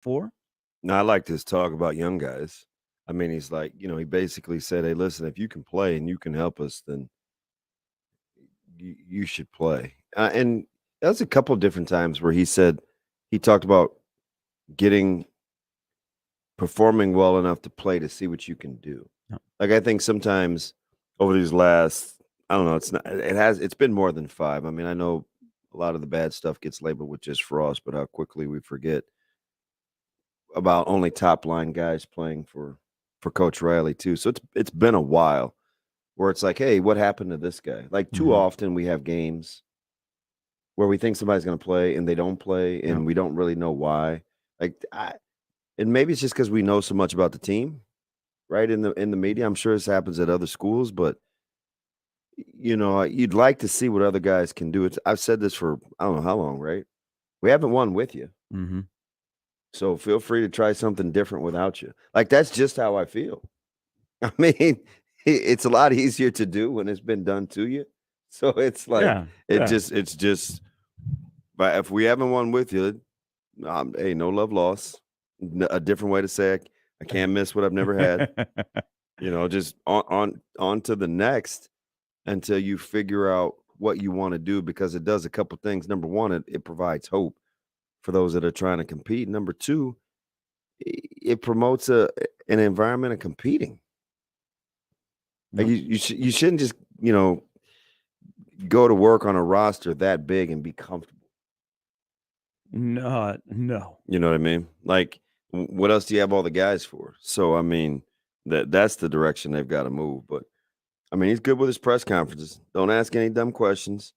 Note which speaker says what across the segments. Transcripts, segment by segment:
Speaker 1: for.
Speaker 2: Now, I like this talk about young guys. I mean, he's like, he basically said, hey, listen, if you can play and you can help us, then you should play. And that's a couple of different times where he talked about getting performing well enough to play to see what you can do.
Speaker 1: Yeah.
Speaker 2: Like, I think sometimes over these last, I don't know, it's been more than 5. I mean, I know a lot of the bad stuff gets labeled with just frost, but how quickly we forget about only top line guys playing for Coach Riley too. So it's been a while where it's like, hey, what happened to this guy? Like too often we have games where we think somebody's going to play and they don't play, and we don't really know why. And maybe it's just because we know so much about the team, right? In the media, I'm sure this happens at other schools, but you'd like to see what other guys can do. I've said this for I don't know how long, right? We haven't won with you.
Speaker 1: Mm-hmm.
Speaker 2: So feel free to try something different without you. Like, that's just how I feel. I mean, it's a lot easier to do when it's been done to you. So it's like, it's just, but if we haven't won with you, hey, no love lost. A different way to say it. I can't miss what I've never had. Just on to the next until you figure out what you want to do, because it does a couple things. Number one, it provides hope for those that are trying to compete. Number two, it promotes an environment of competing. Like you shouldn't just go to work on a roster that big and be comfortable.
Speaker 1: No.
Speaker 2: You know what I mean? Like, what else do you have all the guys for? So I mean, that's the direction they've got to move. But I mean, he's good with his press conferences. Don't ask any dumb questions.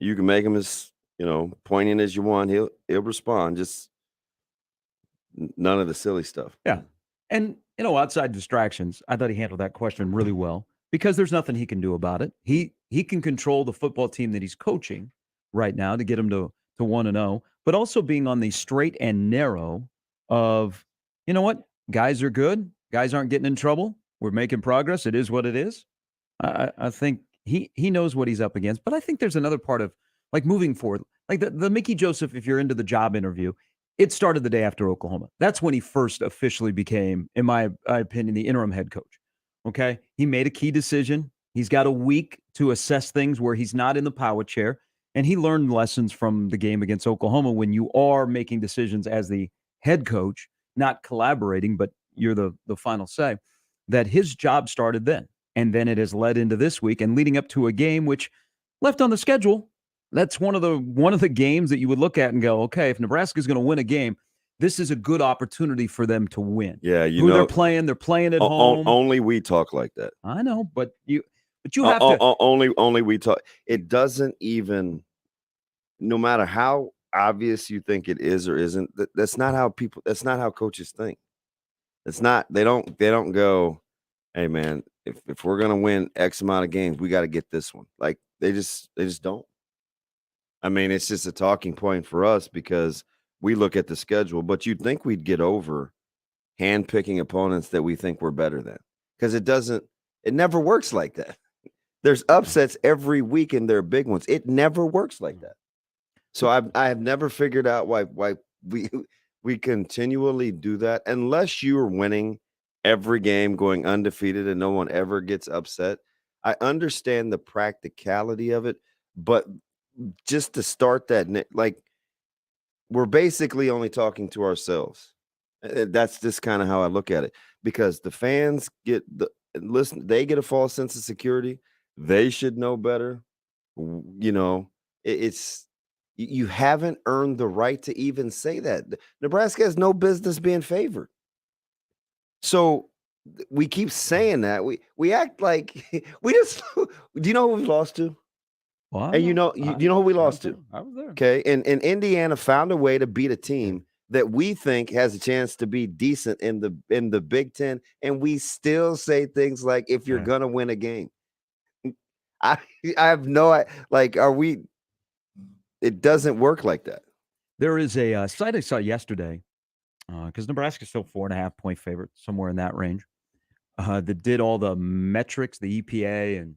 Speaker 2: You can make him as poignant as you want. He'll respond. Just none of the silly stuff.
Speaker 1: Yeah. And, outside distractions, I thought he handled that question really well, because there's nothing he can do about it. He can control the football team that he's coaching right now to get him to 1-0, but also being on the straight and narrow of, you know what? Guys are good. Guys aren't getting in trouble. We're making progress. It is what it is. I think he knows what he's up against. But I think there's another part of, like, moving forward, like the Mickey Joseph, if you're into the job interview, it started the day after Oklahoma. That's when he first officially became, in my opinion, the interim head coach. Okay? He made a key decision. He's got a week to assess things where he's not in the power chair. And he learned lessons from the game against Oklahoma when you are making decisions as the head coach, not collaborating, but you're the final say, that his job started then. And then it has led into this week and leading up to a game which left on the schedule. That's one of the games that you would look at and go, okay, if Nebraska is going to win a game, this is a good opportunity for them to win.
Speaker 2: Yeah,
Speaker 1: they're playing at home.
Speaker 2: Only we talk like that.
Speaker 1: I know, but you have to.
Speaker 2: Only we talk. It doesn't even, no matter how obvious you think it is or isn't. That's not how coaches think. It's not. They don't go, hey man, if we're gonna win X amount of games, we got to get this one. Like, they just don't. I mean, it's just a talking point for us because we look at the schedule, but you'd think we'd get over hand-picking opponents that we think we're better than, because it never works like that. There's upsets every week and they're big ones. It never works like that. So I have never figured out why we continually do that, unless you're winning every game, going undefeated, and no one ever gets upset. I understand the practicality of it, but just to start that, like, we're basically only talking to ourselves. That's just kind of how I look at it, because the fans they get a false sense of security. They should know better. It's you haven't earned the right to even say that. Nebraska has no business being favored. So we keep saying that. We act like we just. Do you know who we lost to?
Speaker 1: Well,
Speaker 2: and you know who we lost to?
Speaker 1: I was there.
Speaker 2: Okay, and Indiana found a way to beat a team that we think has a chance to be decent in the Big Ten, and we still say things like, "If you're gonna win a game," I have no, like, are we? It doesn't work like that.
Speaker 1: There is a site I saw yesterday, because Nebraska's still 4.5-point favorite, somewhere in that range. That did all the metrics, the EPA and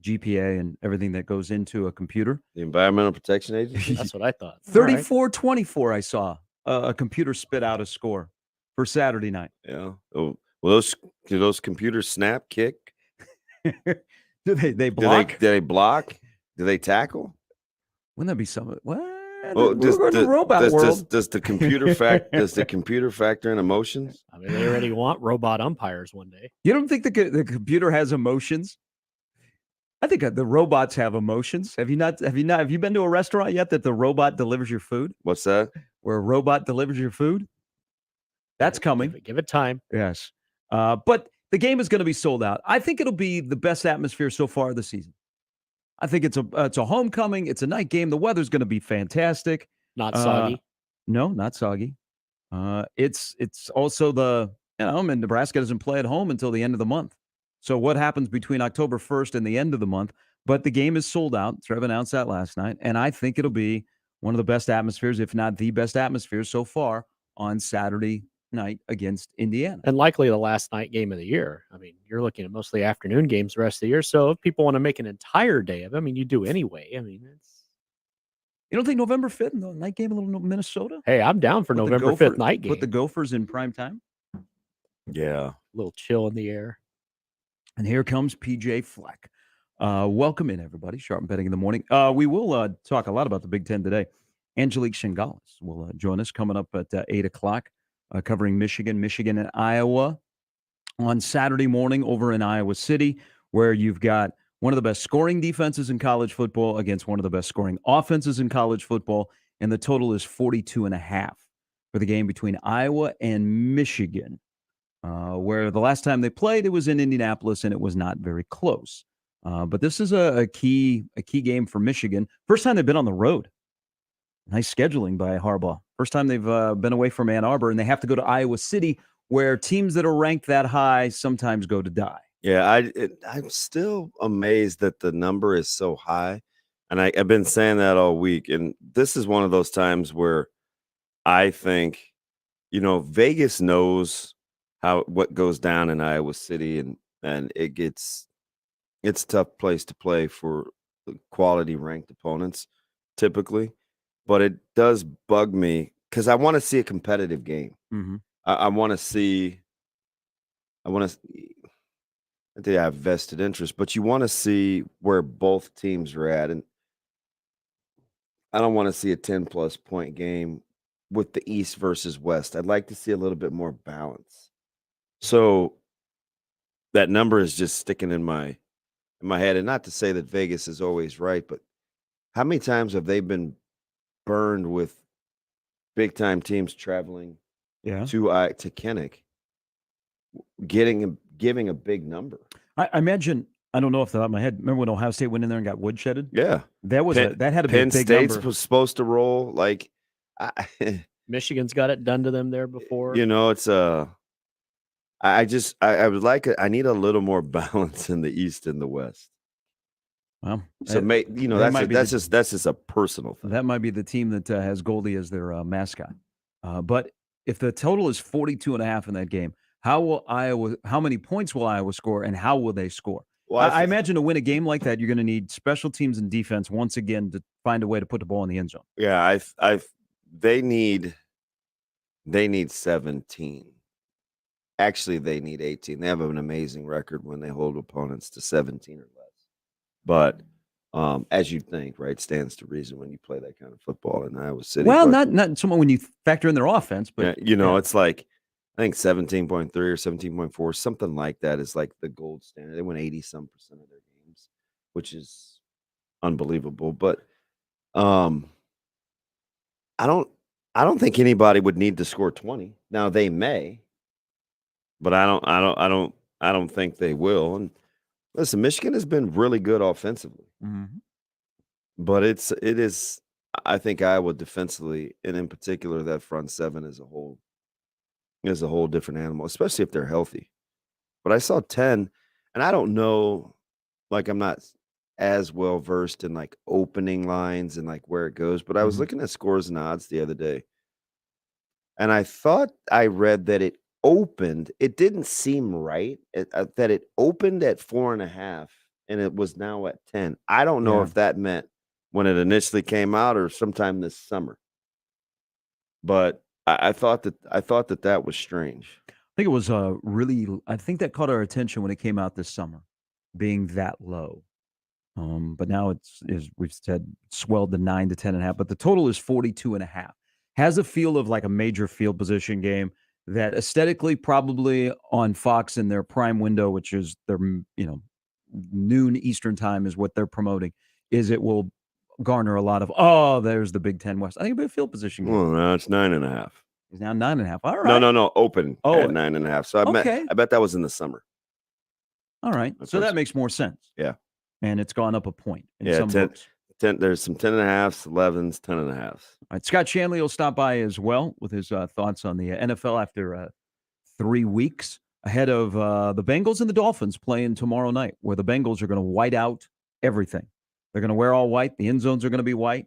Speaker 1: GPA and everything that goes into a computer.
Speaker 2: The Environmental Protection Agency?
Speaker 3: That's what I thought.
Speaker 1: 34-24 I saw a computer spit out a score for Saturday night?
Speaker 2: Yeah. Oh, well, do those computers snap, kick?
Speaker 1: Do they
Speaker 2: Do
Speaker 1: block?
Speaker 2: they block? Do they tackle?
Speaker 1: Wouldn't that be something? Well,
Speaker 2: Well,
Speaker 1: we're going to the robot world.
Speaker 2: does the computer factor in emotions?
Speaker 3: I mean, they already want robot umpires one day.
Speaker 1: You don't think the computer has emotions? I think the robots have emotions. Have you been to a restaurant yet that the robot delivers your food?
Speaker 2: What's that?
Speaker 1: Where a robot delivers your food? That's coming.
Speaker 3: Give it time.
Speaker 1: Yes. But the game is going to be sold out. I think it'll be the best atmosphere so far this season. I think it's a homecoming. It's a night game. The weather's going to be fantastic.
Speaker 3: Not soggy.
Speaker 1: No, not soggy. It's also and Nebraska doesn't play at home until the end of the month. So what happens between October 1st and the end of the month? But the game is sold out. Trev announced that last night. And I think it'll be one of the best atmospheres, if not the best atmosphere so far on Saturday night against Indiana.
Speaker 3: And likely the last night game of the year. I mean, you're looking at mostly afternoon games the rest of the year. So if people want to make an entire day of it, I mean, you do anyway. I mean,
Speaker 1: You don't think November 5th, the night game, a little Minnesota?
Speaker 3: Hey, I'm down for November 5th night game.
Speaker 1: Put the Gophers in prime time?
Speaker 2: Yeah.
Speaker 3: A little chill in the air.
Speaker 1: And here comes PJ Fleck. Welcome in, everybody. Sharp Betting in the morning. We will talk a lot about the Big Ten today. Angelique Shingalis will join us coming up at 8 o'clock, covering Michigan, and Iowa on Saturday morning over in Iowa City, where you've got one of the best scoring defenses in college football against one of the best scoring offenses in college football, and the total is 42.5 for the game between Iowa and Michigan. Where the last time they played, it was in Indianapolis, and it was not very close. But this is a key game for Michigan. First time they've been on the road. Nice scheduling by Harbaugh. First time they've been away from Ann Arbor, and they have to go to Iowa City, where teams that are ranked that high sometimes go to die.
Speaker 2: Yeah, I'm still amazed that the number is so high, and I've been saying that all week. And this is one of those times where I think, Vegas knows what goes down in Iowa City, and it's a tough place to play for quality ranked opponents typically, but it does bug me because I want to see a competitive game.
Speaker 1: Mm-hmm.
Speaker 2: I think I have vested interest, but you want to see where both teams are at, and I don't want to see a 10-plus point game with the East versus West. I'd like to see a little bit more balance. So that number is just sticking in my head. And not to say that Vegas is always right, but how many times have they been burned with big time teams traveling to Kinnick, giving a big number?
Speaker 1: I imagine, I don't know off the top of my head. Remember when Ohio State went in there and got woodshedded?
Speaker 2: Yeah,
Speaker 1: that had to be
Speaker 2: Penn
Speaker 1: a big
Speaker 2: State's
Speaker 1: number.
Speaker 2: was supposed to roll like.
Speaker 3: Michigan's got it done to them there before.
Speaker 2: It's I would like I need a little more balance in the East and the West.
Speaker 1: Well,
Speaker 2: so that's just a personal thing.
Speaker 1: That might be the team that has Goldie as their mascot. But if the total is 42.5 in that game, how many points will Iowa score, and how will they score? Well, I imagine to win a game like that, you're going to need special teams and defense once again to find a way to put the ball in the end zone.
Speaker 2: Yeah, they need 17. Actually, they need 18. They have an amazing record when they hold opponents to 17 or less. But as you think, right, stands to reason when you play that kind of football in Iowa City.
Speaker 1: Well, not someone when you factor in their offense, but
Speaker 2: it's like I think 17.3 or 17.4, something like that is like the gold standard. They win 80-some% of their games, which is unbelievable. But I don't think anybody would need to score 20. Now they may, but I don't think they will. And listen, Michigan has been really good offensively, but it is. I think Iowa defensively, and in particular that front seven as a whole different animal, especially if they're healthy. But I saw 10, and I don't know, like I'm not as well versed in like opening lines and like where it goes, but I was looking at scores and odds the other day, and I thought I read that it opened. It didn't seem right that it opened at 4.5 and it was now at 10. I don't know if that meant when it initially came out or sometime this summer, but I thought that was strange.
Speaker 1: I think it was I think that caught our attention when it came out this summer, being that low. But now is we've said swelled to 9 to 10.5, but the total is 42.5. Has a feel of like a major field position game that aesthetically probably on Fox in their prime window, which is their noon Eastern time is what they're promoting, is it will garner a lot of there's the Big Ten West. I think it'll be a field position game.
Speaker 2: Well, now it's 9.5.
Speaker 1: It's now 9.5. All right.
Speaker 2: No, open at 9.5. So I bet that was in the summer.
Speaker 1: All right. So that makes more sense.
Speaker 2: Yeah.
Speaker 1: And it's gone up a point in some
Speaker 2: 10,
Speaker 1: books.
Speaker 2: 10, there's some 10.5s, 11s, 10.5s.
Speaker 1: All right. Scott Shanley will stop by as well with his thoughts on the NFL after 3 weeks ahead of the Bengals and the Dolphins playing tomorrow night, where the Bengals are going to white out everything. They're going to wear all white. The end zones are going to be white.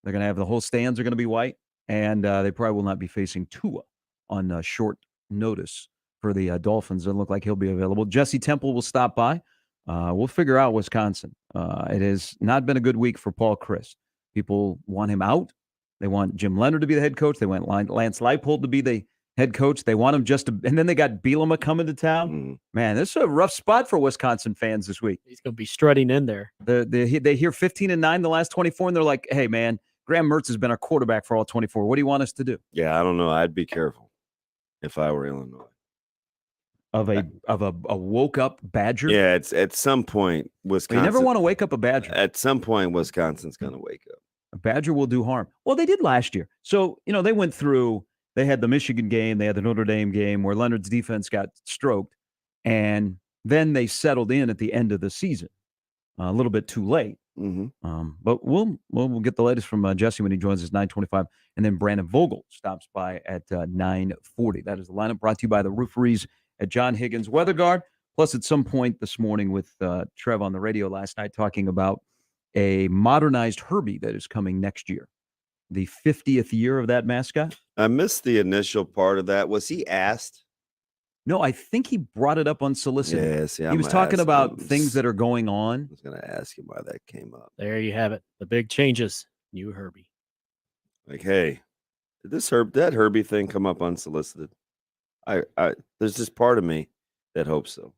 Speaker 1: They're going to have the whole stands are going to be white. And they probably will not be facing Tua on short notice for the Dolphins. It doesn't look like he'll be available. Jesse Temple will stop by. We'll figure out Wisconsin. It has not been a good week for Paul Chryst. People want him out. They want Jim Leonard to be the head coach. They want Lance Leipold to be the head coach. They want him and then they got Bielema coming to town.
Speaker 2: Mm-hmm.
Speaker 1: Man, this is a rough spot for Wisconsin fans this week.
Speaker 3: He's going to be strutting in there.
Speaker 1: They hear 15-9 the last 24, and they're like, hey, man, Graham Mertz has been our quarterback for all 24. What do you want us to do?
Speaker 2: Yeah, I don't know. I'd be careful if I were Illinois.
Speaker 1: Of a woke up Badger?
Speaker 2: Yeah, it's at some point Wisconsin.
Speaker 1: You never want to wake up a Badger.
Speaker 2: At some point, Wisconsin's going to wake up.
Speaker 1: A Badger will do harm. Well, they did last year. So, they went through, they had the Michigan game, they had the Notre Dame game where Leonard's defense got stroked, and then they settled in at the end of the season. A little bit too late.
Speaker 2: Mm-hmm.
Speaker 1: But we'll get the latest from Jesse when he joins us 9:25, and then Brandon Vogel stops by at 9:40. That is the lineup brought to you by the Rooferys at John Higgins Weather Guard. Plus, at some point this morning with Trev on the radio last night talking about a modernized Herbie that is coming next year, the 50th year of that mascot.
Speaker 2: I missed the initial part of that. Was he asked?
Speaker 1: No, I think he brought it up unsolicited.
Speaker 2: Yes, yeah.
Speaker 1: He was talking about things that are going on.
Speaker 2: I was going to ask him why that came up.
Speaker 3: There you have it. The big changes. New Herbie.
Speaker 2: Like, hey, did that Herbie thing come up unsolicited? There's just part of me that hopes so.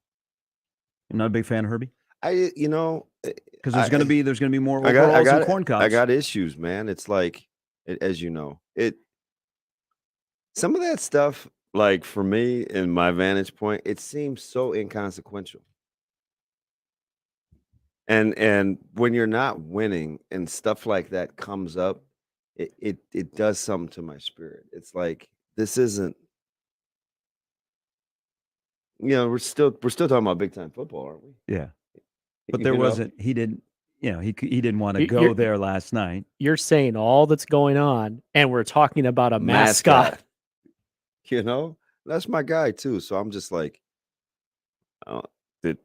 Speaker 1: You're not a big fan of Herbie?
Speaker 2: Because
Speaker 1: there's going to be more overalls and corn cobs.
Speaker 2: I got issues, man. It's like, as you know, some of that stuff. Like, for me, in my vantage point, it seems so inconsequential. And when you're not winning and stuff like that comes up, it does something to my spirit. It's like, this isn't, we're still talking about big time football, aren't we?
Speaker 1: Yeah. But there wasn't, he didn't want to go there last night.
Speaker 3: You're saying all that's going on, and we're talking about a mascot.
Speaker 2: That's my guy too. So I'm just like,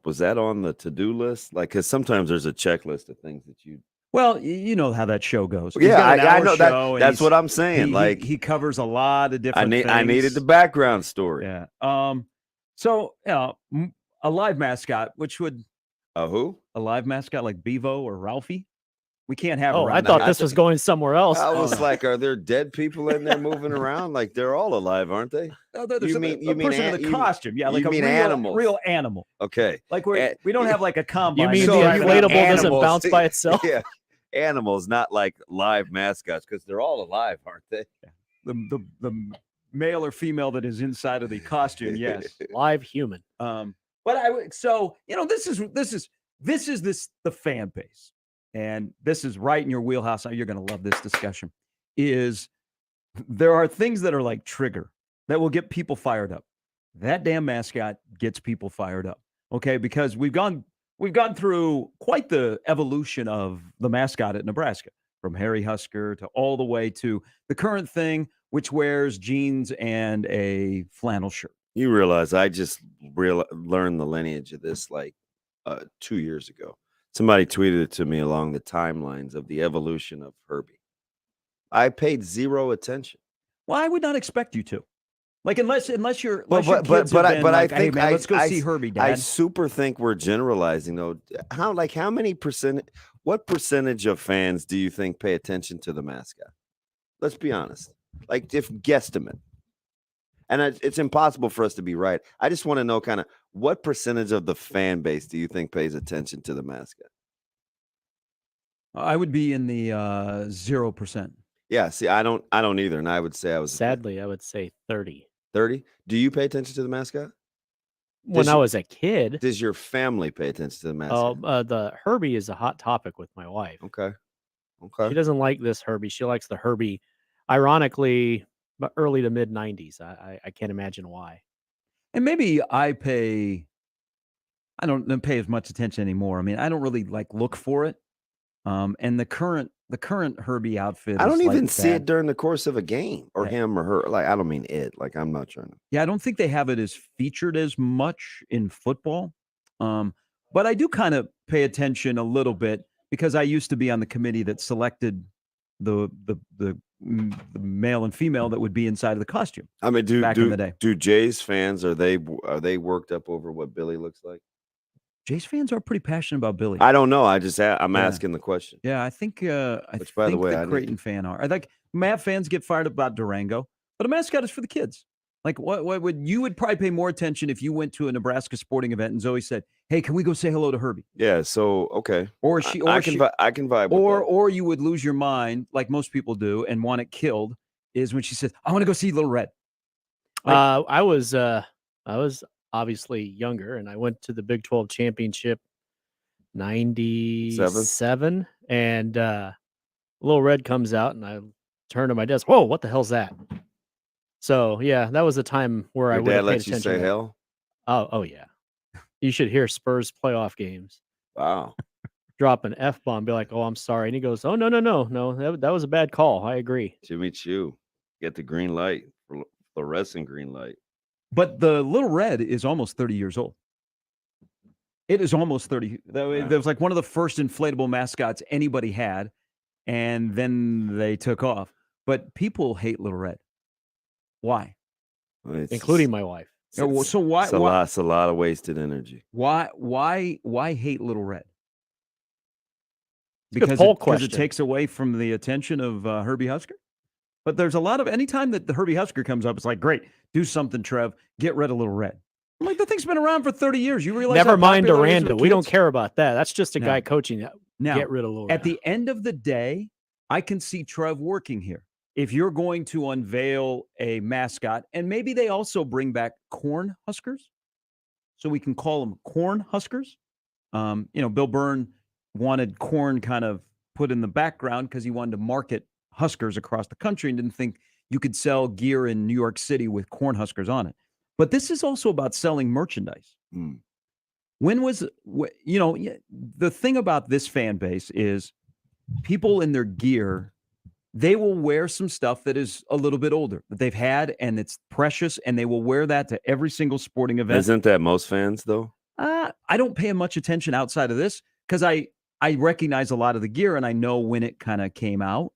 Speaker 2: was that on the to-do list? Like, because sometimes there's a checklist of things that you.
Speaker 1: Well, you know how that show goes.
Speaker 2: Yeah, I know that. That's what I'm saying.
Speaker 1: He covers a lot of different things.
Speaker 2: I needed the background story.
Speaker 1: Yeah. So a live mascot, which would
Speaker 2: who?
Speaker 1: A live mascot like Bevo or Ralphie. We can't have.
Speaker 3: I thought this was going somewhere else.
Speaker 2: I was like, are there dead people in there moving around? Like, they're all alive, aren't they?
Speaker 1: No, you mean in the costume? Yeah, like real animal.
Speaker 2: Okay,
Speaker 1: like we don't have like a combine.
Speaker 3: You mean the inflatable doesn't bounce by itself?
Speaker 2: Yeah, animals, not like live mascots, because they're all alive, aren't they?
Speaker 1: The male or female that is inside of the costume, yes,
Speaker 3: live human.
Speaker 1: But this is the fan base. And this is right in your wheelhouse. You're going to love this discussion. There are things that are like trigger that will get people fired up. That damn mascot gets people fired up. Okay, because we've gone through quite the evolution of the mascot at Nebraska, from Harry Husker to all the way to the current thing, which wears jeans and a flannel shirt.
Speaker 2: You realize I just learned the lineage of this like 2 years ago. Somebody tweeted it to me along the timelines of the evolution of Herbie. I paid zero attention.
Speaker 1: Well, I would not expect you to. Like, unless your kids
Speaker 2: I think,
Speaker 1: hey, man, let's go see Herbie, Dad.
Speaker 2: I super think we're generalizing though. What percentage of fans do you think pay attention to the mascot? Let's be honest. Like if guesstimate. And it's impossible for us to be right. I just want to know kind of what percentage of the fan base do you think pays attention to the mascot?
Speaker 1: I would be in the 0%.
Speaker 2: Yeah, see, I don't either. And I would say I was
Speaker 3: Sadly, I would say 30.
Speaker 2: 30. Do you pay attention to the mascot?
Speaker 3: When
Speaker 2: Does
Speaker 3: I
Speaker 2: you-
Speaker 3: was a kid,
Speaker 2: Does your family pay attention to the mascot?
Speaker 3: the Herbie is a hot topic with my wife.
Speaker 2: Okay.
Speaker 3: She
Speaker 2: Okay.
Speaker 3: doesn't like this Herbie. She likes the Herbie, ironically, but early to mid 90s. I can't imagine why.
Speaker 1: And maybe I don't pay as much attention anymore. I mean, I don't really like look for it. And the current Herbie outfit.
Speaker 2: I don't
Speaker 1: is
Speaker 2: even
Speaker 1: like
Speaker 2: see
Speaker 1: that.
Speaker 2: it during the course of a game or
Speaker 1: Yeah.
Speaker 2: him or her. Like, I don't mean it. Like, I'm not trying to.
Speaker 1: Yeah, I don't think they have it as featured as much in football. But I do kind of pay attention a little bit because I used to be on the committee that selected the male and female that would be inside of the costume.
Speaker 2: I mean,
Speaker 1: Back in the day.
Speaker 2: do Jays fans are they worked up over what Billy looks like?
Speaker 1: Jays fans are pretty passionate about Billy.
Speaker 2: I don't know. I'm
Speaker 1: Yeah.
Speaker 2: asking the question.
Speaker 1: Yeah, I think.
Speaker 2: Which, by the way, I
Speaker 1: the
Speaker 2: didn't-
Speaker 1: Creighton fan are. I think Matt fans get fired up about Durango, but a mascot is for the kids. Like, what would you would probably pay more attention if you went to a Nebraska sporting event and Zoe said, "Hey, can we go say hello to Herbie?"
Speaker 2: Yeah. So okay.
Speaker 1: Or
Speaker 2: I can vibe. With that.
Speaker 1: or you would lose your mind like most people do and want it killed. Is when she says, "I want to go see Little Red."
Speaker 3: I was obviously younger, and I went to the Big 12 championship 97, and Little Red comes out, and I turn to my desk. Whoa, what the hell's that? So yeah, that was a time where I
Speaker 2: Your
Speaker 3: would
Speaker 2: dad
Speaker 3: have paid
Speaker 2: lets you
Speaker 3: attention.
Speaker 2: say
Speaker 3: to that.
Speaker 2: hell.
Speaker 3: Oh yeah, you should hear Spurs playoff games.
Speaker 2: Wow.
Speaker 3: Drop an F-bomb, be like, "Oh, I'm sorry," and he goes, "Oh no, that was a bad call. I agree."
Speaker 2: Jimmy Choo, get the green light. Fluorescent green light.
Speaker 1: But the Little Red is almost 30 years old. It is almost 30. That was like one of the first inflatable mascots anybody had, and then they took off. But people hate Little Red. Why?
Speaker 3: Including my wife.
Speaker 1: So why?
Speaker 2: It's a lot of wasted energy.
Speaker 1: Why hate Little Red?
Speaker 3: Good
Speaker 1: Because
Speaker 3: poll
Speaker 1: it
Speaker 3: question.
Speaker 1: takes away from the attention of Herbie Husker. But there's a lot of anytime that the Herbie Husker comes up, it's like, great, do something, Trev. Get rid of Little Red. I'm like, the thing's been around for 30 years. You realize?
Speaker 3: Never
Speaker 1: how
Speaker 3: mind
Speaker 1: popular it is with
Speaker 3: Duranda. We don't
Speaker 1: kids?
Speaker 3: care about that. That's just a
Speaker 1: No.
Speaker 3: guy coaching.
Speaker 1: Now,
Speaker 3: Get rid of Little
Speaker 1: at
Speaker 3: Red.
Speaker 1: the end of the day, I can see Trev working here. If you're going to unveil a mascot, and maybe they also bring back corn huskers, so we can call them corn huskers. Bill Byrne wanted corn kind of put in the background because he wanted to market huskers across the country and didn't think you could sell gear in New York City with corn huskers on it. But this is also about selling merchandise.
Speaker 2: Mm.
Speaker 1: The thing about this fan base is people in their gear, they will wear some stuff that is a little bit older that they've had and it's precious, and they will wear that to every single sporting event.
Speaker 2: Isn't that most fans though?
Speaker 1: I don't pay much attention outside of this because I recognize a lot of the gear and I know when it kind of came out.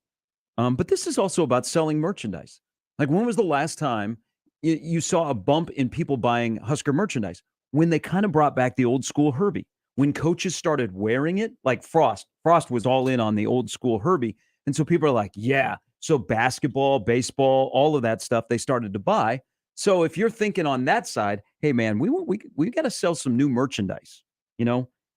Speaker 1: But this is also about selling merchandise. Like, when was the last time you saw a bump in people buying Husker merchandise? When they kind of brought back the old school Herbie. When coaches started wearing it, like Frost. Frost was all in on the old school Herbie. And so people are like, yeah. So basketball, baseball, all of that stuff they started to buy. So if you're thinking on that side, hey, man, we got to sell some new merchandise.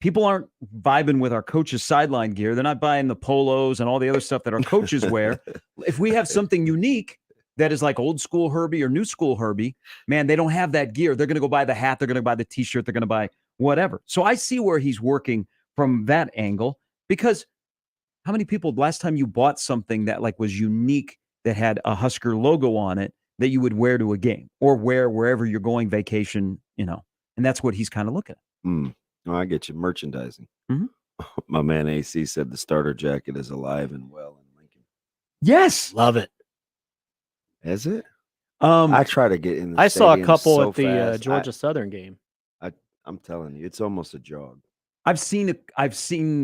Speaker 1: People aren't vibing with our coaches' sideline gear. They're not buying the polos and all the other stuff that our coaches wear. If we have something unique that is like old school Herbie or new school Herbie, man, they don't have that gear. They're going to go buy the hat. They're going to buy the T-shirt. They're going to buy whatever. So I see where he's working from that angle, because how many people last time you bought something that like was unique that had a Husker logo on it that you would wear to a game or wear wherever you're going vacation, and that's what he's kind of looking at.
Speaker 2: Mm. Oh, I get you. Merchandising.
Speaker 1: Mhm.
Speaker 2: My man AC said the starter jacket is alive and well in Lincoln.
Speaker 1: Yes.
Speaker 3: Love it.
Speaker 2: Is it?
Speaker 1: I
Speaker 2: I try to get in.
Speaker 3: I saw a
Speaker 2: stadium
Speaker 3: couple
Speaker 2: so
Speaker 3: at the
Speaker 2: fast.
Speaker 3: Georgia Southern game.
Speaker 2: I'm telling you, it's almost a jog.
Speaker 1: I've seen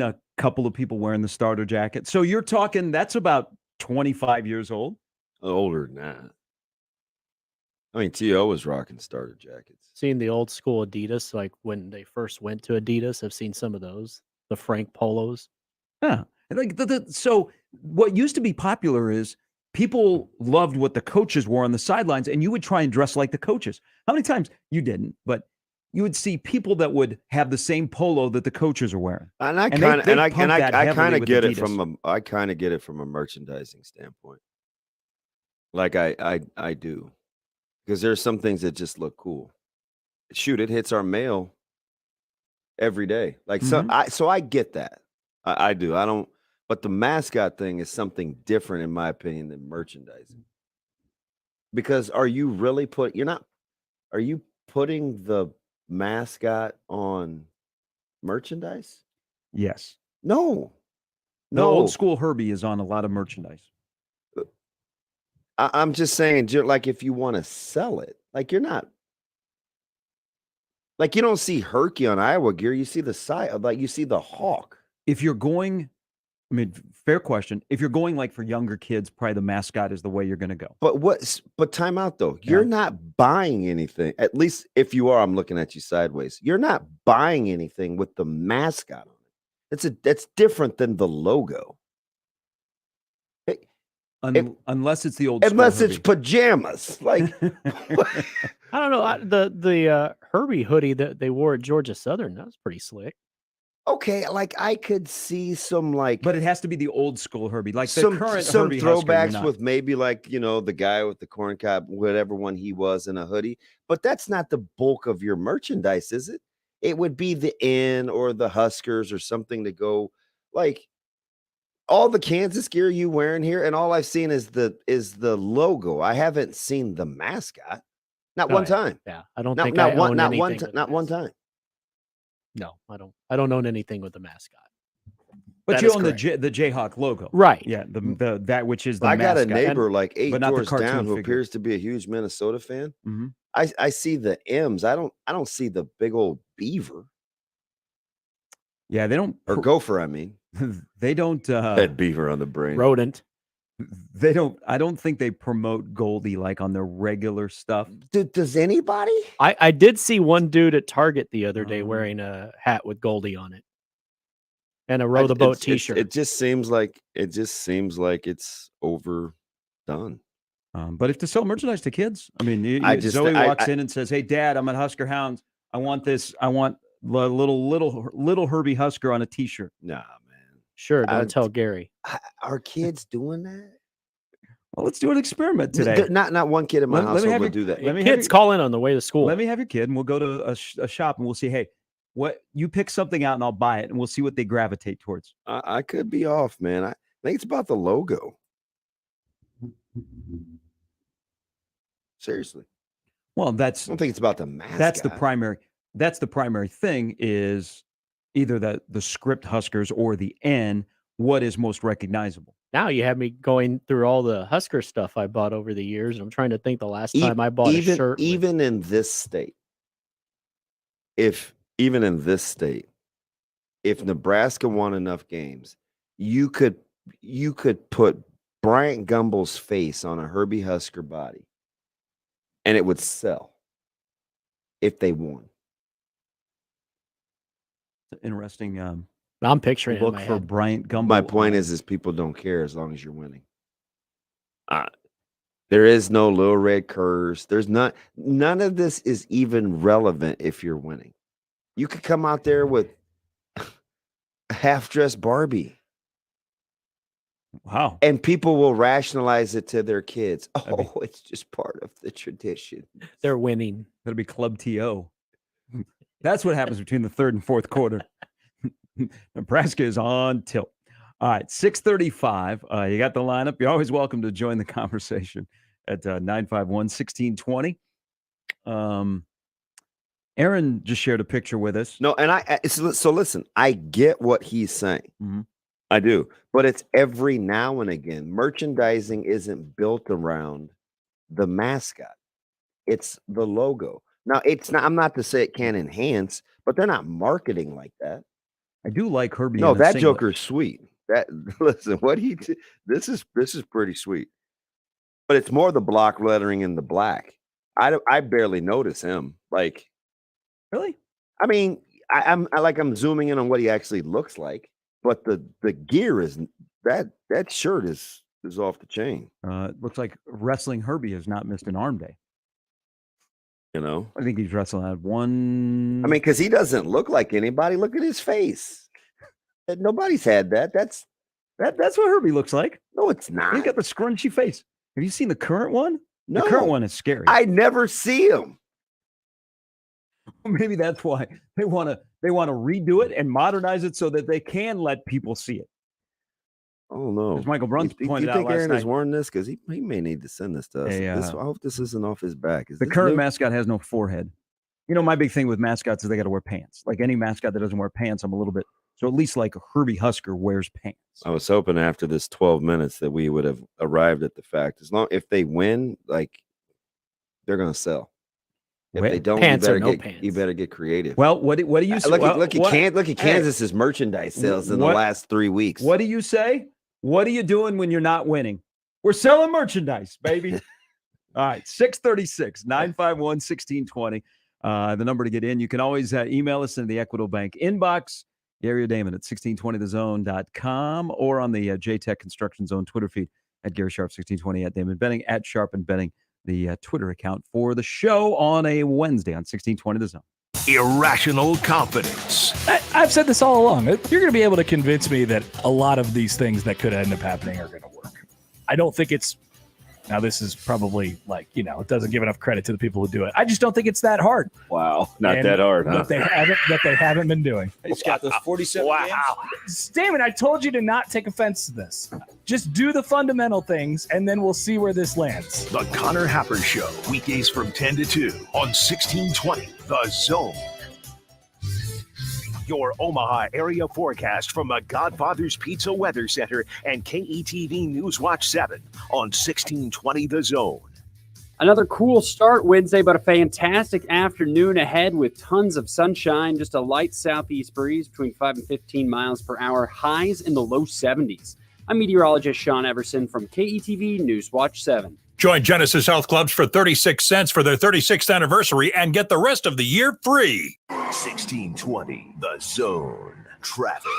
Speaker 1: a couple of people wearing the starter jacket. So you're talking that's about 25 years old.
Speaker 2: Older than that. I mean, T.O. was rocking starter jackets.
Speaker 3: Seen the old school Adidas, like when they first went to Adidas. I've seen some of those. The Frank polos.
Speaker 1: Yeah. Like so what used to be popular is people loved what the coaches wore on the sidelines, and you would try and dress like the coaches. How many times you didn't, but you would see people that would have the same polo that the coaches are wearing.
Speaker 2: And I
Speaker 1: And
Speaker 2: kind of
Speaker 1: they
Speaker 2: and I
Speaker 1: pump
Speaker 2: and
Speaker 1: that
Speaker 2: I
Speaker 1: heavily
Speaker 2: kind of
Speaker 1: with
Speaker 2: get it
Speaker 1: Adidas.
Speaker 2: from a merchandising standpoint. Like I do, because there's some things that just look cool. Shoot, it hits our mail every day. Like
Speaker 1: Mhm.
Speaker 2: so I get that. I do. I don't. But the mascot thing is something different, in my opinion, than merchandising. Because are you really you're not? Are you putting the mascot on merchandise?
Speaker 1: Yes.
Speaker 2: No,
Speaker 1: The old
Speaker 2: no.
Speaker 1: school Herbie is on a lot of merchandise.
Speaker 2: I'm just saying, like, if you want to sell it, like, you're not, like, you don't see Herky on Iowa gear. You see the side, like, you see the hawk.
Speaker 1: If you're going, I mean, fair question. If you're going like for younger kids, probably the mascot is the way you're going to go.
Speaker 2: But time out though. You're
Speaker 1: Yeah.
Speaker 2: not buying anything. At least if you are, I'm looking at you sideways. You're not buying anything with the mascot on it. That's different than the logo.
Speaker 1: Unless it's the old school
Speaker 2: Unless it's
Speaker 1: Herbie.
Speaker 2: pajamas. Like,
Speaker 3: I don't know. The Herbie hoodie that they wore at Georgia Southern, that was pretty slick.
Speaker 2: okay, like, I could see some, like,
Speaker 1: But it has to be the old school Herbie, like the
Speaker 2: some
Speaker 1: current
Speaker 2: some
Speaker 1: Herbie Husker, you're
Speaker 2: throwbacks
Speaker 1: not.
Speaker 2: with maybe, like, the guy with the corn cob, whatever one he was, in a hoodie. But that's not the bulk of your merchandise, is it? It would be the N or the Huskers or something to go, like, all the Kansas gear you wearing here, and all I've seen is the logo. I haven't seen the mascot. Not
Speaker 3: Oh,
Speaker 2: one
Speaker 3: yeah.
Speaker 2: time.
Speaker 3: Yeah, I don't
Speaker 2: Not
Speaker 3: think
Speaker 2: not
Speaker 3: I
Speaker 2: one
Speaker 3: own
Speaker 2: not one
Speaker 3: anything
Speaker 2: ti
Speaker 3: with
Speaker 2: not
Speaker 3: the
Speaker 2: one
Speaker 3: mascot.
Speaker 2: time.
Speaker 3: No, I don't own anything with the mascot.
Speaker 1: But
Speaker 3: That
Speaker 1: you
Speaker 3: is
Speaker 1: own
Speaker 3: correct.
Speaker 1: the Jayhawk logo.
Speaker 3: Right.
Speaker 1: Yeah, the that which is the
Speaker 2: I got a
Speaker 1: mascot.
Speaker 2: neighbor like 8
Speaker 1: but not the
Speaker 2: doors down
Speaker 1: cartoon
Speaker 2: who
Speaker 1: figure.
Speaker 2: appears to be a huge Minnesota fan.
Speaker 1: Mhm.
Speaker 2: I see the M's. I don't see the big old beaver
Speaker 1: Yeah, they don't
Speaker 2: or gopher, I mean.
Speaker 1: they don't
Speaker 2: Had beaver on the brain.
Speaker 3: Rodent.
Speaker 1: they don't I don't think they promote Goldie like on their regular stuff.
Speaker 2: Does anybody?
Speaker 3: I did see one dude at Target the other day
Speaker 1: Um,
Speaker 3: wearing a hat with Goldie on it and a Row the Boat T-shirt.
Speaker 2: It just seems like it's overdone.
Speaker 1: But if to sell merchandise to kids, I mean, Zoe walks in and says, "Hey, Dad, I'm at Husker Hounds. I want this. I want the little Herbie Husker on a T-shirt."
Speaker 2: Nah, man.
Speaker 3: Sure, don't tell Gary.
Speaker 2: Are kids doing that?
Speaker 1: Well, let's do an experiment today.
Speaker 2: Not one kid in my
Speaker 1: Let me
Speaker 2: household
Speaker 1: have
Speaker 2: would
Speaker 1: your-
Speaker 2: do that.
Speaker 1: let me have
Speaker 3: Kids
Speaker 1: your-
Speaker 3: call in on the way to school.
Speaker 1: Let me have your kid, and we'll go to a shop, and we'll see. Hey, what you pick something out, and I'll buy it, and we'll see what they gravitate towards.
Speaker 2: I could be off, man. I think it's about the logo. Seriously.
Speaker 1: Well,
Speaker 2: I don't think it's about the mascot.
Speaker 1: That's the primary. That's the primary thing is either the script Huskers or the N. What is most recognizable?
Speaker 3: Now you have me going through all the Husker stuff I bought over the years, and I'm trying to think the last time I bought a shirt.
Speaker 2: Even in this state, if Nebraska won enough games, you could put Bryant Gumbel's face on a Herbie Husker body, and it would sell if they won.
Speaker 1: Interesting.
Speaker 3: I'm picturing it in
Speaker 1: Look
Speaker 3: my
Speaker 1: for
Speaker 3: head.
Speaker 1: Bryant Gumbel.
Speaker 2: My point is people don't care as long as you're winning. There is no little red curves. There's none of this is even relevant if you're winning. You could come out there with a half-dressed Barbie.
Speaker 1: Wow.
Speaker 2: And people will rationalize it to their kids. Oh, it's just part of the tradition.
Speaker 3: They're winning.
Speaker 1: That'll be Club TO. That's what happens between the third and fourth quarter. Nebraska is on tilt. All right, 6:35. You got the lineup. You're always welcome to join the conversation at 951-1620. Aaron just shared a picture with us.
Speaker 2: No, and so listen, I get what he's saying.
Speaker 1: Mhm.
Speaker 2: I do. But it's every now and again. Merchandising isn't built around the mascot. It's the logo. Now, it's not, I'm not to say it can't enhance, but they're not marketing like that.
Speaker 1: I do like Herbie.
Speaker 2: No,
Speaker 1: in the
Speaker 2: that
Speaker 1: singlet.
Speaker 2: Joker's sweet. Listen, this is pretty sweet. But it's more the block lettering in the black. I barely notice him. Like,
Speaker 1: Really?
Speaker 2: I mean, I'm zooming in on what he actually looks like, but the gear is that shirt is is off the chain.
Speaker 1: It looks like Wrestling Herbie has not missed an arm day.
Speaker 2: You know,
Speaker 1: I think he's wrestling at one.
Speaker 2: I mean, because he doesn't look like anybody. Look at his face. Nobody's had that. That's
Speaker 1: that's what Herbie looks like.
Speaker 2: no, it's not.
Speaker 1: He's got the scrunchy face. Have you seen the current one?
Speaker 2: No,
Speaker 1: The current one is scary.
Speaker 2: I never see him.
Speaker 1: Maybe that's why they want to redo it and modernize it so that they can let people see it.
Speaker 2: Oh no!
Speaker 1: As Michael Bruns
Speaker 2: Do
Speaker 1: pointed
Speaker 2: you
Speaker 1: out
Speaker 2: think
Speaker 1: last
Speaker 2: Aaron
Speaker 1: night,
Speaker 2: has worn this? Because he may need to send this to us. I hope this isn't off his back. Is
Speaker 1: the
Speaker 2: this
Speaker 1: current
Speaker 2: new?
Speaker 1: mascot has no forehead. You know, my big thing with mascots is they got to wear pants. Like any mascot that doesn't wear pants, I'm a little bit. So at least like a Herbie Husker wears pants.
Speaker 2: I was hoping after this 12 minutes that we would have arrived at the fact. If they win, like they're going to sell. If they don't, you better get creative.
Speaker 1: Well, what do you say?
Speaker 2: Look at Kansas's merchandise sales in the last 3 weeks.
Speaker 1: What do you say? What are you doing when you're not winning? We're selling merchandise, baby. All right, 636-951-1620. The number to get in. You can always email us in the Equitable Bank inbox, Gary Damon at 1620thezone.com, or on the JTech Construction Zone Twitter feed at Gary Sharp 1620, at Damon Benning, at Sharp and Benning, the Twitter account for the show on a Wednesday on 1620 The Zone.
Speaker 4: Irrational confidence.
Speaker 5: I've said this all along. You're going to be able to convince me that a lot of these things that could end up happening are going to work. I don't think it's – now this is probably like, it doesn't give enough credit to the people who do it. I just don't think it's that hard.
Speaker 2: Wow. Not that hard, huh?
Speaker 5: That they haven't been doing.
Speaker 1: He's got those 47 games.
Speaker 5: Damon, I told you to not take offense to this. Just do the fundamental things, and then we'll see where this lands.
Speaker 4: The Connor Happer Show, weekdays from 10 to 2 on 1620 The Zone. Your Omaha area forecast from the Godfather's Pizza Weather Center and KETV News Watch 7 on 1620 The Zone.
Speaker 6: Another cool start Wednesday, but a fantastic afternoon ahead with tons of sunshine. Just a light southeast breeze between 5 and 15 miles per hour. Highs in the low 70s. I'm meteorologist Sean Everson from KETV News Watch 7.
Speaker 7: Join Genesis Health Clubs for 36 cents for their 36th anniversary and get the rest of the year free.
Speaker 4: 1620 The Zone. Traffic.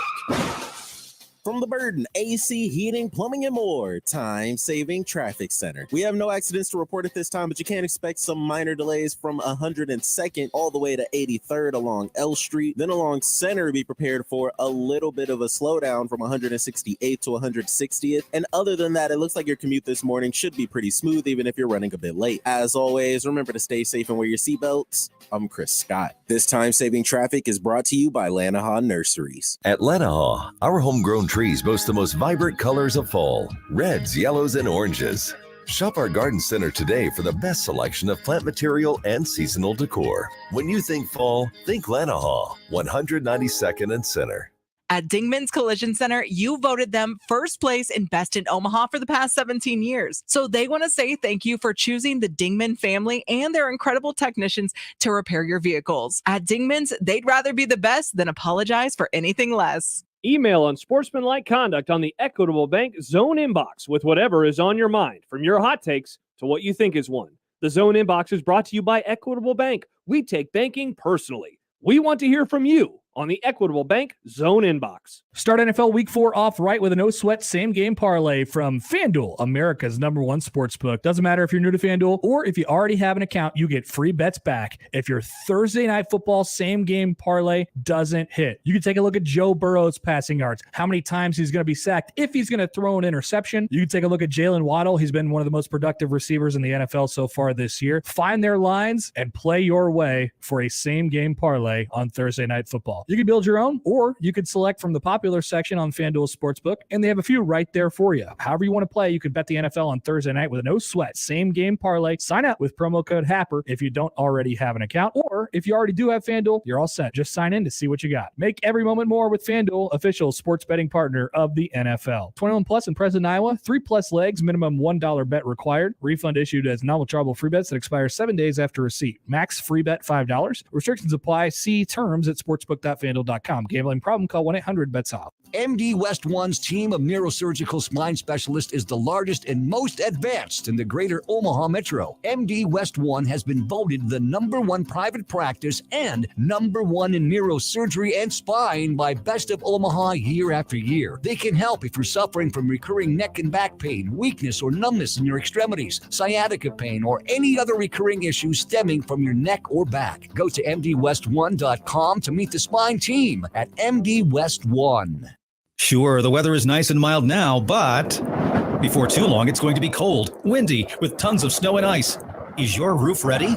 Speaker 8: From the Burden AC Heating, Plumbing, and More Time-Saving Traffic Center. We have no accidents to report at this time, but you can expect some minor delays from 102nd all the way to 83rd along L Street. Then along Center, be prepared for a little bit of a slowdown from 168th to 160th. And other than that, it looks like your commute this morning should be pretty smooth, even if you're running a bit late. As always, remember to stay safe and wear your seatbelts. I'm Chris Scott. This time-saving traffic is brought to you by Lanahaw Nurseries.
Speaker 9: At Lanahaw, our homegrown trees boast the most vibrant colors of fall, reds, yellows, and oranges. Shop our garden center today for the best selection of plant material and seasonal decor. When you think fall, think Lanahaw, 192nd and Center.
Speaker 10: At Dingman's Collision Center, you voted them first place in Best in Omaha for the past 17 years. So they want to say thank you for choosing the Dingman family and their incredible technicians to repair your vehicles. At Dingman's, they'd rather be the best than apologize for anything less.
Speaker 3: Email unsportsmanlike conduct on the Equitable Bank Zone inbox with whatever is on your mind, from your hot takes to what you think is one. The Zone inbox is brought to you by Equitable Bank. We take banking personally. We want to hear from you on the Equitable Bank Zone inbox.
Speaker 5: Start NFL Week 4 off right with a no-sweat same-game parlay from FanDuel, America's #1 sportsbook. Doesn't matter if you're new to FanDuel or if you already have an account, you get free bets back if your Thursday Night Football same-game parlay doesn't hit. You can take a look at Joe Burrow's passing yards, how many times he's going to be sacked, if he's going to throw an interception. You can take a look at Jalen Waddle. He's been one of the most productive receivers in the NFL so far this year. Find their lines and play your way for a same-game parlay on Thursday Night Football. You can build your own, or you could select from the popular section on FanDuel Sportsbook, and they have a few right there for you. However you want to play, you can bet the NFL on Thursday night with a no-sweat same-game parlay. Sign up with promo code HAPPER if you don't already have an account, or if you already do have FanDuel, you're all set. Just sign in to see what you got. Make every moment more with FanDuel, official sports betting partner of the NFL. 21 plus and present in Iowa, 3+ legs, minimum $1 bet required. Refund issued as non-withdrawable free bets that expire 7 days after receipt. Max free bet $5. Restrictions apply. See terms at sportsbook.ag. sportsbook.fanduel.com. Gambling problem? Call 1-800-BETS-OFF.
Speaker 11: MD West One's team of neurosurgical spine specialists is the largest and most advanced in the greater Omaha metro. MD West One has been voted the #1 private practice and #1 in neurosurgery and spine by Best of Omaha year after year. They can help if you're suffering from recurring neck and back pain, weakness or numbness in your extremities, sciatica pain, or any other recurring issues stemming from your neck or back. Go to mdwest1.com to meet the spine team at MD West One.
Speaker 12: Sure, the weather is nice and mild now, but before too long, it's going to be cold, windy, with tons of snow and ice. Is your roof ready?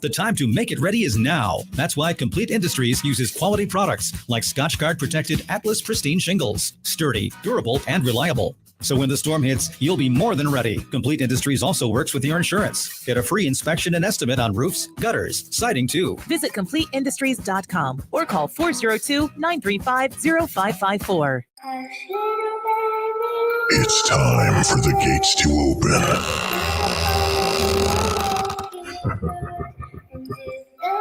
Speaker 12: The time to make it ready is now. That's why Complete Industries uses quality products like Scotchgard protected Atlas Pristine shingles. Sturdy, durable, and reliable. So when the storm hits, you'll be more than ready. Complete Industries also works with your insurance. Get a free inspection and estimate on roofs, gutters, siding too.
Speaker 10: Visit CompleteIndustries.com or call 402-935-0554.
Speaker 13: It's time for the gates to open.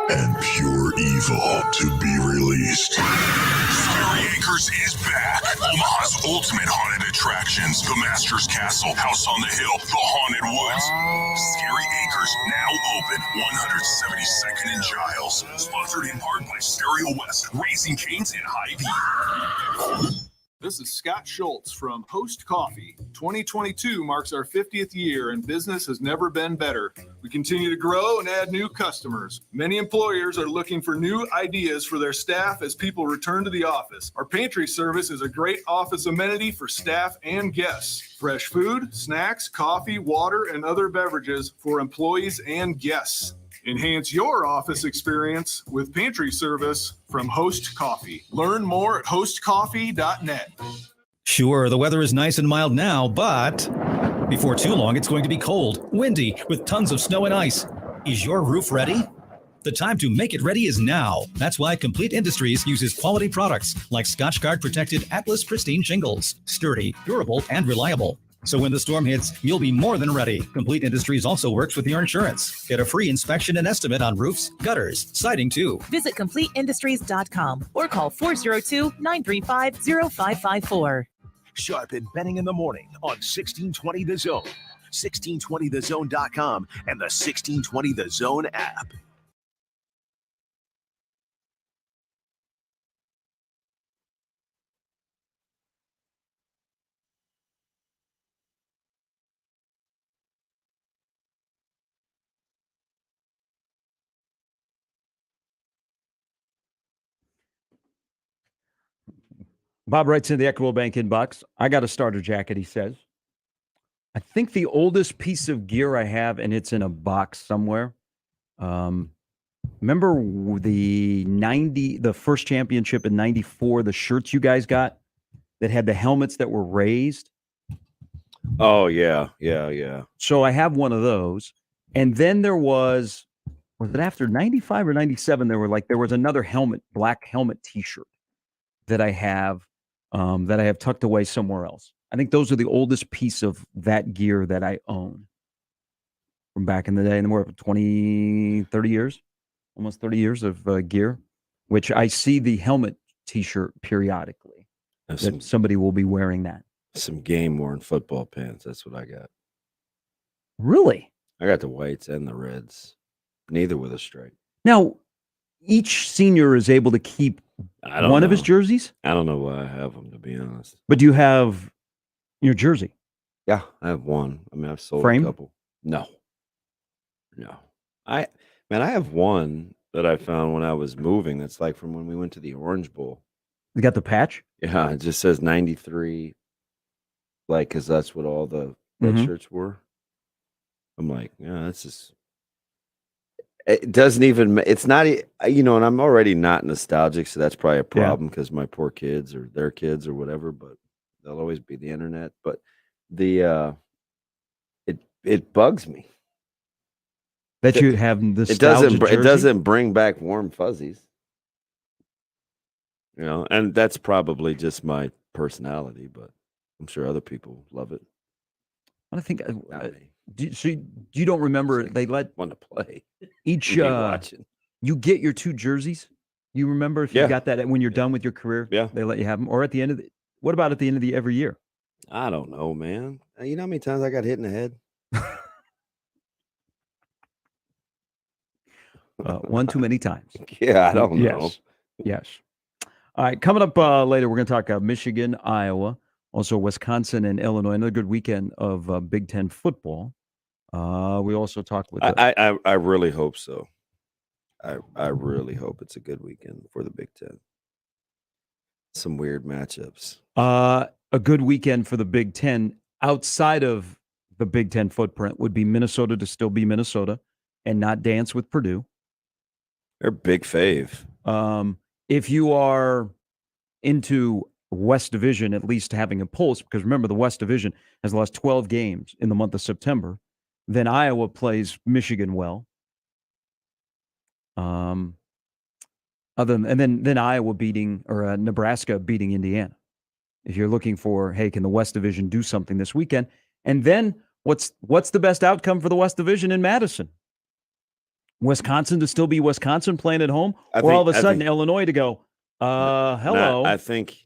Speaker 13: And pure evil to be released.
Speaker 14: Scary Acres is back. Omaha's ultimate haunted attractions. The Master's Castle, House on the Hill, the Haunted Woods. Scary Acres now open. 172nd and Giles. Sponsored in part by Stereo West, Raising Cane's and Hy-Vee.
Speaker 15: This is Scott Schultz from Host Coffee. 2022 marks our 50th year and business has never been better. We continue to grow and add new customers. Many employers are looking for new ideas for their staff as people return to the office. Our pantry service is a great office amenity for staff and guests. Fresh food, snacks, coffee, water, and other beverages for employees and guests. Enhance your office experience with pantry service from Host Coffee. Learn more at hostcoffee.net.
Speaker 12: Sure, the weather is nice and mild now, but before too long, it's going to be cold, windy, with tons of snow and ice. Is your roof ready? The time to make it ready is now. That's why Complete Industries uses quality products like Scotchgard protected Atlas Pristine shingles. Sturdy, durable, and reliable. So when the storm hits, you'll be more than ready. Complete Industries also works with your insurance. Get a free inspection and estimate on roofs, gutters, siding too.
Speaker 10: Visit CompleteIndustries.com or call 402-935-0554.
Speaker 4: Sharp and Betting in the morning on 1620 The Zone, 1620thezone.com, and the 1620 The Zone app.
Speaker 1: Bob writes in the Equitable Bank inbox, I got a starter jacket, he says. I think the oldest piece of gear I have, and it's in a box somewhere. Remember the first championship in 94, the shirts you guys got that had the helmets that were raised?
Speaker 2: Oh, yeah.
Speaker 1: So I have one of those. And then there was it after 95 or 97? There was another helmet, black helmet t-shirt that I have tucked away somewhere else. I think those are the oldest piece of that gear that I own from back in the day. And we're 20, 30 years, almost 30 years of gear, which I see the helmet t-shirt periodically. Somebody will be wearing that.
Speaker 2: Some game-worn football pants. That's what I got.
Speaker 1: Really?
Speaker 2: I got the whites and the reds, neither with a stripe.
Speaker 1: Now, each senior is able to keep one of his jerseys?
Speaker 2: I don't know why I have them, to be honest.
Speaker 1: But do you have your jersey?
Speaker 2: Yeah, I have one. I mean, I've sold
Speaker 1: Frame?
Speaker 2: a couple. No. I have one that I found when I was moving. That's like from when we went to the Orange Bowl.
Speaker 1: You got the patch?
Speaker 2: Yeah, it just says 93, like, because that's what all the red shirts were. I'm like, yeah, that's just, it doesn't even, it's not, and I'm already not nostalgic, so that's probably a problem because my poor kids or their kids or whatever, but they'll always be the internet. But it bugs me
Speaker 1: that you have this.
Speaker 2: It doesn't bring back warm fuzzies. And that's probably just my personality, but I'm sure other people love it.
Speaker 1: I think. You don't remember they let
Speaker 2: want to play
Speaker 1: each. You get your two jerseys You remember if you got that when you're done with your career?
Speaker 2: Yeah.
Speaker 1: They let you have them. Or at the end of what about at the end of the every year?
Speaker 2: I don't know, man. You know how many times I got hit in the head?
Speaker 1: One too many times.
Speaker 2: Yeah, I don't know.
Speaker 1: Yes. All right. Coming up later, we're going to talk Michigan, Iowa, also Wisconsin and Illinois. Another good weekend of Big Ten football. We also talked with.
Speaker 2: I really hope so. I really hope it's a good weekend for the Big Ten. Some weird matchups.
Speaker 1: A good weekend for the Big Ten outside of the Big Ten footprint would be Minnesota to still be Minnesota and not dance with Purdue.
Speaker 2: They're big fave.
Speaker 1: If you are into West Division, at least having a pulse, because remember the West Division has lost 12 games in the month of September, then Iowa plays Michigan well. Then Iowa beating or Nebraska beating Indiana. If you're looking for, hey, can the West Division do something this weekend? And then what's the best outcome for the West Division in Madison? Wisconsin to still be Wisconsin playing at home, or all of a sudden Illinois to go, hello.
Speaker 2: I think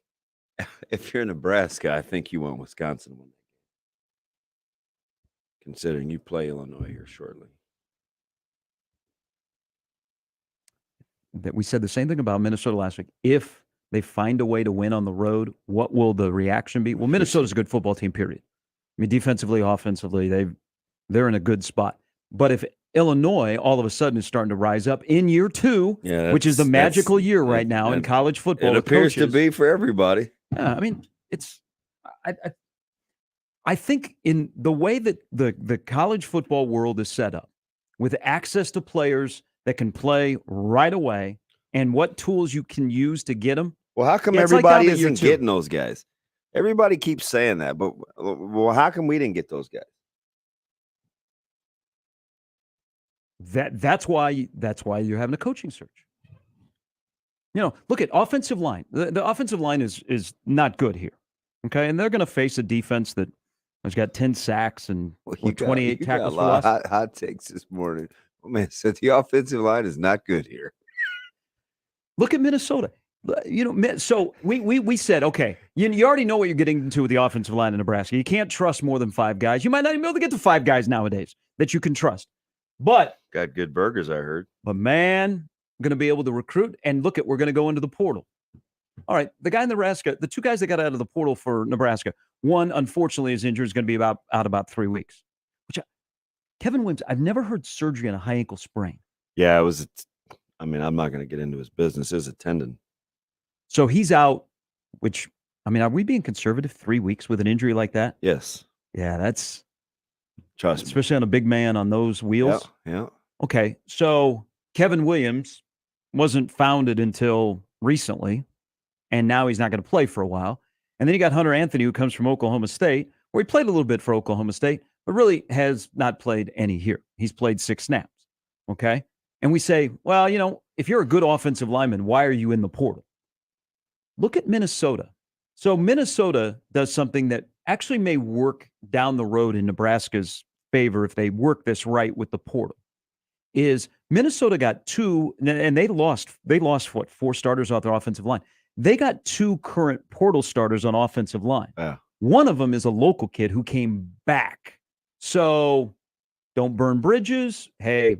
Speaker 2: if you're Nebraska, I think you want Wisconsin one, considering you play Illinois here shortly.
Speaker 1: That we said the same thing about Minnesota last week. If they find a way to win on the road, what will the reaction be? Well, Minnesota's a good football team, period. I mean, defensively, offensively, they're in a good spot. But if Illinois all of a sudden is starting to rise up in year 2, which is the magical year right now in college football.
Speaker 2: It appears to be for everybody.
Speaker 1: Yeah, I mean, I think in the way that the college football world is set up, with access to players that can play right away and what tools you can use to get them.
Speaker 2: Well, how come everybody isn't getting those guys? Everybody keeps saying that, but how come we didn't get those guys?
Speaker 1: That's why you're having a coaching search. You know, look at offensive line. The offensive line is not good here. Okay, and they're going to face a defense that has got 10 sacks and 28 tackles for loss.
Speaker 2: Hot takes this morning. Oh, man, so the offensive line is not good here.
Speaker 1: Look at Minnesota. You know, so we said, okay, you already know what you're getting into with the offensive line in Nebraska. You can't trust more than 5 guys. You might not even be able to get to 5 guys nowadays that you can trust. But
Speaker 2: got good burgers, I heard.
Speaker 1: But man, going to be able to recruit. And look we're going to go into the portal. All right, the guy in Nebraska, the 2 guys that got out of the portal for Nebraska, one unfortunately is injured, is going to be out about 3 weeks. Kevin Williams, I've never heard surgery on a high ankle sprain.
Speaker 2: Yeah, it was. I mean, I'm not going to get into his business. It was a tendon.
Speaker 1: So he's out. Which, I mean, are we being conservative? 3 weeks with an injury like that?
Speaker 2: Yes.
Speaker 1: Yeah, that's.
Speaker 2: Trust me.
Speaker 1: Especially on a big man on those wheels.
Speaker 2: Yeah.
Speaker 1: Okay, so Kevin Williams wasn't founded until recently, and now he's not going to play for a while. And then you got Hunter Anthony, who comes from Oklahoma State, where he played a little bit for Oklahoma State, but really has not played any here. He's played 6 snaps, okay? And we say, well, you know, if you're a good offensive lineman, why are you in the portal? Look at Minnesota. So Minnesota does something that actually may work down the road in Nebraska's favor if they work this right with the portal. Is Minnesota got 2, and they lost what, 4 starters off their offensive line. They got 2 current portal starters on offensive line.
Speaker 2: Yeah.
Speaker 1: One of them is a local kid who came back. So don't burn bridges. Hey,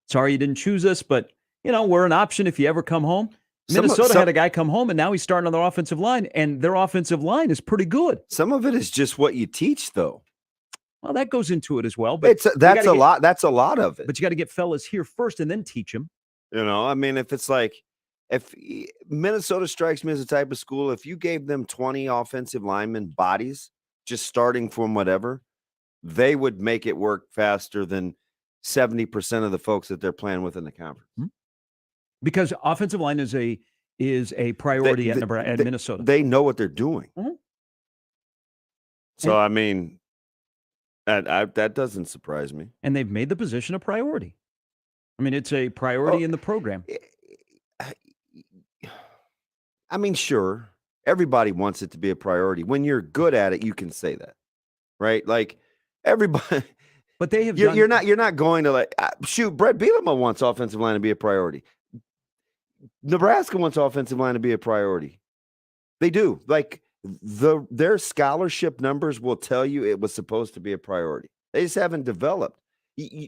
Speaker 1: sorry you didn't choose us, but, you know, we're an option if you ever come home. Minnesota had a guy come home, and now he's starting on their offensive line, and their offensive line is pretty good.
Speaker 2: Some of it is just what you teach, though.
Speaker 1: Well, that goes into it as well. But
Speaker 2: that's a lot. That's a lot of it.
Speaker 1: But you got to get fellas here first and then teach them.
Speaker 2: You know, I mean, if Minnesota strikes me as a type of school, if you gave them 20 offensive linemen bodies, just starting from whatever, they would make it work faster than 70% of the folks that they're playing with in the conference.
Speaker 1: Mm-hmm. Because offensive line is a priority at Minnesota.
Speaker 2: They know what they're doing.
Speaker 1: Mm-hmm.
Speaker 2: So, I mean, that doesn't surprise me.
Speaker 1: And they've made the position a priority. I mean, it's a priority in the program.
Speaker 2: I mean, sure, everybody wants it to be a priority. When you're good at it, you can say that, right? Like everybody.
Speaker 1: But they have.
Speaker 2: You're not going to shoot. Brett Bielema wants offensive line to be a priority. Nebraska wants offensive line to be a priority. They do. Like their scholarship numbers will tell you it was supposed to be a priority. They just haven't developed.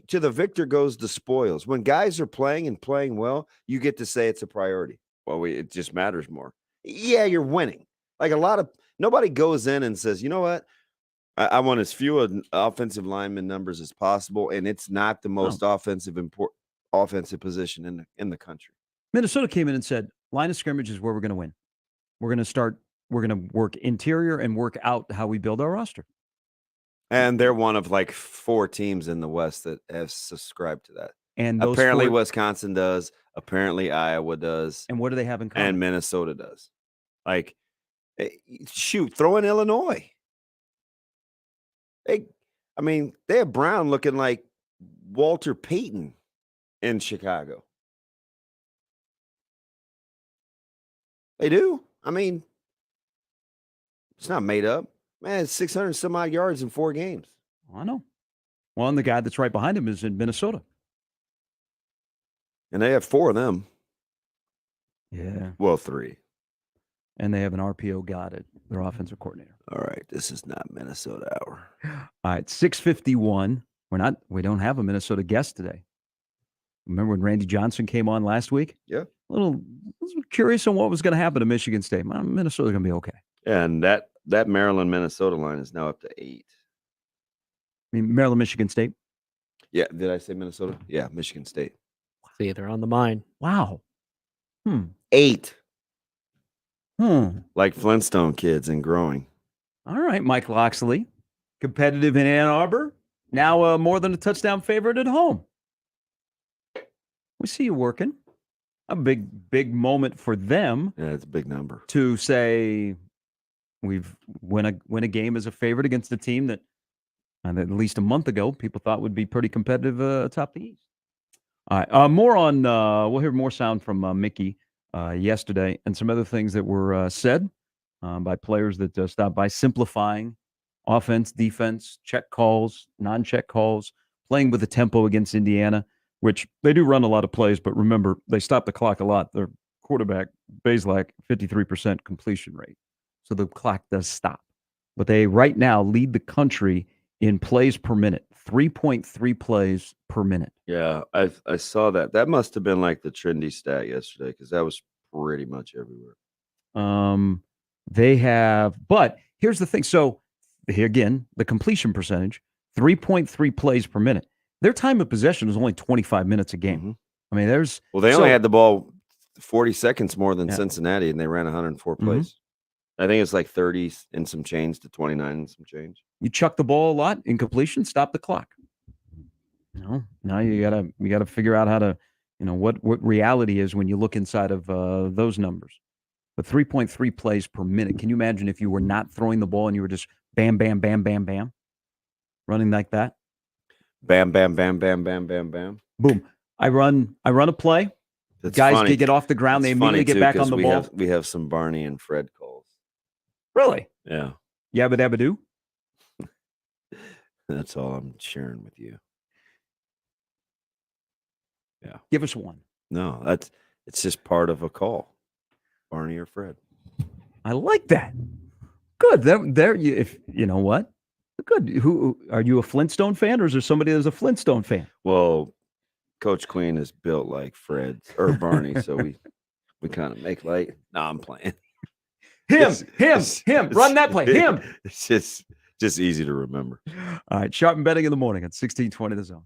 Speaker 2: To the victor goes the spoils. When guys are playing and playing well, you get to say it's a priority. Well, it just matters more. Yeah, you're winning. Like nobody goes in and says, you know what? I want as few offensive lineman numbers as possible, and it's not the most offensive position in the country.
Speaker 1: Minnesota came in and said, line of scrimmage is where we're going to win. We're going to work interior and work out how we build our roster.
Speaker 2: And they're one of like 4 teams in the West that have subscribed to that.
Speaker 1: And
Speaker 2: apparently Wisconsin does. Apparently Iowa does.
Speaker 1: And what do they have in common?
Speaker 2: And Minnesota does. Like, shoot, throw in Illinois. They have Brown looking like Walter Payton in Chicago. They do. I mean, it's not made up. Man, it's 600 some odd yards in 4 games.
Speaker 1: I know. Well, and the guy that's right behind him is in Minnesota.
Speaker 2: And they have 4 of them.
Speaker 1: Yeah.
Speaker 2: Well, 3.
Speaker 1: And they have an RPO god at their offensive coordinator.
Speaker 2: All right. This is not Minnesota hour.
Speaker 1: All right. 6:51. We don't have a Minnesota guest today. Remember when Randy Johnson came on last week?
Speaker 2: Yeah.
Speaker 1: I was curious on what was going to happen to Michigan State. Minnesota's going to be okay.
Speaker 2: And that Maryland-Minnesota line is now up to 8.
Speaker 1: I mean, Maryland-Michigan State?
Speaker 2: Yeah. Did I say Minnesota? Yeah, Michigan State.
Speaker 3: See, they're on the mind.
Speaker 1: Wow.
Speaker 2: 8.
Speaker 1: Like
Speaker 2: Flintstone kids and growing.
Speaker 1: All right, Mike Loxley. Competitive in Ann Arbor. Now more than a touchdown favorite at home. We see you working. A big moment for them.
Speaker 2: Yeah, it's a big number.
Speaker 1: To say we've win a game as a favorite against a team that at least a month ago people thought would be pretty competitive atop the East. All right, more on. We'll hear more sound from Mickey yesterday and some other things that were said by players that stopped by, simplifying offense, defense, check calls, non-check calls, playing with the tempo against Indiana, which they do run a lot of plays, but remember, they stop the clock a lot. Their quarterback, Bazelak, 53% completion rate. So the clock does stop. But they right now lead the country in plays per minute, 3.3 plays per minute.
Speaker 2: Yeah, I saw that. That must have been like the trendy stat yesterday because that was pretty much everywhere.
Speaker 1: They have, but here's the thing. So here again, the completion percentage, 3.3 plays per minute. Their time of possession was only 25 minutes a game.
Speaker 2: Mm-hmm.
Speaker 1: I mean,
Speaker 2: they only had the ball 40 seconds more than Cincinnati, and they ran 104 plays. Mm-hmm. I think it's like 30 and some change to 29 and some change.
Speaker 1: You chuck the ball a lot in completion, stop the clock. Now you gotta figure out how to, what reality is when you look inside of those numbers. But 3.3 plays per minute. Can you imagine if you were not throwing the ball and you were just bam, bam, bam, bam, bam, running like that?
Speaker 2: Bam, bam, bam, bam, bam, bam, bam.
Speaker 1: Boom. I run a play.
Speaker 2: That's
Speaker 1: guys
Speaker 2: funny.
Speaker 1: get off the ground. They immediately get back on the ball.
Speaker 2: We have some Barney and Fred calls.
Speaker 1: Really?
Speaker 2: Yeah.
Speaker 1: Yabba dabba doo?
Speaker 2: That's all I'm sharing with you. Yeah.
Speaker 1: Give us one.
Speaker 2: No, it's just part of a call. Barney or Fred.
Speaker 1: I like that. Good. There. If you know what. Good. Who are you, a Flintstone fan, or is there somebody that's a Flintstone fan?
Speaker 2: Well, Coach Queen is built like Fred or Barney, so we kind of make light. No, I'm playing.
Speaker 1: Him. Run that play. Him.
Speaker 2: It's just easy to remember.
Speaker 1: All right. Sharp and betting in the morning at 1620 The Zone.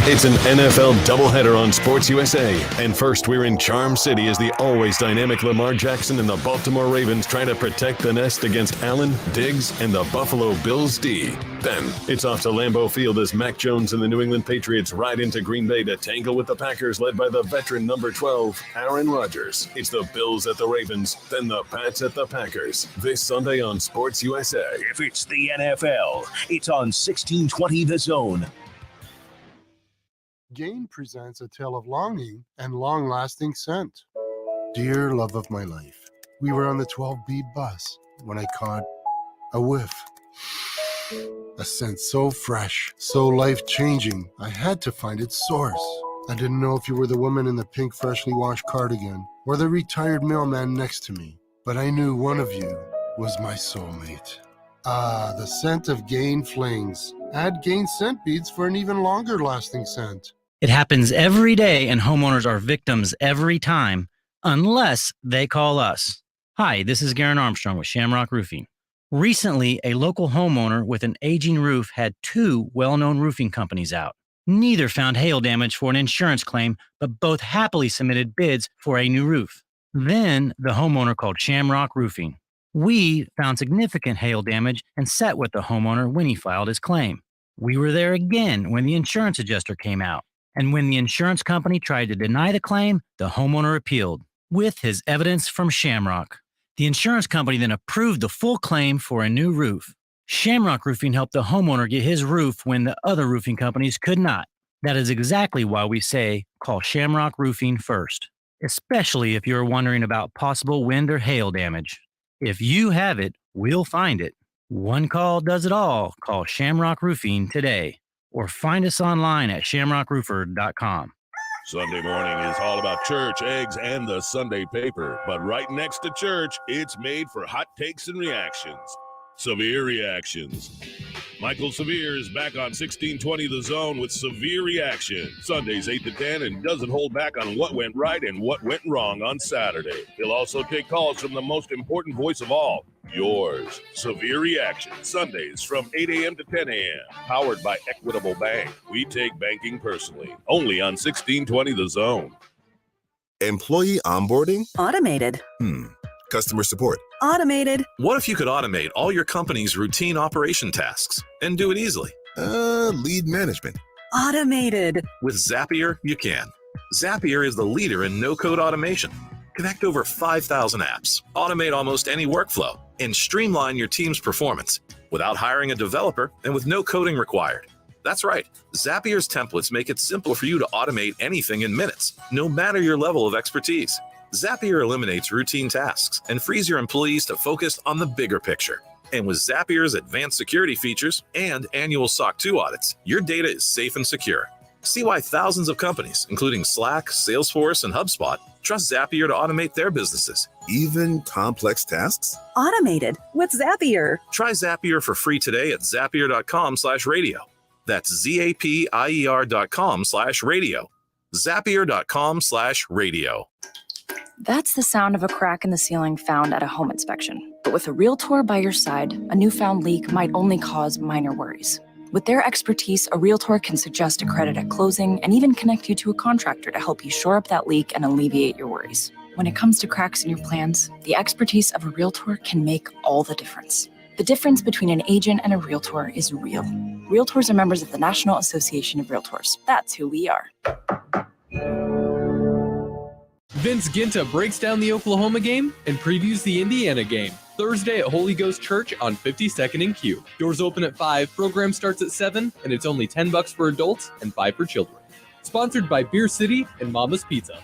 Speaker 9: It's an NFL doubleheader on Sports USA. And first, we're in Charm City as the always dynamic Lamar Jackson and the Baltimore Ravens try to protect the nest against Allen, Diggs, and the Buffalo Bills D. Then, it's off to Lambeau Field as Mac Jones and the New England Patriots ride into Green Bay to tangle with the Packers led by the veteran number 12, Aaron Rodgers. It's the Bills at the Ravens, then the Pats at the Packers. This Sunday on Sports USA.
Speaker 4: If it's the NFL, it's on 1620 The Zone.
Speaker 16: Gain presents a tale of longing and long-lasting scent. Dear love of my life, we were on the 12B bus when I caught a whiff. A scent so fresh, so life-changing, I had to find its source. I didn't know if you were the woman in the pink freshly washed cardigan or the retired mailman next to me, but I knew one of you was my soulmate. Ah, the scent of Gain Flings. Add Gain scent beads for an even longer lasting scent.
Speaker 17: It happens every day, and homeowners are victims every time, unless they call us. Hi, this is Garen Armstrong with Shamrock Roofing. Recently, a local homeowner with an aging roof had 2 well-known roofing companies out. Neither found hail damage for an insurance claim, but both happily submitted bids for a new roof. Then the homeowner called Shamrock Roofing. We found significant hail damage and sat with the homeowner when he filed his claim. We were there again when the insurance adjuster came out. And when the insurance company tried to deny the claim, the homeowner appealed with his evidence from Shamrock. The insurance company then approved the full claim for a new roof. Shamrock Roofing helped the homeowner get his roof when the other roofing companies could not. That is exactly why we say call Shamrock Roofing first, especially if you're wondering about possible wind or hail damage. If you have it, we'll find it. One call does it all. Call Shamrock Roofing today or find us online at shamrockroofer.com.
Speaker 18: Sunday morning is all about church, eggs, and the Sunday paper. But right next to church, it's made for hot takes and reactions. Severe Reactions. Michael Severe is back on 1620 The Zone with Severe Reaction. Sundays 8 to 10 and doesn't hold back on what went right and what went wrong on Saturday. He'll also take calls from the most important voice of all, yours. Severe Reaction. Sundays from 8 a.m. to 10 a.m. Powered by Equitable Bank. We take banking personally. Only on 1620 The Zone.
Speaker 19: Employee onboarding?
Speaker 20: Automated.
Speaker 19: Customer support?
Speaker 20: Automated.
Speaker 21: What if you could automate all your company's routine operation tasks and do it easily?
Speaker 19: Lead management.
Speaker 20: Automated.
Speaker 21: With Zapier, you can. Zapier is the leader in no-code automation. Connect over 5,000 apps, automate almost any workflow, and streamline your team's performance without hiring a developer and with no coding required. That's right. Zapier's templates make it simple for you to automate anything in minutes, no matter your level of expertise. Zapier eliminates routine tasks and frees your employees to focus on the bigger picture. And with Zapier's advanced security features and annual SOC 2 audits, your data is safe and secure. See why thousands of companies, including Slack, Salesforce, and HubSpot, trust Zapier to automate their businesses.
Speaker 19: Even complex tasks?
Speaker 20: Automated with Zapier.
Speaker 21: Try Zapier for free today at zapier.com/radio. That's zapier.com/radio. Zapier.com/radio.
Speaker 22: That's the sound of a crack in the ceiling found at a home inspection. But with a Realtor by your side, a newfound leak might only cause minor worries. With their expertise, a Realtor can suggest a credit at closing and even connect you to a contractor to help you shore up that leak and alleviate your worries. When it comes to cracks in your plans, the expertise of a Realtor can make all the difference. The difference between an agent and a Realtor is real. Realtors are members of the National Association of Realtors. That's who we are.
Speaker 23: Vince Ginta breaks down the Oklahoma game and previews the Indiana game. Thursday at Holy Ghost Church on 52nd and Q. Doors open at 5, program starts at 7, and it's only $10 for adults and $5 for children. Sponsored by Beer City and Mama's Pizza.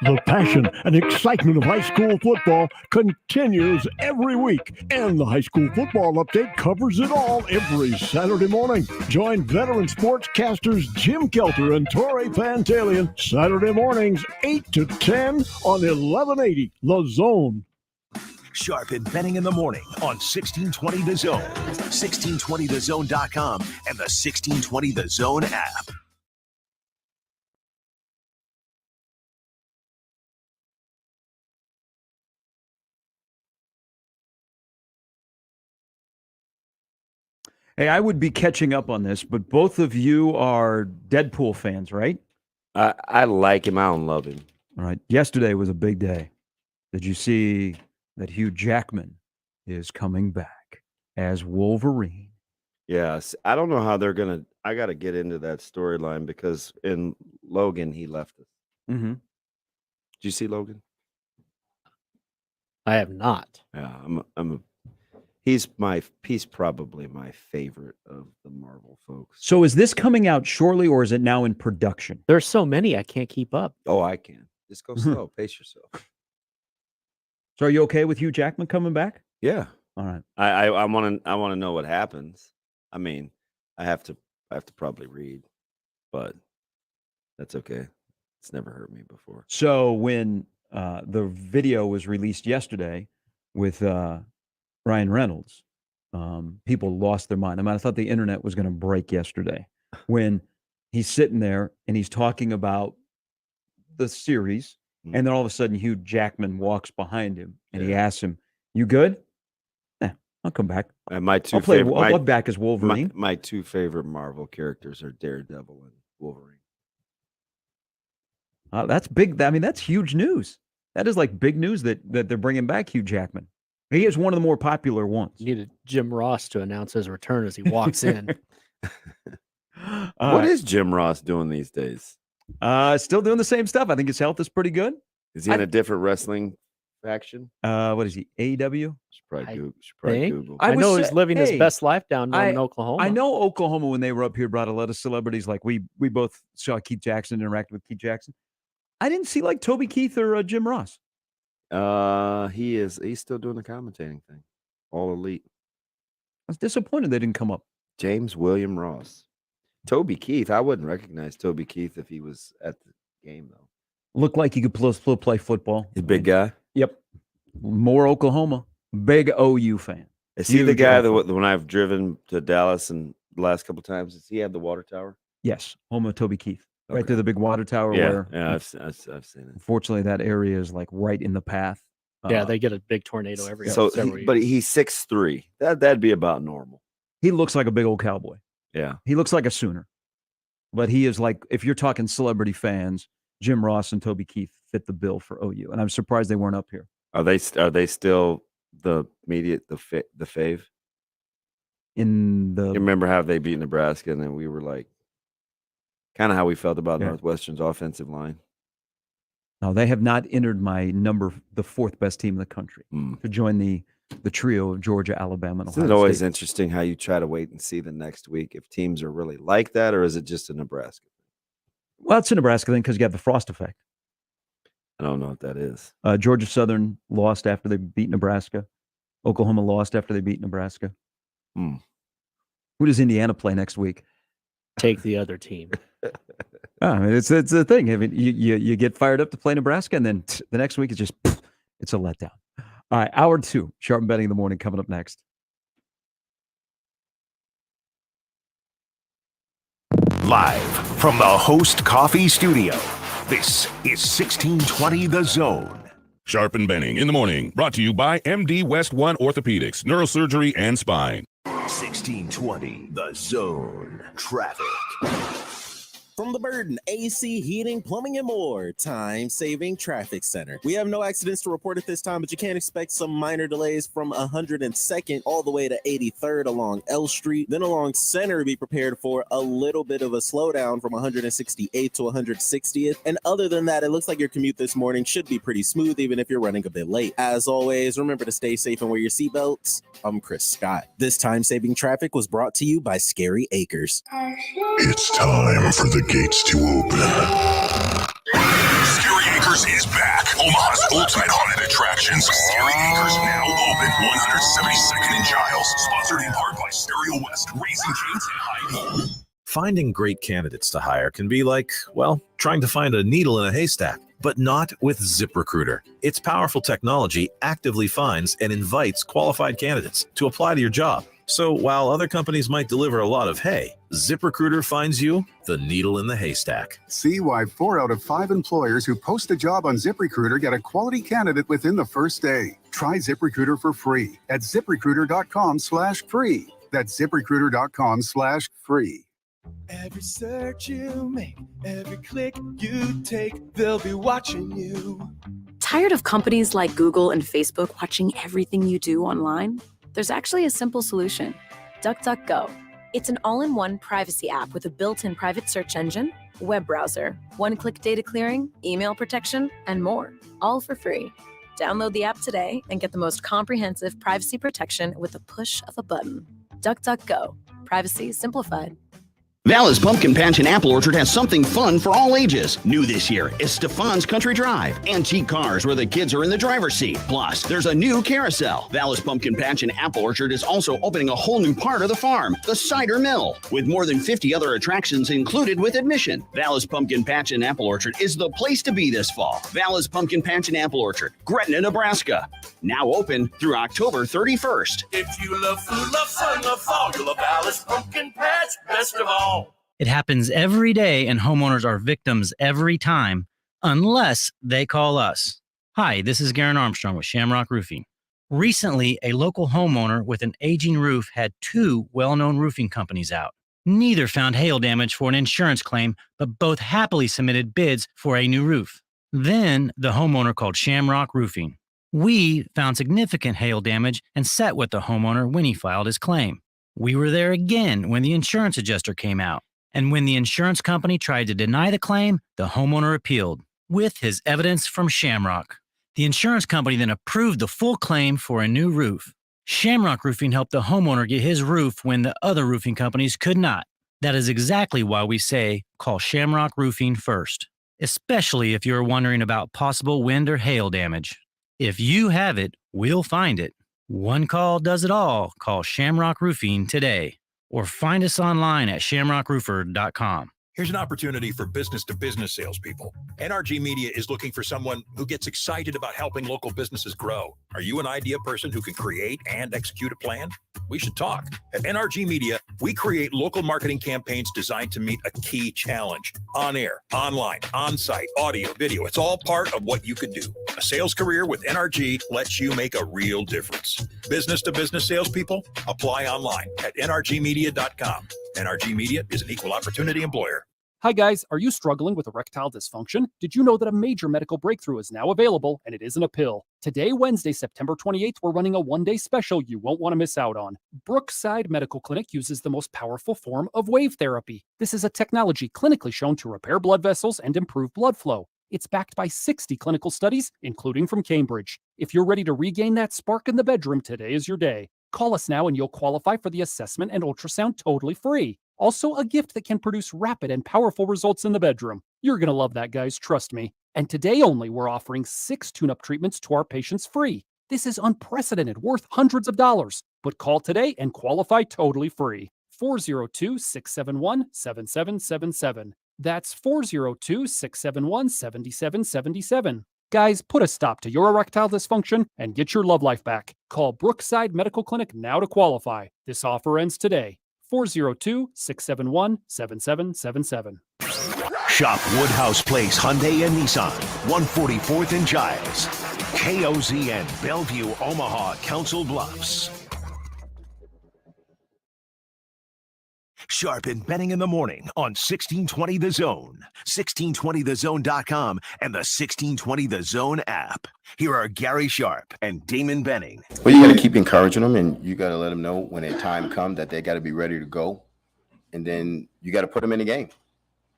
Speaker 24: The passion and excitement of high school football continues every week, and the high school football update covers it all every Saturday morning. Join veteran sportscasters Jim Kelter and Torrey Pantalian Saturday mornings 8 to 10 on 1180 The Zone.
Speaker 4: Sharp and Benning in the morning on 1620 The Zone, 1620thezone.com, and the 1620 The Zone app.
Speaker 1: Hey, I would be catching up on this, but both of you are Deadpool fans, right?
Speaker 2: I like him. I don't love him.
Speaker 1: All right. Yesterday was a big day. Did you see that Hugh Jackman is coming back as Wolverine?
Speaker 2: Yes. I don't know how they're going to. I got to get into that storyline because in Logan, he left us.
Speaker 1: Mm-hmm.
Speaker 2: Did you see Logan?
Speaker 3: I have not.
Speaker 2: Yeah. He's probably my favorite of the Marvel folks.
Speaker 1: So is this coming out shortly or is it now in production?
Speaker 3: There's so many I can't keep up.
Speaker 2: Oh, I can. Just go slow. Pace yourself.
Speaker 1: So are you okay with Hugh Jackman coming back?
Speaker 2: Yeah.
Speaker 1: All right.
Speaker 2: I want to know what happens. I mean, I have to probably read, but that's okay. It's never hurt me before.
Speaker 1: So when the video was released yesterday with Ryan Reynolds, people lost their mind. I mean, I thought the internet was going to break yesterday when he's sitting there and he's talking about the series, and then all of a sudden Hugh Jackman walks behind him and he asks him, "You good?" "Yeah, I'll come back.
Speaker 2: My two
Speaker 1: I'll play.
Speaker 2: favorite,
Speaker 1: I'll back as Wolverine."
Speaker 2: My two favorite Marvel characters are Daredevil and Wolverine.
Speaker 1: That's big. I mean, that's huge news. That is like big news that they're bringing back Hugh Jackman. He is one of the more popular ones.
Speaker 5: You needed Jim Ross to announce his return as he walks in.
Speaker 2: What is Jim Ross doing these days?
Speaker 1: Still doing the same stuff. I think his health is pretty good.
Speaker 2: Is he in a different wrestling faction?
Speaker 1: What is he? AEW?
Speaker 2: Should probably Google.
Speaker 5: I know he's living his best life down in Oklahoma.
Speaker 1: I know Oklahoma, when they were up here, brought a lot of celebrities. Like we both saw Keith Jackson, interacted with Keith Jackson. I didn't see like Toby Keith or Jim Ross.
Speaker 2: He's still doing the commentating thing. All Elite.
Speaker 1: I was disappointed they didn't come up.
Speaker 2: James William Ross. Toby Keith. I wouldn't recognize Toby Keith if he was at the game, though.
Speaker 1: Looked like he could play football.
Speaker 2: He's a big guy.
Speaker 1: Yep. More Oklahoma. Big OU fan.
Speaker 2: Is he the guy that when I've driven to Dallas and the last couple times, does he have the water tower?
Speaker 1: Yes. Home of Toby Keith. Right to the big water tower.
Speaker 2: Yeah,
Speaker 1: where,
Speaker 2: I've seen it.
Speaker 1: Unfortunately, that area is like right in the path.
Speaker 5: Yeah, they get a big tornado every several years.
Speaker 2: But he's 6'3". That'd be about normal.
Speaker 1: He looks like a big old cowboy.
Speaker 2: Yeah.
Speaker 1: He looks like a Sooner. But he is like, if you're talking celebrity fans, Jim Ross and Toby Keith fit the bill for OU. And I'm surprised they weren't up here.
Speaker 2: Are they still the fave?
Speaker 1: You
Speaker 2: remember how they beat Nebraska, and then we were like, kind of how we felt about Northwestern's offensive line.
Speaker 1: No, they have not entered the fourth best team in the country to join the trio of Georgia, Alabama, and Ohio
Speaker 2: Isn't it always
Speaker 1: State.
Speaker 2: interesting how you try to wait and see the next week if teams are really like that, or is it just a Nebraska?
Speaker 1: Well, it's a Nebraska thing because you got the Frost effect.
Speaker 2: I don't know what that is.
Speaker 1: Georgia Southern lost after they beat Nebraska. Oklahoma lost after they beat Nebraska. Who does Indiana play next week?
Speaker 5: Take the other team.
Speaker 1: I mean, it's a thing. I mean, you get fired up to play Nebraska, and then the next week it's just it's a letdown. All right, hour 2, Sharp and Betting in the Morning coming up next.
Speaker 4: Live from the Host Coffee Studio, this is 1620 The Zone.
Speaker 18: Sharp and Benning in the Morning, brought to you by MD West 1 Orthopedics, Neurosurgery, and Spine.
Speaker 4: 1620 The Zone. Traffic.
Speaker 6: From the Burden AC, Heating, Plumbing, and More Time-Saving Traffic Center. We have no accidents to report at this time, but you can expect some minor delays from 102nd all the way to 83rd along L Street. Then along Center, be prepared for a little bit of a slowdown from 168th to 160th. And other than that, it looks like your commute this morning should be pretty smooth, even if you're running a bit late. As always, remember to stay safe and wear your seatbelts. I'm Chris Scott. This time-saving traffic was brought to you by Scary Acres.
Speaker 13: It's time for the gates to open.
Speaker 14: Scary Acres is back. Omaha's ultimate haunted attractions. Scary Acres now open. 172nd and Giles. Sponsored in part by Stereo West, Raising Cane's, and High Noon.
Speaker 21: Finding great candidates to hire can be like, well, trying to find a needle in a haystack, but not with ZipRecruiter. Its powerful technology actively finds and invites qualified candidates to apply to your job. So while other companies might deliver a lot of hay, ZipRecruiter finds you the needle in the haystack.
Speaker 7: See why 4 out of 5 employers who post a job on ZipRecruiter get a quality candidate within the first day. Try ZipRecruiter for free at ZipRecruiter.com/free. That's ZipRecruiter.com/free.
Speaker 8: Every search you make, every click you take, they'll be watching you.
Speaker 20: Tired of companies like Google and Facebook watching everything you do online? There's actually a simple solution. DuckDuckGo. It's an all-in-one privacy app with a built-in private search engine, web browser, one-click data clearing, email protection, and more, all for free. Download the app today and get the most comprehensive privacy protection with the push of a button. DuckDuckGo. Privacy simplified.
Speaker 10: Vallis Pumpkin Patch and Apple Orchard has something fun for all ages. New this year is Stefan's Country Drive. Antique cars where the kids are in the driver's seat. Plus, there's a new carousel. Vallis Pumpkin Patch and Apple Orchard is also opening a whole new part of the farm, the cider mill, with more than 50 other attractions included with admission. Vallis Pumpkin Patch and Apple Orchard is the place to be this fall. Vallis Pumpkin Patch and Apple Orchard, Gretna, Nebraska. Now open through October 31st.
Speaker 14: If you love food, love fun, love fall, you'll love Alice Pumpkin Patch best of all.
Speaker 17: It happens every day, and homeowners are victims every time, unless they call us. Hi, this is Garen Armstrong with Shamrock Roofing. Recently, a local homeowner with an aging roof had 2 well-known roofing companies out. Neither found hail damage for an insurance claim, but both happily submitted bids for a new roof. Then, the homeowner called Shamrock Roofing. We found significant hail damage and sat with the homeowner when he filed his claim. We were there again when the insurance adjuster came out. And when the insurance company tried to deny the claim, the homeowner appealed with his evidence from Shamrock. The insurance company then approved the full claim for a new roof. Shamrock Roofing helped the homeowner get his roof when the other roofing companies could not. That is exactly why we say call Shamrock Roofing first, especially if you're wondering about possible wind or hail damage. If you have it, we'll find it. One call does it all. Call Shamrock Roofing today. Or find us online at shamrockroofer.com.
Speaker 11: Here's an opportunity for business-to-business salespeople. NRG Media is looking for someone who gets excited about helping local businesses grow. Are you an idea person who can create and execute a plan? We should talk. At NRG Media, we create local marketing campaigns designed to meet a key challenge. On air, online, on-site, audio, video. It's all part of what you could do. A sales career with NRG lets you make a real difference. Business-to-business salespeople? Apply online at nrgmedia.com. NRG Media is an equal opportunity employer.
Speaker 12: Hi guys, are you struggling with erectile dysfunction? Did you know that a major medical breakthrough is now available and it isn't a pill? Today, Wednesday, September 28th, we're running a one-day special you won't want to miss out on. Brookside Medical Clinic uses the most powerful form of wave therapy. This is a technology clinically shown to repair blood vessels and improve blood flow. It's backed by 60 clinical studies, including from Cambridge. If you're ready to regain that spark in the bedroom, today is your day. Call us now and you'll qualify for the assessment and ultrasound totally free. Also, a gift that can produce rapid and powerful results in the bedroom. You're going to love that, guys, trust me. And today only, we're offering 6 tune-up treatments to our patients free. This is unprecedented, worth hundreds of dollars. But call today and qualify totally free. 402-671-7777. That's 402-671-7777. Guys, put a stop to your erectile dysfunction and get your love life back. Call Brookside Medical Clinic now to qualify. This offer ends today. 402-671-7777.
Speaker 4: Shop Woodhouse Place Hyundai and Nissan, 144th and Giles. KOZN, Bellevue, Omaha, Council Bluffs. Sharp and Benning in the morning on 1620 The Zone, 1620thezone.com, and the 1620 The Zone app. Here are Gary Sharp and Damon Benning.
Speaker 15: Well, you got to keep encouraging them, and you got to let them know when their time comes that they got to be ready to go. And then you got to put them in the game.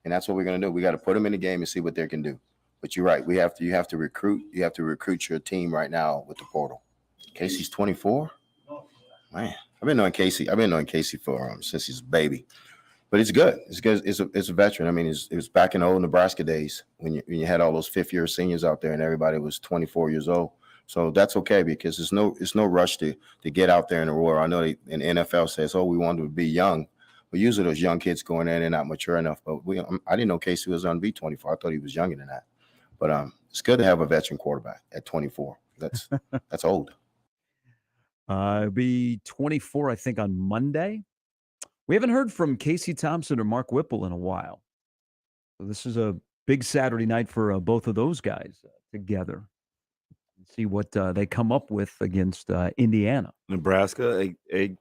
Speaker 15: And that's what we're going to do. We got to put them in the game and see what they can do. But you're right. You have to recruit. You have to recruit your team right now with the portal. Casey's 24. Man, I've been knowing Casey for since he's a baby. But it's good. It's good. It's a veteran. I mean, it was back in the old Nebraska days when you had all those fifth-year seniors out there and everybody was 24 years old. So that's okay because it's no rush to get out there in the war. I know in the NFL says, we want them to be young. But usually those young kids going in, they're not mature enough. But I didn't know Casey was going to be 24. I thought he was younger than that. But it's good to have a veteran quarterback at 24. That's old.
Speaker 1: It'll be 24, I think, on Monday. We haven't heard from Casey Thompson or Mark Whipple in a while. So this is a big Saturday night for both of those guys together. See what they come up with against Indiana.
Speaker 2: Nebraska, a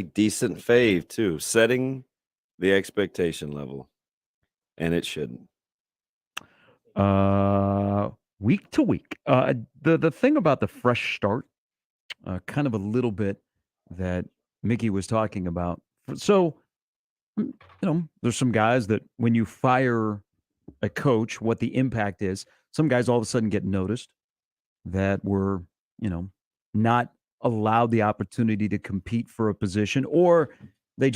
Speaker 2: decent fave, too, setting the expectation level. And it shouldn't.
Speaker 1: Week to week. The thing about the fresh start, kind of a little bit that Mickey was talking about. So, there's some guys that when you fire a coach, what the impact is, some guys all of a sudden get noticed that were, not allowed the opportunity to compete for a position, or they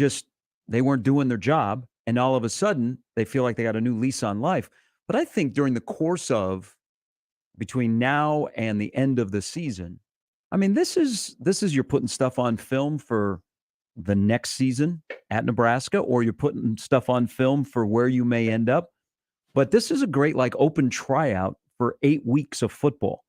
Speaker 1: weren't doing their job and all of a sudden they feel like they got a new lease on life. But I think during the course of between now and the end of the season, I mean, this is you're putting stuff on film for the next season at Nebraska, or you're putting stuff on film for where you may end up. But this is a great like open tryout for 8 weeks of football.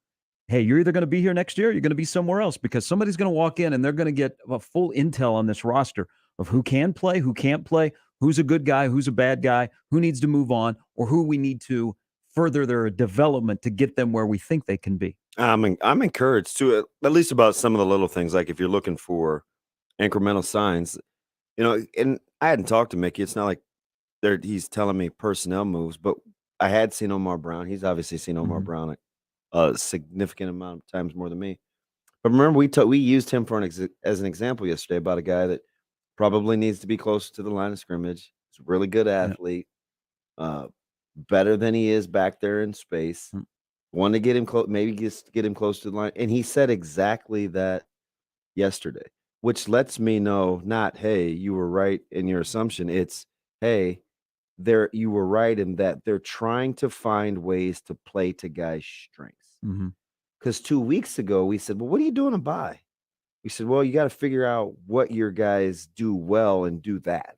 Speaker 1: Hey, you're either going to be here next year or you're going to be somewhere else, because somebody's going to walk in and they're going to get a full intel on this roster of who can play, who can't play, who's a good guy, who's a bad guy, who needs to move on, or who we need to further their development to get them where we think they can be.
Speaker 2: I'm encouraged too, at least about some of the little things. Like if you're looking for incremental signs, and I hadn't talked to Mickey. It's not like he's telling me personnel moves, but I had seen Omar Brown. He's obviously seen Omar Brown a significant amount of times more than me. But remember, we used him as an example yesterday about a guy that probably needs to be closer to the line of scrimmage. He's a really good athlete, better than he is back there in space. Want to get him close, maybe just get him close to the line. And he said exactly that yesterday, which lets me know not, hey, you were right in your assumption. It's, hey, you were right in that they're trying to find ways to play to guys' strengths. Because 2 weeks ago, we said, well, what are you doing to buy? We said, well, you got to figure out what your guys do well and do that.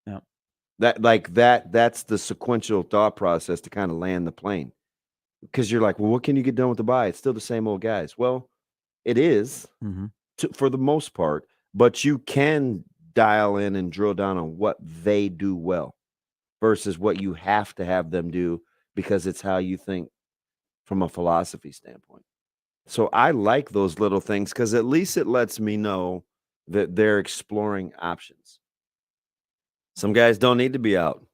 Speaker 1: Yeah.
Speaker 2: That's the sequential thought process to kind of land the plane. Because you're like, well, what can you get done with the buy? It's still the same old guys. Well, it is for the most part, but you can dial in and drill down on what they do well versus what you have to have them do because it's how you think from a philosophy standpoint. So I like those little things because at least it lets me know that they're exploring options. Some guys don't need to be out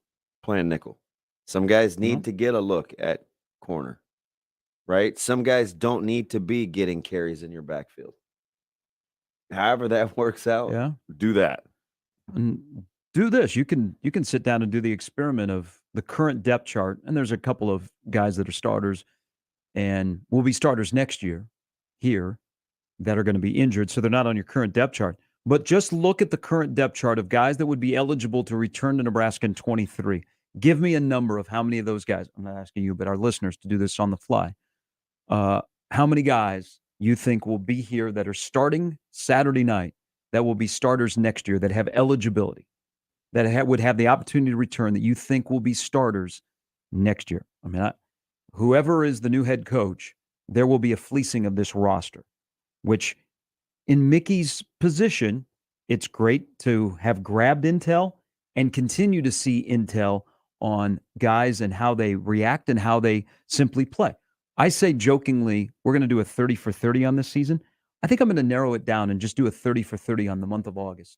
Speaker 2: playing nickel. Some guys need to get a look at corner, right? Some guys don't need to be getting carries in your backfield. However that works out, do that.
Speaker 1: And do this. You can sit down and do the experiment of the current depth chart, and there's a couple of guys that are starters and will be starters next year here that are going to be injured, so they're not on your current depth chart. But just look at the current depth chart of guys that would be eligible to return to Nebraska in 23. Give me a number of how many of those guys, I'm not asking you, but our listeners to do this on the fly. How many guys you think will be here that are starting Saturday night that will be starters next year that have eligibility, that would have the opportunity to return, that you think will be starters next year? I mean, whoever is the new head coach, there will be a fleecing of this roster, which in Mickey's position, it's great to have grabbed intel and continue to see intel on guys and how they react and how they simply play. I say jokingly, we're going to do a 30 for 30 on this season. I think I'm going to narrow it down and just do a 30 for 30 on the month of August.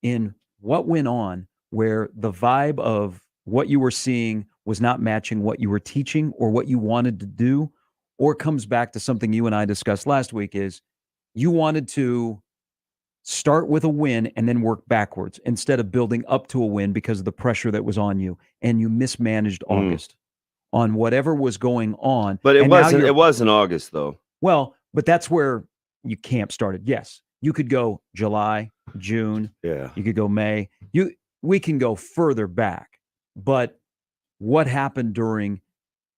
Speaker 1: In what went on where the vibe of what you were seeing was not matching what you were teaching or what you wanted to do, or comes back to something you and I discussed last week is you wanted to start with a win and then work backwards instead of building up to a win because of the pressure that was on you, and you mismanaged August on whatever was going on.
Speaker 2: But it wasn't August though.
Speaker 1: Well, but that's where you camp started. Yes. You could go July, June.
Speaker 2: Yeah.
Speaker 1: You could go May. We can go further back. But what happened during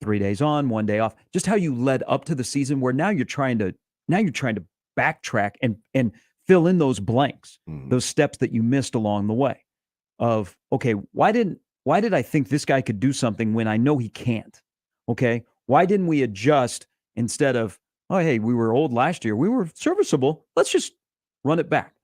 Speaker 1: 3 days on, 1 day off, just how you led up to the season where now you're trying to backtrack and fill in those blanks, those steps that you missed along the way of, okay, why did I think this guy could do something when I know he can't? Okay. Why didn't we adjust instead of, oh, hey, we were old last year. We were serviceable. Let's just run it back.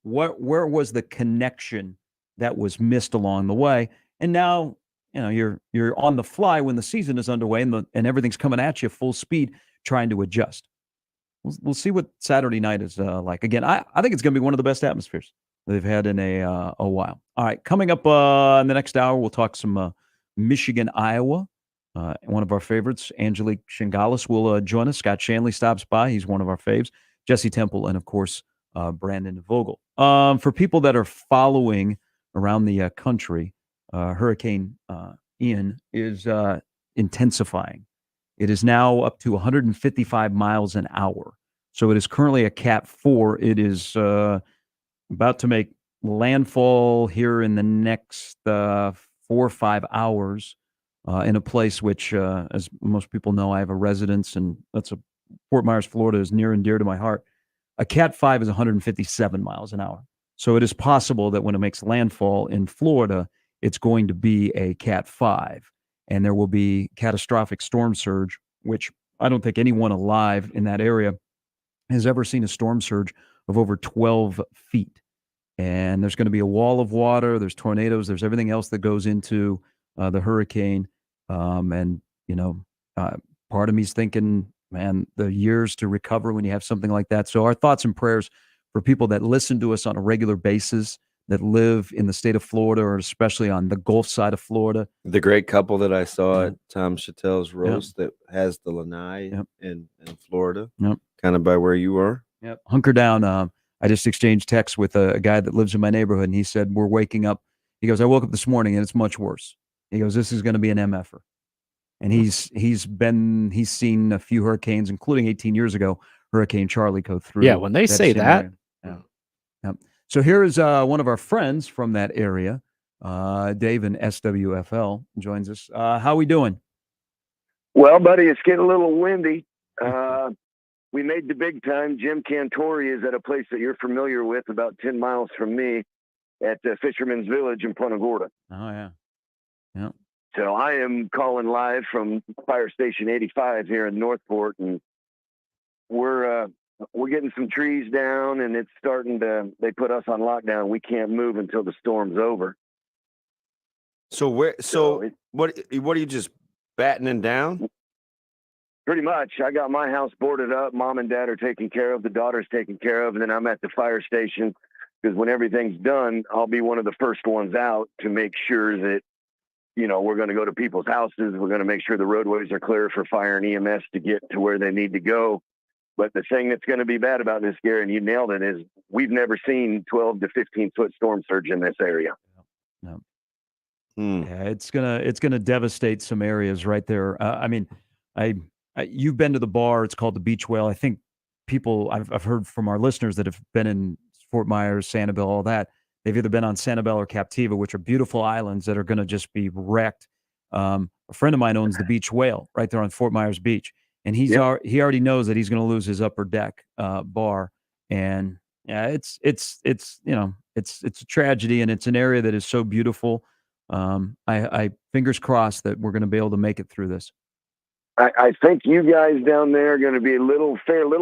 Speaker 1: Where was the connection that was missed along the way? And now, you're on the fly when the season is underway and everything's coming at you full speed, trying to adjust. We'll see what Saturday night is like. Again, I think it's going to be one of the best atmospheres they've had in a while. All right, coming up in the next hour, we'll talk some Michigan, Iowa. One of our favorites, Angelique Shingalis, will join us. Scott Shanley stops by. He's one of our faves. Jesse Temple, and of course, Brandon Vogel. For people that are following around the country, Hurricane Ian is intensifying. It is now up to 155 miles an hour. So it is currently a Cat 4. It is about to make landfall here in the next 4 or 5 hours in a place which, as most people know, I have a residence, and Fort Myers, Florida is near and dear to my heart. A Cat 5 is 157 miles an hour. So it is possible that when it makes landfall in Florida, it's going to be a Cat 5, and there will be catastrophic storm surge, which I don't think anyone alive in that area has ever seen a storm surge of over 12 feet. And there's going to be a wall of water. There's tornadoes. There's everything else that goes into the hurricane. And, part of me's thinking, man, the years to recover when you have something like that. So our thoughts and prayers for people that listen to us on a regular basis, that live in the state of Florida, or especially on the Gulf side of Florida.
Speaker 2: The great couple that I saw at Tom Chattel's roast that has the lanai in Florida, kind of by where you are.
Speaker 1: Yep. Hunker down. I just exchanged texts with a guy that lives in my neighborhood, and he said, we're waking up. He goes, I woke up this morning and it's much worse. He goes, this is going to be an MFer. And he's seen a few hurricanes, including 18 years ago, Hurricane Charlie go through.
Speaker 5: Yeah, when they say that.
Speaker 1: So here is one of our friends from that area, Dave in SWFL, joins us. How we doing?
Speaker 9: Well, buddy, it's getting a little windy. We made the big time. Jim Cantori is at a place that you're familiar with, about 10 miles from me, at Fisherman's Village in Punta Gorda.
Speaker 1: Oh, yeah. Yeah.
Speaker 9: So I am calling live from Fire Station 85 here in Northport, and we're getting some trees down, and it's starting to. They put us on lockdown. We can't move until the storm's over.
Speaker 2: So what are you just battening down?
Speaker 9: Pretty much. I got my house boarded up. Mom and dad are taken care of. The daughter's taken care of. And then I'm at the fire station because when everything's done, I'll be one of the first ones out to make sure that, we're going to go to people's houses. We're going to make sure the roadways are clear for fire and EMS to get to where they need to go. But the thing that's going to be bad about this, Gary, and you nailed it, is we've never seen 12 to 15 foot storm surge in this area.
Speaker 1: No. Yeah, it's gonna devastate some areas right there. You've been to the bar. It's called the Beach Whale. I think I've heard from our listeners that have been in Fort Myers, Sanibel, all that. They've either been on Sanibel or Captiva, which are beautiful islands that are going to just be wrecked. A friend of mine owns the Beach Whale right there on Fort Myers Beach, and he already knows that he's going to lose his upper deck bar. And yeah, it's a tragedy, and it's an area that is so beautiful. I fingers crossed that we're going to be able to make it through this.
Speaker 9: I think you guys down there are going to be a little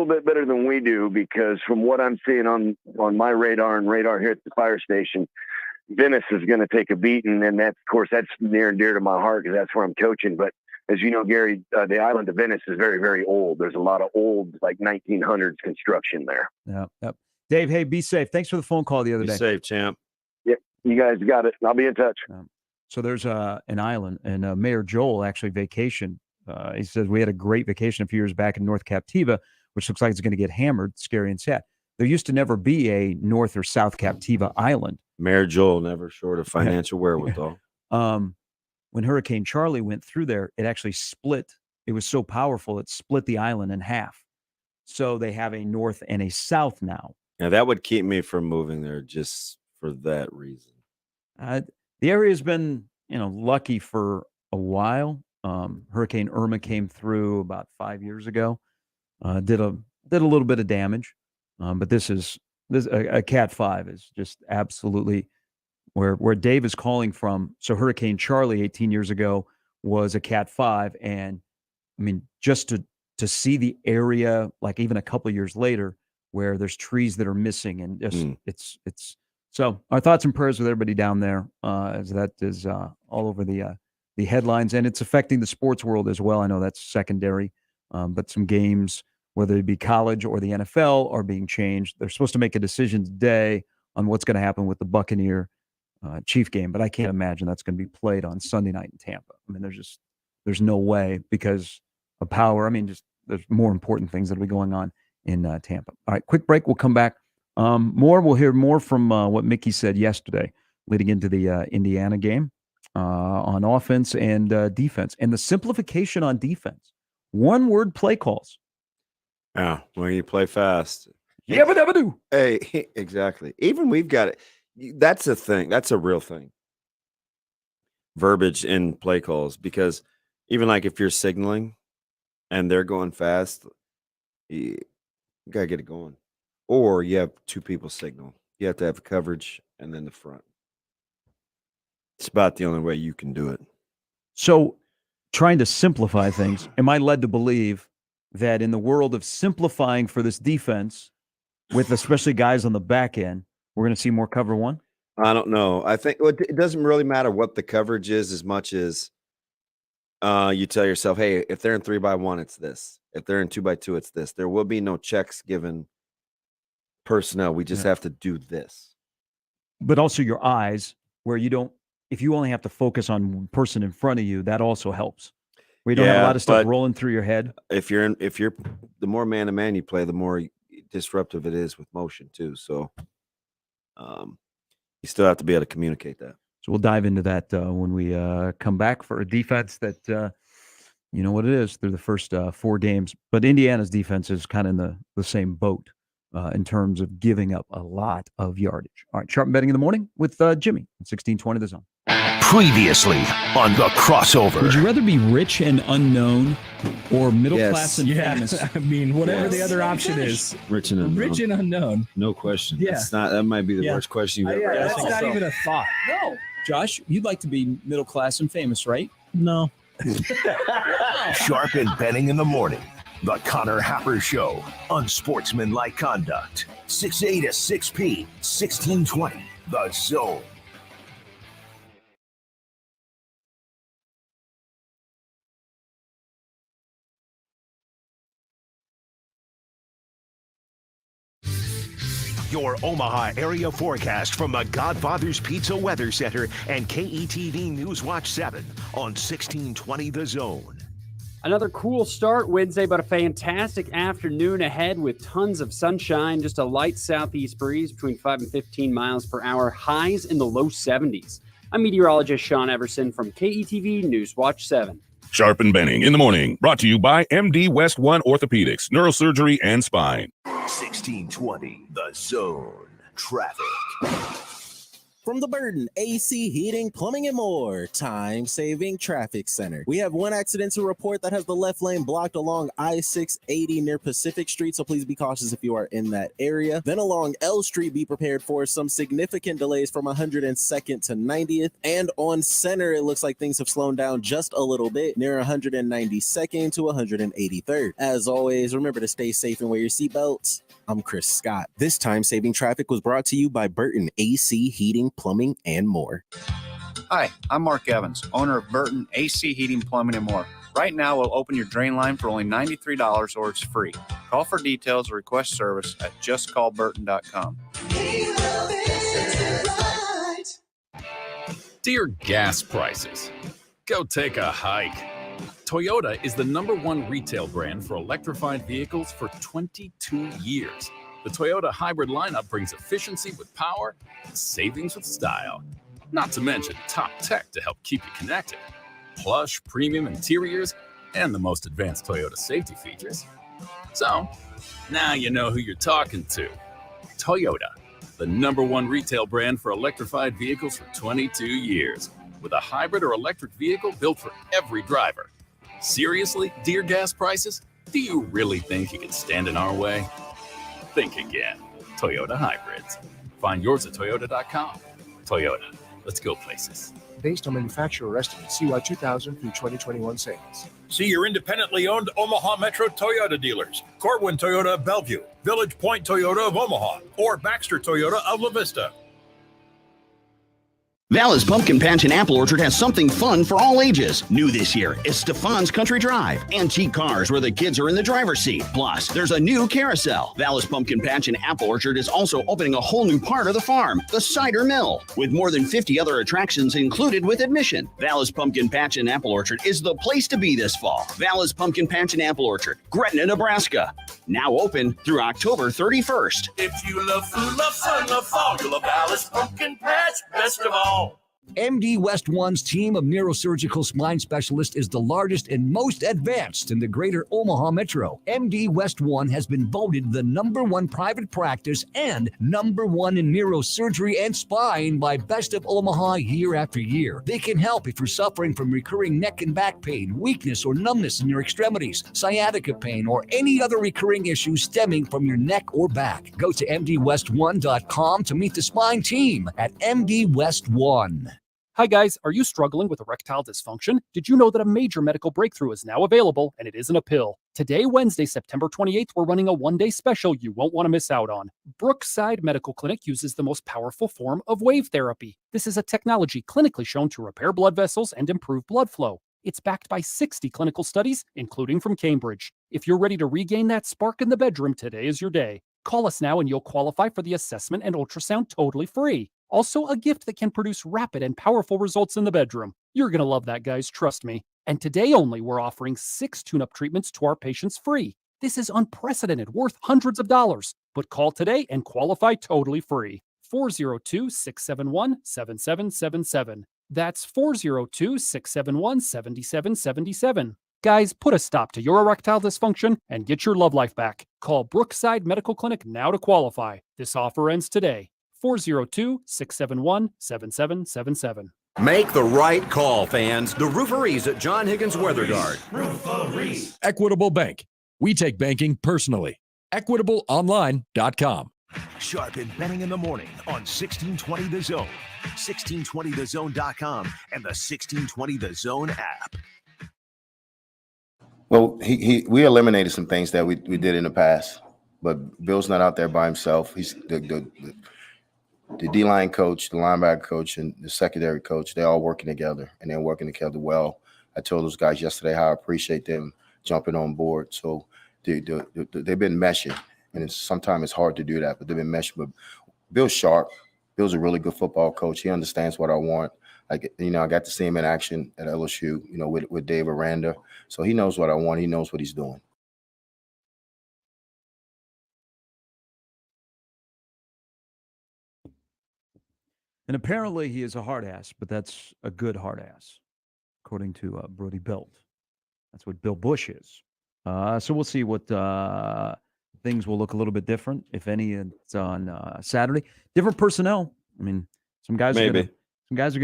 Speaker 9: bit better than we do, because from what I'm seeing on my radar here at the fire station, Venice is going to take a beating, and that's near and dear to my heart because that's where I'm coaching. But as you know, Gary, the island of Venice is very, very old. There's a lot of old, like 1900s construction there.
Speaker 1: Yeah. Yep. Dave, hey, be safe. Thanks for the phone call the other day.
Speaker 2: Be safe, champ.
Speaker 9: Yep, you guys got it. I'll be in touch.
Speaker 1: So there's an island, and Mayor Joel actually vacationed. He says, we had a great vacation a few years back in North Captiva, which looks like it's going to get hammered, scary and sad. There used to never be a North or South Captiva island.
Speaker 2: Mayor Joel never short of financial wherewithal.
Speaker 1: When Hurricane Charlie went through there, it actually split. It was so powerful, it split the island in half. So they have a North and a South now.
Speaker 2: Now, that would keep me from moving there just for that reason.
Speaker 1: The area has been, lucky for a while. Hurricane Irma came through about 5 years ago, did a little bit of damage, but a Cat 5 is just absolutely where Dave is calling from. So Hurricane Charlie 18 years ago was a Cat 5, and I mean, just to see the area, like even a couple of years later, where there's trees that are missing, and just it's so our thoughts and prayers with everybody down there, as that is all over the headlines, and it's affecting the sports world as well. I know that's secondary, but some games, whether it be college or the NFL, are being changed. They're supposed to make a decision today on what's going to happen with the Buccaneer Chief game, but I can't imagine that's going to be played on Sunday night in Tampa. I mean, there's no way, because of power. I mean, just there's more important things that will be going on in Tampa. All right, quick break. We'll come back. We'll hear more from what Mickey said yesterday leading into the Indiana game. On offense and defense, and the simplification on defense. One-word play calls.
Speaker 2: Yeah, when you play fast.
Speaker 1: Yeah, but never do.
Speaker 2: Hey, exactly. Even we've got it. That's a thing. That's a real thing. Verbiage in play calls, because even like if you're signaling and they're going fast, you gotta get it going. Or you have two people signal. You have to have coverage and then the front. It's about the only way you can do it.
Speaker 1: So, trying to simplify things, am I led to believe that in the world of simplifying for this defense, with especially guys on the back end, we're going to see more cover one?
Speaker 2: I don't know. I think it doesn't really matter what the coverage is as much as you tell yourself, hey, if they're in 3-by-1, it's this. If they're in 2-by-2, it's this. There will be no checks given personnel. We just have to do this.
Speaker 1: But also your eyes, where you don't, if you only have to focus on one person in front of you, that also helps. Where you don't have a lot of stuff rolling through your head.
Speaker 2: If you're the more man to man you play, the more disruptive it is with motion too. So you still have to be able to communicate that.
Speaker 1: So we'll dive into that when we come back for a defense that, you know what it is. They're the first 4 games. But Indiana's defense is kind of in the same boat in terms of giving up a lot of yardage. All right, Sharp Betting in the Morning with Jimmy at 1620 The Zone.
Speaker 4: Previously on The Crossover.
Speaker 16: Would you rather be rich and unknown or middle class and famous?
Speaker 19: I mean, whatever the other option is.
Speaker 2: Rich and unknown.
Speaker 19: Rich and unknown.
Speaker 2: No question.
Speaker 19: Yeah.
Speaker 2: That might be the worst question you've ever asked.
Speaker 19: That's not even a thought.
Speaker 16: No. Josh, you'd like to be middle class and famous, right?
Speaker 19: No.
Speaker 4: Sharp and Betting in the Morning. The Connor Happer Show. Unsportsmanlike conduct. 6A to 6P. 1620. The Zone. Your Omaha area forecast from the Godfather's Pizza Weather Center and KETV News Watch 7 on 1620 The Zone.
Speaker 22: Another cool start Wednesday, but a fantastic afternoon ahead with tons of sunshine. Just a light southeast breeze between 5 and 15 miles per hour. Highs in the low 70s. I'm meteorologist Sean Everson from KETV News Watch 7.
Speaker 18: Sharp and Benning in the Morning, brought to you by MD West 1 Orthopedics, Neurosurgery, and Spine.
Speaker 4: 1620 The Zone. Traffic.
Speaker 6: From the Burden AC Heating, Plumbing, and More Time-Saving Traffic Center. We have one accident to report that has the left lane blocked along I-680 near Pacific Street, so please be cautious if you are in that area. Then along L Street, be prepared for some significant delays from 102nd to 90th. And on Center, it looks like things have slowed down just a little bit near 192nd to 183rd. As always, remember to stay safe and wear your seatbelts. I'm Chris Scott. This time-saving traffic was brought to you by Burton AC Heating, Plumbing, and More.
Speaker 23: Hi, I'm Mark Evans, owner of Burton AC Heating, Plumbing, and More. Right now, we'll open your drain line for only $93 or it's free. Call for details or request service at justcallburton.com.
Speaker 25: Dear gas prices, go take a hike. Toyota is the #1 retail brand for electrified vehicles for 22 years. The Toyota hybrid lineup brings efficiency with power and savings with style. Not to mention top tech to help keep you connected. Plush premium interiors and the most advanced Toyota safety features. So, now you know who you're talking to. Toyota, the #1 retail brand for electrified vehicles for 22 years. With a hybrid or electric vehicle built for every driver. Seriously, dear gas prices? Do you really think you can stand in our way? Think again. Toyota hybrids. Find yours at toyota.com. Toyota, let's go places.
Speaker 26: Based on manufacturer estimates, CY 2000 through 2021 sales.
Speaker 11: See your independently owned Omaha Metro Toyota dealers. Corwin Toyota of Bellevue, Village Point Toyota of Omaha, or Baxter Toyota of La Vista.
Speaker 10: Vallis Pumpkin Patch and Apple Orchard has something fun for all ages. New this year is Stefan's Country Drive. Antique cars where the kids are in the driver's seat. Plus, there's a new carousel. Vallis Pumpkin Patch and Apple Orchard is also opening a whole new part of the farm, the cider mill, with more than 50 other attractions included with admission. Vallis Pumpkin Patch and Apple Orchard is the place to be this fall. Vallis Pumpkin Patch and Apple Orchard, Gretna, Nebraska. Now open through October 31st.
Speaker 27: If you love food, love fun, love fall, you'll love Vallis Pumpkin Patch best of all.
Speaker 3: MD West One's team of neurosurgical spine specialists is the largest and most advanced in the greater Omaha metro. MD West One has been voted the #1 private practice and #1 in neurosurgery and spine by Best of Omaha year after year. They can help if you're suffering from recurring neck and back pain, weakness or numbness in your extremities, sciatica pain, or any other recurring issue stemming from your neck or back. Go to mdwest1.com to meet the spine team at MD West One.
Speaker 12: Hi guys, are you struggling with erectile dysfunction? Did you know that a major medical breakthrough is now available and it isn't a pill? Today, Wednesday, September 28th, we're running a one-day special you won't want to miss out on. Brookside Medical Clinic uses the most powerful form of wave therapy. This is a technology clinically shown to repair blood vessels and improve blood flow. It's backed by 60 clinical studies, including from Cambridge. If you're ready to regain that spark in the bedroom, today is your day. Call us now and you'll qualify for the assessment and ultrasound totally free. Also, a gift that can produce rapid and powerful results in the bedroom. You're going to love that, guys, trust me. And today only, we're offering 6 tune-up treatments to our patients free. This is unprecedented, worth hundreds of dollars. But call today and qualify totally free. 402-671-7777. That's 402-671-7777. Guys, put a stop to your erectile dysfunction and get your love life back. Call Brookside Medical Clinic now to qualify. This offer ends today. 402-671-7777.
Speaker 7: Make the right call, fans. The Rooferees at John Higgins Weather Guard.
Speaker 8: Equitable Bank. We take banking personally. EquitableOnline.com.
Speaker 4: Sharp and Benning in the morning on 1620 The Zone, 1620thezone.com, and the 1620 The Zone app.
Speaker 15: Well, we eliminated some things that we did in the past, but Bill's not out there by himself. He's the D-line coach, the linebacker coach, and the secondary coach. They're all working together, and they're working together well. I told those guys yesterday how I appreciate them jumping on board. So they've been meshing, and sometimes it's hard to do that, but they've been meshing. But Bill's sharp. Bill's a really good football coach. He understands what I want. I got to see him in action at LSU, with Dave Aranda. So he knows what I want. He knows what he's doing.
Speaker 1: And apparently he is a hard ass, but that's a good hard ass, according to Brody Belt. That's what Bill Bush is. So we'll see what things will look a little bit different, if any. It's on Saturday. Different personnel. I mean, some guys are going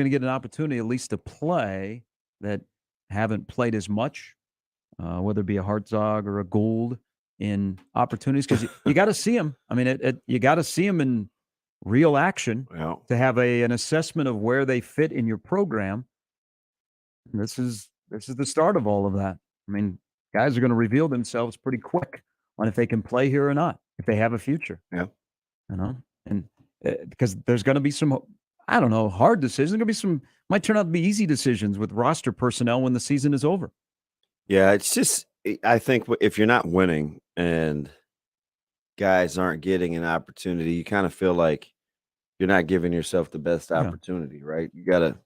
Speaker 1: to get an opportunity at least to play that haven't played as much, whether it be a Hartzog or a Gould in opportunities, because you got to see them. I mean, you got to see them in real action to have an assessment of where they fit in your program. And this is the start of all of that. I mean, guys are going to reveal themselves pretty quick on if they can play here or not, if they have a future.
Speaker 2: Yeah,
Speaker 1: and because there's going to be some, I don't know, hard decisions. There's going to be some, might turn out to be easy decisions with roster personnel when the season is over.
Speaker 2: Yeah, it's just, I think if you're not winning and guys aren't getting an opportunity, you kind of feel like you're not giving yourself the best opportunity, right? You got to,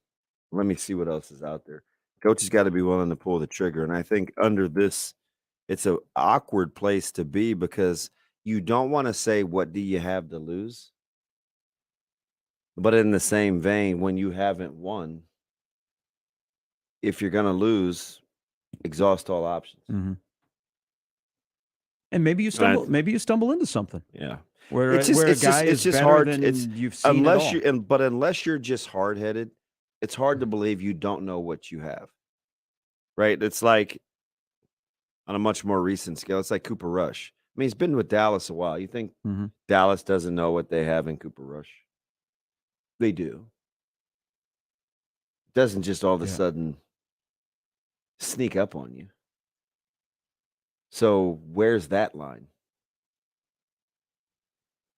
Speaker 2: let me see what else is out there. Coach has got to be willing to pull the trigger. And I think under this, it's an awkward place to be because you don't want to say, what do you have to lose? But in the same vein, when you haven't won, if you're going to lose, exhaust all options.
Speaker 1: Mm-hmm. And maybe you stumble into something.
Speaker 2: Yeah.
Speaker 1: Where a guy is better
Speaker 2: hard.
Speaker 1: Than
Speaker 2: it's
Speaker 1: you've seen
Speaker 2: unless
Speaker 1: it all.
Speaker 2: But unless you're just hard-headed, it's hard to believe you don't know what you have. Right? It's like on a much more recent scale, it's like Cooper Rush. I mean, he's been with Dallas a while. You think Dallas doesn't know what they have in Cooper Rush? They do. It doesn't just all of a sudden sneak up on you. So where's that line?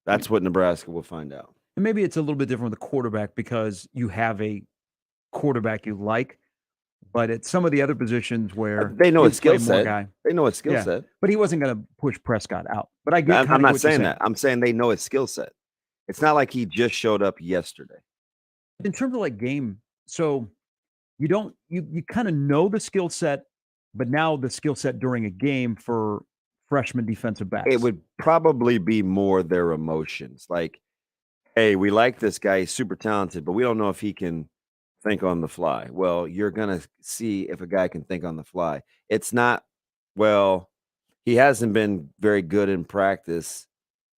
Speaker 2: That's what Nebraska will find out.
Speaker 1: And maybe it's a little bit different with the quarterback because you have a quarterback you like, but at some of the other positions where
Speaker 2: they know his skill set, they know his skill set.
Speaker 1: But he wasn't going to push Prescott out. But I get.
Speaker 2: I'm not saying that. I'm saying they know his skill set. It's not like he just showed up yesterday.
Speaker 1: In terms of like game, so you don't you kind of know the skill set, but now the skill set during a game for freshman defensive backs.
Speaker 2: It would probably be more their emotions. Like, hey, we like this guy. He's super talented, but we don't know if he can think on the fly. Well, you're going to see if a guy can think on the fly. It's not, well, he hasn't been very good in practice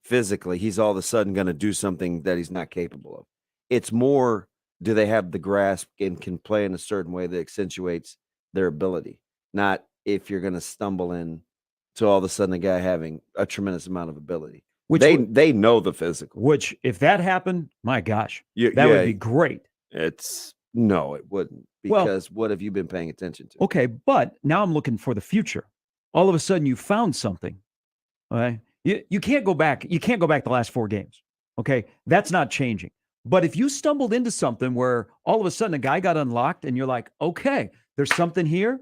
Speaker 2: physically. He's all of a sudden going to do something that he's not capable of. It's more, do they have the grasp and can play in a certain way that accentuates their ability? Not if you're going to stumble in to all of a sudden a guy having a tremendous amount of ability. They know the physical.
Speaker 1: Which, if that happened, my gosh, that would be great.
Speaker 2: No, it wouldn't. Because what have you been paying attention to?
Speaker 1: Okay, but now I'm looking for the future. All of a sudden, you found something. All right, you can't go back. You can't go back the last 4 games. Okay, that's not changing. But if you stumbled into something where all of a sudden a guy got unlocked, and you're like, okay, there's something here,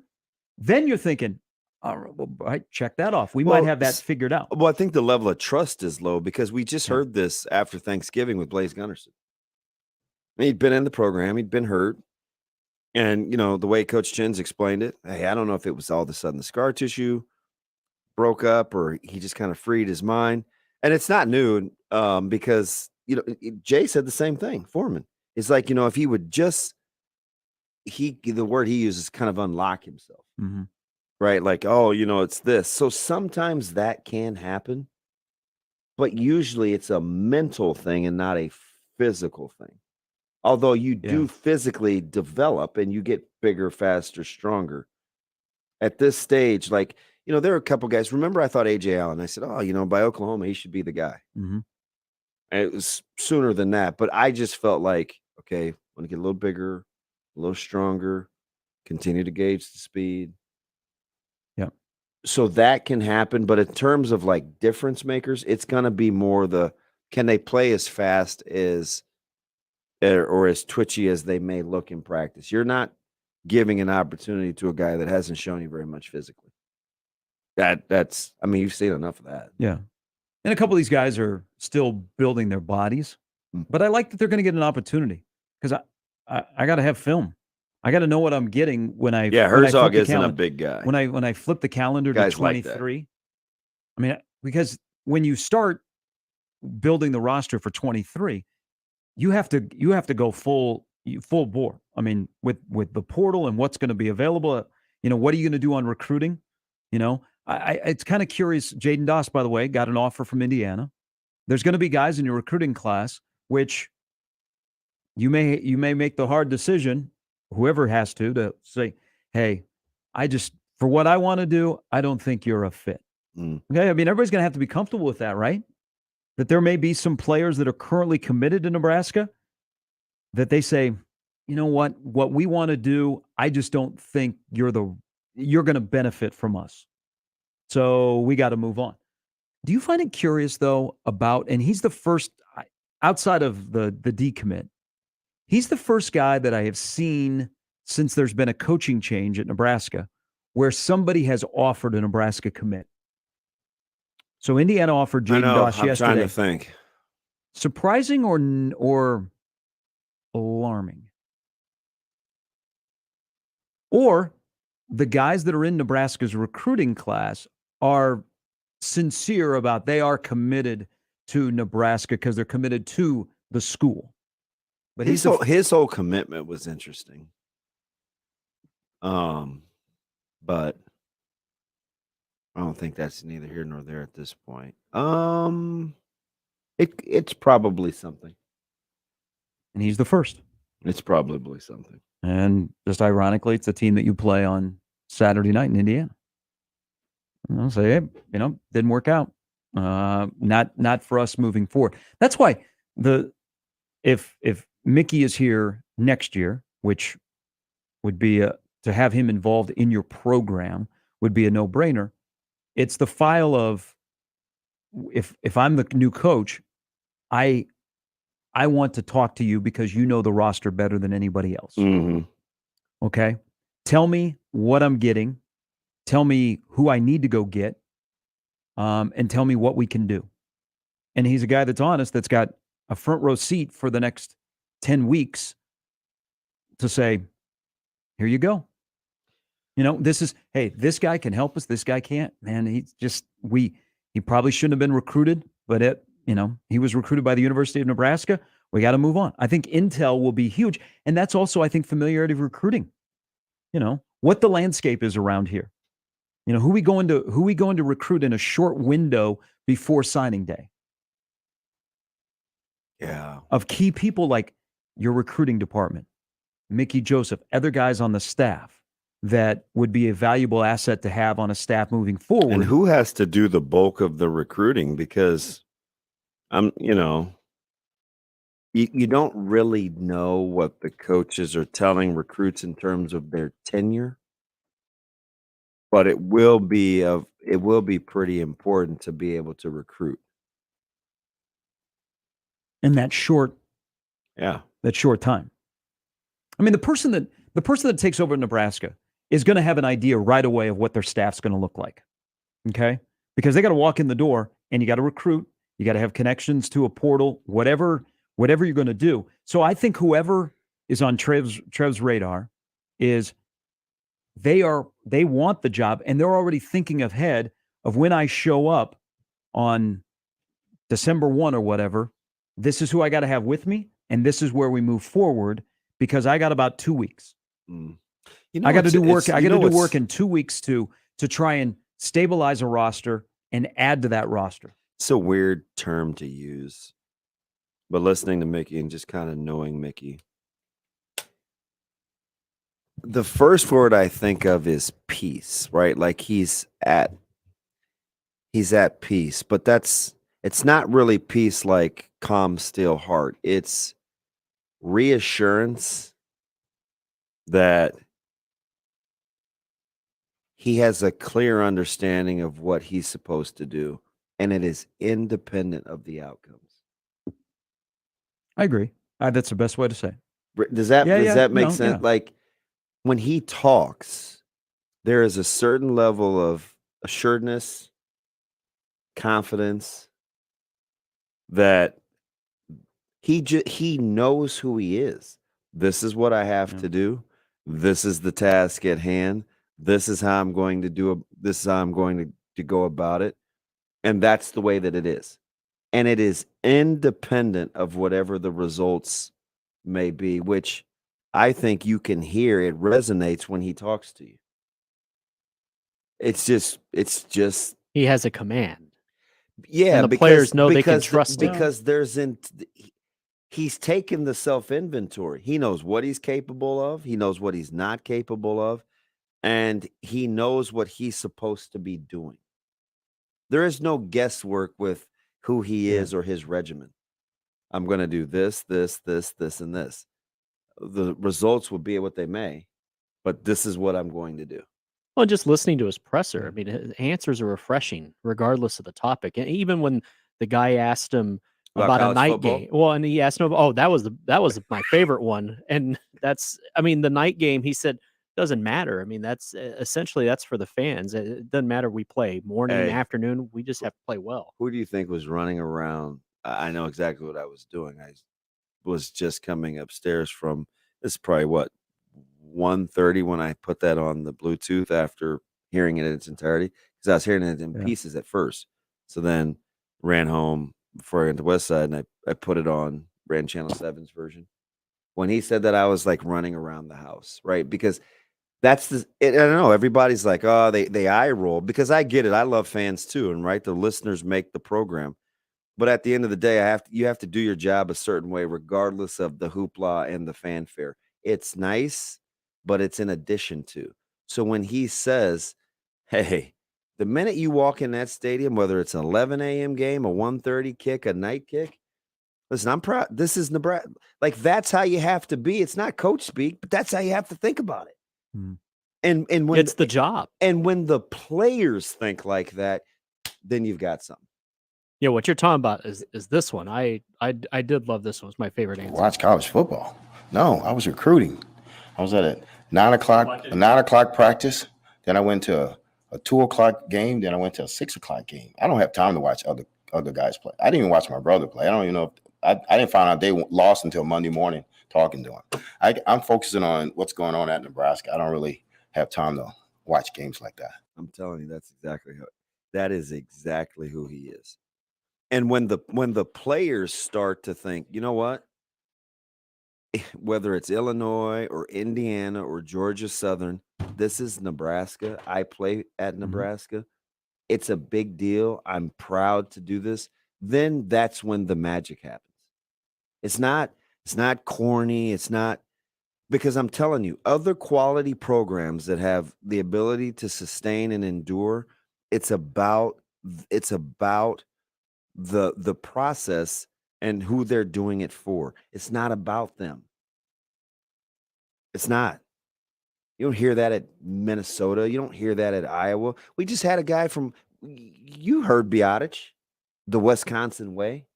Speaker 1: then you're thinking, all right, check that off. We might have that figured out.
Speaker 2: Well, I think the level of trust is low because we just heard this after Thanksgiving with Blaise Gunnerson. He'd been in the program. He'd been hurt. And, the way Coach Chin's explained it, hey, I don't know if it was all of a sudden the scar tissue broke up or he just kind of freed his mind. And it's not new because, Jay said the same thing, Foreman. It's like, if he would just, the word he uses kind of unlock himself.
Speaker 1: Mm-hmm.
Speaker 2: Right? Like, oh, it's this. So sometimes that can happen, but usually it's a mental thing and not a physical thing. Although you do physically develop and you get bigger, faster, stronger. At this stage, there are a couple guys. Remember, I thought A.J. Allen. I said, by Oklahoma, he should be the guy.
Speaker 1: Mm-hmm.
Speaker 2: And it was sooner than that. But I just felt like, okay, want to get a little bigger, a little stronger, continue to gauge the speed.
Speaker 1: Yeah.
Speaker 2: So that can happen. But in terms of difference makers, it's going to be more can they play as fast as or as twitchy as they may look in practice. You're not giving an opportunity to a guy that hasn't shown you very much physically. You've seen enough of that.
Speaker 1: Yeah. And a couple of these guys are still building their bodies, but I like that they're going to get an opportunity because I got to have film. I got to know what I'm getting when I
Speaker 2: Herzog isn't a big guy.
Speaker 1: When I flip the calendar
Speaker 2: Guys
Speaker 1: to 23. Because when you start building the roster for 23, you have to go full bore. With the portal and what's going to be available, what are you going to do on recruiting? It's kind of curious. Jaden Doss, by the way, got an offer from Indiana. There's going to be guys in your recruiting class, which you may make the hard decision, whoever has to say, hey, for what I want to do, I don't think you're a fit. Okay. Everybody's going to have to be comfortable with that, right? That there may be some players that are currently committed to Nebraska that they say, you know what we want to do, I just don't think you're going to benefit from us. So we got to move on. Do you find it curious though and he's the first outside of the decommit, he's the first guy that I have seen since there's been a coaching change at Nebraska where somebody has offered a Nebraska commit. So Indiana offered Jaden Doss yesterday.
Speaker 2: I'm trying to think.
Speaker 1: Surprising or alarming? Or the guys that are in Nebraska's recruiting class are sincere about they are committed to Nebraska because they're committed to the school. But
Speaker 2: his whole commitment was interesting. But I don't think that's neither here nor there at this point. It's probably something.
Speaker 1: And he's the first.
Speaker 2: It's probably something.
Speaker 1: And just ironically, it's the team that you play on Saturday night in Indiana. And I'll say, hey, didn't work out. Not for us moving forward. That's why if Mickey is here next year, which would be to have him involved in your program would be a no-brainer. It's the file of if I'm the new coach, I want to talk to you because you know the roster better than anybody else.
Speaker 2: Mm-hmm.
Speaker 1: Okay? Tell me what I'm getting. Tell me who I need to go get. And tell me what we can do. And he's a guy that's honest, that's got a front row seat for the next 10 weeks to say, here you go. This guy can help us. This guy can't. Man, he probably shouldn't have been recruited, but he was recruited by the University of Nebraska, We got to move on. I think intel will be huge. And that's also, I think, familiarity of recruiting. What the landscape is around here. Who we going to recruit in a short window before signing day.
Speaker 2: Yeah.
Speaker 1: Of key people like your recruiting department, Mickey Joseph, other guys on the staff that would be a valuable asset to have on a staff moving forward.
Speaker 2: And who has to do the bulk of the recruiting? Because you don't really know what the coaches are telling recruits in terms of their tenure, but it will be pretty important to be able to recruit
Speaker 1: in that short time. I mean, the person that takes over Nebraska is going to have an idea right away of what their staff's going to look like. Okay? Because they got to walk in the door and you got to recruit, you got to have connections to a portal, whatever you're going to do. So I think whoever is on Trev's radar is they want the job, and they're already thinking ahead of when I show up on December 1 or whatever, this is who I got to have with me, and this is where we move forward, because I got about 2 weeks. I got to do work. I got to do work in 2 weeks to try and stabilize a roster and add to that roster.
Speaker 2: It's a weird term to use, but listening to Mickey and just kind of knowing Mickey, the first word I think of is peace, right? Like he's at peace, but it's not really peace like calm, still heart. It's reassurance that he has a clear understanding of what he's supposed to do, and it is independent of the outcomes.
Speaker 1: I agree. That's the best way to say it.
Speaker 2: Does that make sense? Yeah. Like when he talks, there is a certain level of assuredness, confidence that he knows who he is. This is what I have to do. This is the task at hand. This is how I'm going to do it. This is how I'm going to go about it. And that's the way that it is. And it is independent of whatever the results may be, which I think you can hear. It resonates when he talks to you. It's just
Speaker 5: he has a command.
Speaker 2: Yeah,
Speaker 5: and the players know they can trust him.
Speaker 2: Because he's taken the self-inventory. He knows what he's capable of. He knows what he's not capable of. And he knows what he's supposed to be doing. There is no guesswork with who he is or his regimen. I'm going to do this, this, this, this, and this. The results will be what they may, but this is what I'm going to do.
Speaker 5: Well, just listening to his presser, I mean, his answers are refreshing regardless of the topic. And even when the guy asked him about a night game, well, and he asked him, that was my favorite one. And the night game, he said, doesn't matter. I mean, that's for the fans. It doesn't matter. We play morning, afternoon. We just have to play well.
Speaker 2: Who do you think was running around? I know exactly what I was doing. I was just coming upstairs from, this is probably 1:30 when I put that on the Bluetooth after hearing it in its entirety, because I was hearing it in pieces at first. So then ran home before I went to West Side, and I put it on, ran Channel 7's version. When he said that, I was like running around the house, right? Because I don't know. Everybody's like, oh, they eye roll, because I get it. I love fans too, and right, the listeners make the program. But at the end of the day, you have to do your job a certain way, regardless of the hoopla and the fanfare. It's nice, but it's in addition to. So when he says, hey, the minute you walk in that stadium, whether it's an 11 a.m. game, a 1:30 kick, a night kick, listen, I'm proud. This is Nebraska. Like, that's how you have to be. It's not coach speak, but that's how you have to think about it. And when
Speaker 5: it's the job.
Speaker 2: And when the players think like that, then you've got something.
Speaker 5: Yeah, what you're talking about is this one. I did love this one. It's my favorite answer.
Speaker 15: Watch college football. No, I was recruiting. I was at a 9 o'clock practice. Then I went to a 2 o'clock game. Then I went to a 6 o'clock game. I don't have time to watch other guys play. I didn't even watch my brother play. I don't even know if I didn't find out they lost until Monday morning talking to him. I'm focusing on what's going on at Nebraska. I don't really have time to watch games like that.
Speaker 2: I'm telling you, that is exactly who he is. And when the players start to think, you know what? whether it's Illinois or Indiana or Georgia Southern, this is Nebraska. I play at Nebraska. It's a big deal. I'm proud to do this. Then that's when the magic happens. It's not corny. It's not, because I'm telling you, other quality programs that have the ability to sustain and endure, it's about the process and who they're doing it for. It's not about them. It's not. You don't hear that at Minnesota. You don't hear that at Iowa. We just had a guy from, you heard Biotic, the Wisconsin way.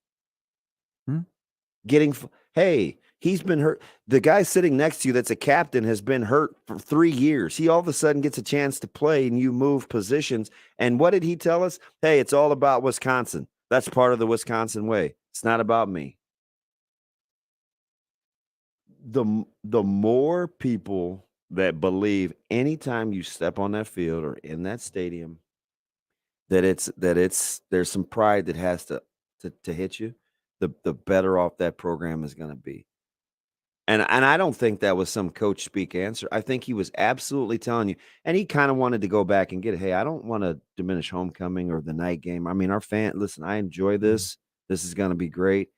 Speaker 2: Hey, he's been hurt. The guy sitting next to you that's a captain has been hurt for 3 years. He all of a sudden gets a chance to play and you move positions. And what did he tell us? Hey, it's all about Wisconsin. That's part of the Wisconsin way. It's not about me. The more people that believe anytime you step on that field or in that stadium that there's some pride that has to hit you, the better off that program is going to be. And I don't think that was some coach speak answer. I think he was absolutely telling you, and he kind of wanted to go back and get it. Hey, I don't want to diminish homecoming or the night game. I mean, listen, I enjoy this. This is going to be great.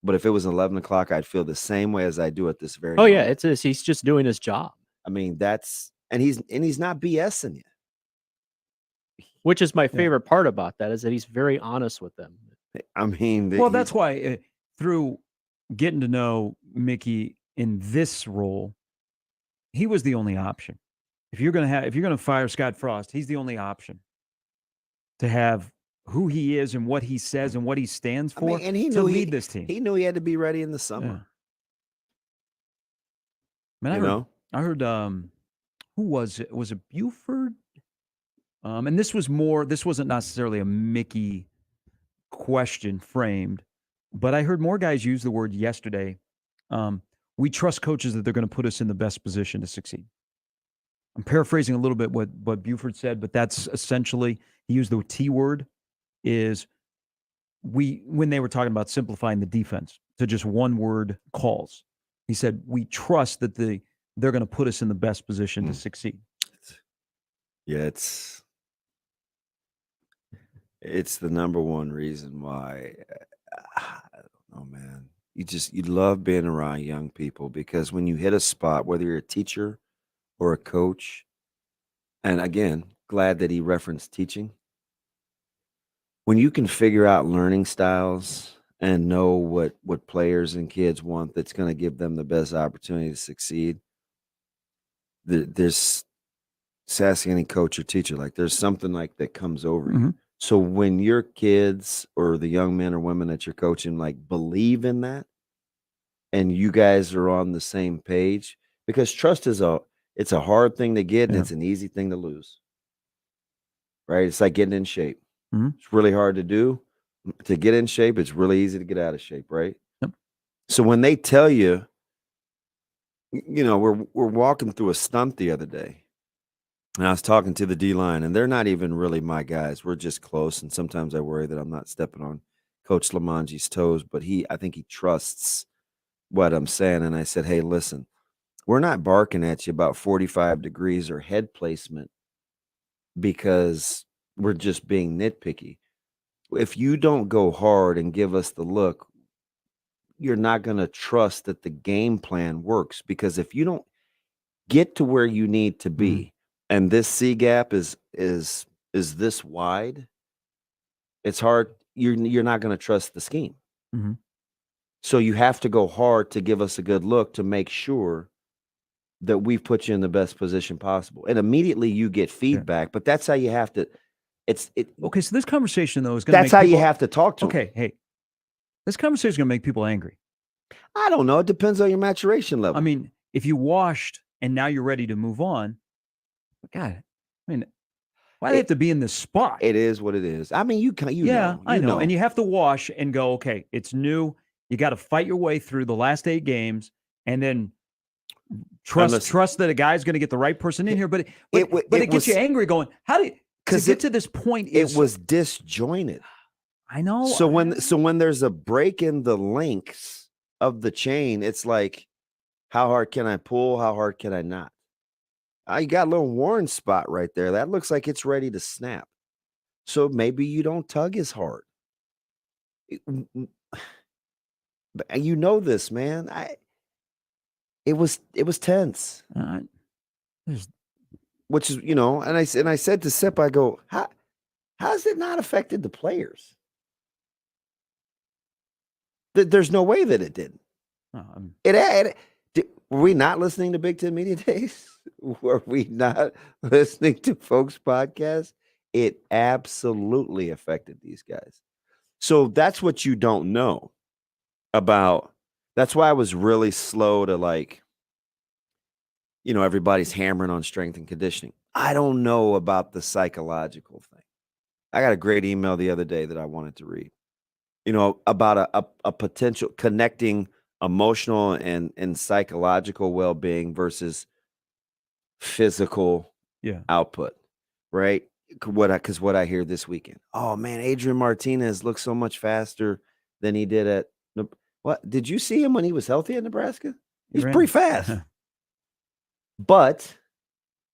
Speaker 2: But if it was 11 o'clock, I'd feel the same way as I do at this very moment.
Speaker 5: Yeah, he's just doing his job.
Speaker 2: I mean, he's not BSing you.
Speaker 5: Which is my favorite part about that, is that he's very honest with them.
Speaker 2: I mean,
Speaker 1: that's why through getting to know Mickey in this role, he was the only option. If you're gonna fire Scott Frost, he's the only option to have who he is and what he says and what he stands for,
Speaker 2: and he
Speaker 1: to lead this team.
Speaker 2: He knew he had to be ready in the summer.
Speaker 1: Man, I heard who was it? Was it Buford? And this wasn't necessarily a Mickey question framed, but I heard more guys use the word yesterday. We trust coaches that they're going to put us in the best position to succeed. I'm paraphrasing a little bit what Buford said, but that's essentially, he used the T word, is when they were talking about simplifying the defense to just one word calls. He said, we trust that they're going to put us in the best position to succeed.
Speaker 2: Yeah, it's the number one reason why. I don't know, man. You love being around young people, because when you hit a spot, whether you're a teacher or a coach, and again, glad that he referenced teaching. When you can figure out learning styles and know what players and kids want that's going to give them the best opportunity to succeed, there's asking any coach or teacher, like there's something like that comes over you. So when your kids or the young men or women that you're coaching like believe in that, and you guys are on the same page, because trust is it's a hard thing to get and it's an easy thing to lose. Right? It's like getting in shape. It's really hard to do. To get in shape, it's really easy to get out of shape, right? So when they tell you, we're walking through a stump the other day, and I was talking to the D-line, and they're not even really my guys. We're just close, and sometimes I worry that I'm not stepping on Coach Lamanji's toes, but I think he trusts what I'm saying. And I said, hey, listen, we're not barking at you about 45 degrees or head placement because we're just being nitpicky. If you don't go hard and give us the look, you're not going to trust that the game plan works, because if you don't get to where you need to be, and this C gap is this wide, it's hard. You're not going to trust the scheme. So you have to go hard to give us a good look to make sure that we've put you in the best position possible. And immediately you get feedback, but that's how you have to.
Speaker 1: Okay, so this conversation though is going to.
Speaker 2: That's how you have to talk to.
Speaker 1: Okay, hey, this conversation is going to make people angry.
Speaker 2: I don't know. It depends on your maturation level.
Speaker 1: I mean, if you washed and now you're ready to move on, God, I mean, why do they have to be in this spot?
Speaker 2: It is what it is. I mean,
Speaker 1: I know. And you have to wash and go, okay, it's new. You got to fight your way through the last 8 games and then trust that a guy's going to get the right person in here. But it gets you angry going, how do you, to get to this point?
Speaker 2: It was disjointed.
Speaker 1: I know.
Speaker 2: So when there's a break in the links of the chain, it's like, How hard can I pull? How hard can I not? You got a little worn spot right there. That looks like it's ready to snap. So maybe you don't tug as hard. But you know this, man. It was tense. Which is, and I said to Sip, I go, how has it not affected the players? There's no way that it didn't. Were we not listening to Big Ten Media Days? Were we not listening to folks' podcasts? It absolutely affected these guys. So that's what you don't know about. That's why I was really slow to everybody's hammering on strength and conditioning. I don't know about the psychological thing. I got a great email the other day that I wanted to read, about a potential connecting emotional and psychological well-being versus physical output, right? Because what I hear this weekend, oh man, Adrian Martinez looks so much faster than he did at what? Did you see him when he was healthy at Nebraska? He's pretty fast. But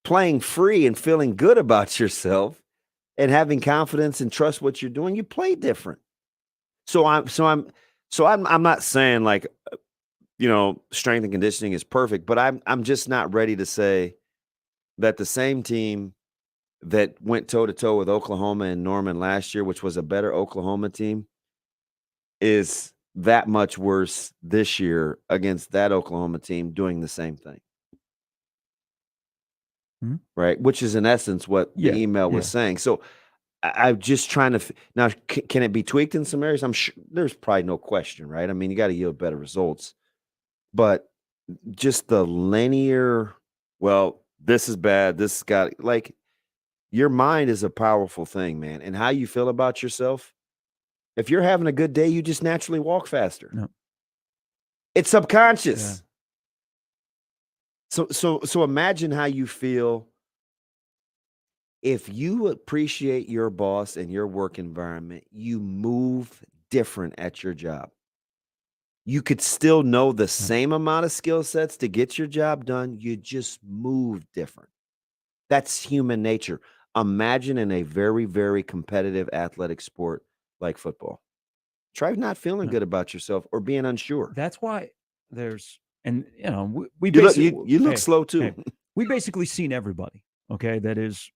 Speaker 2: playing free and feeling good about yourself and having confidence and trust what you're doing, you play different. So I'm not saying strength and conditioning is perfect, but I'm just not ready to say that the same team that went toe-to-toe with Oklahoma and Norman last year, which was a better Oklahoma team, is that much worse this year against that Oklahoma team doing the same thing. Right? Which is in essence what the email was saying. So I'm just trying to now, can it be tweaked in some areas? I'm sure there's probably no question, right? I mean, you got to yield better results, but just the linear, well, this is bad. This has got your mind is a powerful thing, man. And how you feel about yourself. If you're having a good day, you just naturally walk faster.
Speaker 1: No.
Speaker 2: It's subconscious. So imagine how you feel if you appreciate your boss and your work environment, you move different at your job. You could still know the same amount of skill sets to get your job done. You just move different. That's human nature. Imagine in a very, very competitive athletic sport like football. Try not feeling good about yourself or being unsure.
Speaker 1: That's why we
Speaker 2: you look slow too.
Speaker 1: Hey, we basically seen everybody, okay, that is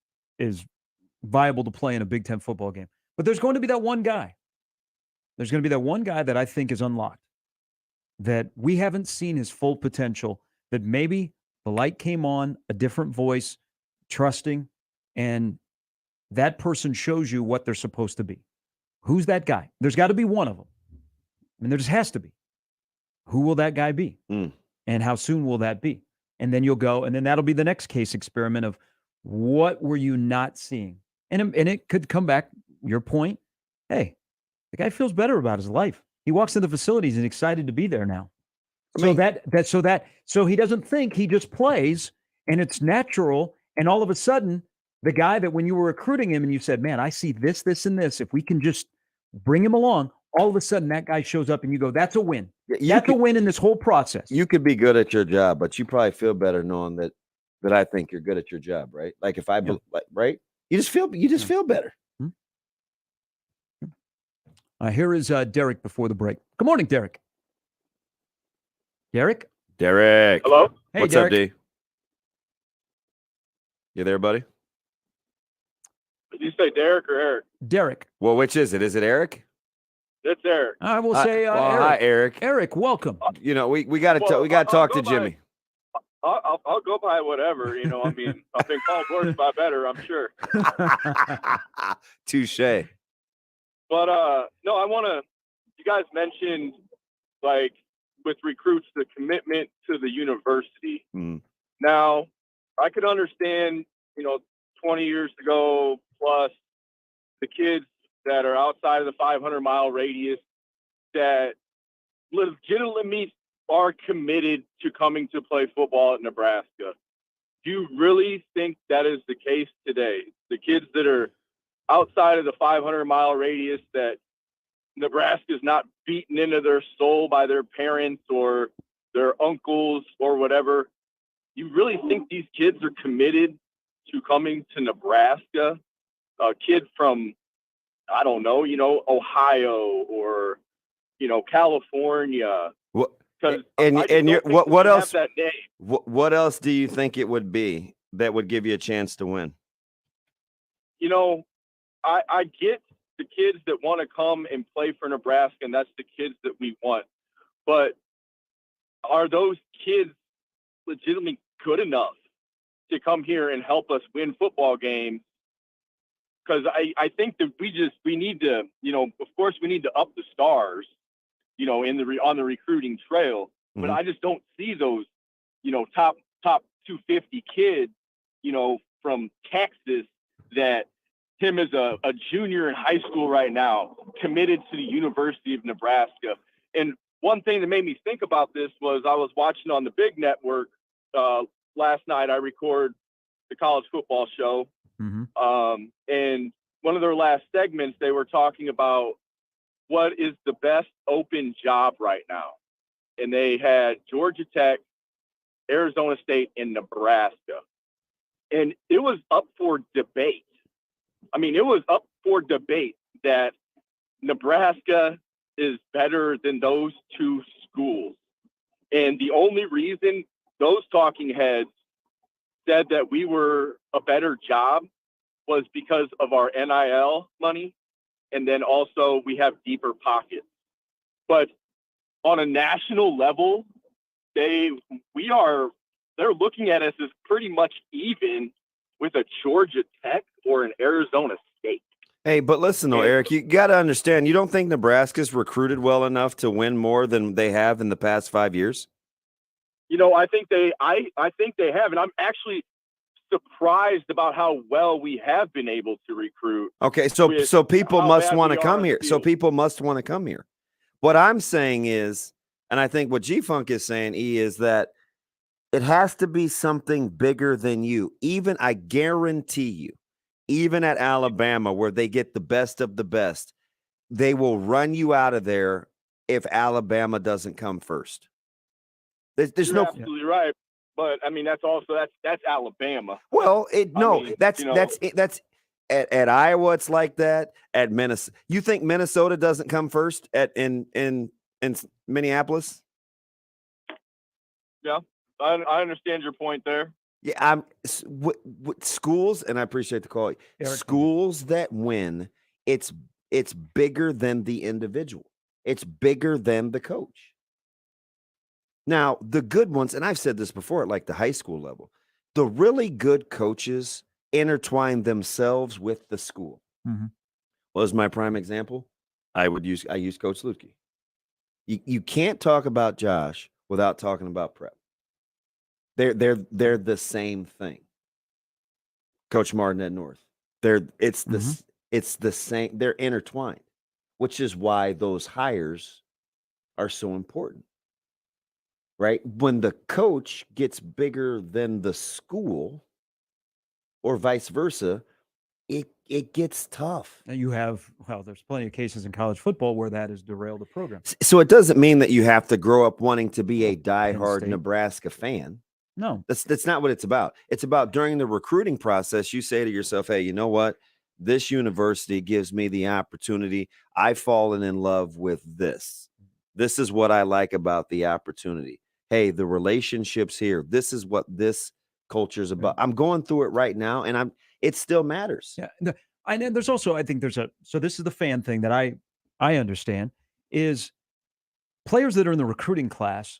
Speaker 1: viable to play in a Big Ten football game. But there's going to be that one guy. There's going to be that one guy that I think is unlocked, that we haven't seen his full potential, that maybe the light came on, a different voice, trusting, and that person shows you what they're supposed to be. Who's that guy? There's got to be one of them. I mean, there just has to be. Who will that guy be? And how soon will that be? And then you'll go, and then that'll be the next case experiment of what were you not seeing? And it could come back, your point, hey, the guy feels better about his life. He walks into facilities and excited to be there now. So he doesn't think, he just plays, and it's natural. And all of a sudden, the guy that when you were recruiting him and you said, man, I see this, this, and this, if we can just bring him along, all of a sudden that guy shows up and you go, that's a win. That's a win in this whole process.
Speaker 2: You could be good at your job, but you probably feel better knowing that I think you're good at your job, right? Like if I, right? You just feel better.
Speaker 1: Here is Derek before the break. Good morning, Derek. Derek?
Speaker 2: Hello?
Speaker 1: Hey,
Speaker 2: What's
Speaker 1: Derek.
Speaker 2: up, D? You there, buddy?
Speaker 13: Did you say Derek or Eric?
Speaker 1: Derek.
Speaker 2: Well, which is it? Is it Eric?
Speaker 13: It's Eric.
Speaker 1: I will say Eric.
Speaker 2: Hi, Eric.
Speaker 1: Eric, welcome.
Speaker 2: We got to talk to Jimmy.
Speaker 13: I'll go by whatever, I mean, I think Paul Bort's by better, I'm sure.
Speaker 2: Touche.
Speaker 13: But no, you guys mentioned with recruits the commitment to the university. Now, I could understand, 20 years ago plus the kids that are outside of the 500-mile radius that legitimately are committed to coming to play football at Nebraska. Do you really think that is the case today? The kids that are outside of the 500-mile radius that Nebraska is not beaten into their soul by their parents or their uncles or whatever. You really think these kids are committed to coming to Nebraska? A kid from, I don't know, Ohio or, California.
Speaker 2: What?
Speaker 13: 'Cause
Speaker 2: And
Speaker 13: I just
Speaker 2: and
Speaker 13: don't
Speaker 2: you're,
Speaker 13: think
Speaker 2: what
Speaker 13: that
Speaker 2: what
Speaker 13: we have
Speaker 2: else?
Speaker 13: that name.
Speaker 2: What else do you think it would be that would give you a chance to win?
Speaker 13: I get the kids that want to come and play for Nebraska, and that's the kids that we want. But are those kids legitimately good enough to come here and help us win football games? Because I think that we need to, of course we need to up the stars, on the recruiting trail. But I just don't see those, top 250 kids, from Texas that him as a junior in high school right now, committed to the University of Nebraska. And one thing that made me think about this was I was watching on the big network last night. I record the college football show. And one of their last segments, they were talking about what is the best open job right now. And they had Georgia Tech, Arizona State, and Nebraska. And it was up for debate. I mean, it was up for debate that Nebraska is better than those two schools. And the only reason those talking heads said that we were a better job was because of our NIL money. And then also we have deeper pockets. But on a national level, they're looking at us as pretty much even with a Georgia Tech or an Arizona State.
Speaker 2: Hey, but listen though, Eric, you got to understand, you don't think Nebraska's recruited well enough to win more than they have in the past 5 years?
Speaker 13: I think they have, and I'm actually surprised about how well we have been able to recruit.
Speaker 2: Okay, so people must want to come here. So people must want to come here. What I'm saying is, and I think what G-Funk is saying, is that it has to be something bigger than you. Even, I guarantee you, even at Alabama, where they get the best of the best, they will run you out of there if Alabama doesn't come first. You're
Speaker 13: absolutely right. But I mean, that's Alabama.
Speaker 2: Well, that's at Iowa. It's like that at Minnesota. You think Minnesota doesn't come first in Minneapolis?
Speaker 13: Yeah, I understand your point there.
Speaker 2: Yeah, schools, and I appreciate the call.
Speaker 1: Eric,
Speaker 2: schools that win, it's bigger than the individual. It's bigger than the coach. Now, the good ones, and I've said this before at like the high school level, the really good coaches intertwine themselves with the school. What was my prime example? I use Coach Lutke. You can't talk about Josh without talking about prep. They're the same thing. Coach Martin at North. It's the same. They're intertwined, which is why those hires are so important. Right? When the coach gets bigger than the school, or vice versa, it gets tough.
Speaker 1: And there's plenty of cases in college football where that has derailed the program.
Speaker 2: So it doesn't mean that you have to grow up wanting to be a diehard Nebraska fan.
Speaker 1: No,
Speaker 2: that's not what it's about. It's about during the recruiting process, you say to yourself, hey, you know what? This university gives me the opportunity. I've fallen in love with this. This is what I like about the opportunity. Hey, the relationships here. This is what this culture is about. I'm going through it right now, and it still matters.
Speaker 1: Yeah. And then there's also, I think so this is the fan thing that I understand is players that are in the recruiting class,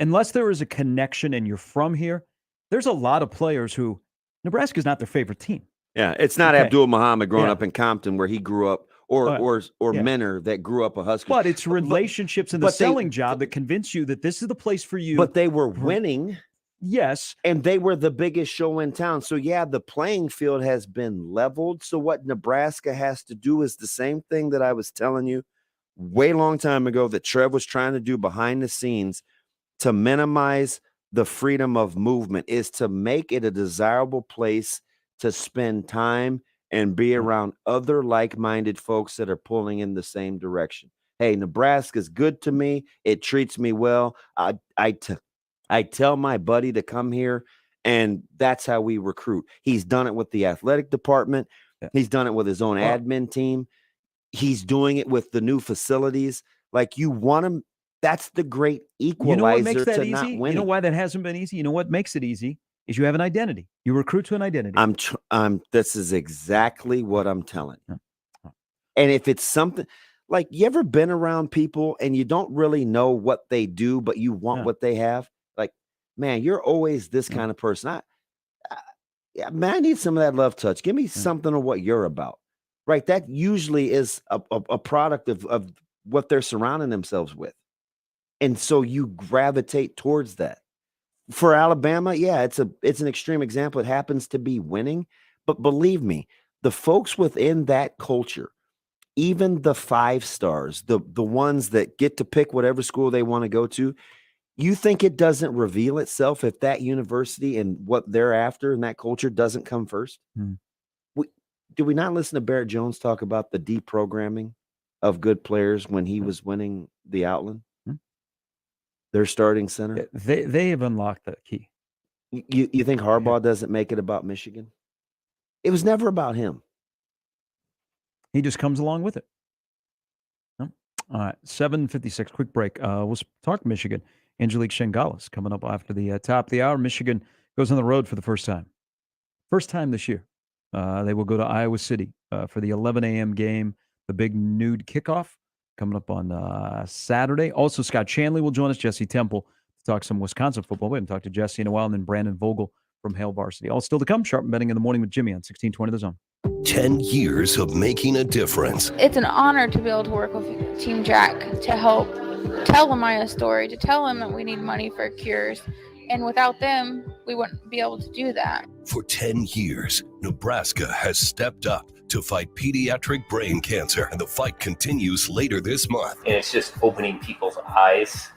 Speaker 1: unless there is a connection and you're from here, there's a lot of players who Nebraska is not their favorite team.
Speaker 2: Yeah, it's not Abdul Muhammad growing up in Compton where he grew up, or Menor that grew up a Husker.
Speaker 1: But it's relationships and the selling job that convince you that this is the place for you.
Speaker 2: But they were winning.
Speaker 1: Yes.
Speaker 2: And they were the biggest show in town. So, yeah, the playing field has been leveled. So what Nebraska has to do is the same thing that I was telling you way long time ago that Trev was trying to do behind the scenes to minimize the freedom of movement, is to make it a desirable place to spend time and be around other like-minded folks that are pulling in the same direction. hey, Nebraska's good to me. It treats me well. I tell my buddy to come here, and that's how we recruit. He's done it with the athletic department. He's done it with his own admin team. He's doing it with the new facilities. Like, you want him. That's the great equalizer.
Speaker 1: You know what makes that
Speaker 2: to
Speaker 1: easy?
Speaker 2: not winning.
Speaker 1: You know why that hasn't been easy? You know what makes it easy is you have an identity. You recruit to an identity.
Speaker 2: This is exactly what I'm telling you. And if it's something like, you ever been around people and you don't really know what they do, but you want what they have? Like, man, you're always this kind of person. I need some of that love touch. Give me something of what you're about. Right. That usually is a product of what they're surrounding themselves with. And so you gravitate towards that. For Alabama, it's an extreme example. It happens to be winning. But believe me, the folks within that culture, even the 5 stars, the ones that get to pick whatever school they want to go to, you think it doesn't reveal itself if that university and what they're after and that culture doesn't come first? Did we not listen to Barrett Jones talk about the deprogramming of good players when he was winning the Outland? Their starting center?
Speaker 1: They have unlocked that key.
Speaker 2: You think Harbaugh doesn't make it about Michigan? It was never about him.
Speaker 1: He just comes along with it. All right, 7:56, quick break. We'll talk Michigan. Angelique Shengalis coming up after the top of the hour. Michigan goes on the road for the first time. First time this year. They will go to Iowa City for the 11 a.m. game, the big nude kickoff coming up on Saturday. Also, Scott Chanley will join us, Jesse Temple, to talk some Wisconsin football. We haven't talked to Jesse in a while, and then Brandon Vogel from Hale Varsity. All still to come. Sharp Betting in the Morning with Jimmy on 1620 The Zone.
Speaker 4: 10 years of making a difference.
Speaker 9: It's an honor to be able to work with Team Jack to help tell Amaya's story, to tell him that we need money for cures. And without them, we wouldn't be able to do that.
Speaker 4: For 10 years, Nebraska has stepped up to fight pediatric brain cancer, and the fight continues later this month.
Speaker 14: And it's just opening people's eyes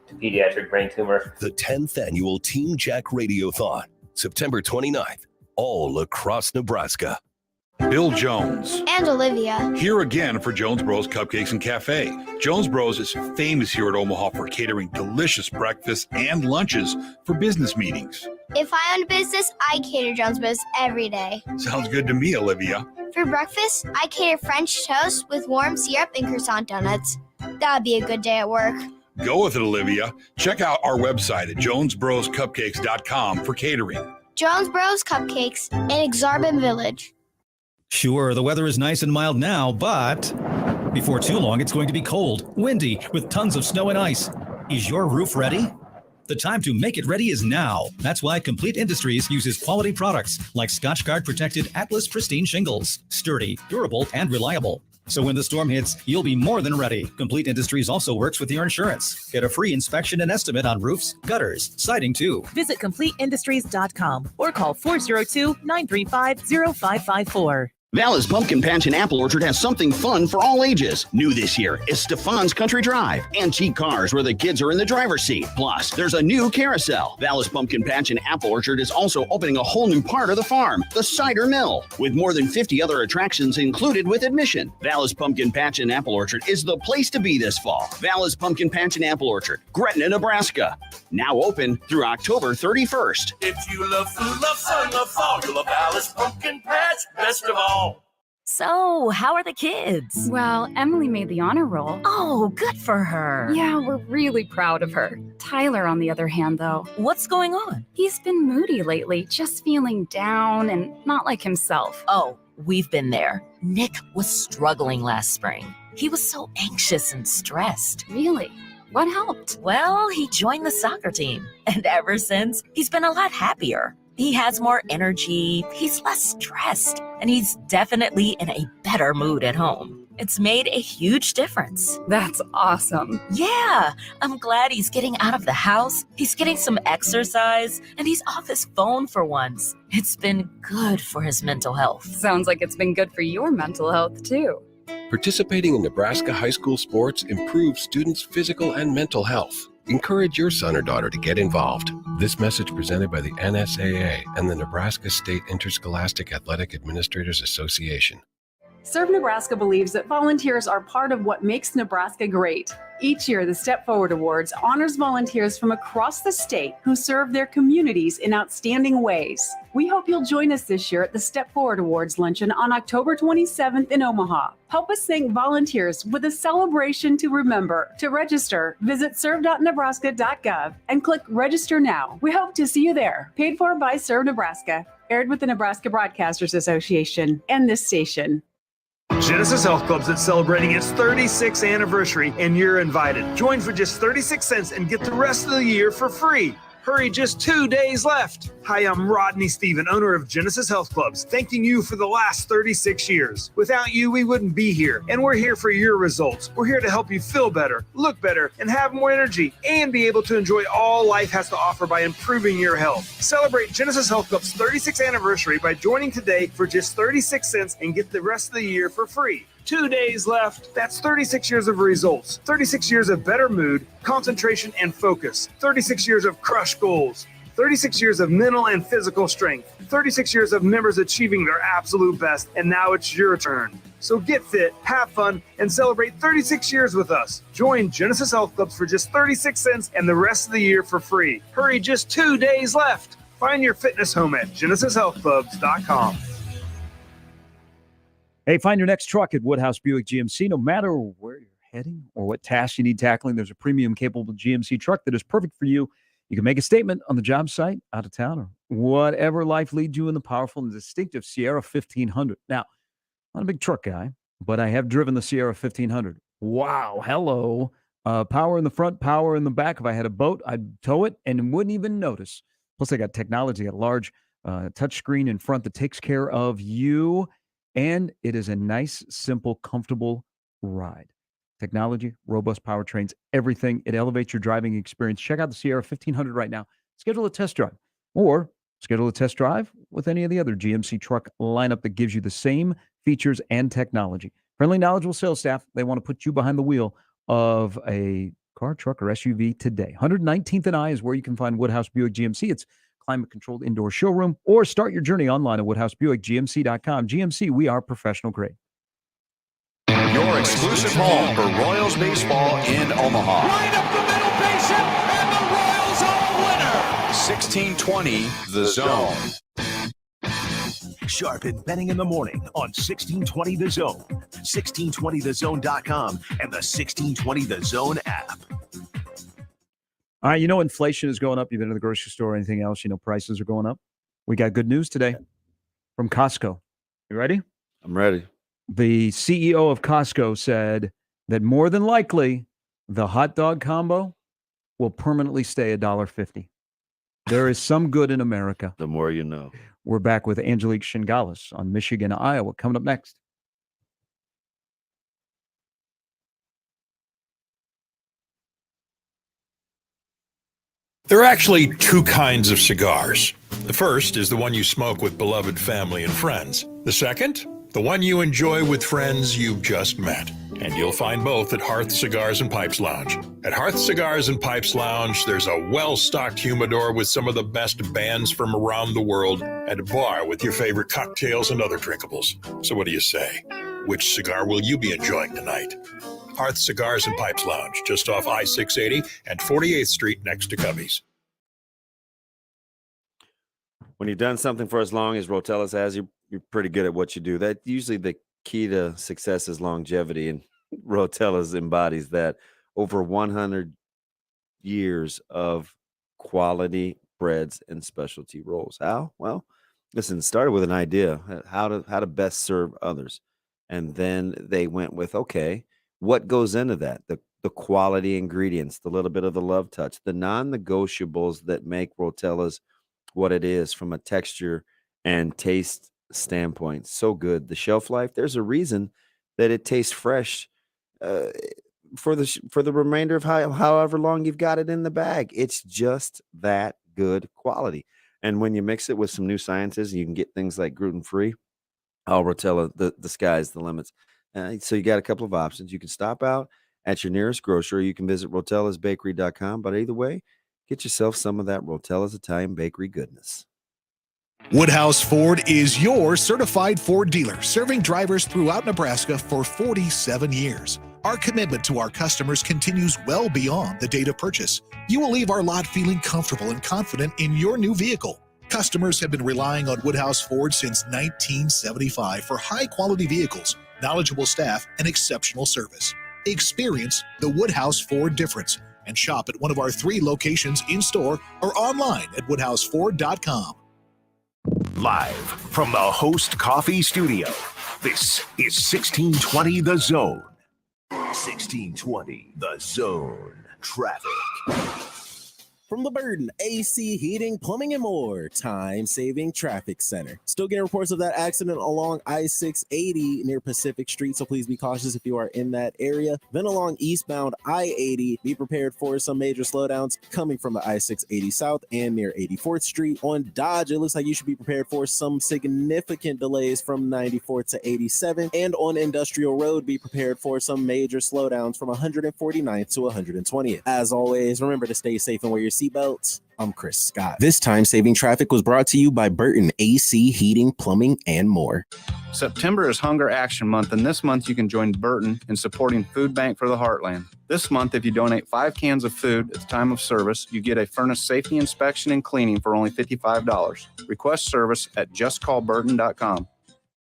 Speaker 14: to pediatric brain tumor.
Speaker 4: The 10th annual Team Jack Radiothon, September 29th, all across Nebraska.
Speaker 17: Bill Jones
Speaker 20: and Olivia
Speaker 17: here again for Jones Bros Cupcakes and Cafe. Jones Bros is famous here at Omaha for catering delicious breakfasts and lunches for business meetings.
Speaker 20: If I own a business, I cater Jones Bros every day.
Speaker 17: Sounds good to me, Olivia.
Speaker 20: For breakfast, I cater French toast with warm syrup and croissant donuts. That'd be a good day at work.
Speaker 17: Go with it, Olivia. Check out our website at jonesbroscupcakes.com for catering.
Speaker 20: Jones Bros Cupcakes in Exarban Village.
Speaker 21: Sure, the weather is nice and mild now, but before too long, it's going to be cold, windy, with tons of snow and ice. Is your roof ready? The time to make it ready is now. That's why Complete Industries uses quality products like Scotchgard protected Atlas Pristine shingles. Sturdy, durable, and reliable. So when the storm hits, you'll be more than ready. Complete Industries also works with your insurance. Get a free inspection and estimate on roofs, gutters, siding too.
Speaker 24: Visit CompleteIndustries.com or call 402-935-0554.
Speaker 10: Vallis Pumpkin Patch and Apple Orchard has something fun for all ages. New this year is Stefan's Country Drive. Antique cars where the kids are in the driver's seat. Plus, there's a new carousel. Vallis Pumpkin Patch and Apple Orchard is also opening a whole new part of the farm, the cider mill, with more than 50 other attractions included with admission. Vallis Pumpkin Patch and Apple Orchard is the place to be this fall. Vallis Pumpkin Patch and Apple Orchard, Gretna, Nebraska. Now open through October 31st.
Speaker 27: If you love food, love fun, love fall, you'll love Vallis Pumpkin Patch best of all.
Speaker 24: So, how are the kids?
Speaker 28: Well, Emily made the honor roll.
Speaker 24: Oh, good for her.
Speaker 28: Yeah, we're really proud of her. Tyler, on the other hand, though.
Speaker 24: What's going on?
Speaker 28: He's been moody lately, just feeling down and not like himself.
Speaker 24: Oh, we've been there. Nick was struggling last spring. He was so anxious and stressed.
Speaker 28: Really? What helped?
Speaker 24: Well, he joined the soccer team. And ever since, he's been a lot happier. He has more energy, he's less stressed, and he's definitely in a better mood at home. It's made a huge difference.
Speaker 28: That's awesome.
Speaker 24: Yeah, I'm glad he's getting out of the house, he's getting some exercise, and he's off his phone for once. It's been good for his mental health.
Speaker 28: Sounds like it's been good for your mental health, too.
Speaker 29: Participating in Nebraska high school sports improves students' physical and mental health. Encourage your son or daughter to get involved. This message presented by the NSAA and the Nebraska State Interscholastic Athletic Administrators Association.
Speaker 28: Serve Nebraska believes that volunteers are part of what makes Nebraska great. Each year, the Step Forward Awards honors volunteers from across the state who serve their communities in outstanding ways. We hope you'll join us this year at the Step Forward Awards luncheon on October 27th in Omaha. Help us thank volunteers with a celebration to remember. To register, visit serve.nebraska.gov and click Register Now. We hope to see you there. Paid for by Serve Nebraska. Aired with the Nebraska Broadcasters Association and this station.
Speaker 6: Genesis Health Club's is celebrating its 36th anniversary, and you're invited. Join for just 36 cents and get the rest of the year for free. Hurry, just 2 days left. Hi, I'm Rodney Stephen, owner of Genesis Health Clubs, thanking you for the last 36 years. Without you, we wouldn't be here, and we're here for your results. We're here to help you feel better, look better, and have more energy, and be able to enjoy all life has to offer by improving your health. Celebrate Genesis Health Club's 36th anniversary by joining today for just 36 cents and get the rest of the year for free. 2 days left. That's 36 years of results, 36 years of better mood, concentration, and focus, 36 years of crushed goals, 36 years of mental and physical strength, 36 years of members achieving their absolute best, and now it's your turn. So get fit, have fun, and celebrate 36 years with us. Join Genesis Health Clubs for just 36 cents and the rest of the year for free. Hurry, just 2 days left. Find your fitness home at genesishealthclubs.com.
Speaker 1: Hey, find your next truck at Woodhouse Buick GMC. No matter where you're heading or what tasks you need tackling, there's a premium capable GMC truck that is perfect for you. You can make a statement on the job site, out of town, or whatever life leads you in the powerful and distinctive Sierra 1500. Now, I'm not a big truck guy, but I have driven the Sierra 1500. Wow, hello. Power in the front, power in the back. If I had a boat, I'd tow it and wouldn't even notice. Plus, I got technology, a large touchscreen in front that takes care of you. And it is a nice, simple, comfortable ride. Technology, robust powertrains, everything. It elevates your driving experience. Check out the Sierra 1500 right now. Schedule a test drive or schedule a test drive with any of the other GMC truck lineup that gives you the same features and technology. Friendly, knowledgeable sales staff. They want to put you behind the wheel of a car, truck, or SUV today. 119th and I is where you can find Woodhouse Buick GMC. It's climate-controlled indoor showroom, or start your journey online at WoodhouseBuickGMC.com. GMC, we are professional grade.
Speaker 7: Your exclusive home for Royals baseball in Omaha.
Speaker 27: Right up the middle, base hit, and the Royals are a winner.
Speaker 7: 1620 The Zone.
Speaker 4: Sharp and Betting in the morning on 1620 The Zone, 1620thezone.com, and the 1620 The Zone app.
Speaker 1: All right, inflation is going up. You've been to the grocery store or anything else, prices are going up. We got good news today from Costco. You ready?
Speaker 2: I'm ready.
Speaker 1: The CEO of Costco said that more than likely the hot dog combo will permanently stay $1.50. There is some good in America.
Speaker 2: The more you know.
Speaker 1: We're back with Angelique Shingalis on Michigan, Iowa, coming up next.
Speaker 17: There are actually two kinds of cigars. The first is the one you smoke with beloved family and friends. The second, the one you enjoy with friends you've just met. And you'll find both at Hearth Cigars and Pipes Lounge. At Hearth Cigars and Pipes Lounge, there's a well-stocked humidor with some of the best bands from around the world, and a bar with your favorite cocktails and other drinkables. So what do you say? Which cigar will you be enjoying tonight? Hearth Cigars and Pipes Lounge, just off I-680 and 48th Street next to Cubby's.
Speaker 2: When you've done something for as long as Rotella's has, you're pretty good at what you do. That's usually the key to success is longevity, and Rotella's embodies that. Over 100 years of quality breads and specialty rolls. How? Well, listen, it started with an idea, how to best serve others. And then they went with, okay, what goes into that? The quality ingredients, the little bit of the love touch, the non-negotiables that make Rotella's what it is from a texture and taste standpoint. So good. The shelf life, there's a reason that it tastes fresh for the remainder of however long you've got it in the bag. It's just that good quality. And when you mix it with some new sciences, you can get things like gluten-free. Rotella, the sky's the limits. So you got a couple of options. You can stop out at your nearest grocer, or you can visit rotellasbakery.com. But either way, get yourself some of that Rotella's Italian Bakery goodness.
Speaker 3: Woodhouse Ford is your certified Ford dealer, serving drivers throughout Nebraska for 47 years. Our commitment to our customers continues well beyond the date of purchase. You will leave our lot feeling comfortable and confident in your new vehicle. Customers have been relying on Woodhouse Ford since 1975 for high-quality vehicles, knowledgeable staff, and exceptional service. Experience the Woodhouse Ford difference and shop at one of our 3 locations in-store or online at woodhouseford.com.
Speaker 4: Live from the Host Coffee Studio, this is 1620 The Zone. 1620 The Zone. Traffic.
Speaker 11: From the Burton AC Heating, Plumbing, and More Time-Saving Traffic Center. Still getting reports of that accident along I-680 near Pacific Street, so please be cautious if you are in that area. Then along eastbound I-80, be prepared for some major slowdowns coming from the I-680 south and near 84th Street. On Dodge, it looks like you should be prepared for some significant delays from 94 to 87. And on Industrial Road, be prepared for some major slowdowns from 149th to 120th. As always, remember to stay safe and wear your seatbelts. I'm Chris Scott. This time-saving traffic was brought to you by Burton AC Heating, Plumbing, and More.
Speaker 16: September is Hunger Action Month, and this month you can join Burton in supporting Food Bank for the Heartland. This month, if you donate 5 cans of food at the time of service, you get a furnace safety inspection and cleaning for only $55. Request service at justcallburton.com.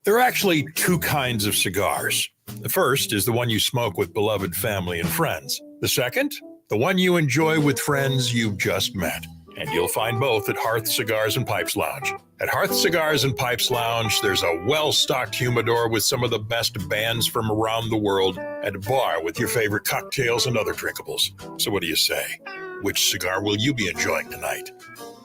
Speaker 17: There are actually 2 kinds of cigars. The first is the one you smoke with beloved family and friends. The second, the one you enjoy with friends you've just met. And you'll find both at Hearth Cigars and Pipes Lounge. At Hearth Cigars and Pipes Lounge, there's a well-stocked humidor with some of the best bands from around the world and a bar with your favorite cocktails and other drinkables. So what do you say? Which cigar will you be enjoying tonight?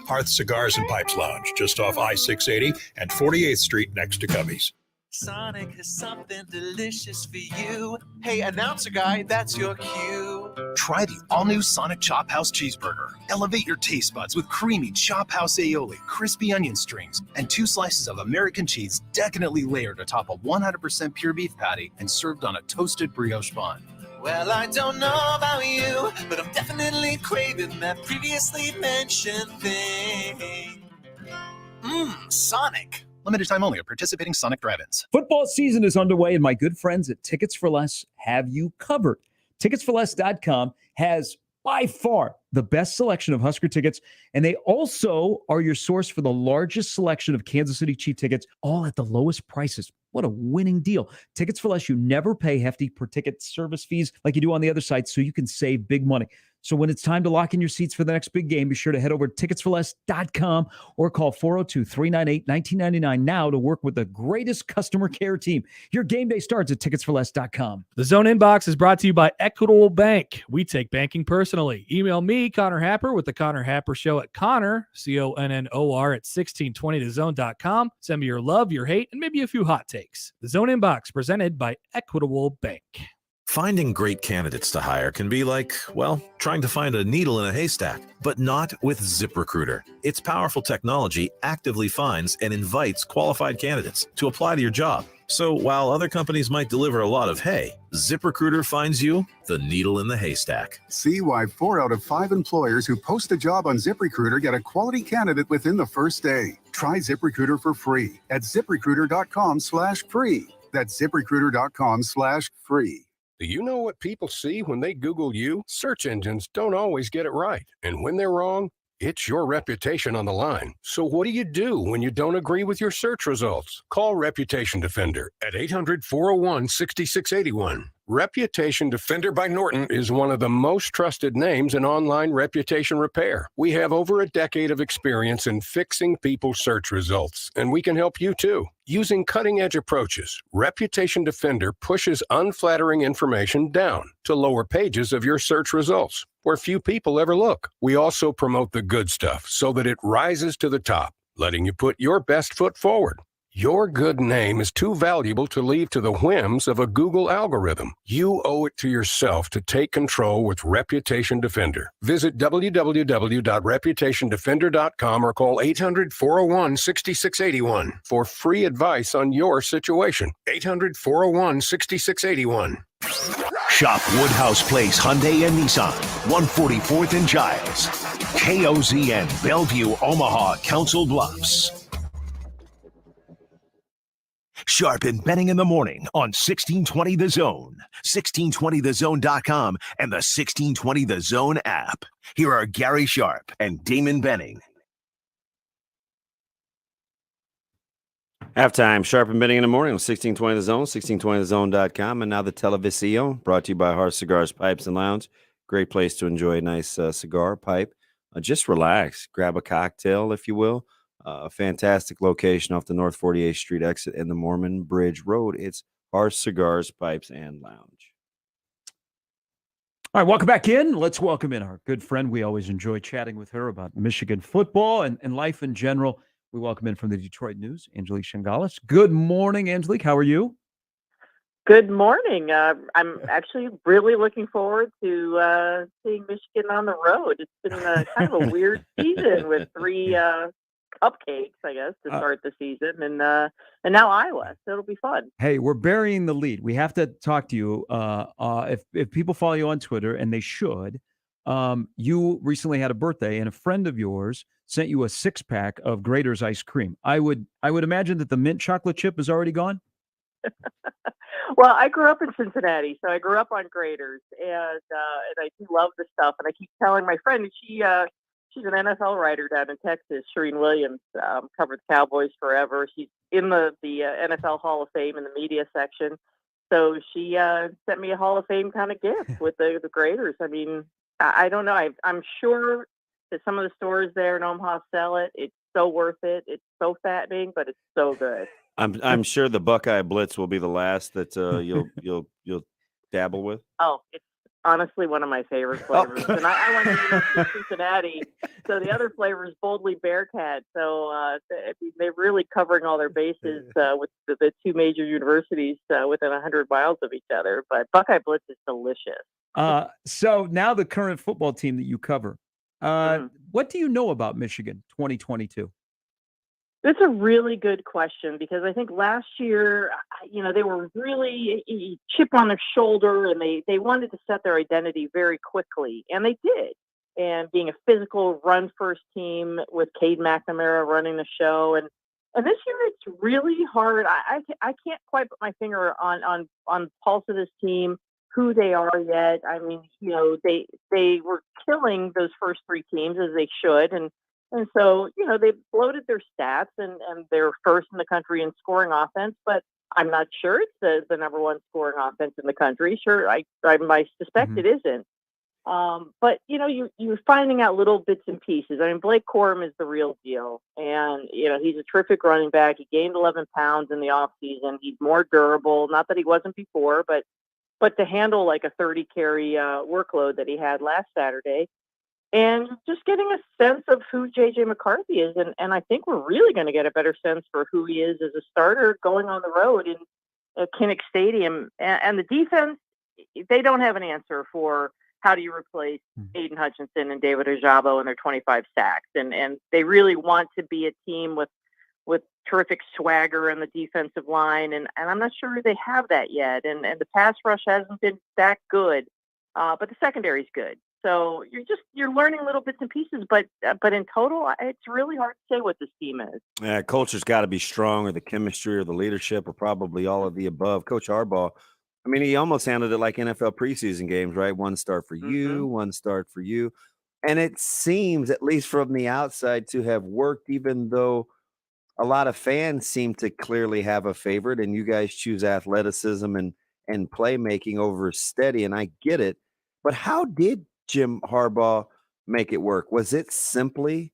Speaker 17: Hearth Cigars and Pipes Lounge, just off I-680 and 48th Street next to Cubby's.
Speaker 18: Sonic has something delicious for you. Hey, announcer guy, that's your cue.
Speaker 4: Try the all-new Sonic Chop House Cheeseburger. Elevate your taste buds with creamy Chop House aioli, crispy onion strings, and 2 slices of American cheese decadently layered atop a 100% pure beef patty and served on a toasted brioche bun.
Speaker 18: Well, I don't know about you, but I'm definitely craving that previously mentioned thing. Sonic.
Speaker 4: Limited time only at participating Sonic drive-ins.
Speaker 1: Football season is underway, and my good friends at Tickets for Less have you covered. Ticketsforless.com has by far the best selection of Husker tickets, and they also are your source for the largest selection of Kansas City Chief tickets, all at the lowest prices. What a winning deal. Tickets for Less, you never pay hefty per ticket service fees like you do on the other sites, so you can save big money. So when it's time to lock in your seats for the next big game, be sure to head over to ticketsforless.com or call 402-398-1999 now to work with the greatest customer care team. Your game day starts at ticketsforless.com.
Speaker 19: The Zone Inbox is brought to you by Equitable Bank. We take banking personally. Email me, Connor Happer, with the Connor Happer Show at Connor, CONNOR, at 1620thezone.com. Send me your love, your hate, and maybe a few hot takes. The Zone Inbox, presented by Equitable Bank.
Speaker 22: Finding great candidates to hire can be like, well, trying to find a needle in a haystack, but not with ZipRecruiter. Its powerful technology actively finds and invites qualified candidates to apply to your job. So while other companies might deliver a lot of hay, ZipRecruiter finds you the needle in the haystack.
Speaker 23: See why 4 out of 5 employers who post a job on ZipRecruiter get a quality candidate within the first day. Try ZipRecruiter for free at ZipRecruiter.com/free. That's ZipRecruiter.com/free.
Speaker 29: Do you know what people see when they Google you? Search engines don't always get it right. And when they're wrong, it's your reputation on the line. So what do you do when you don't agree with your search results? Call Reputation Defender at 800-401-6681. Reputation Defender by Norton is one of the most trusted names in online reputation repair. We have over a decade of experience in fixing people's search results, and we can help you too. Using cutting-edge approaches, Reputation Defender pushes unflattering information down to lower pages of your search results, where few people ever look. We also promote the good stuff so that it rises to the top, letting you put your best foot forward. Your good name is too valuable to leave to the whims of a Google algorithm. You owe it to yourself to take control with Reputation Defender. Visit www.reputationdefender.com or call 800-401-6681 for free advice on your situation. 800-401-6681.
Speaker 4: Shop Woodhouse Place Hyundai and Nissan, 144th and Giles. KOZN, Bellevue, Omaha, Council Bluffs.
Speaker 5: Sharp and Benning in the morning on 1620 The Zone, 1620thezone.com, and the 1620 The Zone app. Here are Gary Sharp and Damon Benning.
Speaker 2: Halftime, Sharp and Benning in the morning on 1620 The Zone, 1620thezone.com, and now the Televisio, brought to you by Hearth Cigars, Pipes, and Lounge. Great place to enjoy a nice cigar, pipe. Just relax, grab a cocktail, if you will. A fantastic location off the North 48th Street exit in the Mormon Bridge Road. It's Hearth Cigars, Pipes, and Lounge.
Speaker 1: All right, welcome back in. Let's welcome in our good friend. We always enjoy chatting with her about Michigan football and life in general. We welcome in from the Detroit News, Angelique Shangalis. Good morning, Angelique. How are you?
Speaker 8: Good morning. I'm actually really looking forward to seeing Michigan on the road. It's been kind of a weird season with 3 cupcakes, I guess, to start the season, and now Iowa. So it'll be fun.
Speaker 1: Hey, we're burying the lead. We have to talk to you. If people follow you on Twitter, and they should, you recently had a birthday, and a friend of yours sent you a 6-pack of Graeter's ice cream. I would imagine that the mint chocolate chip is already gone.
Speaker 8: Well, I grew up in Cincinnati, so I grew up on Graeter's, and I do love the stuff. And I keep telling my friend, she's an NFL writer down in Texas, Shereen Williams, covered the Cowboys forever. She's in the NFL Hall of Fame in the media section. So she sent me a Hall of Fame kind of gift with the Graeter's. I mean, I don't know. I'm sure that some of the stores there in Omaha sell it. It's so worth it. It's so fattening, but it's so good.
Speaker 2: I'm sure the Buckeye Blitz will be the last that you'll dabble with.
Speaker 8: Oh, it's honestly one of my favorite flavors. And I went to University of Cincinnati, so the other flavor is Boldly Bearcat. So they're really covering all their bases with the 2 major universities within 100 miles of each other. But Buckeye Blitz is delicious.
Speaker 1: So now the current football team that you cover, what do you know about Michigan 2022?
Speaker 8: That's a really good question, because I think last year, they were really a chip on their shoulder, and they wanted to set their identity very quickly, and they did. And being a physical run-first team with Cade McNamara running the show, and this year it's really hard. I can't quite put my finger on the pulse of this team, who they are yet. I mean, they were killing those first 3 teams, as they should, and so, they've bloated their stats, and they're first in the country in scoring offense, but I'm not sure it's the number 1 scoring offense in the country. Sure, I suspect it isn't. But, you're finding out little bits and pieces. I mean, Blake Corum is the real deal, and, he's a terrific running back. He gained 11 pounds in the offseason. He's more durable, not that he wasn't before, but to handle like a 30-carry workload that he had last Saturday. And just getting a sense of who J.J. McCarthy is. And I think we're really going to get a better sense for who he is as a starter going on the road in Kinnick Stadium. And the defense, they don't have an answer for how do you replace Aiden Hutchinson and David Ojabo and their 25 sacks. And they really want to be a team with terrific swagger in the defensive line. And I'm not sure they have that yet. And the pass rush hasn't been that good, but the secondary's good. So you're learning little bits and pieces, but in total, it's really hard to say what this team is.
Speaker 2: Yeah, culture's got to be strong, or the chemistry, or the leadership, or probably all of the above. Coach Harbaugh, I mean, he almost handled it like NFL preseason games, right? 1 start for you, 1 start for you, and it seems, at least from the outside, to have worked. Even though a lot of fans seem to clearly have a favorite, and you guys choose athleticism and playmaking over steady, and I get it. But how did Jim Harbaugh make it work? Was it simply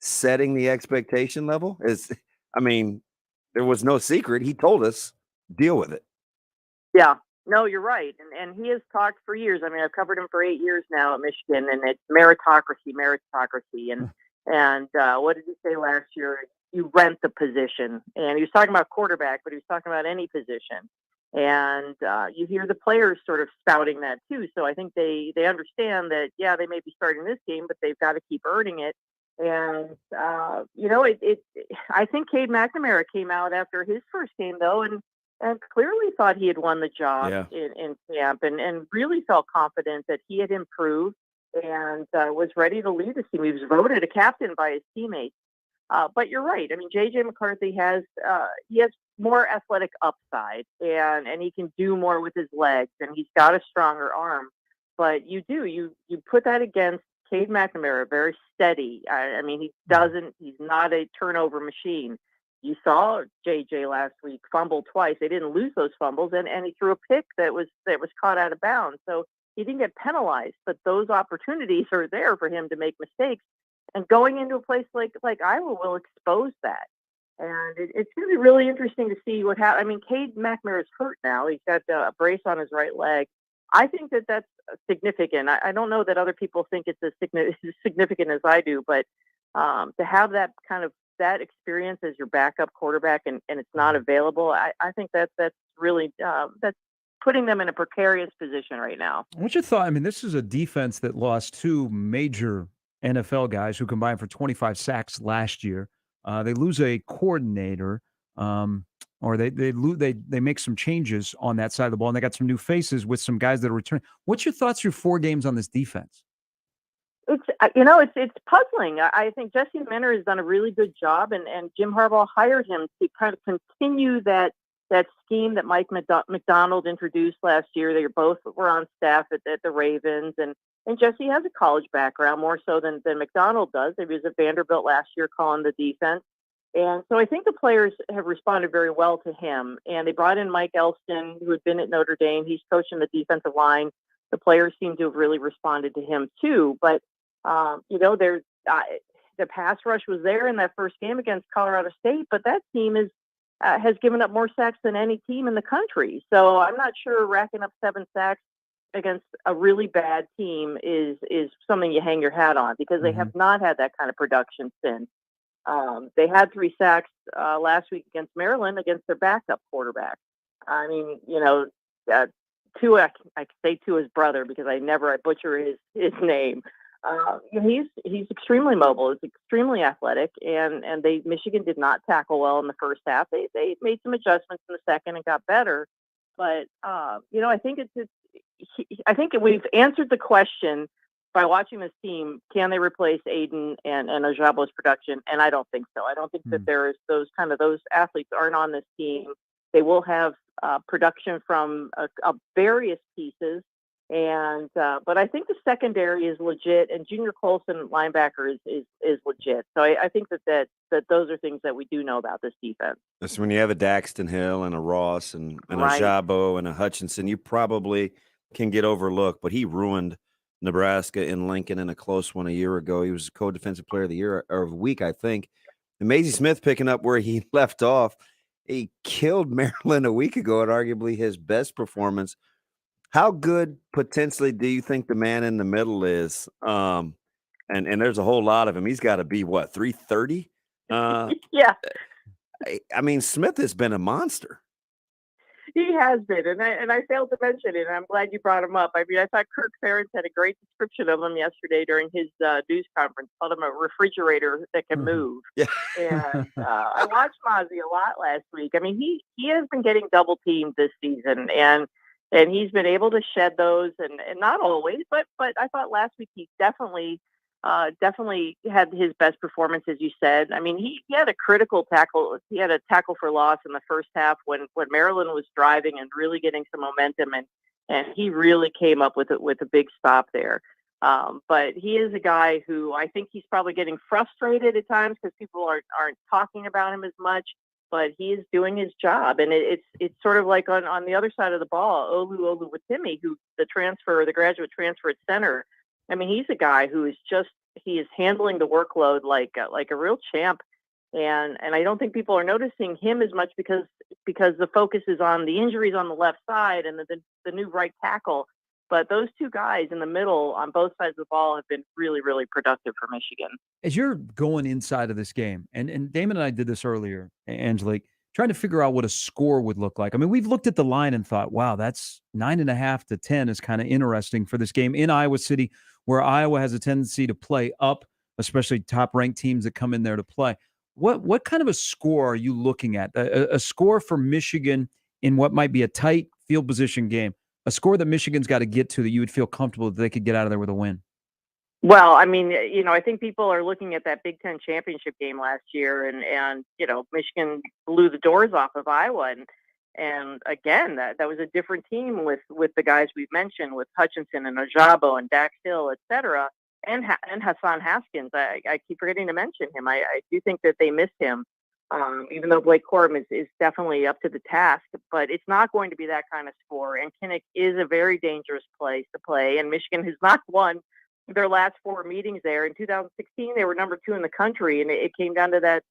Speaker 2: setting the expectation level? There was no secret. He told us, deal with it.
Speaker 8: Yeah, no, you're right. And he has talked for years. I mean, I've covered him for 8 years now at Michigan, and it's meritocracy. And what did he say last year? You rent the position. And he was talking about quarterback, but he was talking about any position. And you hear the players sort of spouting that too. So I think they understand that, yeah, they may be starting this game, but they've got to keep earning it. And, I think Cade McNamara came out after his first game, though, and clearly thought he had won the job in camp, and really felt confident that he had improved and was ready to lead the team. He was voted a captain by his teammates. But you're right. I mean, J.J. McCarthy has more athletic upside, and he can do more with his legs, and he's got a stronger arm. But you put that against Cade McNamara, very steady. I mean, he's not a turnover machine. You saw JJ last week fumble twice. They didn't lose those fumbles, and he threw a pick that was caught out of bounds. So he didn't get penalized, but those opportunities are there for him to make mistakes. And going into a place like Iowa will expose that. And it's going to be really interesting to see what happens. I mean, Cade McNamara's hurt now. He's got a brace on his right leg. I think that's significant. I don't know that other people think it's as significant as I do, but to have that kind of that experience as your backup quarterback and it's not available, I think that's really that's putting them in a precarious position right now.
Speaker 1: What's your thought? I mean, this is a defense that lost two major NFL guys who combined for 25 sacks last year. They lose a coordinator, or they make some changes on that side of the ball, and they got some new faces with some guys that are returning. What's your thoughts through 4 games on this defense?
Speaker 8: It's puzzling. I think Jesse Minter has done a really good job, and Jim Harbaugh hired him to kind of continue that scheme that Mike McDonald introduced last year. They both were on staff at the Ravens, and Jesse has a college background more so than McDonald does. He was at Vanderbilt last year calling the defense. And so I think the players have responded very well to him. And they brought in Mike Elston, who had been at Notre Dame. He's coaching the defensive line. The players seem to have really responded to him too. But, the pass rush was there in that first game against Colorado State, but that team has given up more sacks than any team in the country. So I'm not sure racking up 7 sacks against a really bad team is something you hang your hat on, because they have not had that kind of production since. They had 3 sacks last week against Maryland against their backup quarterback. I mean, Tua, I say Tua's brother because I butcher his name. He's extremely mobile. He's extremely athletic, and Michigan did not tackle well in the first half. They made some adjustments in the second and got better. But I think we've answered the question by watching this team. Can they replace Aiden and Ojabo's production? And I don't think so. I don't think that there is those athletes aren't on this team. They will have production from various pieces. And but I think the secondary is legit, and Junior Colson, linebacker, is legit. So I think that those are things that we do know about this defense.
Speaker 2: That's when you have a Daxton Hill and a Ross and a Jabo and a Hutchinson, you probably can get overlooked. But he ruined Nebraska in Lincoln in a close one a year ago. He was co-defensive player of the year or of the week, I think. And Maisie Smith picking up where he left off. He killed Maryland a week ago at arguably his best performance. How good potentially do you think the man in the middle is? And there's a whole lot of him. He's got to be 330?
Speaker 8: Yeah.
Speaker 2: I mean, Smith has been a monster.
Speaker 8: He has been, and I failed to mention it, and I'm glad you brought him up. I mean, I thought Kirk Ferentz had a great description of him yesterday during his news conference. Called him a refrigerator that can move.
Speaker 2: Yeah.
Speaker 8: And I watched Mozzie a lot last week. I mean, he has been getting double teamed this season, and he's been able to shed those, and not always, but I thought last week he definitely had his best performance, as you said. I mean, he had a critical tackle. He had a tackle for loss in the first half when Maryland was driving and really getting some momentum, and he really came up with a big stop there. But he is a guy who I think he's probably getting frustrated at times because people aren't talking about him as much. But he is doing his job, and it's sort of like on the other side of the ball, Olu Watimi, who the graduate transfer at center. I mean, he's a guy who is he is handling the workload like a real champ, and I don't think people are noticing him as much because the focus is on the injuries on the left side and the new right tackle. But those two guys in the middle on both sides of the ball have been really, really productive for Michigan.
Speaker 1: As you're going inside of this game, and Damon and I did this earlier, Angelique, trying to figure out what a score would look like. I mean, we've looked at the line and thought, wow, that's 9.5 to 10 is kind of interesting for this game in Iowa City, where Iowa has a tendency to play up, especially top-ranked teams that come in there to play. What kind of a score are you looking at? A score for Michigan in what might be a tight field position game. A score that Michigan's got to get to that you would feel comfortable that they could get out of there with a win.
Speaker 8: Well, I mean, I think people are looking at that Big Ten championship game last year, and Michigan blew the doors off of Iowa, and again, that was a different team with the guys we've mentioned, with Hutchinson and Ojabo and Dax Hill, et cetera, and Hassan Haskins. I keep forgetting to mention him. I do think that they missed him, even though Blake Corum is definitely up to the task, but it's not going to be that kind of score. And Kinnick is a very dangerous place to play, and Michigan has not won their last 4 meetings there. In 2016, they were number 2 in the country, and it came down to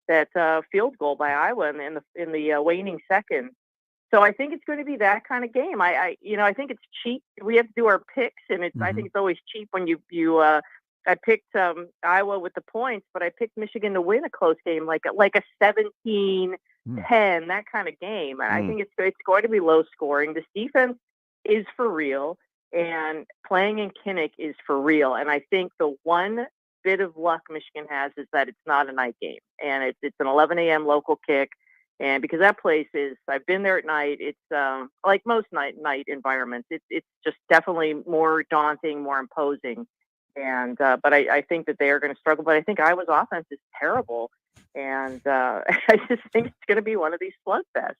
Speaker 8: that field goal by Iowa in the waning second. So I think it's going to be that kind of game. I think it's cheap. We have to do our picks, and I think it's always cheap when you. I picked Iowa with the points, but I picked Michigan to win a close game, like a 17-10, that kind of game. And I think it's going to be low scoring. This defense is for real. And playing in Kinnick is for real. And I think the one bit of luck Michigan has is that it's not a night game. And it's an 11 a.m. local kick. And because that place is, I've been there at night, it's like most night environments. It's just definitely more daunting, more imposing. And but I think that they are going to struggle. But I think Iowa's offense is terrible. And I just think it's going to be one of these slugfests.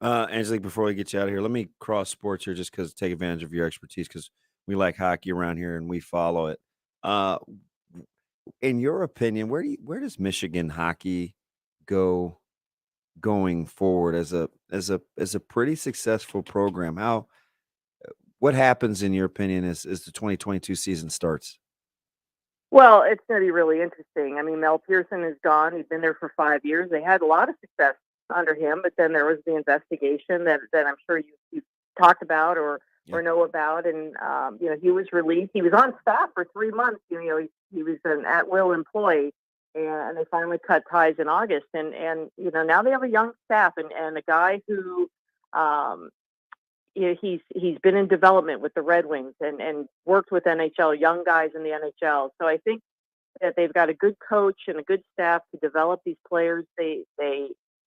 Speaker 2: Angelique, before we get you out of here, let me cross sports here just because take advantage of your expertise because we like hockey around here and we follow it. In your opinion, where does Michigan hockey go going forward as a pretty successful program? What happens in your opinion as the 2022 season starts?
Speaker 8: Well, it's going to be really interesting. I mean, Mel Pearson is gone. He's been there for 5 years. They had a lot of success under him, but then there was the investigation that I'm sure you've talked about or know about, and he was released. He was on staff for 3 months. He was an at-will employee, and they finally cut ties in August. And now they have a young staff and a guy who he's been in development with the Red Wings and worked with young guys in the NHL. So I think that they've got a good coach and a good staff to develop these players.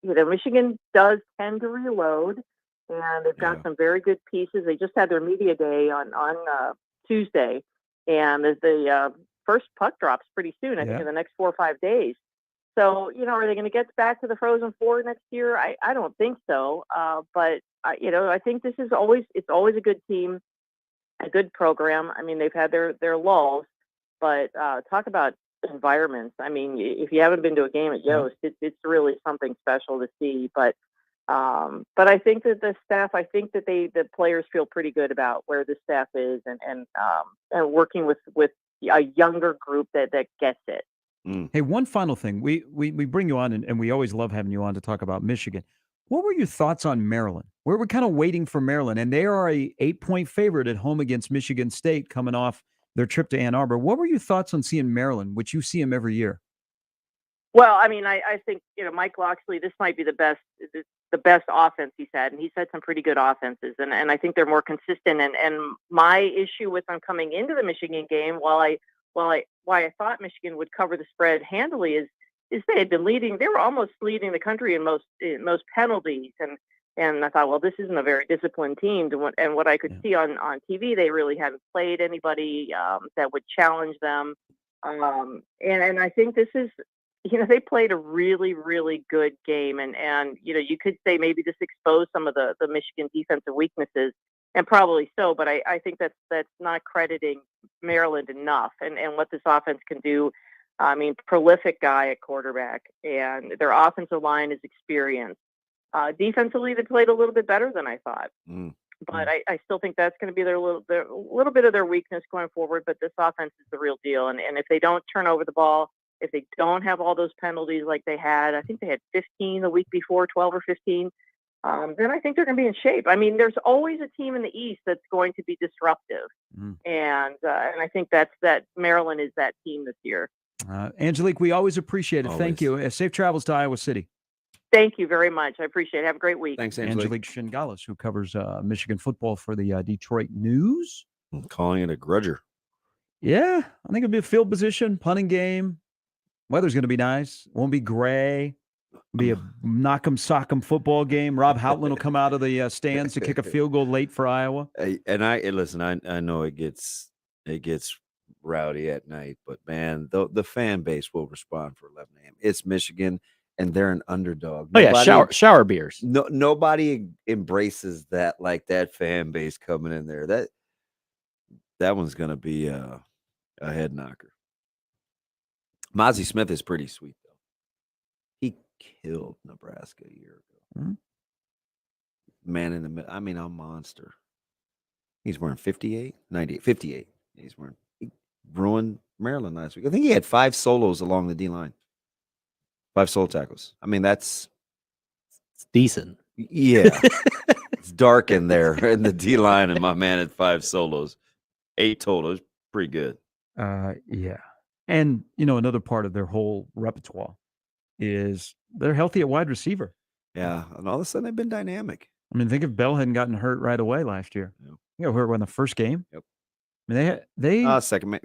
Speaker 8: Michigan does tend to reload, and they've got some very good pieces. They just had their media day on Tuesday, and the first puck drops pretty soon. I think in the next 4 or 5 days. So, are they going to get back to the Frozen Four next year? I don't think so. But I think it's always a good team, a good program. I mean, they've had their lulls, but talk about environments. I mean, if you haven't been to a game at Yost, it's really something special to see. But I think that the staff, the players feel pretty good about where the staff is and working with a younger group that gets it.
Speaker 1: Hey, one final thing. We bring you on, and we always love having you on to talk about Michigan. What were your thoughts on Maryland? We're kind of waiting for Maryland, and they are a 8-point favorite at home against Michigan State coming off their trip to Ann Arbor. What were your thoughts on seeing Maryland, which you see them every year?
Speaker 8: Well, I mean, I think, Mike Loxley, this might be the best offense he's had, and he's had some pretty good offenses, and I think they're more consistent. And my issue with them coming into the Michigan game, why I thought Michigan would cover the spread handily is they had been leading. They were almost leading the country in most penalties, and I thought, well, this isn't a very disciplined team. And what I could see on TV, they really hadn't played anybody that would challenge them. And I think this is, they played a really, really good game. And you could say maybe this exposed some of the Michigan defensive weaknesses, and probably so. But I think that's not crediting Maryland enough and what this offense can do. I mean, prolific guy at quarterback, and their offensive line is experienced. Defensively, they played a little bit better than I thought. But I still think that's going to be their little bit of their weakness going forward. But this offense is the real deal. And if they don't turn over the ball, if they don't have all those penalties like they had, I think they had 15 the week before, 12 or 15, then I think they're going to be in shape. I mean, there's always a team in the East that's going to be disruptive. And I think that Maryland is that team this year.
Speaker 1: Angelique, we always appreciate it.
Speaker 2: Always.
Speaker 1: Thank you. Safe travels to Iowa City.
Speaker 8: Thank you very much. I appreciate it. Have a great week.
Speaker 2: Thanks, Angelique.
Speaker 1: Shingalis, who covers Michigan football for the Detroit News.
Speaker 2: I'm calling it a grudger.
Speaker 1: Yeah, I think it'll be a field position, punting game. Weather's going to be nice. Won't be gray. Be a knock 'em sock 'em football game. Rob Houtland will come out of the stands to kick a field goal late for Iowa.
Speaker 2: And listen. I know it gets rowdy at night. But man, the fan base will respond for 11 a.m. It's Michigan, and they're an underdog.
Speaker 9: Oh yeah, shower beers.
Speaker 2: Nobody embraces that like that fan base coming in there. That one's gonna be a head knocker. Mozzie Smith is pretty sweet though. He killed Nebraska a year ago.
Speaker 1: Mm-hmm.
Speaker 2: Man in the middle. I mean, a monster. He's wearing 58, 98, 58. He ruined Maryland last week. I think he had 5 solos along the D line. 5 solo tackles. I mean, it's
Speaker 9: decent.
Speaker 2: Yeah. It's dark in there in the D line, and my man had 5 solos. 8 total. It's pretty good.
Speaker 1: Yeah. And, another part of their whole repertoire is they're healthy at wide receiver.
Speaker 2: Yeah. And all of a sudden, they've been dynamic.
Speaker 1: I mean, think if Bell hadn't gotten hurt right away last year.
Speaker 2: Yep.
Speaker 1: You know, hurt in the first game.
Speaker 2: Yep.
Speaker 1: I mean, they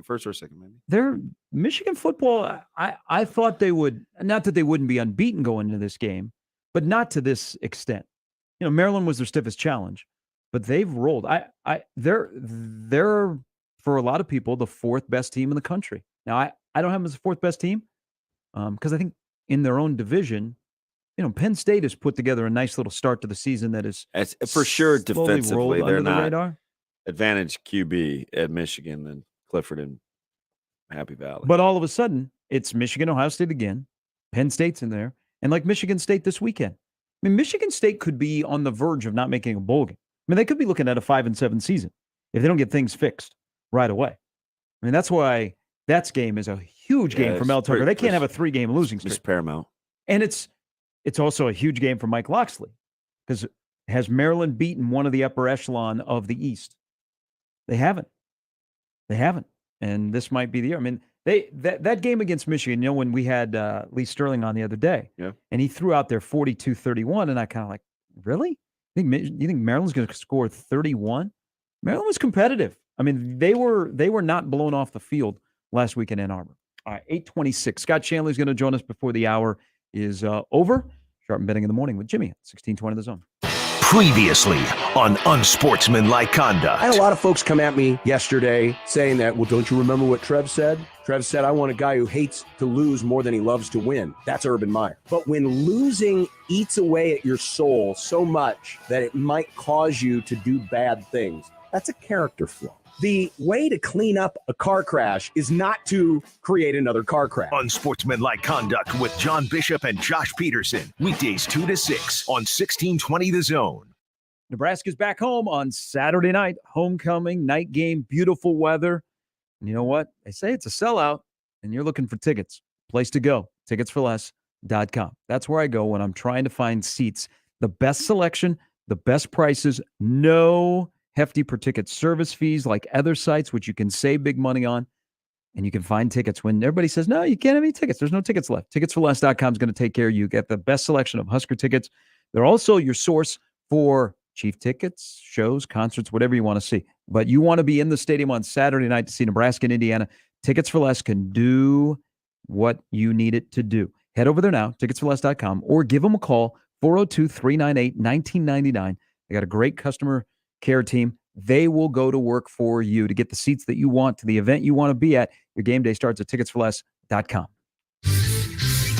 Speaker 2: first or second, maybe.
Speaker 1: They're Michigan football. I thought they would, not that they wouldn't be unbeaten going into this game, but not to this extent. Maryland was their stiffest challenge, but they've rolled. They're for a lot of people the 4th best team in the country. Now, I don't have them as the 4th best team because I think in their own division, Penn State has put together a nice little start to the season that is
Speaker 2: for sure defensively. They're not
Speaker 1: radar.
Speaker 2: Advantage QB at Michigan than Clifford and Happy Valley.
Speaker 1: But all of a sudden, it's Michigan, Ohio State again. Penn State's in there. And like Michigan State this weekend. I mean, Michigan State could be on the verge of not making a bowl game. I mean, they could be looking at a 5-7 season if they don't get things fixed right away. I mean, that's why that game is a huge game for Mel Tucker. They can't have a 3-game losing streak.
Speaker 2: It's paramount.
Speaker 1: And it's also a huge game for Mike Loxley because has Maryland beaten one of the upper echelon of the East? They haven't. And this might be the year. I mean, that game against Michigan, when we had Lee Sterling on the other day, and he threw out their 42-31, and I kind of like, really? You think Maryland's going to score 31? Maryland was competitive. I mean, they were not blown off the field last week in Ann Arbor. All right, 8:26. Scott Shanley's going to join us before the hour is over. Sharp and Betting in the Morning with Jimmy at 1620 The Zone.
Speaker 5: Previously on Unsportsmanlike Conduct.
Speaker 12: I had a lot of folks come at me yesterday saying that, well, don't you remember what Trev said? Trev said, I want a guy who hates to lose more than he loves to win. That's Urban Meyer. But when losing eats away at your soul so much that it might cause you to do bad things, that's a character flaw. The way to clean up a car crash is not to create another car crash.
Speaker 5: Unsportsmanlike Conduct with John Bishop and Josh Peterson. Weekdays 2 to 6 on 1620 The Zone.
Speaker 1: Nebraska's back home on Saturday night. Homecoming, night game, beautiful weather. And you know what? They say it's a sellout, and you're looking for tickets. Place to go, ticketsforless.com. That's where I go when I'm trying to find seats. The best selection, the best prices, no hefty per ticket service fees like other sites, which you can save big money on, and you can find tickets when everybody says, no, you can't have any tickets. There's no tickets left. Ticketsforless.com is going to take care of you. Get the best selection of Husker tickets. They're also your source for Chief tickets, shows, concerts, whatever you want to see. But you want to be in the stadium on Saturday night to see Nebraska and Indiana. Tickets for Less can do what you need it to do. Head over there now, ticketsforless.com, or give them a call, 402-398-1999. They got a great customer care team. They will go to work for you to get the seats that you want to the event you want to be at. Your game day starts at ticketsforless.com.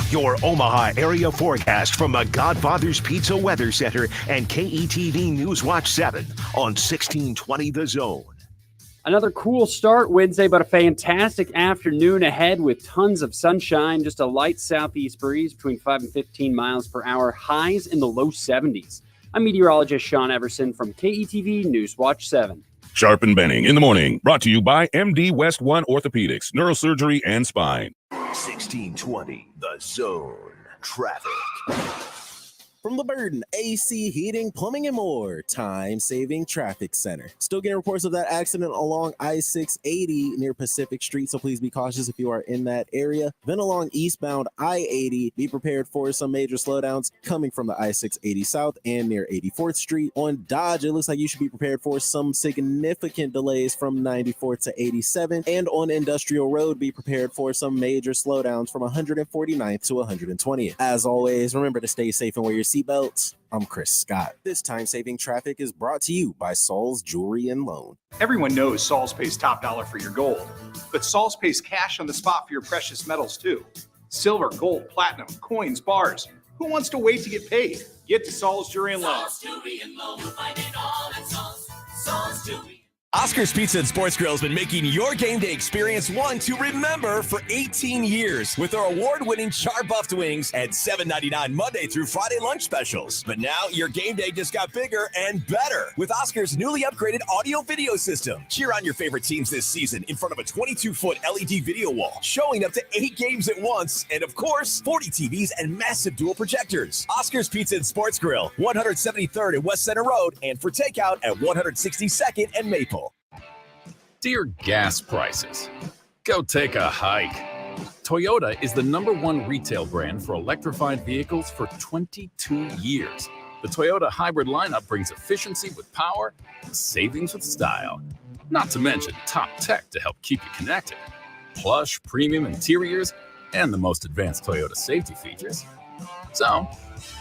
Speaker 5: Your Omaha area forecast from the Godfather's Pizza Weather Center and KETV News Watch 7 on 1620 The Zone.
Speaker 13: Another cool start Wednesday, but a fantastic afternoon ahead with tons of sunshine. Just a light southeast breeze between 5 and 15 miles per hour. Highs in the low 70s. I'm meteorologist Sean Everson from KETV News Watch 7.
Speaker 14: Sharp and Benning in the morning. Brought to you by MD West 1 Orthopedics, Neurosurgery, and Spine.
Speaker 5: 1620 The Zone. Traffic.
Speaker 11: From the Burden AC Heating, Plumbing, and More Time-Saving Traffic Center. Still getting reports of that accident along I-680 near Pacific Street, so please be cautious if you are in that area. Then along eastbound I-80, be prepared for some major slowdowns coming from the I-680 south and near 84th Street. On Dodge, it looks like you should be prepared for some significant delays from 94th to 87. And on Industrial Road, be prepared for some major slowdowns from 149th to 120th. As always, remember to stay safe and wear your seatbelts. I'm Chris Scott. This time-saving traffic is brought to you by Saul's Jewelry and Loan.
Speaker 6: Everyone knows Saul's pays top dollar for your gold, but Saul's pays cash on the spot for your precious metals too. Silver, gold, platinum, coins, bars. Who wants to wait to get paid? Get to Saul's Jewelry and Loan.
Speaker 18: Saul's Jewelry and Loan. You'll find it all at Saul's Jewelry.
Speaker 10: Oscar's Pizza and Sports Grill has been making your game day experience one to remember for 18 years with our award-winning char-buffed wings and $7.99 Monday through Friday lunch specials. But now your game day just got bigger and better with Oscar's newly upgraded audio-video system. Cheer on your favorite teams this season in front of a 22-foot LED video wall, showing up to 8 games at once, and of course, 40 TVs and massive dual projectors. Oscar's Pizza and Sports Grill, 173rd and West Center Road, and for takeout at 162nd and Maple.
Speaker 15: Dear gas prices, go take a hike. Toyota is the #1 retail brand for electrified vehicles for 22 years. The Toyota hybrid lineup brings efficiency with power and savings with style. Not to mention top tech to help keep you connected. Plush premium interiors and the most advanced Toyota safety features. So,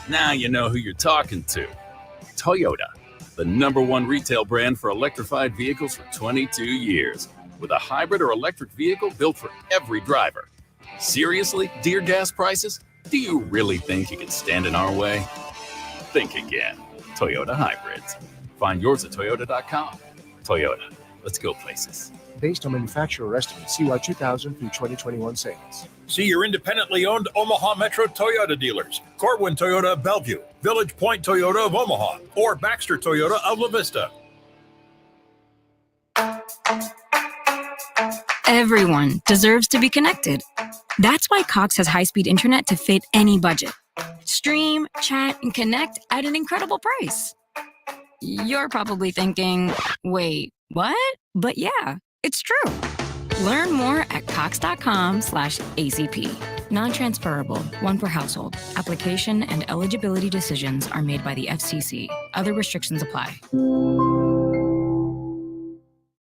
Speaker 15: now you know who you're talking to. Toyota. The #1 retail brand for electrified vehicles for 22 years, with a hybrid or electric vehicle built for every driver. Seriously, dear gas prices? Do you really think you can stand in our way? Think again. Toyota hybrids. Find yours at toyota.com. Toyota, let's go places.
Speaker 20: Based on manufacturer estimates, CY 2000 through 2021 sales.
Speaker 17: See your independently owned Omaha Metro Toyota dealers. Corwin Toyota of Bellevue, Village Point Toyota of Omaha, or Baxter Toyota of La Vista.
Speaker 21: Everyone deserves to be connected. That's why Cox has high-speed internet to fit any budget. Stream, chat, and connect at an incredible price. You're probably thinking, wait, what? But yeah, it's true. Learn more at cox.com/ACP. Non-transferable, one per household. Application and eligibility decisions are made by the FCC. Other restrictions apply.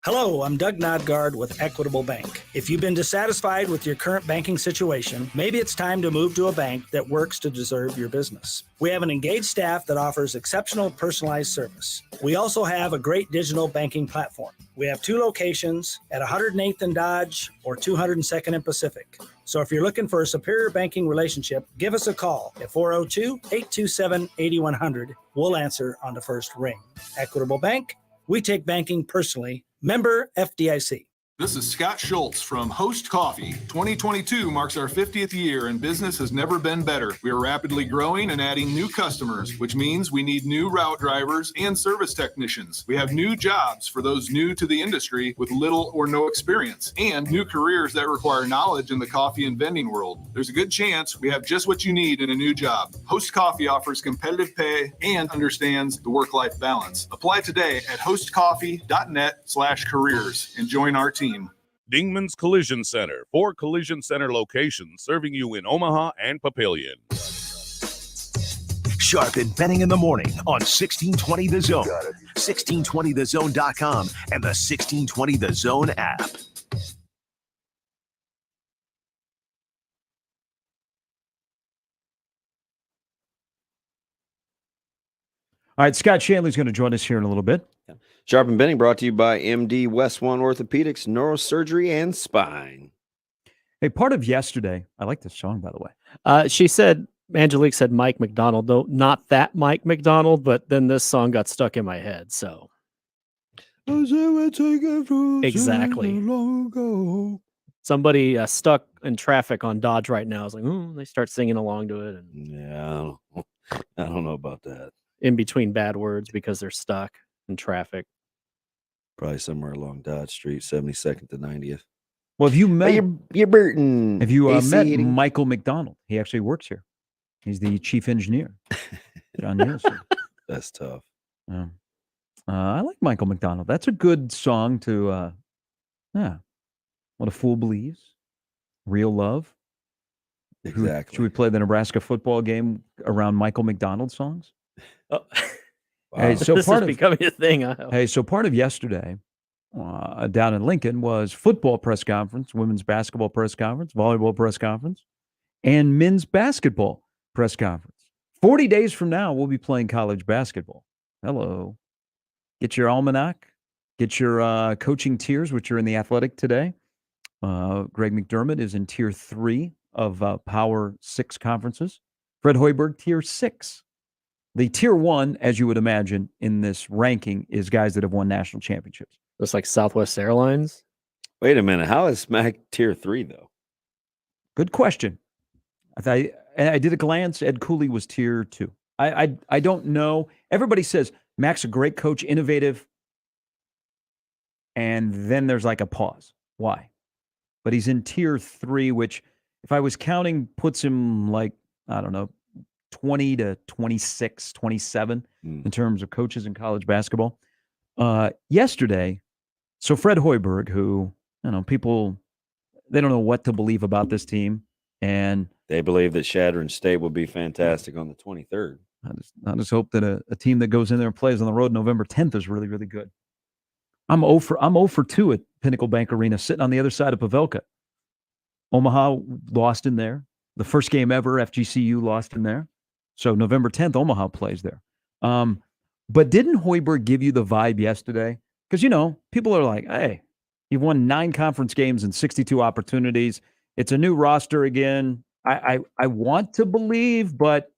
Speaker 24: Hello, I'm Doug Nodgard with Equitable Bank. If you've been dissatisfied with your current banking situation, maybe it's time to move to a bank that works to deserve your business. We have an engaged staff that offers exceptional personalized service. We also have a great digital banking platform. We have 2 locations at 108th and Dodge or 202nd and Pacific. So if you're looking for a superior banking relationship, give us a call at 402-827-8100. We'll answer on the first ring. Equitable Bank, we take banking personally. Member FDIC.
Speaker 25: This is Scott Schultz from Host Coffee. 2022 marks our 50th year and business has never been better. We are rapidly growing and adding new customers, which means we need new route drivers and service technicians. We have new jobs for those new to the industry with little or no experience, and new careers that require knowledge in the coffee and vending world. There's a good chance we have just what you need in a new job. Host Coffee offers competitive pay and understands the work-life balance. Apply today at hostcoffee.net/careers and join our team.
Speaker 14: Dingman's Collision Center, 4 Collision Center locations serving you in Omaha and Papillion.
Speaker 5: Sharp and Benning in the morning on 1620 The Zone, 1620thezone.com, and the 1620 The Zone app.
Speaker 1: All right, Scott Shanley's going to join us here in a little bit.
Speaker 2: Sharp and Benning brought to you by MD West One Orthopedics, Neurosurgery, and Spine.
Speaker 1: Hey, part of yesterday, I like this song, by the way.
Speaker 9: She said, Angelique said Mike McDonald, though not that Mike McDonald, but then this song got stuck in my head, so. Exactly. Somebody stuck in traffic on Dodge right now. I was like, they start singing along to it. And
Speaker 2: yeah, I don't know about that.
Speaker 9: In between bad words because they're stuck in traffic.
Speaker 2: Probably somewhere along Dodge Street, 72nd to 90th.
Speaker 1: Well, have you met
Speaker 2: you're Burton?
Speaker 1: Have you met Michael McDonald? He actually works here. He's the chief engineer. John Nielsen.
Speaker 2: That's tough.
Speaker 1: I like Michael McDonald. That's a good song to, What a Fool Believes. Real Love.
Speaker 2: Exactly.
Speaker 1: Should we play the Nebraska football game around Michael McDonald songs?
Speaker 9: Oh.
Speaker 1: Wow. Hey, so
Speaker 9: this is becoming a thing.
Speaker 1: So part of yesterday down in Lincoln was football press conference, women's basketball press conference, volleyball press conference, and men's basketball press conference. 40 days from now, we'll be playing college basketball. Hello. Get your almanac. Get your coaching tiers, which are in the Athletic today. Greg McDermott is in Tier 3 of Power 6 conferences. Fred Hoiberg, Tier 6. The Tier 1, as you would imagine, in this ranking is guys that have won national championships.
Speaker 9: It's like Southwest Airlines.
Speaker 2: Wait a minute. How is Smack Tier 3, though?
Speaker 1: Good question. I did a glance. Ed Cooley was Tier 2. I don't know. Everybody says Mac's a great coach, innovative, and then there's like a pause. Why? But he's in Tier 3, which, if I was counting, puts him like, I don't know, 20 to 26, 27 in terms of coaches in college basketball. Yesterday, so Fred Hoiberg, who, people, they don't know what to believe about this team. And
Speaker 2: they believe that Shattering State will be fantastic on the 23rd.
Speaker 1: I just hope that a team that goes in there and plays on the road November 10th is really, really good. I'm 0 for 2 at Pinnacle Bank Arena, sitting on the other side of Pavelka. Omaha lost in there. The first game ever, FGCU lost in there. So November 10th, Omaha plays there. But didn't Hoiberg give you the vibe yesterday? Because, people are like, hey, you've won 9 conference games and 62 opportunities. It's a new roster again. I want to believe, but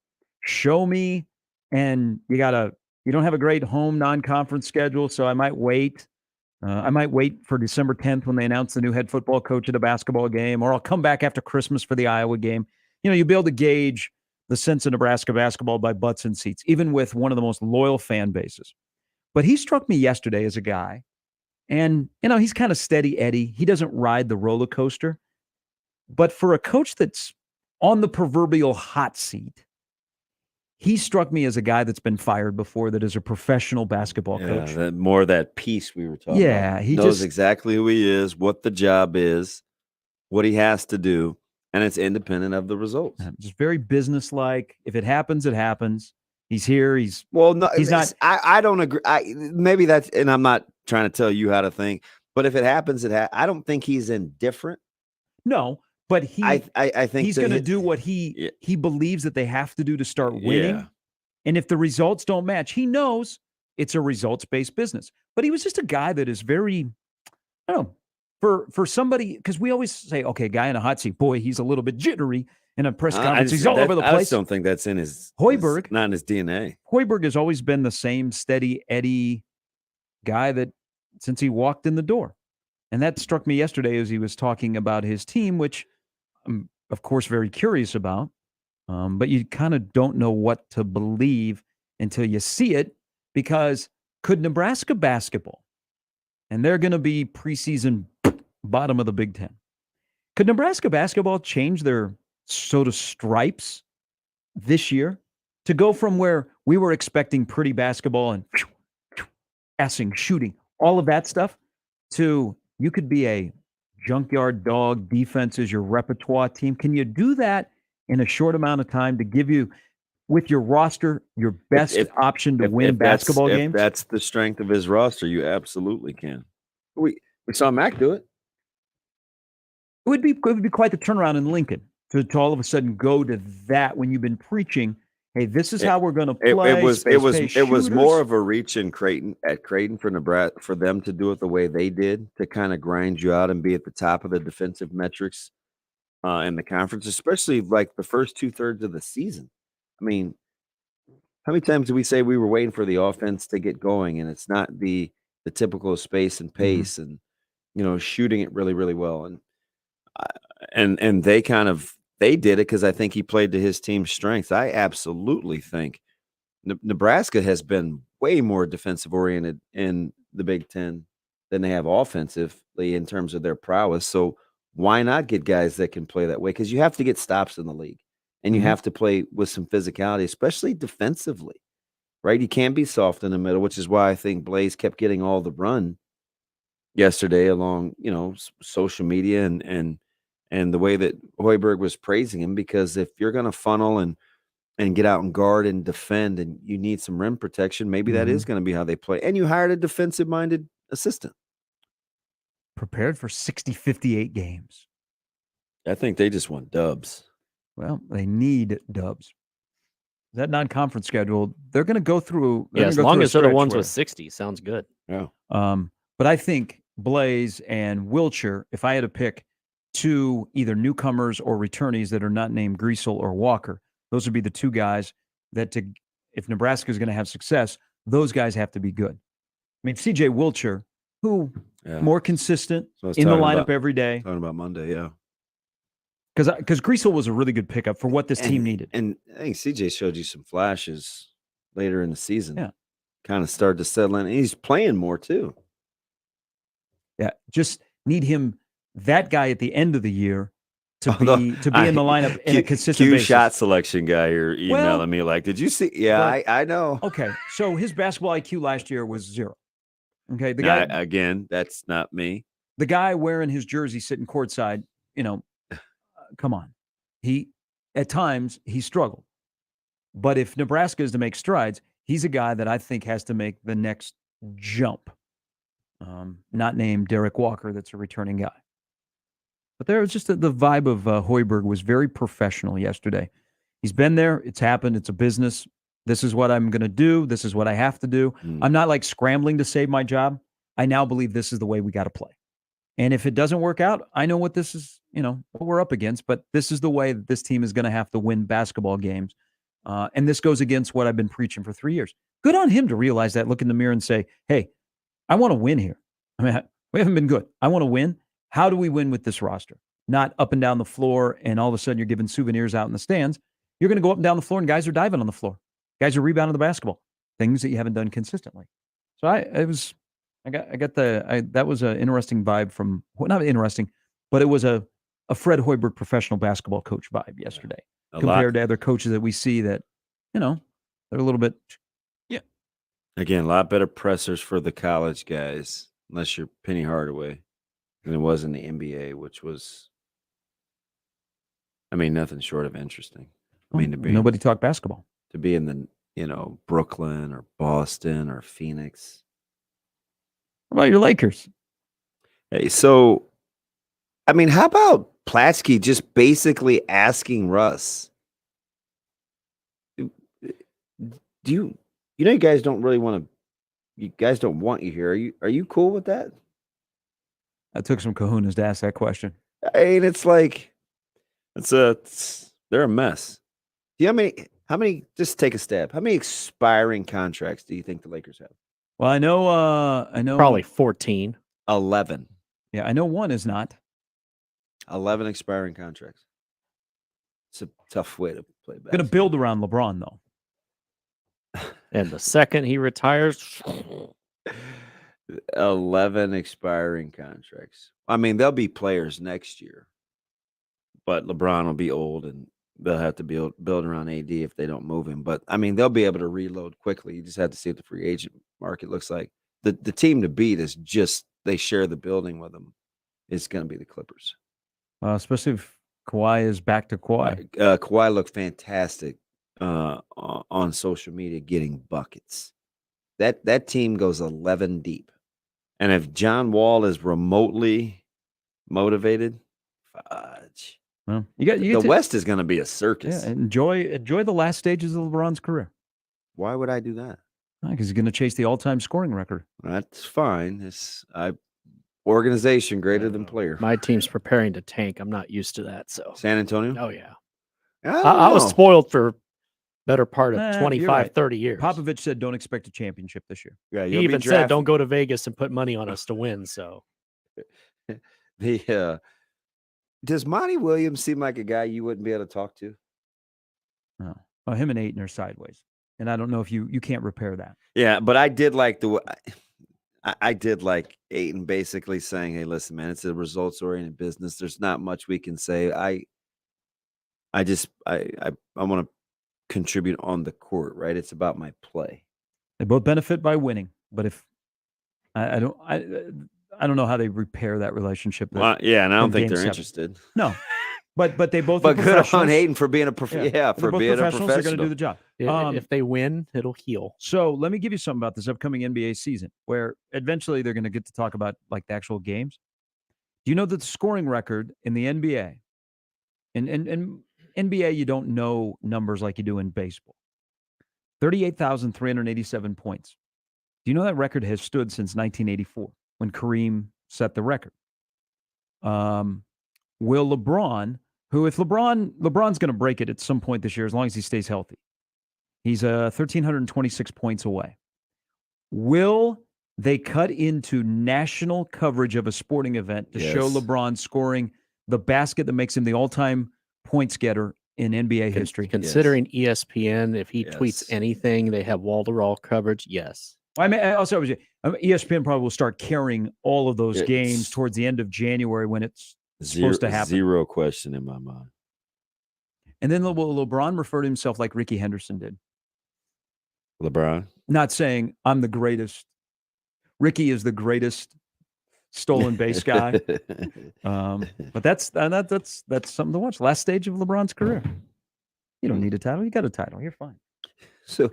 Speaker 1: show me. And you don't have a great home non-conference schedule, so I might wait. I might wait for December 10th when they announce the new head football coach at a basketball game, or I'll come back after Christmas for the Iowa game. You'll be able to gauge the sense of Nebraska basketball by butts and seats, even with one of the most loyal fan bases. But he struck me yesterday as a guy, and, he's kind of steady Eddie. He doesn't ride the roller coaster. But for a coach that's on the proverbial hot seat, he struck me as a guy that's been fired before, that is a professional basketball coach.
Speaker 2: That piece we were talking about.
Speaker 1: He
Speaker 2: knows exactly who he is, what the job is, what he has to do, and it's independent of the results.
Speaker 1: Just very businesslike. If it happens, it happens. He's here. He's not.
Speaker 2: I don't agree. Maybe that's, and I'm not trying to tell you how to think, but if it happens, I don't think he's indifferent.
Speaker 1: No. But I think he's going to do what he believes that they have to do to start winning. Yeah. And if the results don't match, he knows it's a results-based business. But he was just a guy that is very, I don't know, for somebody, because we always say, okay, guy in a hot seat, boy, he's a little bit jittery in a press conference. He's all over the place.
Speaker 2: I just don't think that's in his
Speaker 1: Hoiberg.
Speaker 2: Not in his DNA.
Speaker 1: Hoiberg has always been the same steady Eddie guy that since he walked in the door. And that struck me yesterday as he was talking about his team, which I'm, of course, very curious about, but you kind of don't know what to believe until you see it, because could Nebraska basketball, and they're going to be preseason bottom of the Big Ten, could Nebraska basketball change their sort of stripes this year to go from where we were expecting pretty basketball and passing, shooting, all of that stuff, to you could be a junkyard dog, defense is your repertoire team? Can you do that in a short amount of time to give you, with your roster, your best option to win basketball games?
Speaker 2: If that's the strength of his roster, you absolutely can. We saw Mac do it.
Speaker 1: It would be quite the turnaround in Lincoln to all of a sudden go to that when you've been preaching, hey, this is how we're going to play.
Speaker 2: It was more of a reach in Creighton for Nebraska, for them to do it the way they did, to kind of grind you out and be at the top of the defensive metrics in the conference, especially like the first 2/3 of the season. I mean, how many times do we say we were waiting for the offense to get going, and it's not the typical space and pace, and shooting it really, really well, and they did it because I think he played to his team's strengths. I absolutely think Nebraska has been way more defensive oriented in the Big Ten than they have offensively in terms of their prowess. So why not get guys that can play that way? Because you have to get stops in the league, and you have to play with some physicality, especially defensively, right? You can't be soft in the middle, which is why I think Blaze kept getting all the run yesterday along, social media and the way that Hoiberg was praising him, because if you're going to funnel and get out and guard and defend, and you need some rim protection, maybe that is going to be how they play. And you hired a defensive-minded assistant.
Speaker 1: Prepared for 58 games.
Speaker 2: I think they just want dubs.
Speaker 1: Well, they need dubs. that non-conference schedule, they're going to go through.
Speaker 9: Yeah, as long as they're the ones with 60, sounds good.
Speaker 2: Yeah.
Speaker 1: But I think Blaze and Wilcher, if I had to pick two either newcomers or returnees that are not named Greasel or Walker, those would be the two guys that, if Nebraska is going to have success, those guys have to be good. I mean, C.J. Wilcher, who more consistent in the lineup every day.
Speaker 2: Talking about Monday, yeah.
Speaker 1: Because Greasel was a really good pickup for what this team needed.
Speaker 2: And I think CJ showed you some flashes later in the season.
Speaker 1: Yeah.
Speaker 2: Kind of started to settle in. And he's playing more, too.
Speaker 1: Yeah, just need him, that guy at the end of the year, to be in the lineup in a consistent basis.
Speaker 2: Shot selection guy here emailing me like, did you see? Yeah, I know.
Speaker 1: Okay, so his basketball IQ last year was 0. Okay, the
Speaker 2: Now,
Speaker 1: guy,
Speaker 2: again, that's not me.
Speaker 1: the guy wearing his jersey sitting courtside, come on. At times, he struggled. But if Nebraska is to make strides, he's a guy that I think has to make the next jump. Not named Derek Walker, that's a returning guy. But there was just the vibe of Hoiberg was very professional yesterday. He's been there. It's happened. It's a business. This is what I'm going to do. This is what I have to do. I'm not like scrambling to save my job. I now believe this is the way we got to play. And if it doesn't work out, I know what this is, what we're up against, but this is the way that this team is going to have to win basketball games. And this goes against what I've been preaching for 3 years. Good on him to realize that, look in the mirror and say, hey, I want to win here. I mean, we haven't been good. I want to win. How do we win with this roster? Not up and down the floor, and all of a sudden you're giving souvenirs out in the stands. You're going to go up and down the floor, and guys are diving on the floor. Guys are rebounding the basketball. Things that you haven't done consistently. So that was an interesting vibe from, well, not interesting, but it was a Fred Hoiberg professional basketball coach vibe yesterday compared to other coaches that we see that, they're a little bit. Yeah.
Speaker 2: Again, a lot better pressers for the college guys, unless you're Penny Hardaway, than it was in the NBA, which was, nothing short of interesting.
Speaker 1: Nobody talked basketball.
Speaker 2: To be in the, Brooklyn or Boston or Phoenix.
Speaker 1: What about your Lakers?
Speaker 2: Hey, so, how about Platsky just basically asking Russ, you guys don't really want to, you guys don't want you here. Are you cool with that?
Speaker 1: I took some kahunas to ask that question.
Speaker 2: It's like, they're a mess. Do you how many, just take a stab. How many expiring contracts do you think the Lakers have?
Speaker 1: Well, I know
Speaker 9: Probably 14.
Speaker 2: 11.
Speaker 1: Yeah, I know one is not.
Speaker 2: 11 expiring contracts. It's a tough way to play basketball.
Speaker 1: Going to build around LeBron, though.
Speaker 9: And the second he retires,
Speaker 2: 11 expiring contracts. They'll be players next year, but LeBron will be old and they'll have to build around AD if they don't move him. But they'll be able to reload quickly. You just have to see what the free agent market looks like. The team to beat is just, they share the building with them. It's going to be the Clippers.
Speaker 1: Especially if Kawhi is back to Kawhi.
Speaker 2: Kawhi looked fantastic on social media getting buckets. That team goes 11 deep. And if John Wall is remotely motivated, fudge.
Speaker 1: Well,
Speaker 2: the West is going to be a circus.
Speaker 1: Yeah, enjoy the last stages of LeBron's career.
Speaker 2: Why would I do that?
Speaker 1: Because he's going to chase the all-time scoring record.
Speaker 2: That's fine. Organization greater than player.
Speaker 9: my team's preparing to tank. I'm not used to that. So
Speaker 2: San Antonio?
Speaker 9: Oh, yeah.
Speaker 2: I
Speaker 9: was spoiled for better part of
Speaker 1: You're
Speaker 9: 25,
Speaker 1: right.
Speaker 9: 30 years.
Speaker 1: Popovich said don't expect a championship this year.
Speaker 2: Yeah,
Speaker 9: He even said don't go to Vegas and put money on us to win. So
Speaker 2: Does Monty Williams seem like a guy you wouldn't be able to talk to?
Speaker 1: No. Well, him and Ayton are sideways. And I don't know if you can't repair that.
Speaker 2: Yeah, but I did like I did like Ayton basically saying, hey, listen, man, it's a results-oriented business. There's not much we can say. I want to contribute on the court, right? It's about my play.
Speaker 1: They both benefit by winning. But if I don't know how they repair that relationship.
Speaker 2: Well, yeah, and I don't think they're
Speaker 1: 7.
Speaker 2: interested.
Speaker 1: No. But they both
Speaker 2: But
Speaker 1: are
Speaker 2: good on Hayden for being a for being a
Speaker 1: They're
Speaker 2: professional.
Speaker 1: going to do the job.
Speaker 9: if they win, it'll heal.
Speaker 1: So let me give you something about this upcoming NBA season, where eventually they're going to get to talk about like the actual games. Do you know that the scoring record in the NBA, in NBA, you don't know numbers like you do in baseball. 38,387 points. Do you know that record has stood since 1984 when Kareem set the record? Will LeBron, who if LeBron's going to break it at some point this year as long as he stays healthy. He's 1,326 points away. Will they cut into national coverage of a sporting event to show LeBron scoring the basket that makes him the all-time points getter in NBA history?
Speaker 9: Considering ESPN, if he tweets anything, they have wall-to-wall coverage. Yes.
Speaker 1: I mean, ESPN probably will start carrying all of those games towards the end of January when it's supposed to happen.
Speaker 2: Zero question in my mind.
Speaker 1: And then will LeBron refer to himself like Ricky Henderson did?
Speaker 2: LeBron?
Speaker 1: Not saying I'm the greatest. Ricky is the greatest stolen base guy. But that's something to watch. Last stage of LeBron's career. You don't need a title. You got a title. You're fine.
Speaker 2: So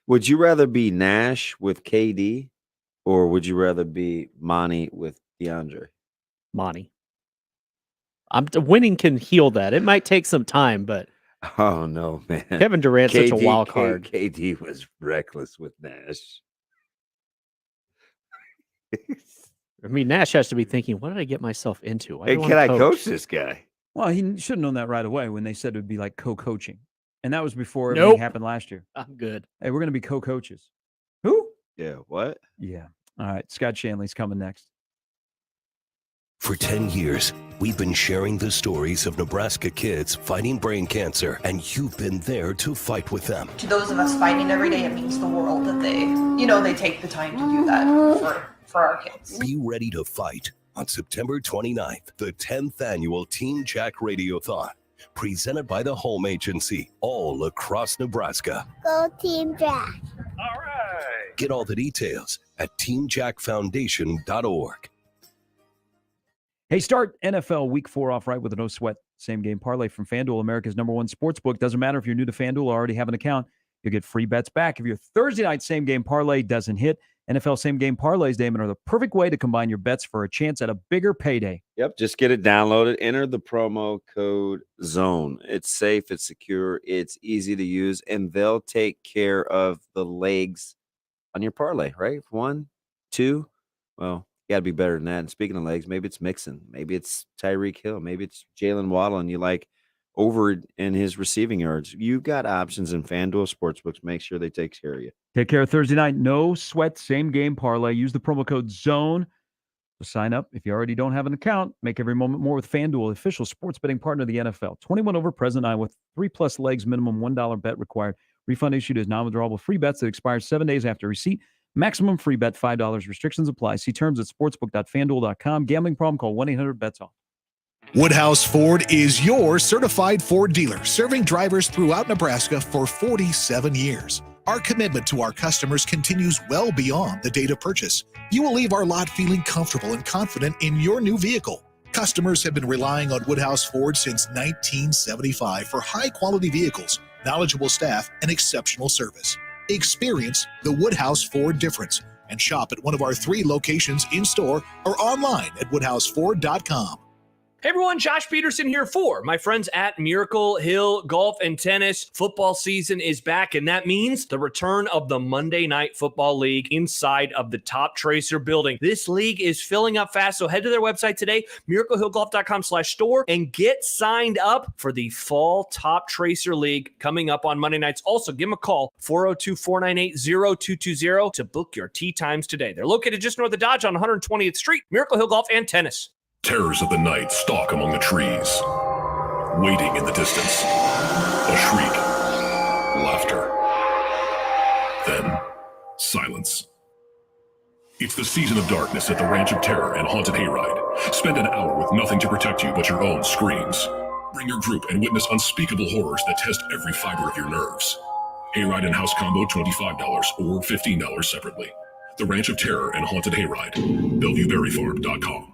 Speaker 2: would you rather be Nash with KD or would you rather be Monty with DeAndre?
Speaker 9: Monty. Winning can heal that. It might take some time, but
Speaker 2: oh no, man.
Speaker 9: Kevin Durant's such a wild card.
Speaker 2: KD was reckless with Nash.
Speaker 9: I mean, Nash has to be thinking, what did I get myself into?
Speaker 2: Hey, can I coach this guy?
Speaker 1: Well, he should have known that right away when they said it would be like co-coaching. And that was before everything happened last year.
Speaker 9: I'm good.
Speaker 1: Hey, we're going to be co-coaches. Who?
Speaker 2: Yeah, what?
Speaker 1: Yeah. All right, Scott Shanley's coming next.
Speaker 5: For 10 years, we've been sharing the stories of Nebraska kids fighting brain cancer, and you've been there to fight with them.
Speaker 3: To those of us fighting every day, it means the world that they take the time to do that for our kids.
Speaker 5: Be ready to fight on September 29th, the 10th annual Team Jack Radiothon, presented by the Home Agency, all across Nebraska.
Speaker 7: Go Team Jack.
Speaker 5: All right. Get all the details at teamjackfoundation.org.
Speaker 1: Hey, start NFL Week 4 off right with a no-sweat same-game parlay from FanDuel, America's #1 sportsbook. Doesn't matter if you're new to FanDuel or already have an account. You'll get free bets back. If your Thursday night same-game parlay doesn't hit, NFL same-game parlays, Damon, are the perfect way to combine your bets for a chance at a bigger payday.
Speaker 2: Yep, just get it downloaded. Enter the promo code ZONE. It's safe, it's secure, it's easy to use, and they'll take care of the legs on your parlay, right? 1, 2, well, got to be better than that. And speaking of legs, maybe it's Mixon. Maybe it's Tyreek Hill. Maybe it's Jalen Waddle, and you like over in his receiving yards. You've got options in FanDuel Sportsbooks. Make sure they take care of you.
Speaker 1: Take care of Thursday night. No sweat same-game parlay. Use the promo code ZONE to sign up. If you already don't have an account, make every moment more with FanDuel, official sports betting partner of the NFL. 21 over, present eye with 3+ legs, minimum $1 bet required. Refund issued as non-withdrawable free bets that expires 7 days after receipt. Maximum free bet $5. Restrictions apply. See terms at sportsbook.fanduel.com. Gambling problem? Call 1-800-BETS-OFF.
Speaker 16: Woodhouse Ford is your certified Ford dealer, serving drivers throughout Nebraska for 47 years. Our commitment to our customers continues well beyond the date of purchase. You will leave our lot feeling comfortable and confident in your new vehicle. Customers have been relying on Woodhouse Ford since 1975 for high-quality vehicles, knowledgeable staff, and exceptional service. Experience the Woodhouse Ford difference and shop at one of our 3 locations in-store or online at woodhouseford.com.
Speaker 19: Hey everyone, Josh Peterson here for my friends at Miracle Hill Golf and Tennis. Football season is back, and that means the return of the Monday Night Football League inside of the Top Tracer building. This league is filling up fast, so head to their website today, miraclehillgolf.com/store, and get signed up for the Fall Top Tracer League coming up on Monday nights. Also, give them a call, 402-498-0220 to book your tee times today. They're located just north of Dodge on 120th Street, Miracle Hill Golf and Tennis.
Speaker 14: Terrors of the night stalk among the trees. Waiting in the distance. A shriek. Laughter. Then, silence. It's the season of darkness at the Ranch of Terror and Haunted Hayride. Spend an hour with nothing to protect you but your own screams. Bring your group and witness unspeakable horrors that test every fiber of your nerves. Hayride and house combo $25 or $15 separately. The Ranch of Terror and Haunted Hayride. BellevueBerryFarm.com.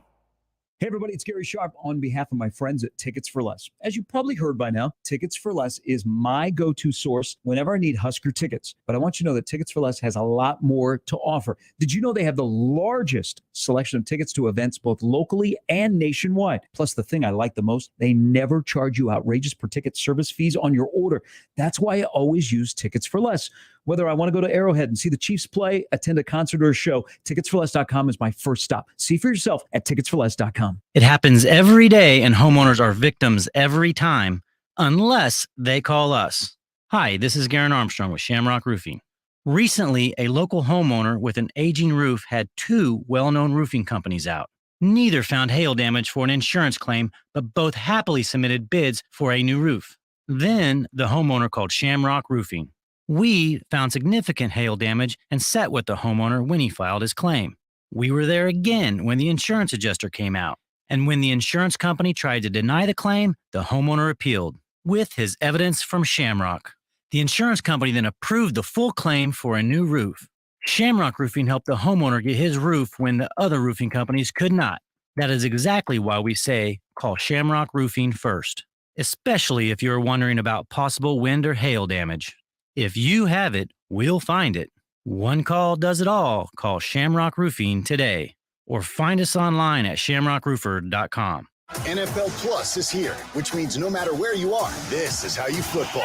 Speaker 1: Hey, everybody, it's Gary Sharp on behalf of my friends at Tickets for Less. As you probably heard by now, Tickets for Less is my go-to source whenever I need Husker tickets. But I want you to know that Tickets for Less has a lot more to offer. Did you know they have the largest selection of tickets to events both locally and nationwide? Plus, the thing I like the most, they never charge you outrageous per ticket service fees on your order. That's why I always use Tickets for Less. Whether I want to go to Arrowhead and see the Chiefs play, attend a concert or a show, ticketsforless.com is my first stop. See for yourself at ticketsforless.com.
Speaker 4: It happens every day, and homeowners are victims every time, unless they call us. Hi, this is Garen Armstrong with Shamrock Roofing. Recently, a local homeowner with an aging roof had two well-known roofing companies out. Neither found hail damage for an insurance claim, but both happily submitted bids for a new roof. Then, the homeowner called Shamrock Roofing. We found significant hail damage and sat with the homeowner when he filed his claim. We were there again when the insurance adjuster came out. And when the insurance company tried to deny the claim, the homeowner appealed with his evidence from Shamrock. The insurance company then approved the full claim for a new roof. Shamrock Roofing helped the homeowner get his roof when the other roofing companies could not. That is exactly why we say call Shamrock Roofing first, especially if you're wondering about possible wind or hail damage. If you have it, we'll find it. One call does it all. Call Shamrock Roofing today or find us online at shamrockroofer.com.
Speaker 7: NFL Plus is here, which means no matter where you are, this is how you football.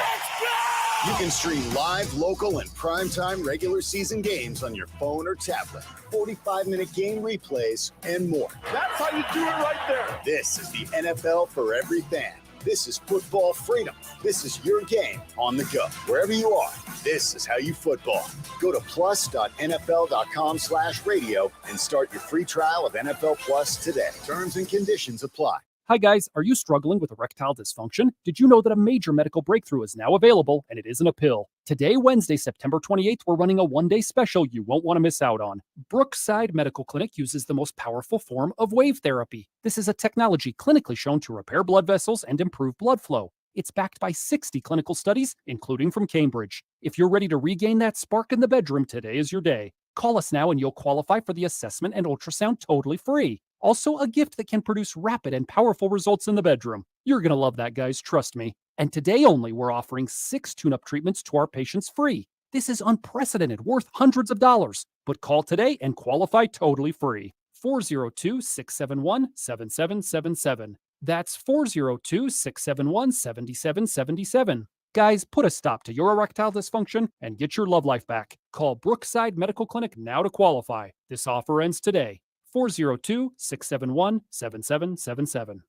Speaker 7: You can stream live, local, and primetime regular season games on your phone or tablet, 45-minute game replays, and more. That's how you do it right there. This is the NFL for every fan. This is football freedom. This is your game on the go. Wherever you are, this is how you football. Go to plus.nfl.com/radio and start your free trial of NFL Plus today. Terms and conditions apply.
Speaker 8: Hi guys, are you struggling with erectile dysfunction? Did you know that a major medical breakthrough is now available and it isn't a pill? Today, Wednesday, September 28th, we're running a one-day special you won't want to miss out on. Brookside Medical Clinic uses the most powerful form of wave therapy. This is a technology clinically shown to repair blood vessels and improve blood flow. It's backed by 60 clinical studies, including from Cambridge. If you're ready to regain that spark in the bedroom, today is your day. Call us now and you'll qualify for the assessment and ultrasound totally free. Also, a gift that can produce rapid and powerful results in the bedroom. You're going to love that, guys, trust me. And today only, we're offering 6 tune-up treatments to our patients free. This is unprecedented, worth hundreds of dollars. But call today and qualify totally free. 402-671-7777. That's 402-671-7777. Guys, put a stop to your erectile dysfunction and get your love life back. Call Brookside Medical Clinic now to qualify. This offer ends today. 402-671-7777.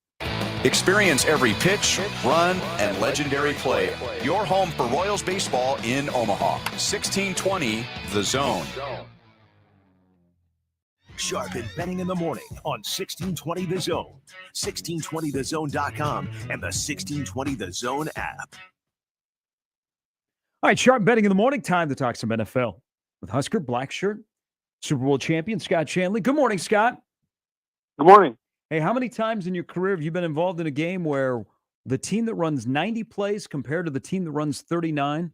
Speaker 22: Experience every pitch, run, and legendary play. Your home for Royals baseball in Omaha. 1620 The Zone.
Speaker 5: Sharp and Betting in the Morning on 1620 The Zone, 1620thezone.com, and the 1620 The Zone app.
Speaker 1: All right, Sharp Betting in the Morning, time to talk some NFL with Husker Black Shirt Super Bowl champion Scott Shanley. Good morning, Scott.
Speaker 23: Good morning.
Speaker 1: Hey, how many times in your career have you been involved in a game where the team that runs 90 plays compared to the team that runs 39,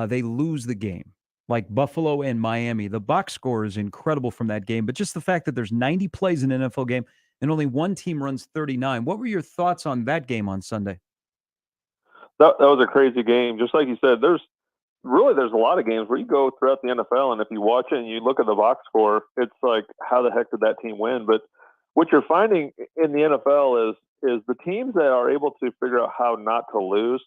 Speaker 1: they lose the game? Like Buffalo and Miami. The box score is incredible from that game, but just the fact that there's 90 plays in an NFL game and only one team runs 39. What were your thoughts on that game on Sunday?
Speaker 23: That was a crazy game. Just like you said, there's a lot of games where you go throughout the NFL, and if you watch it and you look at the box score, it's like, how the heck did that team win? But what you're finding in the NFL is the teams that are able to figure out how not to lose,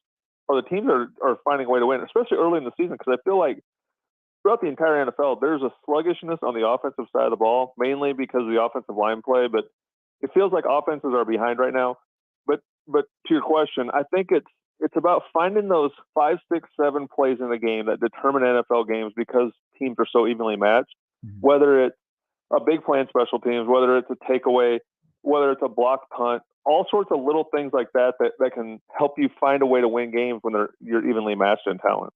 Speaker 23: or the teams that are finding a way to win, especially early in the season, because I feel like throughout the entire NFL, there's a sluggishness on the offensive side of the ball, mainly because of the offensive line play, but it feels like offenses are behind right now. But to your question, I think it's about finding those 5, 6, 7 plays in the game that determine NFL games because teams are so evenly matched, whether it's a big play in special teams, whether it's a takeaway, whether it's a block punt, all sorts of little things like that can help you find a way to win games when you're evenly matched in talent.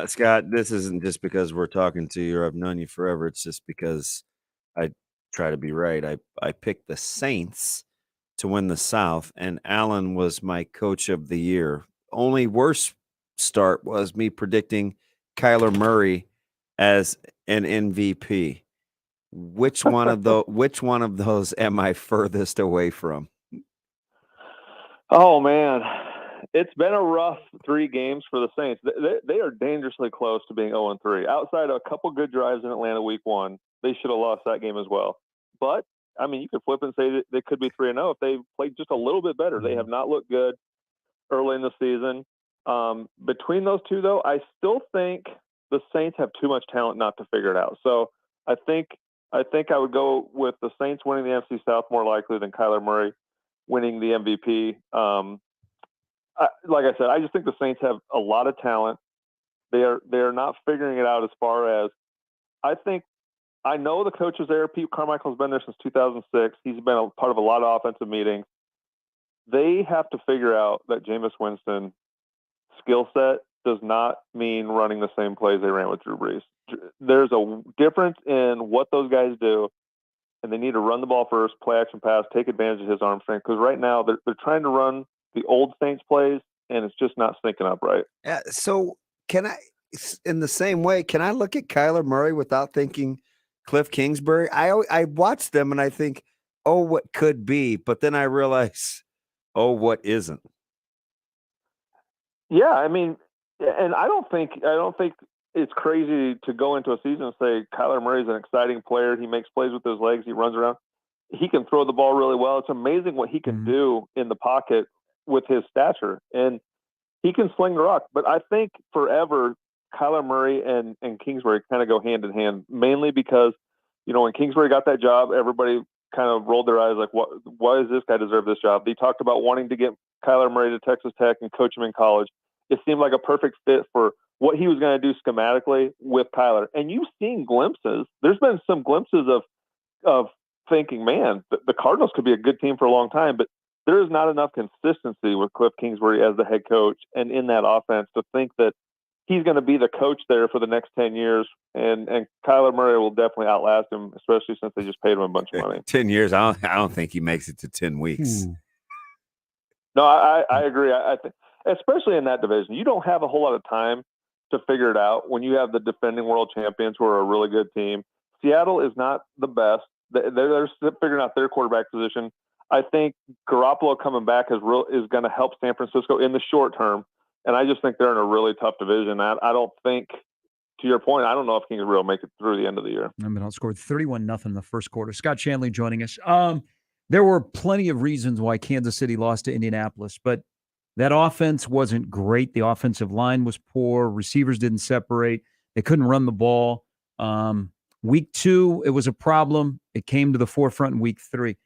Speaker 2: Scott, this isn't just because we're talking to you or I've known you forever. It's just because I try to be right. I picked the Saints to win the South, and Allen was my coach of the year. Only worse start was me predicting Kyler Murray as an MVP. Which one of those am I furthest away from?
Speaker 23: Oh man, it's been a rough 3 games for the Saints. They are dangerously close to being 0-3. Outside of a couple good drives in Atlanta week 1, they should have lost that game as well. But I mean, you could flip and say that they could be 3-0 if they played just a little bit better. They have not looked good early in the season. Between those two, though, I still think the Saints have too much talent not to figure it out. So I think I would go with the Saints winning the NFC South more likely than Kyler Murray winning the MVP. Like I said, I just think the Saints have a lot of talent. They are not figuring it out as far as I know the coach is there. Pete Carmichael's been there since 2006. He's been a part of a lot of offensive meetings. They have to figure out that Jameis Winston skill set does not mean running the same plays they ran with Drew Brees. There's a difference in what those guys do, and they need to run the ball first, play action pass, take advantage of his arm strength. Because right now they're trying to run the old Saints plays, and it's just not syncing up right.
Speaker 2: So can I, in the same way, can I look at Kyler Murray without thinking Cliff Kingsbury? I watch them and I think, oh, what could be, but then I realize, oh, what isn't.
Speaker 23: Yeah, I mean, and I don't think it's crazy to go into a season and say Kyler Murray's an exciting player. He makes plays with his legs. He runs around. He can throw the ball really well. It's amazing what he can do in the pocket with his stature, and he can sling the rock. But I think forever Kyler Murray and Kingsbury kind of go hand in hand, mainly because, when Kingsbury got that job, everybody kind of rolled their eyes like, why does this guy deserve this job? They talked about wanting to get Kyler Murray to Texas Tech and coach him in college. It seemed like a perfect fit for what he was going to do schematically with Kyler. And you've seen glimpses. There's been some glimpses of thinking, man, the Cardinals could be a good team for a long time, but there is not enough consistency with Cliff Kingsbury as the head coach and in that offense to think that he's going to be the coach there for the next 10 years. And Kyler Murray will definitely outlast him, especially since they just paid him a bunch of money.
Speaker 2: 10 years. I don't think he makes it to 10 weeks.
Speaker 23: No, I agree. I think, especially in that division, you don't have a whole lot of time to figure it out when you have the defending world champions who are a really good team. Seattle is not the best. They're figuring out their quarterback position. I think Garoppolo coming back is going to help San Francisco in the short term. And I just think they're in a really tough division. I don't think, to your point, I don't know if Kingsbury will make it through the end of the year.
Speaker 1: I mean, outscored 31-0 in the first quarter. Scott Shanley joining us. There were plenty of reasons why Kansas City lost to Indianapolis, but that offense wasn't great. The offensive line was poor. Receivers didn't separate. They couldn't run the ball. Week 2, it was a problem. It came to the forefront in week 3.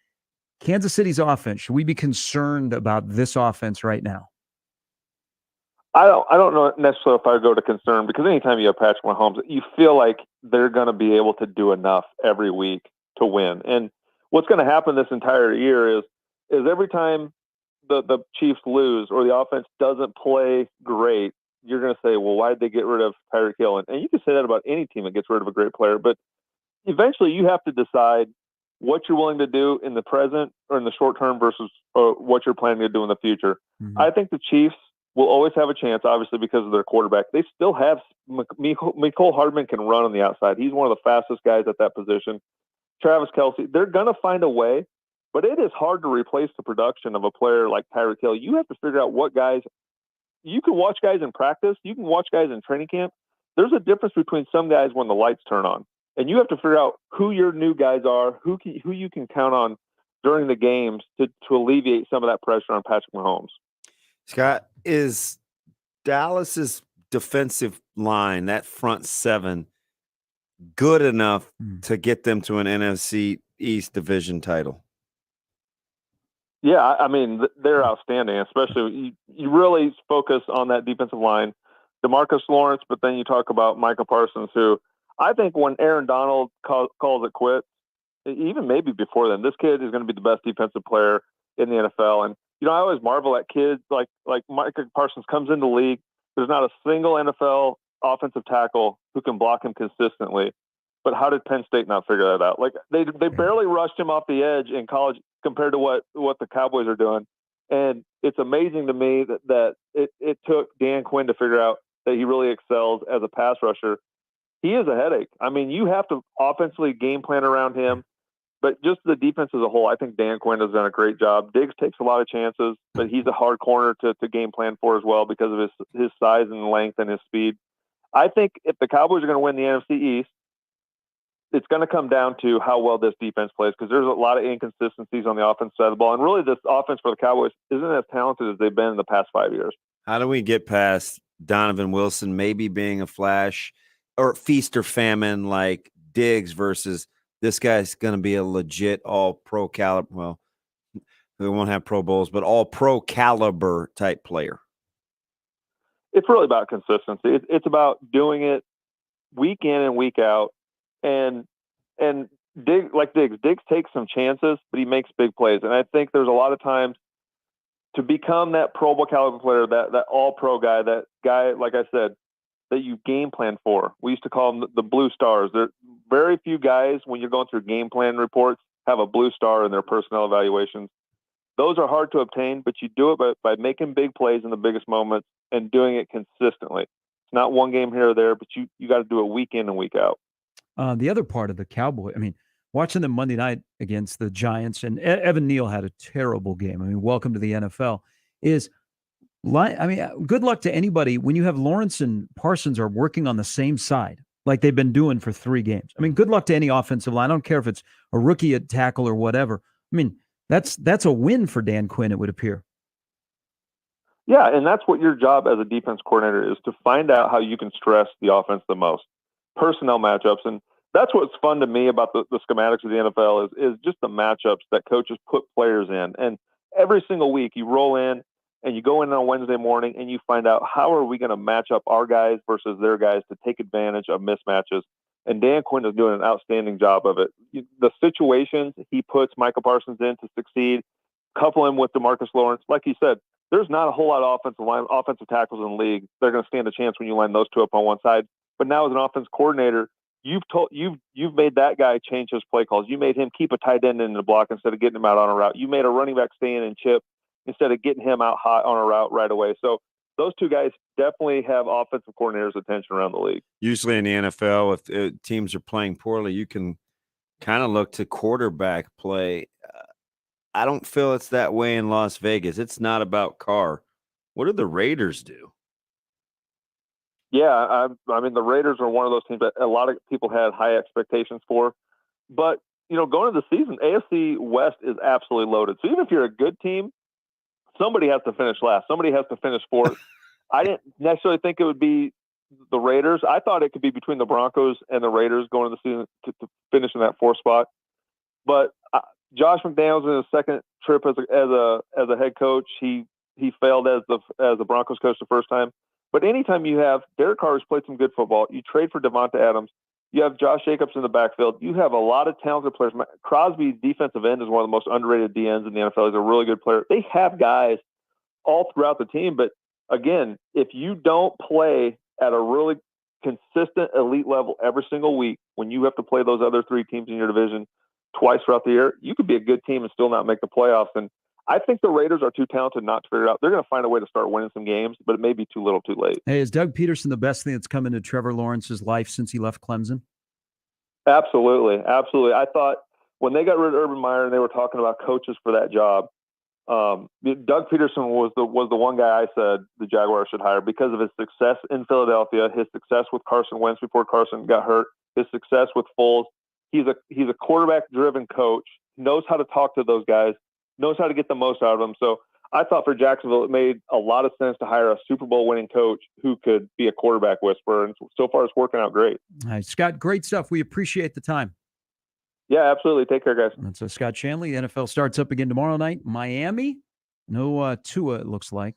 Speaker 1: Kansas City's offense, should we be concerned about this offense right now?
Speaker 23: I don't know necessarily if I would go to concern, because anytime you have Patrick Mahomes, you feel like they're going to be able to do enough every week to win. And what's going to happen this entire year is every time the Chiefs lose or the offense doesn't play great, you're going to say, well, why did they get rid of Tyreek Hill? And you can say that about any team that gets rid of a great player, but eventually you have to decide what you're willing to do in the present or in the short term versus what you're planning to do in the future. I think the Chiefs will always have a chance, obviously, because of their quarterback. They still have Mecole Hardman can run on the outside. He's one of the fastest guys at that position. Travis Kelce, they're going to find a way, but it is hard to replace the production of a player like Tyreek Hill. You have to figure out what guys – you can watch guys in practice. You can watch guys in training camp. There's a difference between some guys when the lights turn on. And you have to figure out who your new guys are, who you can count on during the games to alleviate some of that pressure on Patrick Mahomes.
Speaker 2: Scott, is Dallas's defensive line, that front 7, good enough to get them to an NFC East division title?
Speaker 23: Yeah, I mean, they're outstanding, especially you really focus on that defensive line. DeMarcus Lawrence, but then you talk about Micah Parsons, who I think when Aaron Donald calls it quits, even maybe before then, this kid is going to be the best defensive player in the NFL. And, I always marvel at kids like Micah Parsons comes into the league. There's not a single NFL offensive tackle who can block him consistently. But how did Penn State not figure that out? Like they barely rushed him off the edge in college compared to what the Cowboys are doing. And it's amazing to me that it took Dan Quinn to figure out that he really excels as a pass rusher. he is a headache. I mean, you have to offensively game plan around him, but just the defense as a whole, I think Dan Quinn has done a great job. Diggs takes a lot of chances, but he's a hard corner to game plan for as well because of his size and length and his speed. I think if the Cowboys are going to win the NFC East, it's going to come down to how well this defense plays because there's a lot of inconsistencies on the offense side of the ball. And really, this offense for the Cowboys isn't as talented as they've been in the past 5 years.
Speaker 2: How do we get past Donovan Wilson maybe being a flash or feast or famine like Diggs versus this guy's going to be a legit all-pro caliber? Well, we won't have Pro Bowls, but all-pro caliber type player.
Speaker 23: It's really about consistency. It's about doing it week in and week out. And Diggs takes some chances, but he makes big plays. And I think there's a lot of times to become that Pro Bowl caliber player, that all-pro guy, that guy, like I said, that you game plan for. We used to call them the blue stars. There very few guys, when you're going through game plan reports, have a blue star in their personnel evaluations. Those are hard to obtain, but you do it by making big plays in the biggest moments and doing it consistently. It's not one game here or there, but you got to do it week in and week out.
Speaker 1: The other part of the Cowboy, I mean, watching them Monday night against the Giants, and Evan Neal had a terrible game. I mean, welcome to the NFL. Good luck to anybody when you have Lawrence and Parsons are working on the same side like they've been doing for 3 games. I mean, good luck to any offensive line. I don't care if it's a rookie at tackle or whatever. I mean, that's a win for Dan Quinn, it would appear.
Speaker 23: Yeah, and that's what your job as a defense coordinator is, to find out how you can stress the offense the most. Personnel matchups, and that's what's fun to me about the schematics of the NFL is just the matchups that coaches put players in. And every single week you roll in and you go in on Wednesday morning and you find out how are we going to match up our guys versus their guys to take advantage of mismatches. And Dan Quinn is doing an outstanding job of it. The situations he puts Michael Parsons in to succeed, couple him with DeMarcus Lawrence, like he said, there's not a whole lot of offensive tackles in the league. They're going to stand a chance when you line those two up on one side. But now as an offense coordinator, you've made that guy change his play calls. You made him keep a tight end in the block instead of getting him out on a route. You made a running back stay in and chip instead of getting him out hot on a route right away. So those two guys definitely have offensive coordinators' attention around the league.
Speaker 2: Usually in the NFL, if teams are playing poorly, you can kind of look to quarterback play. I don't feel it's that way in Las Vegas. It's not about Carr. What do the Raiders do?
Speaker 23: Yeah, I mean, the Raiders are one of those teams that a lot of people had high expectations for. But, going into the season, AFC West is absolutely loaded. So even if you're a good team, somebody has to finish last. Somebody has to finish fourth. I didn't necessarily think it would be the Raiders. I thought it could be between the Broncos and the Raiders going into the season to finish in that 4th spot. But Josh McDaniels in his second trip as a head coach, he failed as the Broncos coach the first time. But anytime you have Derek Carr, who's played some good football, you trade for Devonta Adams, you have Josh Jacobs in the backfield, you have a lot of talented players. Crosby, defensive end, is one of the most underrated DNs in the NFL. He's a really good player. They have guys all throughout the team. But again, if you don't play at a really consistent elite level every single week, when you have to play those other 3 teams in your division twice throughout the year, you could be a good team and still not make the playoffs. And I think the Raiders are too talented not to figure it out. They're going to find a way to start winning some games, but it may be too little too late.
Speaker 1: Hey, is Doug Peterson the best thing that's come into Trevor Lawrence's life since he left Clemson?
Speaker 23: Absolutely. Absolutely. I thought when they got rid of Urban Meyer and they were talking about coaches for that job, Doug Peterson was the one guy I said the Jaguars should hire because of his success in Philadelphia, his success with Carson Wentz before Carson got hurt, his success with Foles. He's a quarterback-driven coach, knows how to talk to those guys, knows how to get the most out of them. So I thought for Jacksonville, it made a lot of sense to hire a Super Bowl winning coach who could be a quarterback whisperer. And so far, it's working out great.
Speaker 1: All right, Scott, great stuff. We appreciate the time.
Speaker 23: Yeah, absolutely. Take care, guys.
Speaker 1: That's Scott Shanley. The NFL starts up again tomorrow night. Miami. No Tua, it looks like.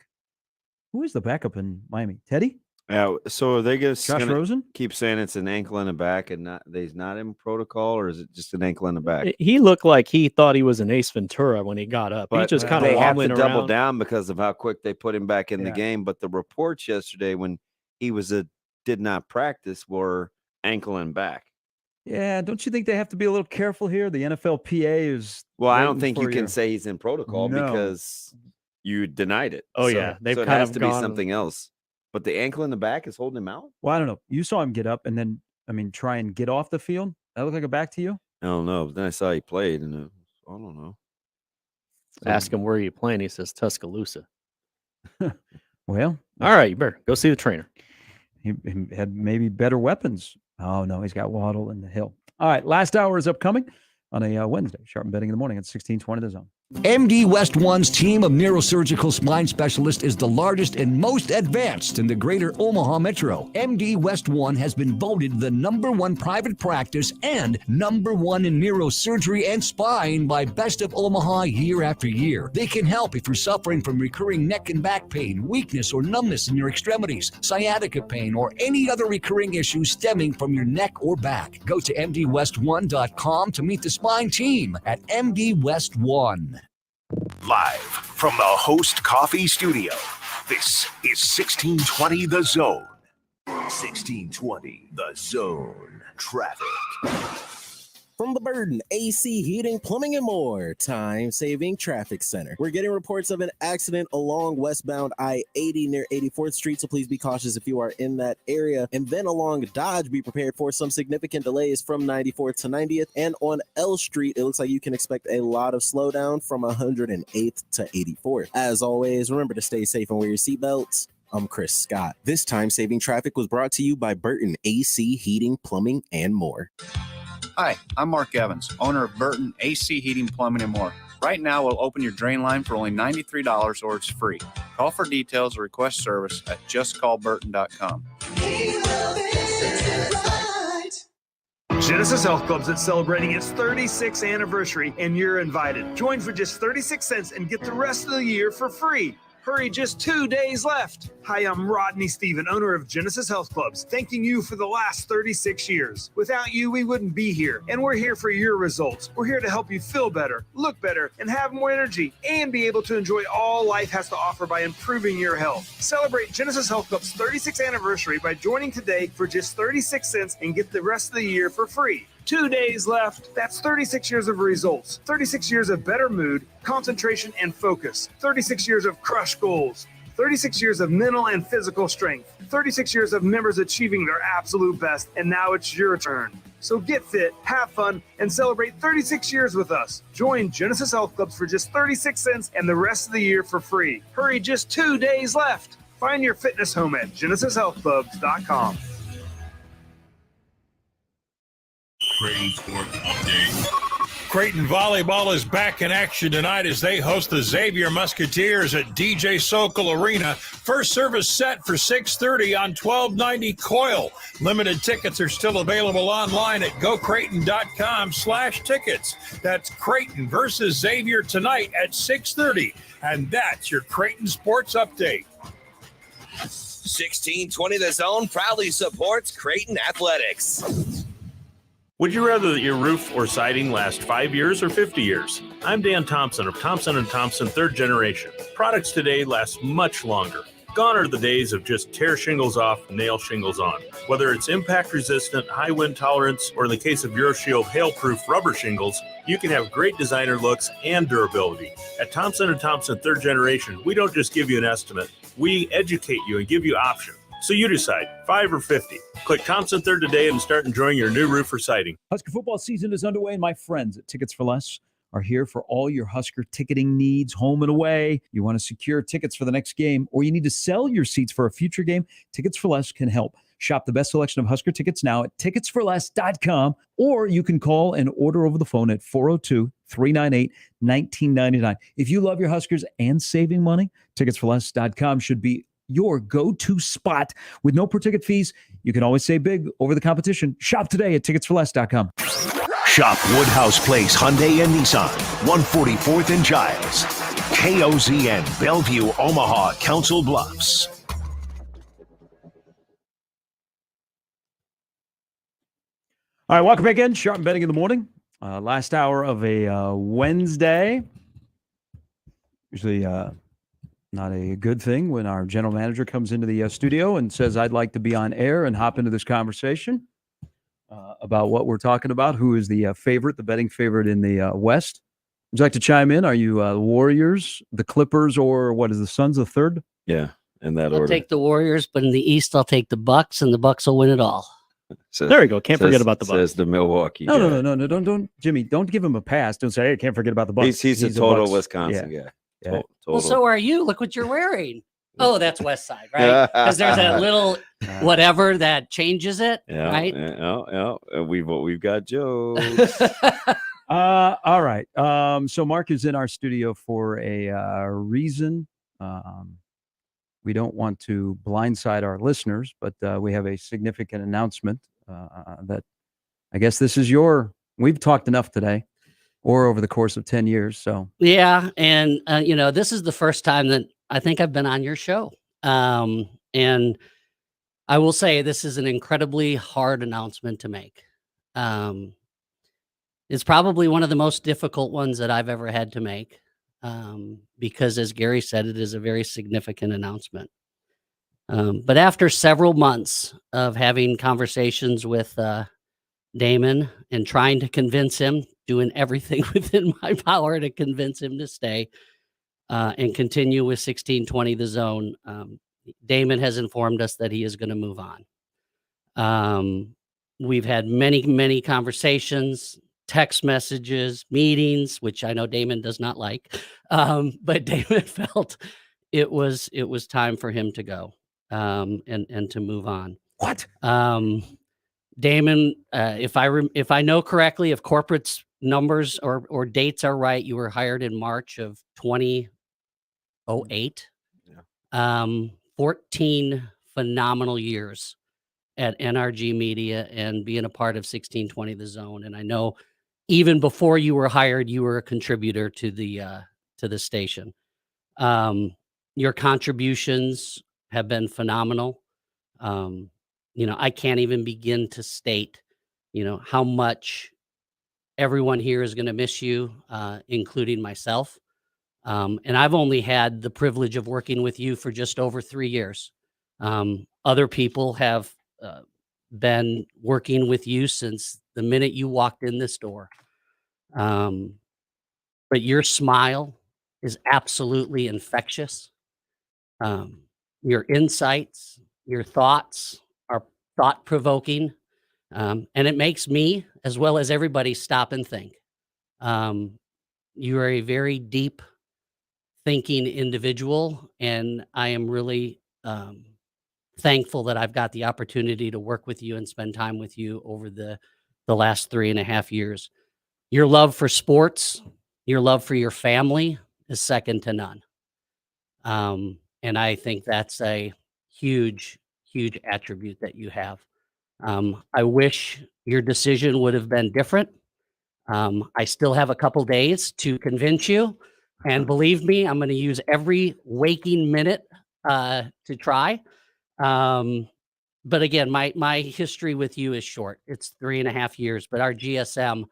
Speaker 1: Who is the backup in Miami? Teddy?
Speaker 2: Yeah, so are they just
Speaker 1: Josh Rosen?
Speaker 2: Keep saying it's an ankle in the back and he's not in protocol, or is it just an ankle in the back?
Speaker 9: He looked like he thought he was an Ace Ventura when he got up.
Speaker 2: But
Speaker 9: he just kind of
Speaker 2: they have to
Speaker 9: wobbling
Speaker 2: double
Speaker 9: around.
Speaker 2: down because of how quick they put him back in the game. But the reports yesterday when he did not practice were ankle and back.
Speaker 1: Yeah, don't you think they have to be a little careful here? The NFLPA is.
Speaker 2: Well, I don't think you can say he's in protocol because you denied it.
Speaker 9: Oh, yeah. They've
Speaker 2: so it
Speaker 9: kind
Speaker 2: has
Speaker 9: of
Speaker 2: to be
Speaker 9: gone-
Speaker 2: something else. But the ankle in the back is holding him out?
Speaker 1: Well, I don't know. You saw him get up, and then I mean, try and get off the field? That look like a back to you?
Speaker 2: I don't know. But then I saw he played, and I don't know.
Speaker 9: Ask him where you playing. He says Tuscaloosa.
Speaker 1: Well,
Speaker 9: all right, you better go see the trainer.
Speaker 1: He had maybe better weapons. Oh, no, he's got Waddle and the Hill. All right, last hour is upcoming on a Wednesday. Sharp and Betting in the morning at 1620 The Zone.
Speaker 6: MD West One's team of neurosurgical spine specialists is the largest and most advanced in the greater Omaha metro. MD West One has been voted the #1 private practice and #1 in neurosurgery and spine by Best of Omaha year after year. They can help if you're suffering from recurring neck and back pain, weakness or numbness in your extremities, sciatica pain, or any other recurring issues stemming from your neck or back. Go to mdwest1.com to meet the spine team at MD West One.
Speaker 5: Live from the Host Coffee Studio, this is 1620 The Zone. 1620 The Zone. Traffic.
Speaker 11: From the Burton AC Heating, Plumbing, and More Time-Saving Traffic Center. We're getting reports of an accident along westbound I-80 near 84th Street, so please be cautious if you are in that area. And then along Dodge, be prepared for some significant delays from 94th to 90th. And on L Street, it looks like you can expect a lot of slowdown from 108th to 84th. As always, remember to stay safe and wear your seatbelts. I'm Chris Scott. This time-saving traffic was brought to you by Burton AC Heating, Plumbing, and More.
Speaker 12: Hi, I'm Mark Evans, owner of Burton AC Heating, Plumbing, and More. Right now, we'll open your drain line for only $93 or it's free. Call for details or request service at justcallburton.com.
Speaker 13: Genesis Health Clubs is celebrating its 36th anniversary, and you're invited. Join for just 36 cents and get the rest of the year for free. Hurry, just 2 days left. Hi, I'm Rodney Stephen, owner of Genesis Health Clubs, thanking you for the last 36 years. Without you, we wouldn't be here, and we're here for your results. We're here to help you feel better, look better, and have more energy, and be able to enjoy all life has to offer by improving your health. Celebrate Genesis Health Club's 36th anniversary by joining today for just 36 cents and get the rest of the year for free. 2 days left. That's 36 years of results, 36 years of better mood, concentration, and focus, 36 years of crushed goals, 36 years of mental and physical strength, 36 years of members achieving their absolute best, and now it's your turn. So get fit, have fun, and celebrate 36 years with us. Join Genesis Health Clubs for just 36 cents and the rest of the year for free. Hurry, just 2 days left. Find your fitness home at genesishealthclubs.com.
Speaker 14: Creighton Sports Update.
Speaker 17: Creighton Volleyball is back in action tonight as they host the Xavier Musketeers at DJ Sokol Arena. First service set for 6:30 on 1290 Coil. Limited tickets are still available online at gocreighton.com/tickets. That's Creighton versus Xavier tonight at 6:30. And that's your Creighton Sports Update.
Speaker 10: 1620 The Zone proudly supports Creighton Athletics.
Speaker 18: Would you rather that your roof or siding last 5 years or 50 years? I'm Dan Thompson of Thompson & Thompson 3rd Generation. Products today last much longer. Gone are the days of just tear shingles off, nail shingles on. Whether it's impact resistant, high wind tolerance, or in the case of EuroShield hail-proof rubber shingles, you can have great designer looks and durability. At Thompson & Thompson 3rd Generation, we don't just give you an estimate. We educate you and give you options. So you decide, 5 or 50. Click Thompson 3rd today and start enjoying your new roof or siding.
Speaker 1: Husker football season is underway, and my friends at Tickets for Less are here for all your Husker ticketing needs, home and away. You want to secure tickets for the next game, or you need to sell your seats for a future game, Tickets for Less can help. Shop the best selection of Husker tickets now at ticketsforless.com, or you can call and order over the phone at 402-398-1999. If you love your Huskers and saving money, ticketsforless.com should be your go-to spot with no per-ticket fees. You can always save big over the competition. Shop today at ticketsforless.com.
Speaker 5: Shop Woodhouse Place Hyundai and Nissan, 144th and Giles. KOZN, Bellevue, Omaha, Council Bluffs.
Speaker 1: All right, welcome back in. Sharp and Betting in the morning. Last hour of a Wednesday. Usually not a good thing when our general manager comes into the studio and says, I'd like to be on air and hop into this conversation about what we're talking about. Who is the favorite, the betting favorite in the West? Would you like to chime in? Are you the Warriors, the Clippers, or what is the Suns the third?
Speaker 2: Yeah, in that
Speaker 26: I'll
Speaker 2: order.
Speaker 26: take the Warriors, but in the East, I'll take the Bucks, and the Bucks will win it all.
Speaker 9: There we go. Can't forget about the Bucs.
Speaker 2: Says the Milwaukee.
Speaker 1: No,
Speaker 2: guy.
Speaker 1: no, don't, Jimmy. Don't give him a pass. Don't say, "Hey, can't forget about the Bucs."
Speaker 2: He's a total
Speaker 1: Bucs.
Speaker 2: Wisconsin guy.
Speaker 1: Yeah.
Speaker 2: Total.
Speaker 15: Well, so are you. Look what you're wearing. Oh, that's West Side, right? Because there's a little whatever that changes it, right?
Speaker 2: Yeah. We've got jokes.
Speaker 1: All right. So Mark is in our studio for a reason. We don't want to blindside our listeners, but we have a significant announcement that I guess this is we've talked enough today or over the course of 10 years. So
Speaker 15: Yeah. And, this is the first time that I think I've been on your show. And I will say this is an incredibly hard announcement to make. It's probably one of the most difficult ones that I've ever had to make. Because as Gary said, it is a very significant announcement. But after several months of having conversations with Damon and trying to convince him, doing everything within my power to convince him to stay and continue with 1620 The Zone, Damon has informed us that he is going to move on. We've had many, many conversations, text messages, meetings, which I know Damon does not like, but Damon felt it was time for him to go and to move on.
Speaker 1: What?
Speaker 15: Damon, if I know correctly, if corporate's numbers or dates are right, you were hired in March of 2008. 14 phenomenal years at NRG Media and being a part of 1620 The Zone. And I know even before you were hired, you were a contributor to the station. Your contributions have been phenomenal. I can't even begin to state, how much everyone here is going to miss you, including myself. And I've only had the privilege of working with you for just over 3 years. Other people have been working with you since the minute you walked in this door. But your smile is absolutely infectious. Your insights, your thoughts are thought-provoking. And it makes me, as well as everybody, stop and think. You are a very deep thinking individual, and I am really thankful that I've got the opportunity to work with you and spend time with you over the last 3.5 years. Your love for sports, your love for your family is second to none. And I think that's a huge, huge attribute that you have. I wish your decision would have been different. I still have a couple days to convince you. And believe me, I'm going to use every waking minute to try. But again, my history with you is short. It's 3.5 years. But our GSM,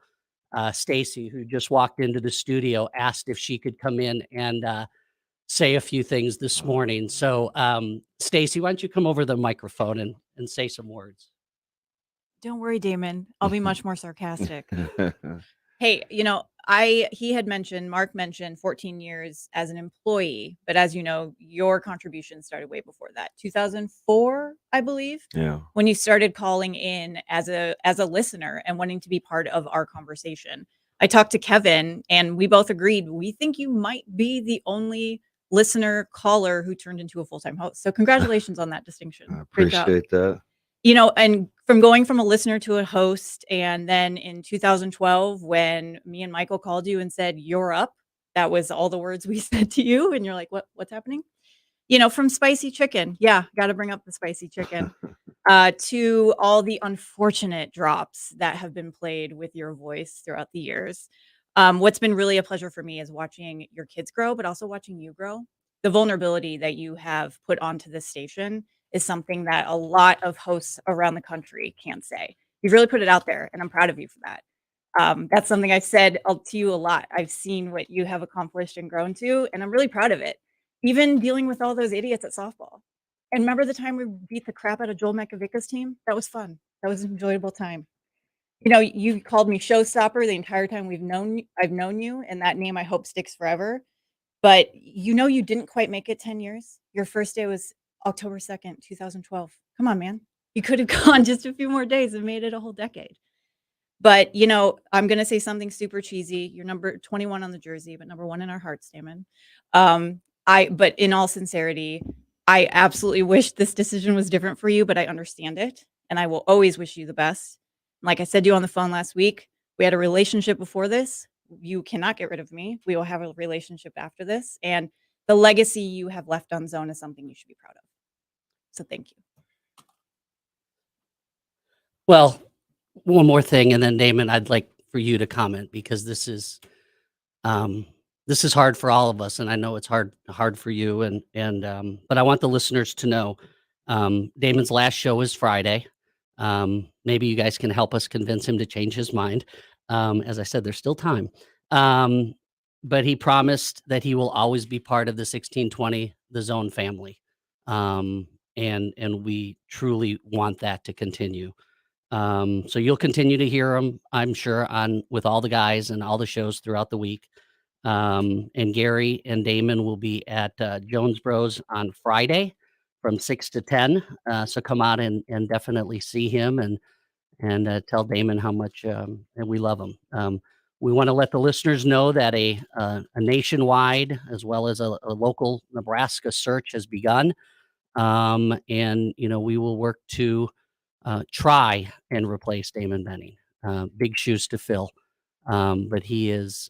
Speaker 15: Stacy, who just walked into the studio, asked if she could come in and say a few things this morning. So, Stacy, why don't you come over the microphone and say some words?
Speaker 20: Don't worry, Damon. I'll be much more sarcastic. Hey, Mark mentioned 14 years as an employee, but as you know, your contribution started way before that. 2004, I believe.
Speaker 2: Yeah.
Speaker 20: When you started calling in as a listener and wanting to be part of our conversation. I talked to Kevin and we both agreed, we think you might be the only listener caller who turned into a full-time host. So congratulations on that distinction.
Speaker 2: I appreciate that.
Speaker 20: And from going from a listener to a host, and then in 2012, when me and Michael called you and said, "You're up," that was all the words we said to you. And you're like, what's happening? From spicy chicken. Yeah. Got to bring up the spicy chicken, to all the unfortunate drops that have been played with your voice throughout the years. What's been really a pleasure for me is watching your kids grow, but also watching you grow. The vulnerability that you have put onto this station is something that a lot of hosts around the country can't say. You've really put it out there, and I'm proud of you for that. That's something I've said to you a lot. I've seen what you have accomplished and grown to, and I'm really proud of it. Even dealing with all those idiots at softball. And remember the time we beat the crap out of Joel Mekavica's team? That was fun. That was an enjoyable time. You called me showstopper the entire time I've known you, and that name I hope sticks forever. But you didn't quite make it 10 years. Your first day was October 2nd, 2012. Come on, man. He could have gone just a few more days and made it a whole decade. But, I'm gonna say something super cheesy. You're number 21 on the jersey, but number 1 in our hearts, Damon. But in all sincerity, I absolutely wish this decision was different for you, but I understand it, and I will always wish you the best. Like I said to you on the phone last week, we had a relationship before this. You cannot get rid of me. We will have a relationship after this, and the legacy you have left on Zone is something you should be proud of. So thank you.
Speaker 15: Well, one more thing, and then Damon, I'd like for you to comment because this is hard for all of us, and I know it's hard for you, but I want the listeners to know Damon's last show is Friday. Maybe you guys can help us convince him to change his mind. As I said, there's still time. But he promised that he will always be part of the 1620 The Zone family, and we truly want that to continue. So you'll continue to hear him, I'm sure, with all the guys and all the shows throughout the week. And Gary and Damon will be at Jonesboro's on Friday from 6 to 10. So come out and definitely see him and tell Damon how much and we love him. We want to let the listeners know that a nationwide as well as a local Nebraska search has begun. And we will work to try and replace Damon Benning. Big shoes to fill, but he is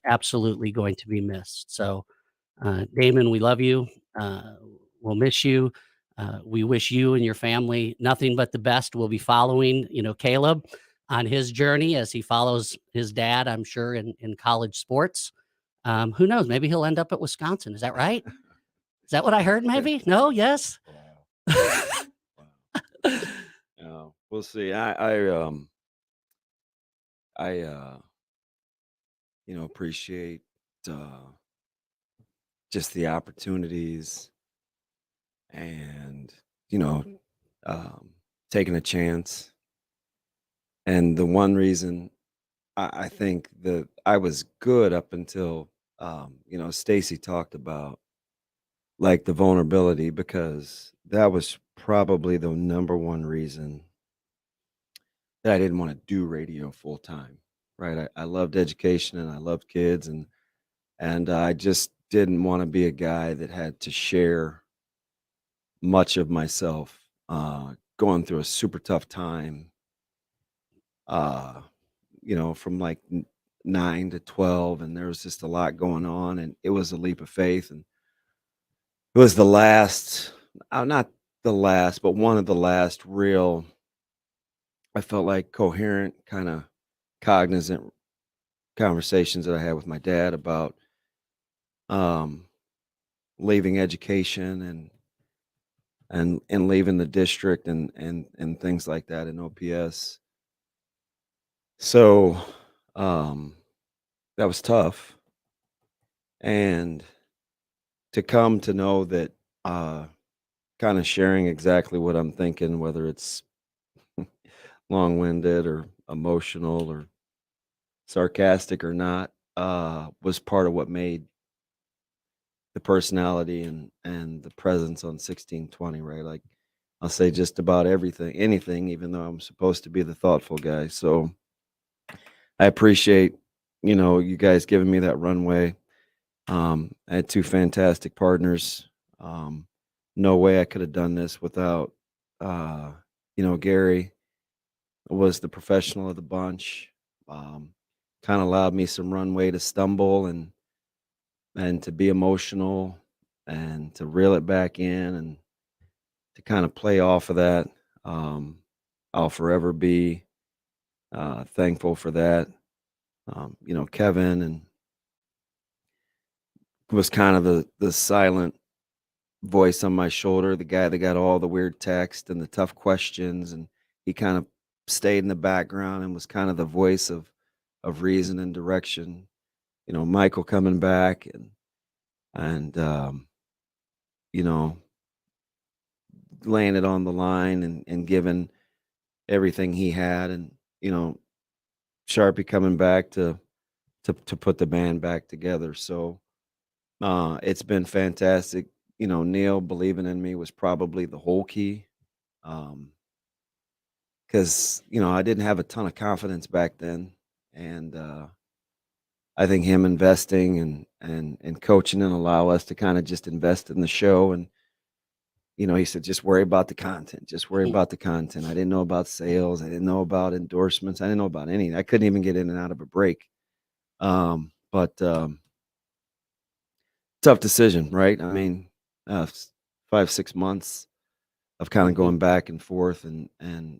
Speaker 15: absolutely going to be missed. So, Damon, we love you. We'll miss you. We wish you and your family nothing but the best. We'll be following, Caleb on his journey as he follows his dad, I'm sure, in college sports. Who knows? Maybe he'll end up at Wisconsin. Is that right? Is that what I heard? Maybe? No? Yes?
Speaker 2: We'll see. I appreciate just the opportunities and taking a chance. And the one reason I think that I was good up until Stacy talked about like the vulnerability, because that was probably the number one reason that I didn't want to do radio full time. Right. I loved education and I loved kids, and I just didn't want to be a guy that had to share much of myself going through a super tough time, from like 9 to 12, and there was just a lot going on, and it was a leap of faith, and it was the last, not the last, but one of the last real, I felt like coherent, kind of cognizant conversations that I had with my dad about leaving education and leaving the district and things like that in OPS. So that was tough. And to come to know that kind of sharing exactly what I'm thinking, whether it's long-winded or emotional or sarcastic or not, was part of what made the personality and the presence on 1620, right? Like, I'll say just about anything, even though I'm supposed to be the thoughtful guy. So I appreciate, you guys giving me that runway. I had two fantastic partners. No way I could have done this without, Gary was the professional of the bunch. Kind of allowed me some runway to stumble and to be emotional and to reel it back in and to kind of play off of that. I'll forever be thankful for that. Kevin and was kind of the silent voice on my shoulder, the guy that got all the weird text and the tough questions, and he kind of stayed in the background and was kind of the voice of reason and direction. Michael coming back and laying it on the line and giving everything he had, and Sharpie coming back to put the band back together. So it's been fantastic. Neil believing in me was probably the whole key. because, I didn't have a ton of confidence back then. And I think him investing and coaching and allow us to kind of just invest in the show. And, he said, just worry about the content. Just worry about the content. I didn't know about sales. I didn't know about endorsements. I didn't know about anything. I couldn't even get in and out of a break. But tough decision, right? I mean, 5-6 months of kind of going back and forth and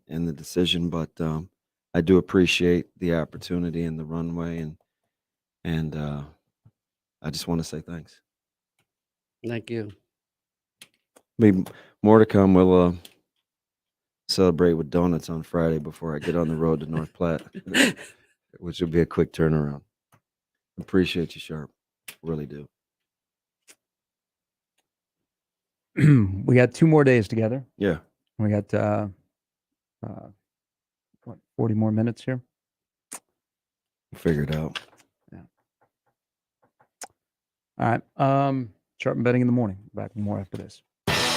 Speaker 2: the decision. But I do appreciate the opportunity and the runway. And I just want to say thanks.
Speaker 15: Thank you.
Speaker 2: Maybe more to come. We'll celebrate with donuts on Friday before I get on the road to North Platte, which will be a quick turnaround. Appreciate you, Sharp. Really do.
Speaker 1: We got 2 more days together.
Speaker 2: Yeah.
Speaker 1: We got 40 more minutes here.
Speaker 2: Figure it out.
Speaker 1: Yeah. All right. Sharp and Betting in the morning. Back with more after this.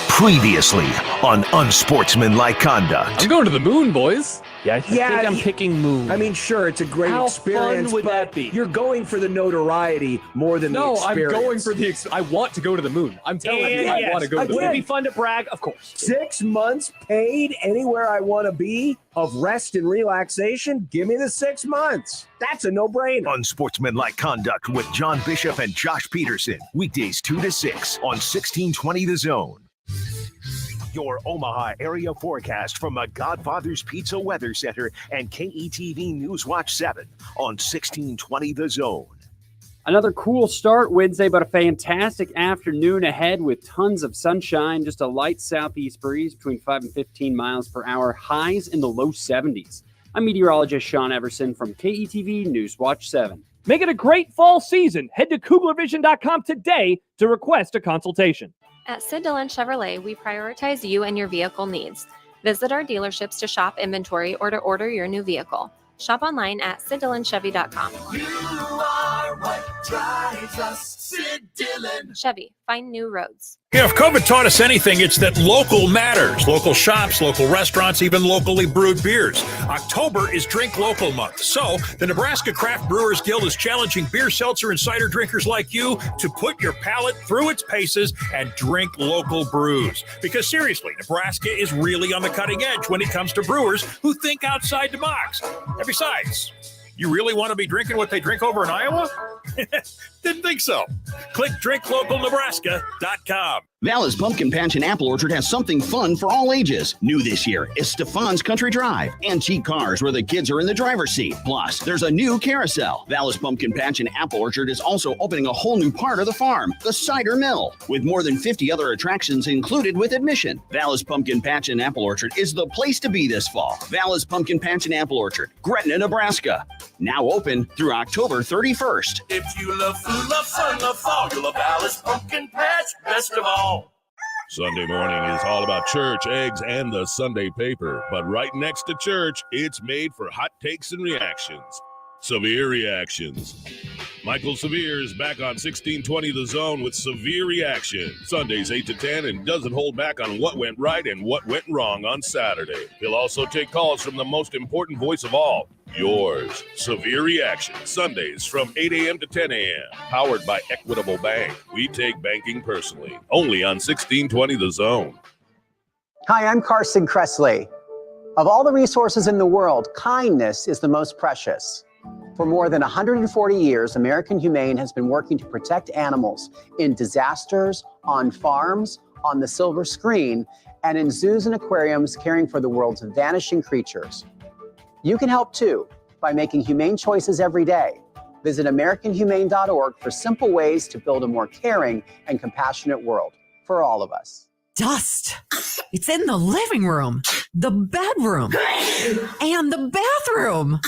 Speaker 5: Previously on Unsportsmanlike Conduct.
Speaker 8: I'm going to the moon, boys.
Speaker 3: Yeah, I think
Speaker 8: I'm picking moon.
Speaker 3: I mean, sure, it's a great
Speaker 8: How
Speaker 3: experience,
Speaker 8: fun would
Speaker 3: but
Speaker 8: that be?
Speaker 3: You're going for the notoriety more than the
Speaker 8: No,
Speaker 3: experience.
Speaker 8: I'm going for the. I want to go to the moon. I'm telling you, I want to go to the moon.
Speaker 3: Again,
Speaker 8: Would it be fun to brag? Of course.
Speaker 3: 6 months paid anywhere I want to be of rest and relaxation. Give me the 6 months. That's a no-brainer.
Speaker 5: Unsportsmanlike Conduct with John Bishop and Josh Peterson. Weekdays 2 to 6 on 1620 The Zone. Your Omaha area forecast from the Godfather's Pizza Weather Center and KETV News Watch 7 on 1620 The Zone.
Speaker 16: Another cool start Wednesday, but a fantastic afternoon ahead with tons of sunshine. Just a light southeast breeze between 5 and 15 miles per hour. Highs in the low 70s. I'm meteorologist Sean Everson from KETV News Watch 7.
Speaker 8: Make it a great fall season. Head to KuglerVision.com today to request a consultation.
Speaker 21: At Sid Dillon Chevrolet, we prioritize you and your vehicle needs. Visit our dealerships to shop inventory or to order your new vehicle. Shop online at SidDillonChevy.com.
Speaker 10: You are what drives us, Sid Dillon.
Speaker 21: Chevy, find new roads.
Speaker 17: If COVID taught us anything, it's that local matters. Local shops, local restaurants, even locally brewed beers. October is Drink Local Month. So the Nebraska Craft Brewers Guild is challenging beer, seltzer, and cider drinkers like you to put your palate through its paces and drink local brews. Because seriously, Nebraska is really on the cutting edge when it comes to brewers who think outside the box. And besides, you really want to be drinking what they drink over in Iowa? Didn't think so. Click drinklocalnebraska.com.
Speaker 24: Vallis Pumpkin Patch and Apple Orchard has something fun for all ages. New this year is Stefan's Country Drive. Antique cars where the kids are in the driver's seat. Plus, there's a new carousel. Vallis Pumpkin Patch and Apple Orchard is also opening a whole new part of the farm, the cider mill, with more than 50 other attractions included with admission. Vallis Pumpkin Patch and Apple Orchard is the place to be this fall. Vallis Pumpkin Patch and Apple Orchard, Gretna, Nebraska. Now open through October 31st.
Speaker 10: If you love food, love fun, love fall, you'll love Alice Pumpkin Patch best of all.
Speaker 25: Sunday morning is all about church, eggs, and the Sunday paper. But right next to church, it's made for hot takes and reactions. Severe Reactions. Michael Severe is back on 1620 The Zone with Severe Reaction. Sundays 8 to 10 and doesn't hold back on what went right and what went wrong on Saturday. He'll also take calls from the most important voice of all, yours. Severe Reaction. Sundays from 8 a.m. to 10 a.m. Powered by Equitable Bank. We take banking personally. Only on 1620 The Zone.
Speaker 26: Hi, I'm Carson Kressley. Of all the resources in the world, kindness is the most precious. For more than 140 years, American Humane has been working to protect animals in disasters, on farms, on the silver screen, and in zoos and aquariums caring for the world's vanishing creatures. You can help too by making humane choices every day. Visit AmericanHumane.org for simple ways to build a more caring and compassionate world for all of us.
Speaker 27: Dust. It's in the living room, the bedroom, and the bathroom.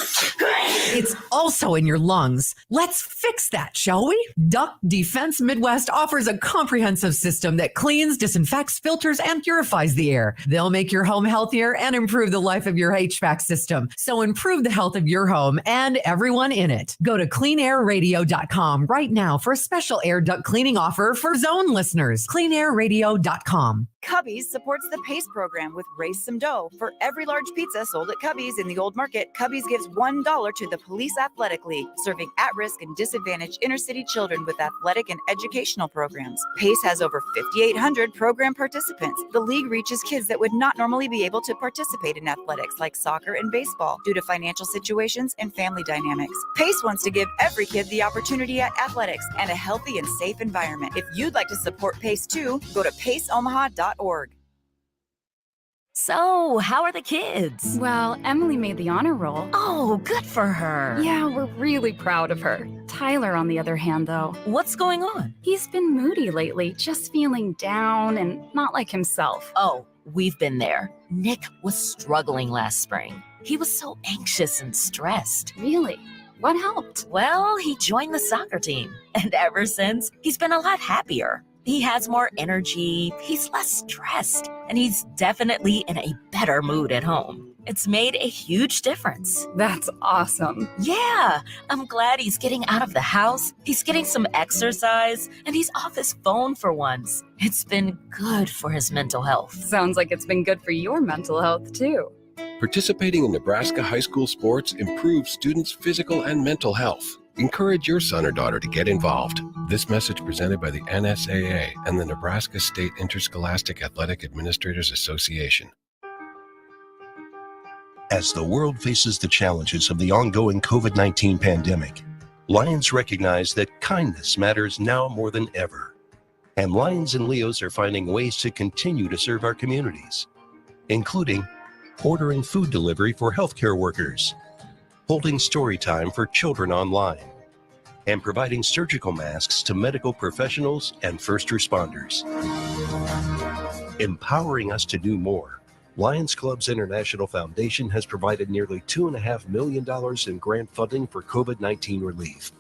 Speaker 27: It's also in your lungs. Let's fix that, shall we? Duct Defense Midwest offers a comprehensive system that cleans, disinfects, filters, and purifies the air. They'll make your home healthier and improve the life of your HVAC system. So improve the health of your home and everyone in it. Go to cleanairradio.com right now for a special air duct cleaning offer for Zone listeners. cleanairradio.com. Cubbies.com.
Speaker 4: Cubbies supports the PACE program with Raise Some Dough. For every large pizza sold at Cubbies in the Old Market, Cubbies gives $1 to the Police Athletic League, serving at-risk and disadvantaged inner-city children with athletic and educational programs. PACE has over 5,800 program participants. The league reaches kids that would not normally be able to participate in athletics like soccer and baseball due to financial situations and family dynamics. PACE wants to give every kid the opportunity at athletics and a healthy and safe environment. If you'd like to support PACE too, go to paceomaha.org.
Speaker 6: So, how are the kids?
Speaker 7: Well, Emily made the honor roll.
Speaker 6: Oh, good for her.
Speaker 7: Yeah, we're really proud of her. Tyler, on the other hand, though.
Speaker 6: What's going on?
Speaker 7: He's been moody lately, just feeling down and not like himself.
Speaker 6: Oh, we've been there. Nick was struggling last spring. He was so anxious and stressed.
Speaker 7: Really? What helped?
Speaker 6: Well, he joined the soccer team. And ever since, he's been a lot happier. He has more energy, he's less stressed, and he's definitely in a better mood at home. It's made a huge difference.
Speaker 7: That's awesome.
Speaker 6: Yeah, I'm glad he's getting out of the house, he's getting some exercise, and he's off his phone for once. It's been good for his mental health.
Speaker 7: Sounds like it's been good for your mental health, too.
Speaker 11: Participating in Nebraska high school sports improves students' physical and mental health. Encourage your son or daughter to get involved. This message presented by the NSAA and the Nebraska State Interscholastic Athletic Administrators Association.
Speaker 19: As the world faces the challenges of the ongoing COVID-19 pandemic, Lions recognize that kindness matters now more than ever. And Lions and Leos are finding ways to continue to serve our communities, including ordering food delivery for healthcare workers, holding story time for children online, and providing surgical masks to medical professionals and first responders. Empowering us to do more, Lions Clubs International Foundation has provided nearly $2.5 million in grant funding for COVID-19 relief.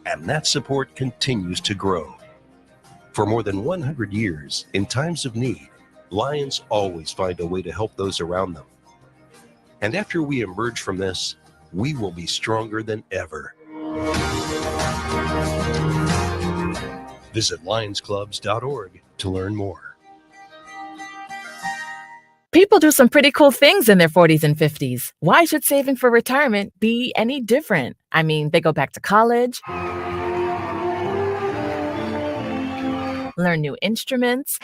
Speaker 19: And that support continues to grow. For more than 100 years, in times of need, Lions always find a way to help those around them. And after we emerge from this, we will be stronger than ever. Visit lionsclubs.org to learn more.
Speaker 22: People do some pretty cool things in their 40s and 50s. Why should saving for retirement be any different? I mean, they go back to college, learn new instruments,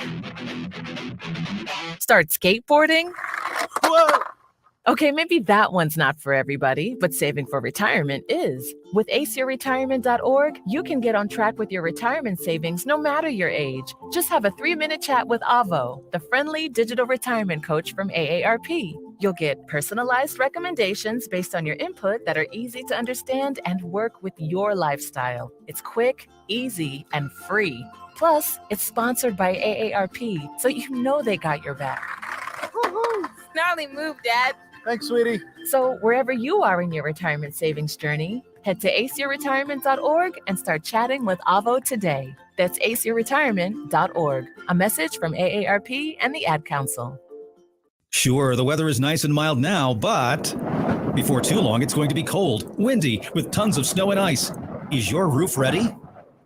Speaker 22: start skateboarding. Whoa! Okay, maybe that one's not for everybody, but saving for retirement is. With aceyourretirement.org, you can get on track with your retirement savings no matter your age. Just have a 3-minute chat with Avo, the friendly digital retirement coach from AARP. You'll get personalized recommendations based on your input that are easy to understand and work with your lifestyle. It's quick, easy, and free. Plus, it's sponsored by AARP, so you know they got your back.
Speaker 23: Woo-hoo. Gnarly move, Dad.
Speaker 22: Thanks, sweetie. So wherever you are in your retirement savings journey, head to aceyourretirement.org and start chatting with Avo today. That's aceyourretirement.org. A message from AARP and the Ad Council.
Speaker 28: Sure, the weather is nice and mild now, but before too long, it's going to be cold, windy, with tons of snow and ice. Is your roof ready?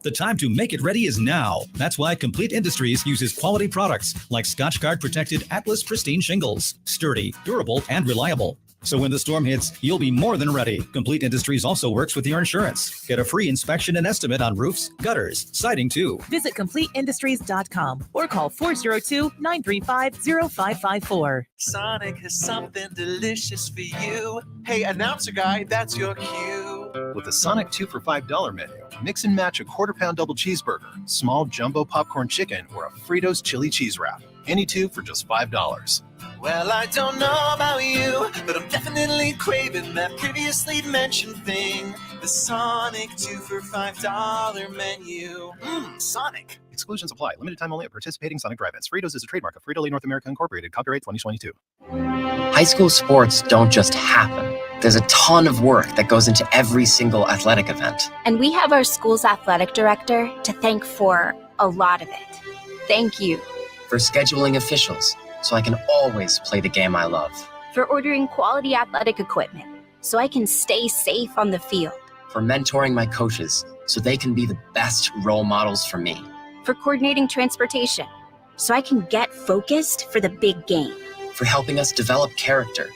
Speaker 28: The time to make it ready is now. That's why Complete Industries uses quality products like Scotchgard protected Atlas Pristine shingles. Sturdy, durable, and reliable. So when the storm hits, you'll be more than ready. Complete Industries also works with your insurance. Get a free inspection and estimate on roofs, gutters, siding too.
Speaker 22: Visit CompleteIndustries.com or call 402-935-0554.
Speaker 29: Sonic has something delicious for you. Hey, announcer guy, that's your cue.
Speaker 30: With the Sonic 2 for $5 menu, mix and match a quarter-pound double cheeseburger, small jumbo popcorn chicken, or a Fritos chili cheese wrap. Any two for just $5.
Speaker 29: Well, I don't know about you, but I'm definitely craving that previously mentioned thing. The Sonic 2 for $5 menu. Sonic.
Speaker 30: Exclusions apply. Limited time only at participating Sonic drive-ins. Fritos is a trademark of Frito-Lay North America Incorporated. Copyright 2022.
Speaker 31: High school sports don't just happen. There's a ton of work that goes into every single athletic event.
Speaker 21: And we have our school's athletic director to thank for a lot of it. Thank you.
Speaker 31: For scheduling officials, so I can always play the game I love.
Speaker 21: For ordering quality athletic equipment, so I can stay safe on the field.
Speaker 31: For mentoring my coaches, so they can be the best role models for me.
Speaker 21: For coordinating transportation,
Speaker 1: so I can get focused for the big game.
Speaker 31: For helping us develop character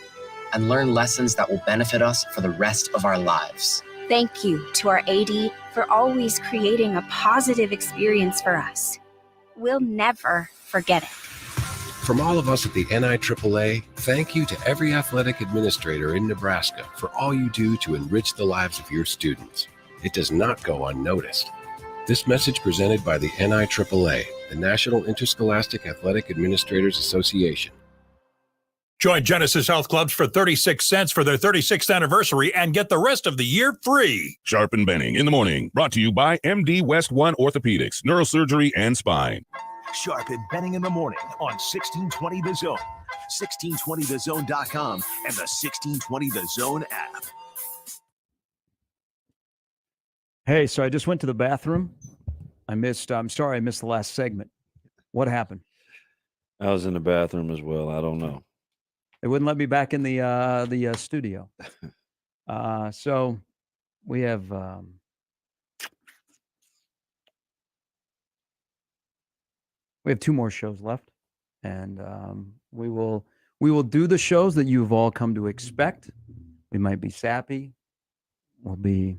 Speaker 31: and learn lessons that will benefit us for the rest of our lives.
Speaker 1: Thank you to our AD for always creating a positive experience for us. We'll never forget it.
Speaker 11: From all of us at the NIAAA, thank you to every athletic administrator in Nebraska for all you do to enrich the lives of your students. It does not go unnoticed. This message presented by the NIAAA, the National Interscholastic Athletic Administrators Association.
Speaker 17: Join Genesis Health Clubs for 36 cents for their 36th anniversary and get the rest of the year free.
Speaker 25: Sharp and Benning in the morning, brought to you by MD West One Orthopedics, Neurosurgery, and Spine.
Speaker 2: Sharp and Benning in the morning on 1620 The Zone, 1620thezone.com, and the 1620 The Zone app.
Speaker 3: Hey, so I just went to the bathroom. I'm sorry I missed the last segment. What happened?
Speaker 5: I was in the bathroom as well. I don't know.
Speaker 3: They wouldn't let me back in the studio. So we have two more shows left, and we will do the shows that you've all come to expect. We might be sappy. We'll be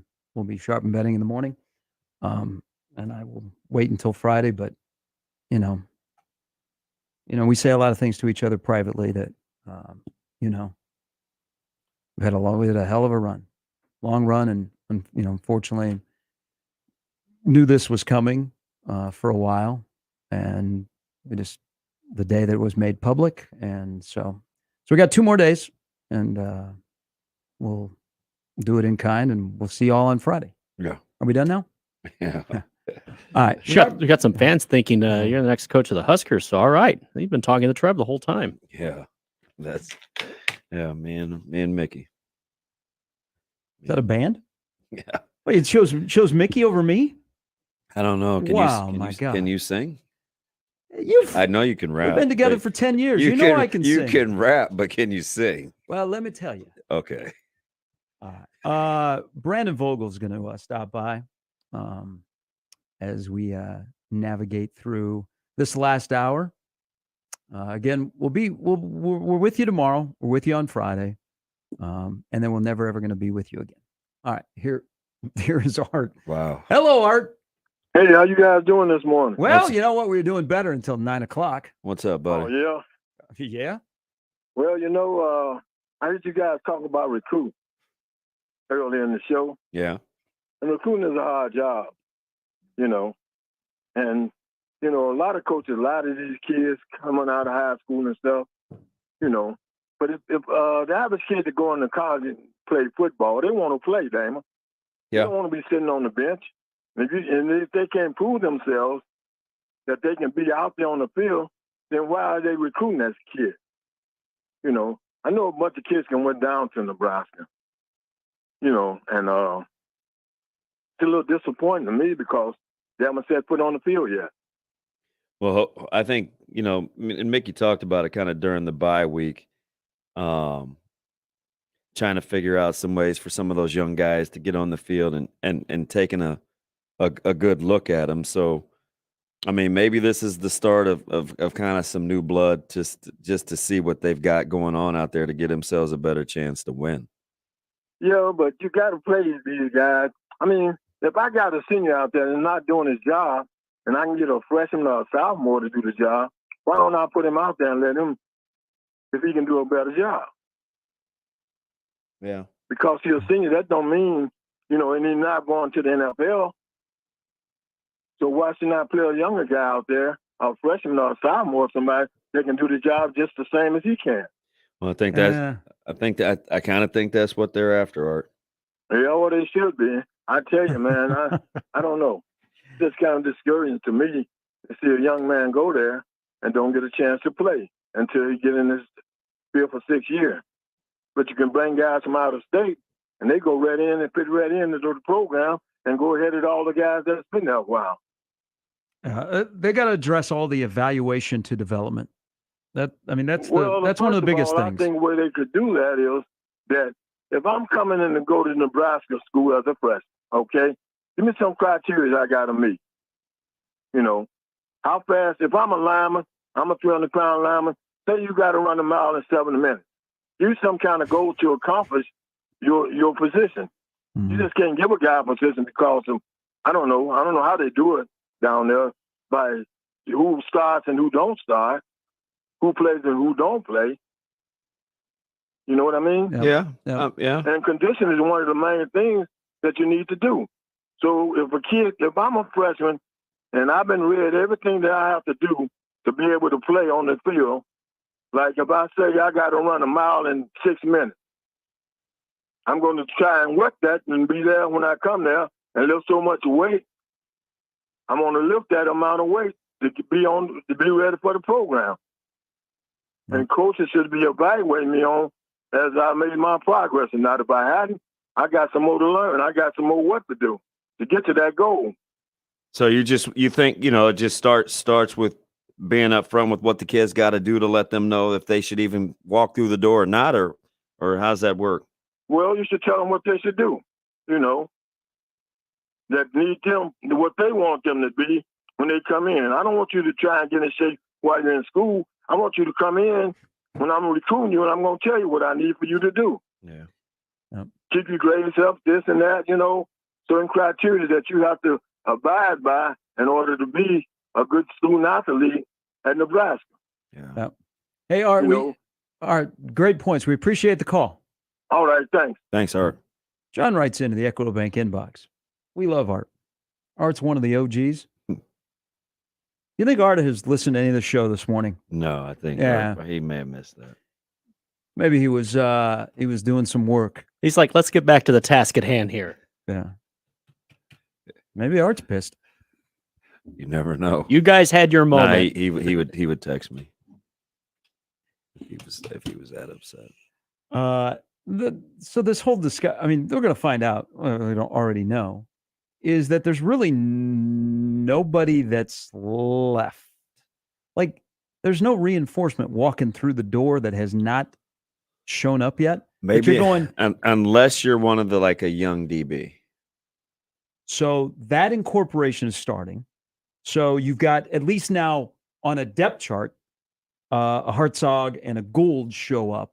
Speaker 3: Sharp and Betting in the morning, and I will wait until Friday. But you know, we say a lot of things to each other privately that. We had a hell of a run, long run, and unfortunately, knew this was coming for a while, and the day that it was made public, and so we got 2 more days, and we'll do it in kind, and we'll see you all on Friday.
Speaker 5: Yeah,
Speaker 3: are we done now?
Speaker 5: Yeah.
Speaker 3: All right,
Speaker 9: we got some fans thinking you're the next coach of the Huskers. So all right, you've been talking to Trev the whole time.
Speaker 5: Yeah. Me and Mickey.
Speaker 3: Is that a band?
Speaker 5: Yeah.
Speaker 3: Wait, it shows Mickey over me?
Speaker 5: I don't know.
Speaker 3: God.
Speaker 5: Can you sing?
Speaker 3: You've
Speaker 5: I know you can rap.
Speaker 3: We've been together for 10 years. You know I can sing.
Speaker 5: You can rap, but can you sing?
Speaker 3: Well, let me tell you.
Speaker 5: Okay.
Speaker 3: All right. Brandon Vogel's going to stop by as we navigate through this last hour. Again, we're with you tomorrow. We're with you on Friday, and then we're never ever going to be with you again. All right, here is Art.
Speaker 5: Wow.
Speaker 3: Hello, Art.
Speaker 12: Hey, how you guys doing this morning?
Speaker 3: Well, you know what? We were doing better until 9:00.
Speaker 5: What's up, buddy?
Speaker 12: Oh yeah.
Speaker 3: Yeah.
Speaker 12: Well, I heard you guys talk about recruiting earlier in the show.
Speaker 5: Yeah.
Speaker 12: And recruiting is a hard job, and. A lot of coaches lie to these kids coming out of high school and stuff, But if the average kid that go into college and play football, they want to play, Damon.
Speaker 5: Yeah.
Speaker 12: They don't want to be sitting on the bench. And if they can't prove themselves that they can be out there on the field, then why are they recruiting as a kid? I know a bunch of kids went down to Nebraska, and it's a little disappointing to me because they haven't set foot on the field yet.
Speaker 5: Well, I think, and Mickey talked about it kind of during the bye week, trying to figure out some ways for some of those young guys to get on the field and taking a good look at them. So, I mean, maybe this is the start of kind of some new blood just to see what they've got going on out there to get themselves a better chance to win.
Speaker 12: Yeah, but you got to play these guys. I mean, if I got a senior out there and not doing his job, and I can get a freshman or a sophomore to do the job, why don't I put him out there and let him, if he can do a better job?
Speaker 5: Yeah.
Speaker 12: Because he's a senior, that don't mean, and he's not going to the NFL. So why should not play a younger guy out there, a freshman or a sophomore, somebody that can do the job just the same as he can?
Speaker 5: Well, I think I kind of think that's what they're after, Art.
Speaker 12: Yeah, well, they should be. I tell you, man, I don't know. It's kind of discouraging to me to see a young man go there and don't get a chance to play until he get in this field for 6 years. But you can bring guys from out of state, and they go right in and fit right into the program and go ahead at all the guys that's been there a while.
Speaker 3: They got to address all the evaluation to development. That's one of the biggest things.
Speaker 12: I think where they could do that is that if I'm coming in to go to Nebraska school as a freshman, okay, give me some criteria I got to meet. How fast, if I'm a lineman, I'm a 300-pound lineman. Say you got to run a mile in 7 minutes. Use some kind of goal to accomplish your position. You just can't give a guy a position because of, I don't know how they do it down there by who starts and who don't start, who plays and who don't play. You know what I mean?
Speaker 5: Yeah.
Speaker 12: And condition is one of the main things that you need to do. So if I'm a freshman and I've been read everything that I have to do to be able to play on the field, like if I say I got to run a mile in 6 minutes, I'm going to try and work that and be there when I come there and lift so much weight. I'm going to lift that amount of weight to be ready for the program. And coaches should be evaluating me on as I made my progress. And not if I hadn't, I got some more to learn. I got some more work to do to get to that goal.
Speaker 5: So you think, it just starts with being up front with what the kids got to do to let them know if they should even walk through the door or not, or how's that work?
Speaker 12: Well, you should tell them what they should do, that need them, what they want them to be when they come in. I don't want you to try and get in shape while you're in school. I want you to come in when I'm recruiting you, and I'm going to tell you what I need for you to do.
Speaker 5: Yeah.
Speaker 3: Yep.
Speaker 12: Keep your grades up, this and that, certain criteria that you have to abide by in order to be a good student athlete at Nebraska.
Speaker 5: Yeah.
Speaker 3: Yep. Hey, Art, Art, great points. We appreciate the call.
Speaker 12: All right, thanks.
Speaker 5: Thanks, Art.
Speaker 3: John writes into the Equitable Bank inbox. We love Art. Art's one of the OGs. You think Art has listened to any of the show this morning?
Speaker 5: No, I think he may have missed that.
Speaker 3: Maybe he was doing some work.
Speaker 9: He's like, let's get back to the task at hand here.
Speaker 3: Yeah. Maybe Art's pissed.
Speaker 5: You never know.
Speaker 9: You guys had your moment.
Speaker 5: Nah, he would text me if he was that upset.
Speaker 3: So this whole discussion, I mean, they're going to find out, they don't already know, is that there's really nobody that's left. Like, there's no reinforcement walking through the door that has not shown up yet.
Speaker 5: Maybe
Speaker 3: you're going,
Speaker 5: unless you're one of a young DB.
Speaker 3: So that incorporation is starting. So you've got at least now on a depth chart, a Hartzog and a Gould show up.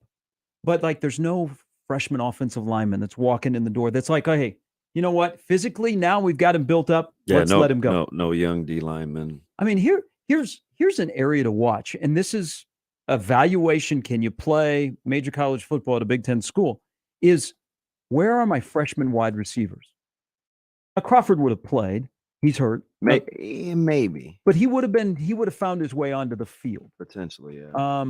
Speaker 3: But there's no freshman offensive lineman that's walking in the door. That's like, oh, hey, you know what? Physically, now we've got him built up. Let's let him go.
Speaker 5: No young D lineman.
Speaker 3: I mean, here's an area to watch, and this is evaluation. Can you play major college football at a Big Ten school? Is where are my freshman wide receivers? Crawford would have played. He's hurt.
Speaker 5: Maybe,
Speaker 3: but he would have found his way onto the field
Speaker 5: potentially. Yeah.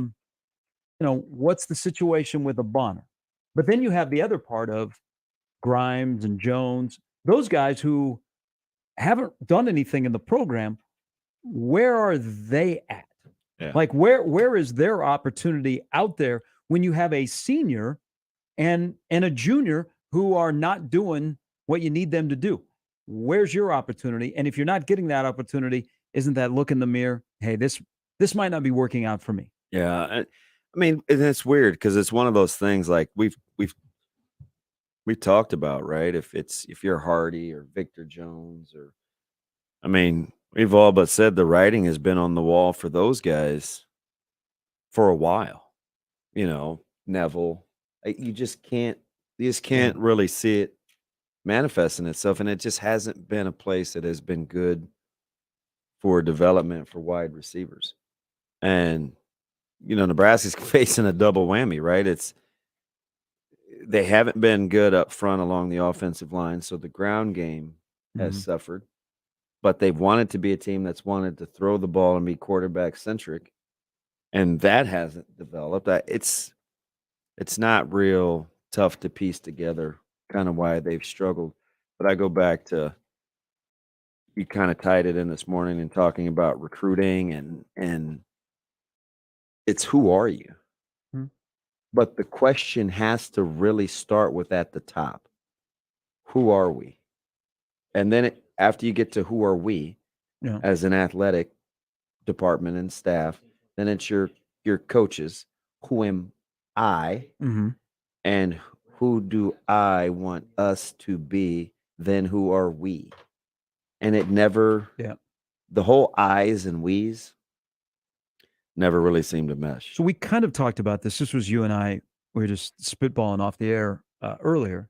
Speaker 3: What's the situation with a Bonner? But then you have the other part of Grimes and Jones, those guys who haven't done anything in the program. Where are they at?
Speaker 5: Yeah.
Speaker 3: Like where is their opportunity out there when you have a senior and a junior who are not doing what you need them to do? Where's your opportunity? And if you're not getting that opportunity, isn't that look in the mirror? Hey, this might not be working out for me.
Speaker 5: Yeah. I mean, and it's weird because it's one of those things like we've talked about, right? If you're Hardy or Victor Jones we've all but said the writing has been on the wall for those guys for a while. Neville, you just can't really see it manifesting itself, and it just hasn't been a place that has been good for development for wide receivers. And Nebraska's facing a double whammy, right? They haven't been good up front along the offensive line, so the ground game has suffered. But they've wanted to be a team that's wanted to throw the ball and be quarterback centric, and that hasn't developed. It's not real tough to piece together kind of why they've struggled. But I go back to, you kind of tied it in this morning in talking about recruiting and it's who are you? But the question has to really start with at the top. Who are we? And then after you get to who are we as an athletic department and staff, then it's your coaches. Who am I? And who do I want us to be? Then who are we? And it never, the whole I's and we's, never really seemed to mesh.
Speaker 3: So we kind of talked about this. This was you and I. We were just spitballing off the air earlier.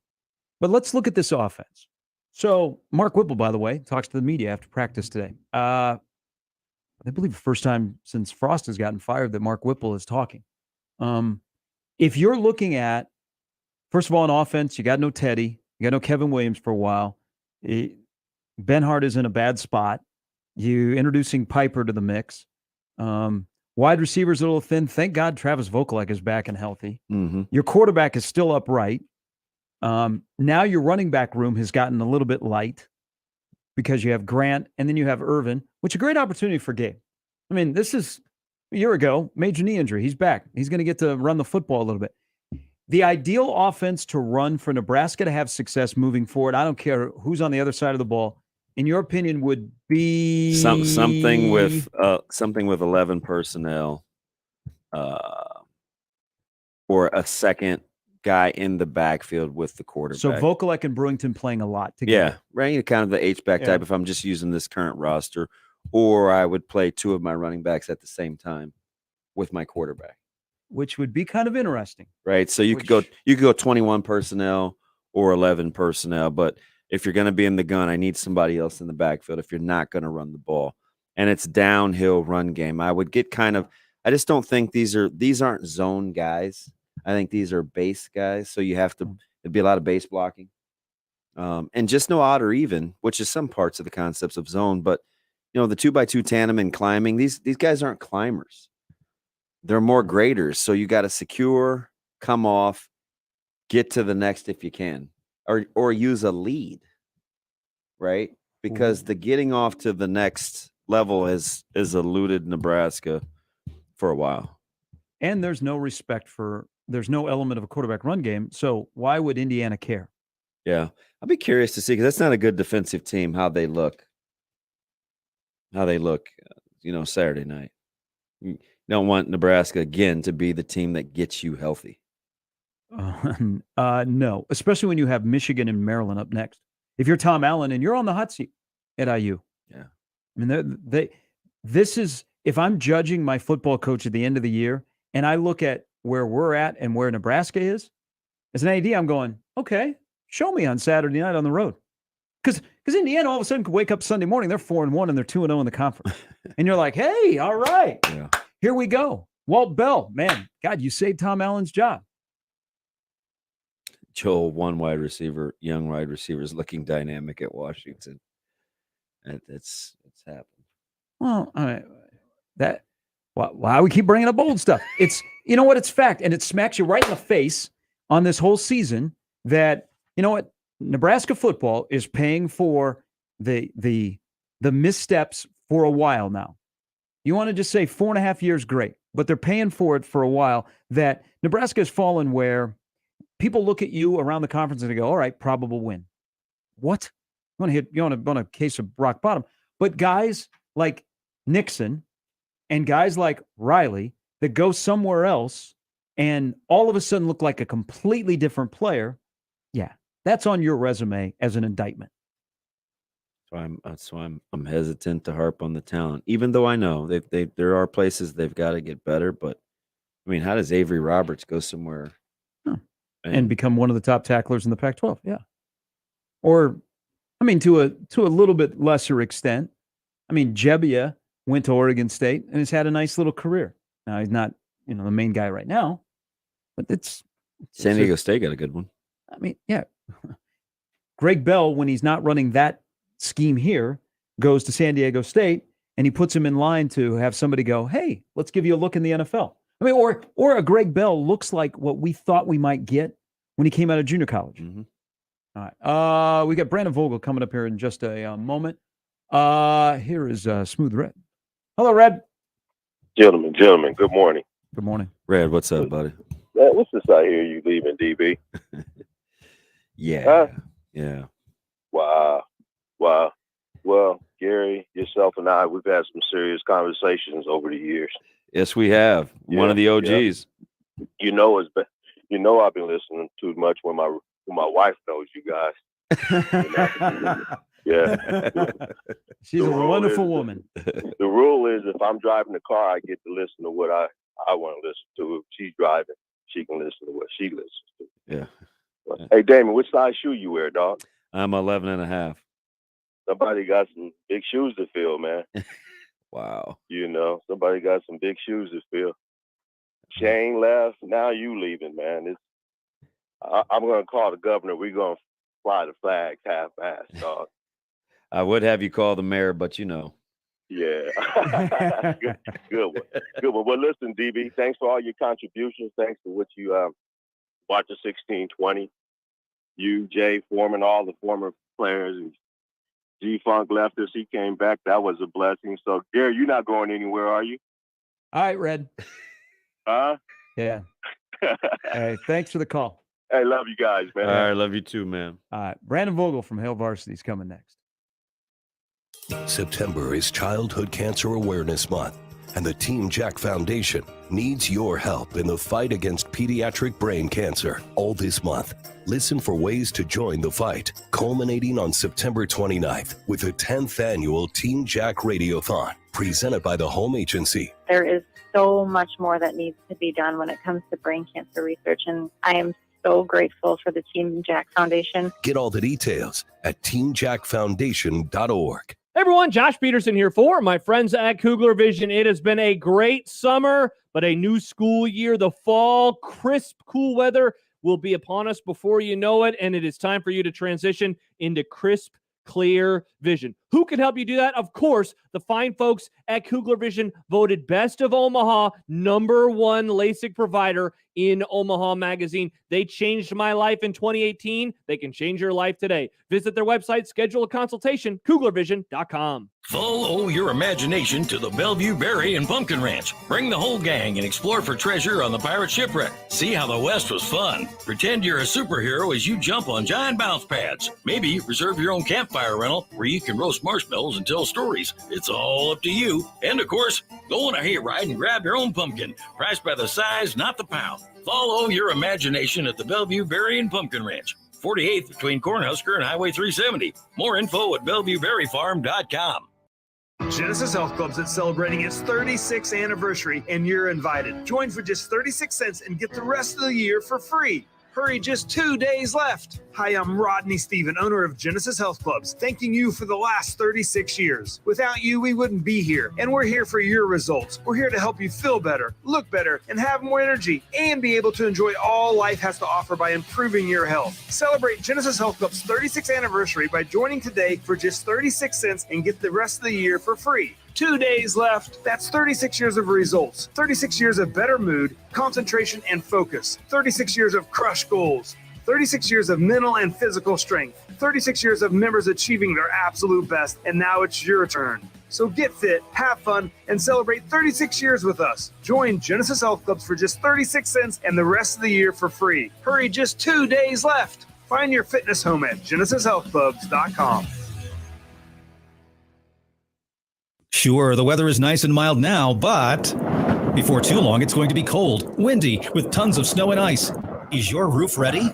Speaker 3: But let's look at this offense. So Mark Whipple, by the way, talks to the media after practice today. I believe the first time since Frost has gotten fired that Mark Whipple is talking. If you're looking at, first of all, on offense, you got no Teddy. You got no Kevin Williams for a while. Benhart is in a bad spot. You introducing Piper to the mix. Wide receivers a little thin. Thank God Travis Vokalek is back and healthy.
Speaker 5: Mm-hmm.
Speaker 3: Your quarterback is still upright. Now your running back room has gotten a little bit light because you have Grant and then you have Irvin, which is a great opportunity for Gabe. I mean, this is a year ago, major knee injury. He's back. He's going to get to run the football a little bit. The ideal offense to run for Nebraska to have success moving forward, I don't care who's on the other side of the ball, in your opinion, would be
Speaker 5: something with 11 personnel, or a second guy in the backfield with the quarterback.
Speaker 3: So Vokalek and Brewington playing a lot together.
Speaker 5: Yeah, right. Kind of the H-back type if I'm just using this current roster, or I would play two of my running backs at the same time with my quarterback,
Speaker 3: which would be kind of interesting.
Speaker 5: Right. So you could go 21 personnel or 11 personnel, but if you're going to be in the gun, I need somebody else in the backfield if you're not going to run the ball. And it's downhill run game. I would get I just don't think these aren't zone guys. I think these are base guys. So you have to, it'd be a lot of base blocking. And just no odd or even, which is some parts of the concepts of zone. But, the 2x2 tandem and climbing, these guys aren't climbers. They're more graders. So you got to secure, come off, get to the next if you can, or use a lead, right? Because the getting off to the next level has eluded Nebraska for a while.
Speaker 3: And there's no element of a quarterback run game. So why would Indiana care?
Speaker 5: Yeah. I'll be curious to see, because that's not a good defensive team, how they look, Saturday night. You don't want Nebraska, again, to be the team that gets you healthy.
Speaker 3: No, especially when you have Michigan and Maryland up next. If you're Tom Allen and you're on the hot seat at IU.
Speaker 5: Yeah.
Speaker 3: I mean, this is, if I'm judging my football coach at the end of the year and I look at where we're at and where Nebraska is, as an AD, I'm going, okay, show me on Saturday night on the road. Because Indiana all of a sudden could wake up Sunday morning, they're 4-1 and they're 2-0 in the conference. And you're like, hey, all right, here we go. Walt Bell, man, God, you saved Tom Allen's job.
Speaker 5: Joel, young wide receiver is looking dynamic at Washington. It's happened.
Speaker 3: Well, why we keep bringing up old stuff? It's, you know what, it's fact. And it smacks you right in the face on this whole season that, you know what, Nebraska football is paying for the missteps for a while now. You want to just say 4.5 years, great, but they're paying for it for a while. That Nebraska has fallen where people look at you around the conference and they go, all right, probable win. What? You want a case of rock bottom. But guys like Nixon and guys like Riley that go somewhere else and all of a sudden look like a completely different player, yeah, that's on your resume as an indictment.
Speaker 5: So I'm hesitant to harp on the talent, even though I know there are places they've got to get better. But I mean, how does Avery Roberts go somewhere
Speaker 3: and become one of the top tacklers in the Pac-12? Yeah, or I mean, to a little bit lesser extent, I mean, Jebbia went to Oregon State and has had a nice little career. Now he's not the main guy right now, but
Speaker 5: San Diego State got a good one.
Speaker 3: I mean, yeah. Greg Bell, when he's not running that scheme here, goes to San Diego State and he puts him in line to have somebody go, hey, let's give you a look in the NFL. I mean, or a Greg Bell looks like what we thought we might get when he came out of junior college.
Speaker 5: Mm-hmm.
Speaker 3: All right. We got Brandon Vogel coming up here in just a moment. Here is Smooth Red. Hello, Red.
Speaker 8: Gentlemen, good morning.
Speaker 3: Good morning.
Speaker 5: Red, what's up, buddy?
Speaker 8: What's this I hear you leaving, DB?
Speaker 5: Yeah.
Speaker 8: Wow. Well, Gary, yourself, and I, we've had some serious conversations over the years.
Speaker 5: Yes, we have. One of the OGs.
Speaker 8: Yeah. I've been listening too much when my wife knows you guys. Yeah.
Speaker 3: She's a
Speaker 8: rule
Speaker 3: wonderful
Speaker 8: is-
Speaker 3: woman.
Speaker 8: The rule is if I'm driving the car, I get to listen to what I want to listen to. If she's driving, she can listen to what she listens to.
Speaker 5: Yeah.
Speaker 8: Hey, Damon, which size shoe you wear, dog?
Speaker 5: I'm 11 and a half.
Speaker 8: Somebody got some big shoes to fill, man.
Speaker 5: Wow.
Speaker 8: You know, somebody got some big shoes to fill. Shane left. Now you leaving, man. I'm going to call the governor. We're going to fly the flag half-assed, dog.
Speaker 5: I would have you call the mayor, but you know.
Speaker 8: Yeah. Good one. Good one. Well, listen, DB, thanks for all your contributions. Thanks for what you watch the 1620. You, Jay Foreman, all the former players. And G-Funk left us. He came back. That was a blessing. So, Gary, you're not going anywhere, are you?
Speaker 3: All right, Red.
Speaker 8: Huh?
Speaker 3: Yeah. Hey, thanks for the call.
Speaker 8: Hey, love you guys, man.
Speaker 5: All right, love you too, man.
Speaker 3: All right, Brandon Vogel from Hale Varsity is coming next.
Speaker 19: September is Childhood Cancer Awareness Month, and the Team Jack Foundation needs your help in the fight against pediatric brain cancer. All this month, listen for ways to join the fight, culminating on September 29th with the 10th annual Team Jack Radiothon, presented by the Home Agency.
Speaker 4: There is so much more that needs to be done when it comes to brain cancer research, and I am so grateful for the Team Jack Foundation.
Speaker 19: Get all the details at teamjackfoundation.org.
Speaker 9: Hey everyone, Josh Peterson here for my friends at Kugler Vision. It has been a great summer, but a new school year. The fall, crisp, cool weather will be upon us before you know it, and it is time for you to transition into crisp, clear vision. Who can help you do that? Of course, the fine folks at Kugler Vision, voted Best of Omaha, #1 LASIK provider in Omaha Magazine. They changed my life in 2018. They can change your life today. Visit their website, schedule a consultation, KuglerVision.com.
Speaker 10: Follow your imagination to the Bellevue Berry and Pumpkin Ranch. Bring the whole gang and explore for treasure on the pirate shipwreck. See how the West was fun. Pretend you're a superhero as you jump on giant bounce pads. Maybe reserve your own campfire rental where you can roast marshmallows and tell stories. It's all up to you. And of course, go on a hayride and grab your own pumpkin. Priced by the size, not the pound. Follow your imagination at the Bellevue Berry and Pumpkin Ranch. 48th between Cornhusker and Highway 370. More info at BellevueBerryFarm.com.
Speaker 13: Genesis Health Club's is celebrating its 36th anniversary, and you're invited. Join for just 36 cents and get the rest of the year for free. Hurry, just 2 days left. Hi, I'm Rodney Stephen, owner of Genesis Health Clubs, thanking you for the last 36 years. Without you, we wouldn't be here, and we're here for your results. We're here to help you feel better, look better, and have more energy, and be able to enjoy all life has to offer by improving your health. Celebrate Genesis Health Club's 36th anniversary by joining today for just 36 cents and get the rest of the year for free. 2 days left. That's 36 years of results, 36 years of better mood, concentration, and focus, 36 years of crushed goals, 36 years of mental and physical strength, 36 years of members achieving their absolute best, and now it's your turn. So get fit, have fun, and celebrate 36 years with us. Join Genesis Health Clubs for just 36 cents and the rest of the year for free. Hurry, just 2 days left. Find your fitness home at GenesisHealthClubs.com.
Speaker 28: Sure, the weather is nice and mild now, but before too long, it's going to be cold, windy, with tons of snow and ice. Is your roof ready?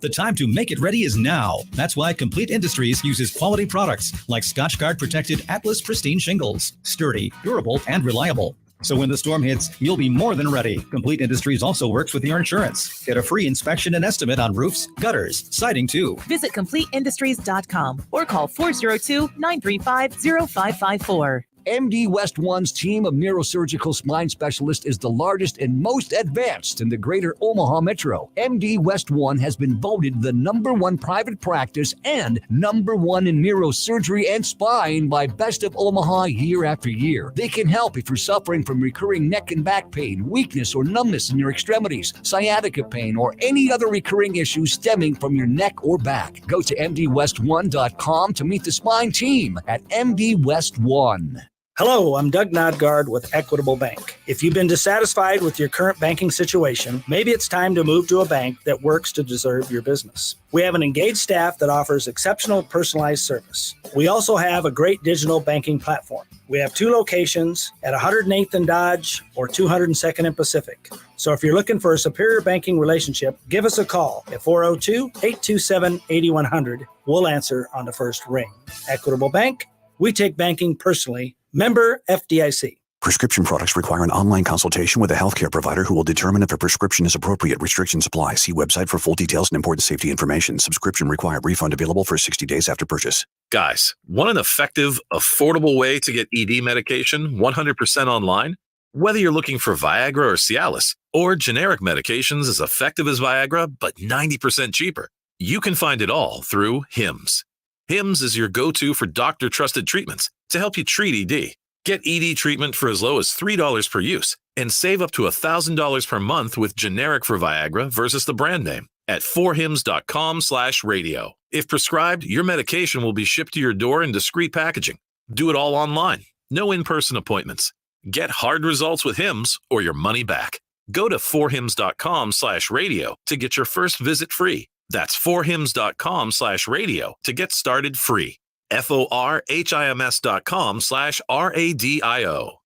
Speaker 28: The time to make it ready is now. That's why Complete Industries uses quality products like Scotchgard protected Atlas Pristine shingles. Sturdy, durable, and reliable. So when the storm hits, you'll be more than ready. Complete Industries also works with your insurance. Get a free inspection and estimate on roofs, gutters, siding too.
Speaker 22: Visit CompleteIndustries.com or call 402-935-0554.
Speaker 14: MD West One's team of neurosurgical spine specialists is the largest and most advanced in the greater Omaha metro. MD West One has been voted the #1 private practice and #1 in neurosurgery and spine by Best of Omaha year after year. They can help if you're suffering from recurring neck and back pain, weakness or numbness in your extremities, sciatica pain, or any other recurring issues stemming from your neck or back. Go to MDWest1.com to meet the spine team at MD West One.
Speaker 15: Hello, I'm Doug Nodgard with Equitable Bank. If you've been dissatisfied with your current banking situation, maybe it's time to move to a bank that works to deserve your business. We have an engaged staff that offers exceptional personalized service. We also have a great digital banking platform. We have 2 locations at 108th and Dodge or 202nd and Pacific. So if you're looking for a superior banking relationship, give us a call at 402-827-8100. We'll answer on the first ring. Equitable Bank, We take banking personally. Member FDIC.
Speaker 6: Prescription products require an online consultation with a healthcare provider who will determine if a prescription is appropriate. Restrictions apply. See website for full details and important safety information. Subscription required. Refund available for 60 days after purchase.
Speaker 7: Guys, want an effective, affordable way to get ED medication 100% online? Whether you're looking for Viagra or Cialis, or generic medications as effective as Viagra but 90% cheaper, you can find it all through HIMS. HIMS is your go-to for doctor-trusted treatments to help you treat ED. Get ED treatment for as low as $3 per use and save up to $1,000 per month with generic for Viagra versus the brand name at 4hims.com/radio. If prescribed, your medication will be shipped to your door in discreet packaging. Do it all online. No in-person appointments. Get hard results with HIMS or your money back. Go to 4hims.com/radio to get your first visit free. That's 4hims.com/radio to get started free. forhims.com/radio.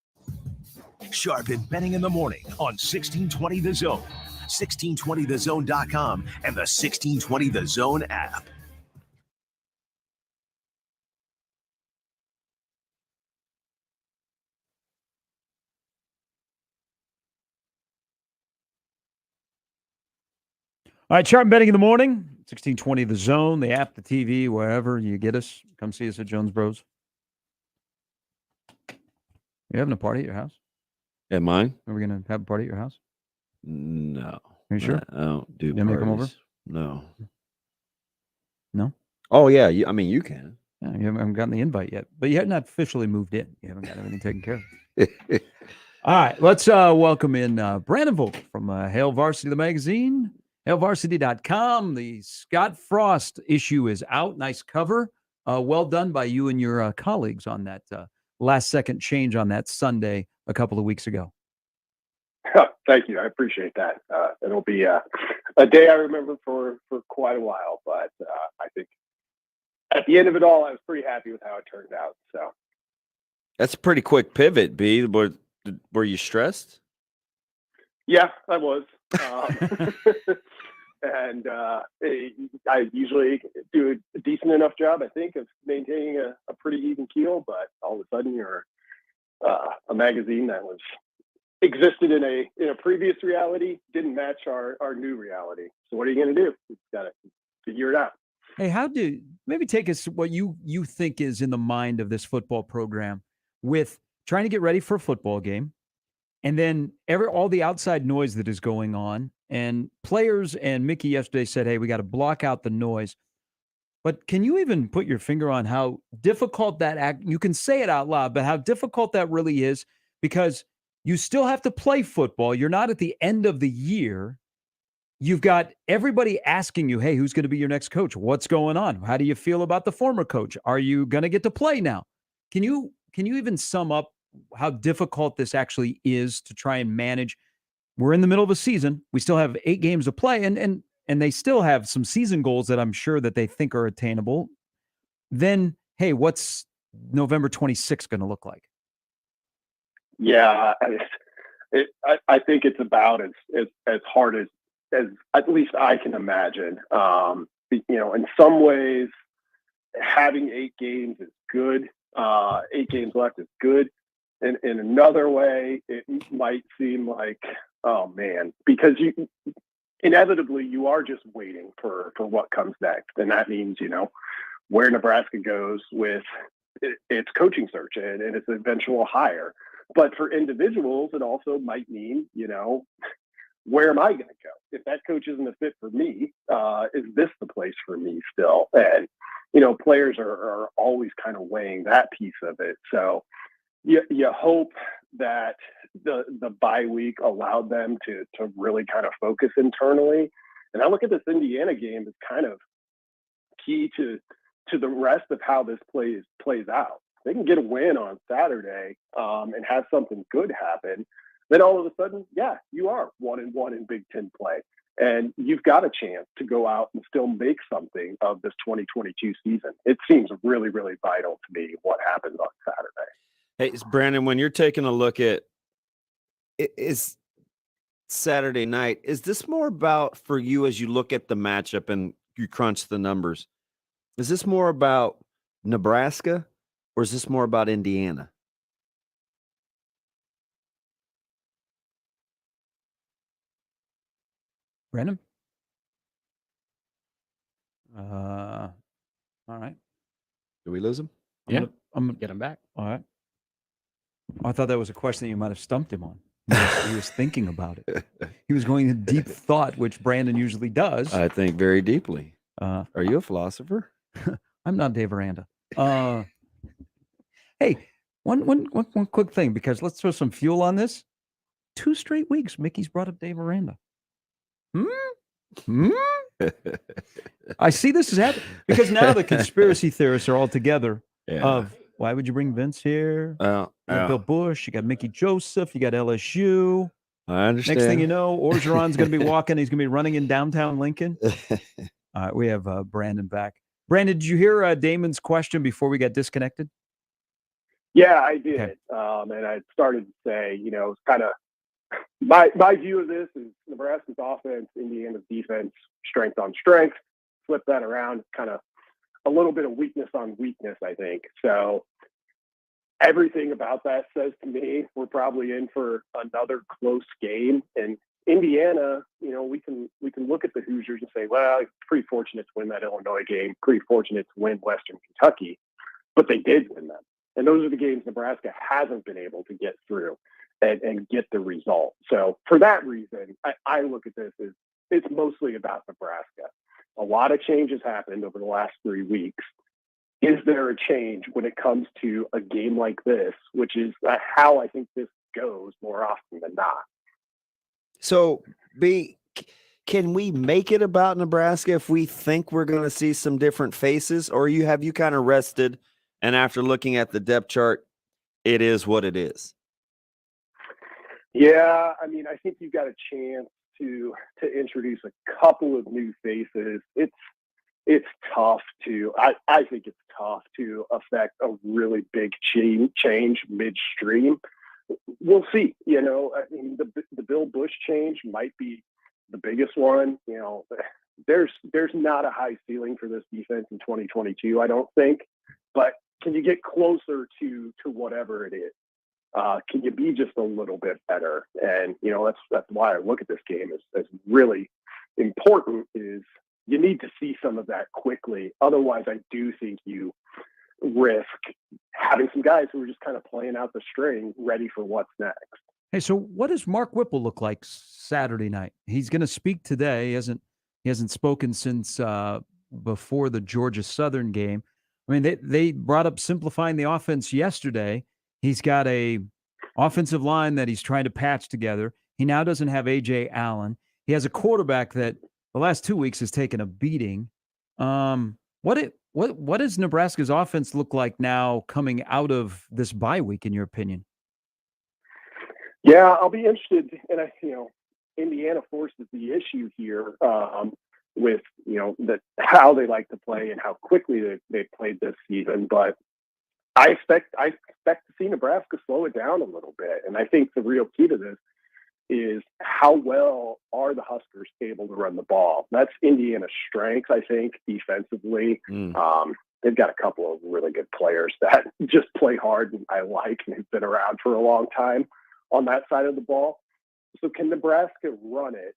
Speaker 2: Sharp and Betting in the Morning on 1620 The Zone, 1620thezone.com, and the 1620 The Zone app.
Speaker 3: All right, Sharp and Betting in the Morning, 1620 The Zone, the app, the TV, wherever you get us. Come see us at Jones Bros. You having a party at your house?
Speaker 5: At mine?
Speaker 3: Are we going to have a party at your house?
Speaker 5: No.
Speaker 3: Are you sure?
Speaker 5: I don't do
Speaker 3: You want me to come over?
Speaker 5: parties. No.
Speaker 3: No?
Speaker 5: Oh, yeah. You can.
Speaker 3: Yeah, you haven't gotten the invite yet, but you have not officially moved in. You haven't got everything taken care of. All right, let's welcome in Brandon Vogel from Hail Varsity, the magazine, hailvarsity.com. The Scott Frost issue is out. Nice cover. Well done by you and your colleagues on that last-second change on that Sunday a couple of weeks ago.
Speaker 16: Thank you. I appreciate that. It'll be a day I remember for quite a while, but I think at the end of it all, I was pretty happy with how it turned out. So
Speaker 5: That's a pretty quick pivot, B. Were you stressed?
Speaker 16: yeah, I was. And I usually do a decent enough job, I think, of maintaining a pretty even keel, but all of a sudden you're a magazine that existed in a previous reality, didn't match our new reality. So what are you going to do? You've got to figure it out.
Speaker 3: Hey, maybe take us what you think is in the mind of this football program with trying to get ready for a football game, and then all the outside noise that is going on, and players and Mickey yesterday said, hey, we got to block out the noise. But can you even put your finger on how difficult you can say it out loud, but how difficult that really is, because you still have to play football. You're not at the end of the year. You've got everybody asking you, hey, who's going to be your next coach? What's going on? How do you feel about the former coach? Are you going to get to play now? Can you even sum up how difficult this actually is to try and manage? We're in the middle of a season. We still have 8 games to play, and they still have some season goals that I'm sure that they think are attainable. Then, hey, what's November 26th going to look like?
Speaker 16: Yeah, I think it's about as hard as at least I can imagine. In some ways, having 8 games is good. 8 games left is good. In another way, it might seem like, oh man, because inevitably you are just waiting for what comes next, and that means where Nebraska goes with its coaching search and its eventual hire. But for individuals, it also might mean, where am I going to go? If that coach isn't a fit for me, is this the place for me still? And, players are always kind of weighing that piece of it. So you hope that the bye week allowed them to really kind of focus internally. And I look at this Indiana game as kind of key to the rest of how this plays out. They can get a win on Saturday and have something good happen. Then all of a sudden, yeah, you are 1-1 in Big Ten play. And you've got a chance to go out and still make something of this 2022 season. It seems really, really vital to me what happens on Saturday.
Speaker 5: Hey, it's Brandon, when you're taking a look at is Saturday night, is this more about, for you as you look at the matchup and you crunch the numbers, is this more about Nebraska or is this more about Indiana?
Speaker 3: Brandon? All right.
Speaker 5: Did we lose him?
Speaker 3: I'm gonna
Speaker 9: get him back.
Speaker 3: All right. I thought that was a question that you might have stumped him on. He was thinking about it. He was going into deep thought, which Brandon usually does.
Speaker 5: I think very deeply. Are you a philosopher?
Speaker 3: I'm not Dave Aranda. Hey, one quick thing, because let's throw some fuel on this. 2 straight weeks, Mickey's brought up Dave Aranda. I see this is happening because now the conspiracy theorists are all together.
Speaker 5: Yeah.
Speaker 3: Of why would you bring Vince here? You got
Speaker 5: yeah.
Speaker 3: Bill Bush, you got Mickey Joseph, you got LSU.
Speaker 5: I understand.
Speaker 3: Next thing you know, Orgeron's going to be walking. He's going to be running in downtown Lincoln. All right, we have Brandon back. Brandon, did you hear Damon's question before we got disconnected?
Speaker 16: Yeah, I did.
Speaker 3: Okay.
Speaker 16: And I started to say, it's kind of my view of this is Nebraska's offense, Indiana's defense, strength on strength. Flip that around, kind of a little bit of weakness on weakness, I think. So everything about that says to me we're probably in for another close game. And Indiana, we can look at the Hoosiers and say, well, pretty fortunate to win that Illinois game, pretty fortunate to win Western Kentucky, but they did win them. And those are the games Nebraska hasn't been able to get through and get the result. So for that reason, I look at this as it's mostly about Nebraska. A lot of changes happened over the last 3 weeks. Is there a change when it comes to a game like this, which is how I think this goes more often than not?
Speaker 5: So, can we make it about Nebraska if we think we're going to see some different faces, or have you kind of rested, and after looking at the depth chart, it is what it is?
Speaker 16: Yeah, I mean, I think you've got a chance to introduce a couple of new faces. It's tough to I think it's tough to affect a really big change midstream. We'll see. I mean, the Bill Bush change might be the biggest one. There's not a high ceiling for this defense in 2022, I don't think. But can you get closer to whatever it is? Can you be just a little bit better? And that's why I look at this game as really important. Is you need to see some of that quickly. Otherwise, I do think you risk having some guys who are just kind of playing out the string, ready for what's next.
Speaker 3: Hey, so what does Mark Whipple look like Saturday night? He's going to speak today. He hasn't spoken since before the Georgia Southern game. I mean, they brought up simplifying the offense yesterday. He's got a offensive line that he's trying to patch together. He now doesn't have A.J. Allen. He has a quarterback that the last 2 weeks has taken a beating. What does Nebraska's offense look like now coming out of this bye week, in your opinion?
Speaker 16: Yeah, I'll be interested. And Indiana forces the issue here with how they like to play and how quickly they played this season. But I expect to see Nebraska slow it down a little bit. And I think the real key to this is how well are the Huskers able to run the ball. That's Indiana's strength, I think, defensively. They've got a couple of really good players that just play hard and I like and have been around for a long time on that side of the ball. So can Nebraska run it?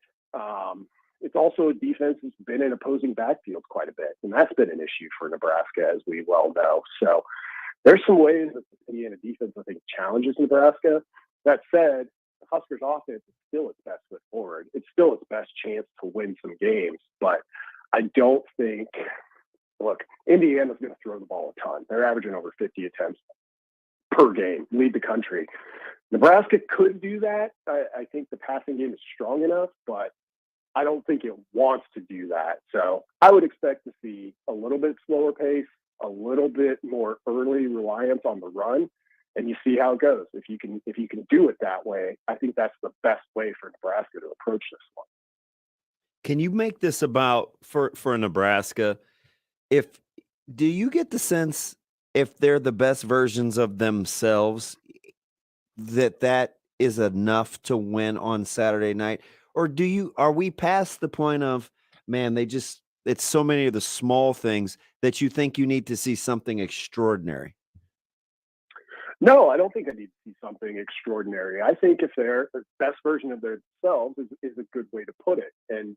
Speaker 16: It's also a defense that's been in opposing backfields quite a bit, and that's been an issue for Nebraska, as we well know. So there's some ways that the Indiana defense, I think, challenges Nebraska. That said, the Huskers offense is still its best foot forward. It's still its best chance to win some games, but I don't think – look, Indiana's going to throw the ball a ton. They're averaging over 50 attempts per game, lead the country. Nebraska could do that. I think the passing game is strong enough, but I don't think it wants to do that. So I would expect to see a little bit slower pace, a little bit more early reliance on the run, and you see how it goes. If you can do it that way, I think that's the best way for Nebraska to approach this one.
Speaker 5: Can you make this about for Nebraska? Do you get the sense if they're the best versions of themselves that is enough to win on Saturday night? Or are we past the point of, man, it's so many of the small things that you think you need to see something extraordinary?
Speaker 16: No, I don't think I need to see something extraordinary. I think if they're the best version of themselves is a good way to put it. And,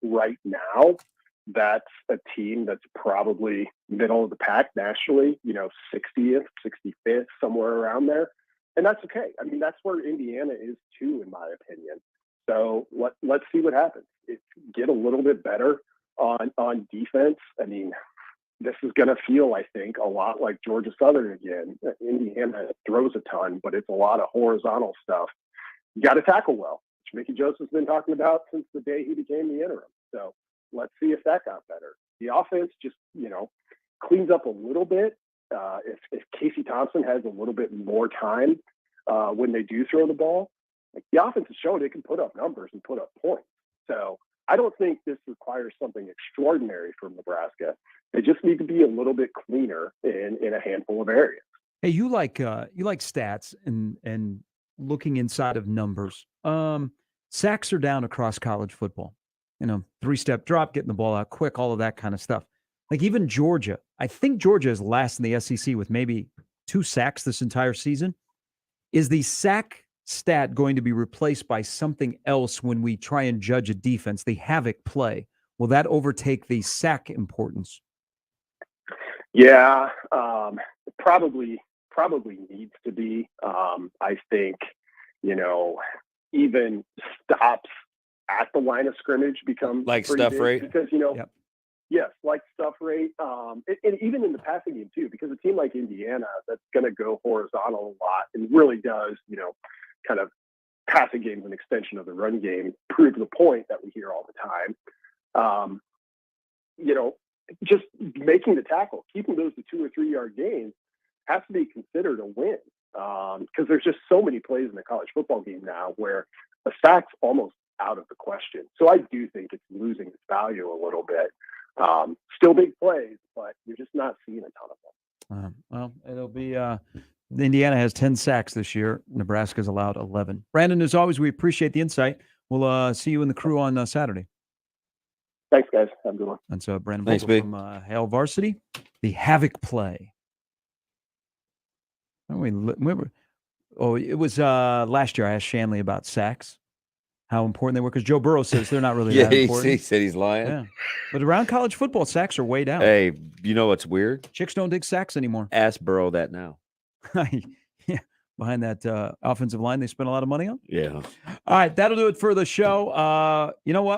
Speaker 16: right now, that's a team that's probably middle of the pack nationally, 60th, 65th, somewhere around there. And that's okay. I mean, that's where Indiana is too, in my opinion. So let's see what happens. Get a little bit better on defense. I mean, this is going to feel, I think, a lot like Georgia Southern again. Indiana throws a ton, but it's a lot of horizontal stuff. You got to tackle well, which Mickey Joseph's been talking about since the day he became the interim. So let's see if that got better. The offense just, cleans up a little bit. If Casey Thompson has a little bit more time when they do throw the ball, the offense has shown it can put up numbers and put up points. So I don't think this requires something extraordinary from Nebraska. They just need to be a little bit cleaner in a handful of areas.
Speaker 3: Hey, you like stats and looking inside of numbers. Sacks are down across college football. 3-step drop, getting the ball out quick, all of that kind of stuff. Like even Georgia, I think Georgia is last in the SEC with maybe 2 sacks this entire season. Is the sack stat going to be replaced by something else when we try and judge a defense, the havoc play? Will that overtake the sack importance?
Speaker 16: Yeah, probably needs to be. I think, even stops at the line of scrimmage become
Speaker 5: like
Speaker 16: pretty
Speaker 5: stuff
Speaker 16: big
Speaker 5: rate
Speaker 16: because,
Speaker 3: Yep.
Speaker 16: Yes, like stuff rate. And even in the passing game too, because a team like Indiana that's going to go horizontal a lot and really does, kind of passing game is an extension of the run game, prove the point that we hear all the time. Just making the tackle, keeping those to 2 or 3 yard gains has to be considered a win. Because there's just so many plays in the college football game now where a sack's almost out of the question. So I do think it's losing its value a little bit. Still big plays, but you're just not seeing a ton of them.
Speaker 3: Well, it'll be Indiana has 10 sacks this year. Nebraska's allowed 11. Brandon, as always, we appreciate the insight. We'll see you in the crew on Saturday.
Speaker 16: Thanks, guys. Have a good one.
Speaker 3: And so Brandon
Speaker 5: Thanks,
Speaker 3: Vogel
Speaker 5: B.
Speaker 3: from Hale Varsity, the havoc play. It was last year I asked Shanley about sacks, how important they were, because Joe Burrow says they're not really that important.
Speaker 5: He said he's lying.
Speaker 3: Yeah. But around college football, sacks are way down.
Speaker 5: Hey, you know what's weird?
Speaker 3: Chicks don't dig sacks anymore.
Speaker 5: Ask Burrow that now.
Speaker 3: Yeah. Behind that offensive line they spent a lot of money on.
Speaker 5: Yeah.
Speaker 3: All right, that'll do it for the show. You know what?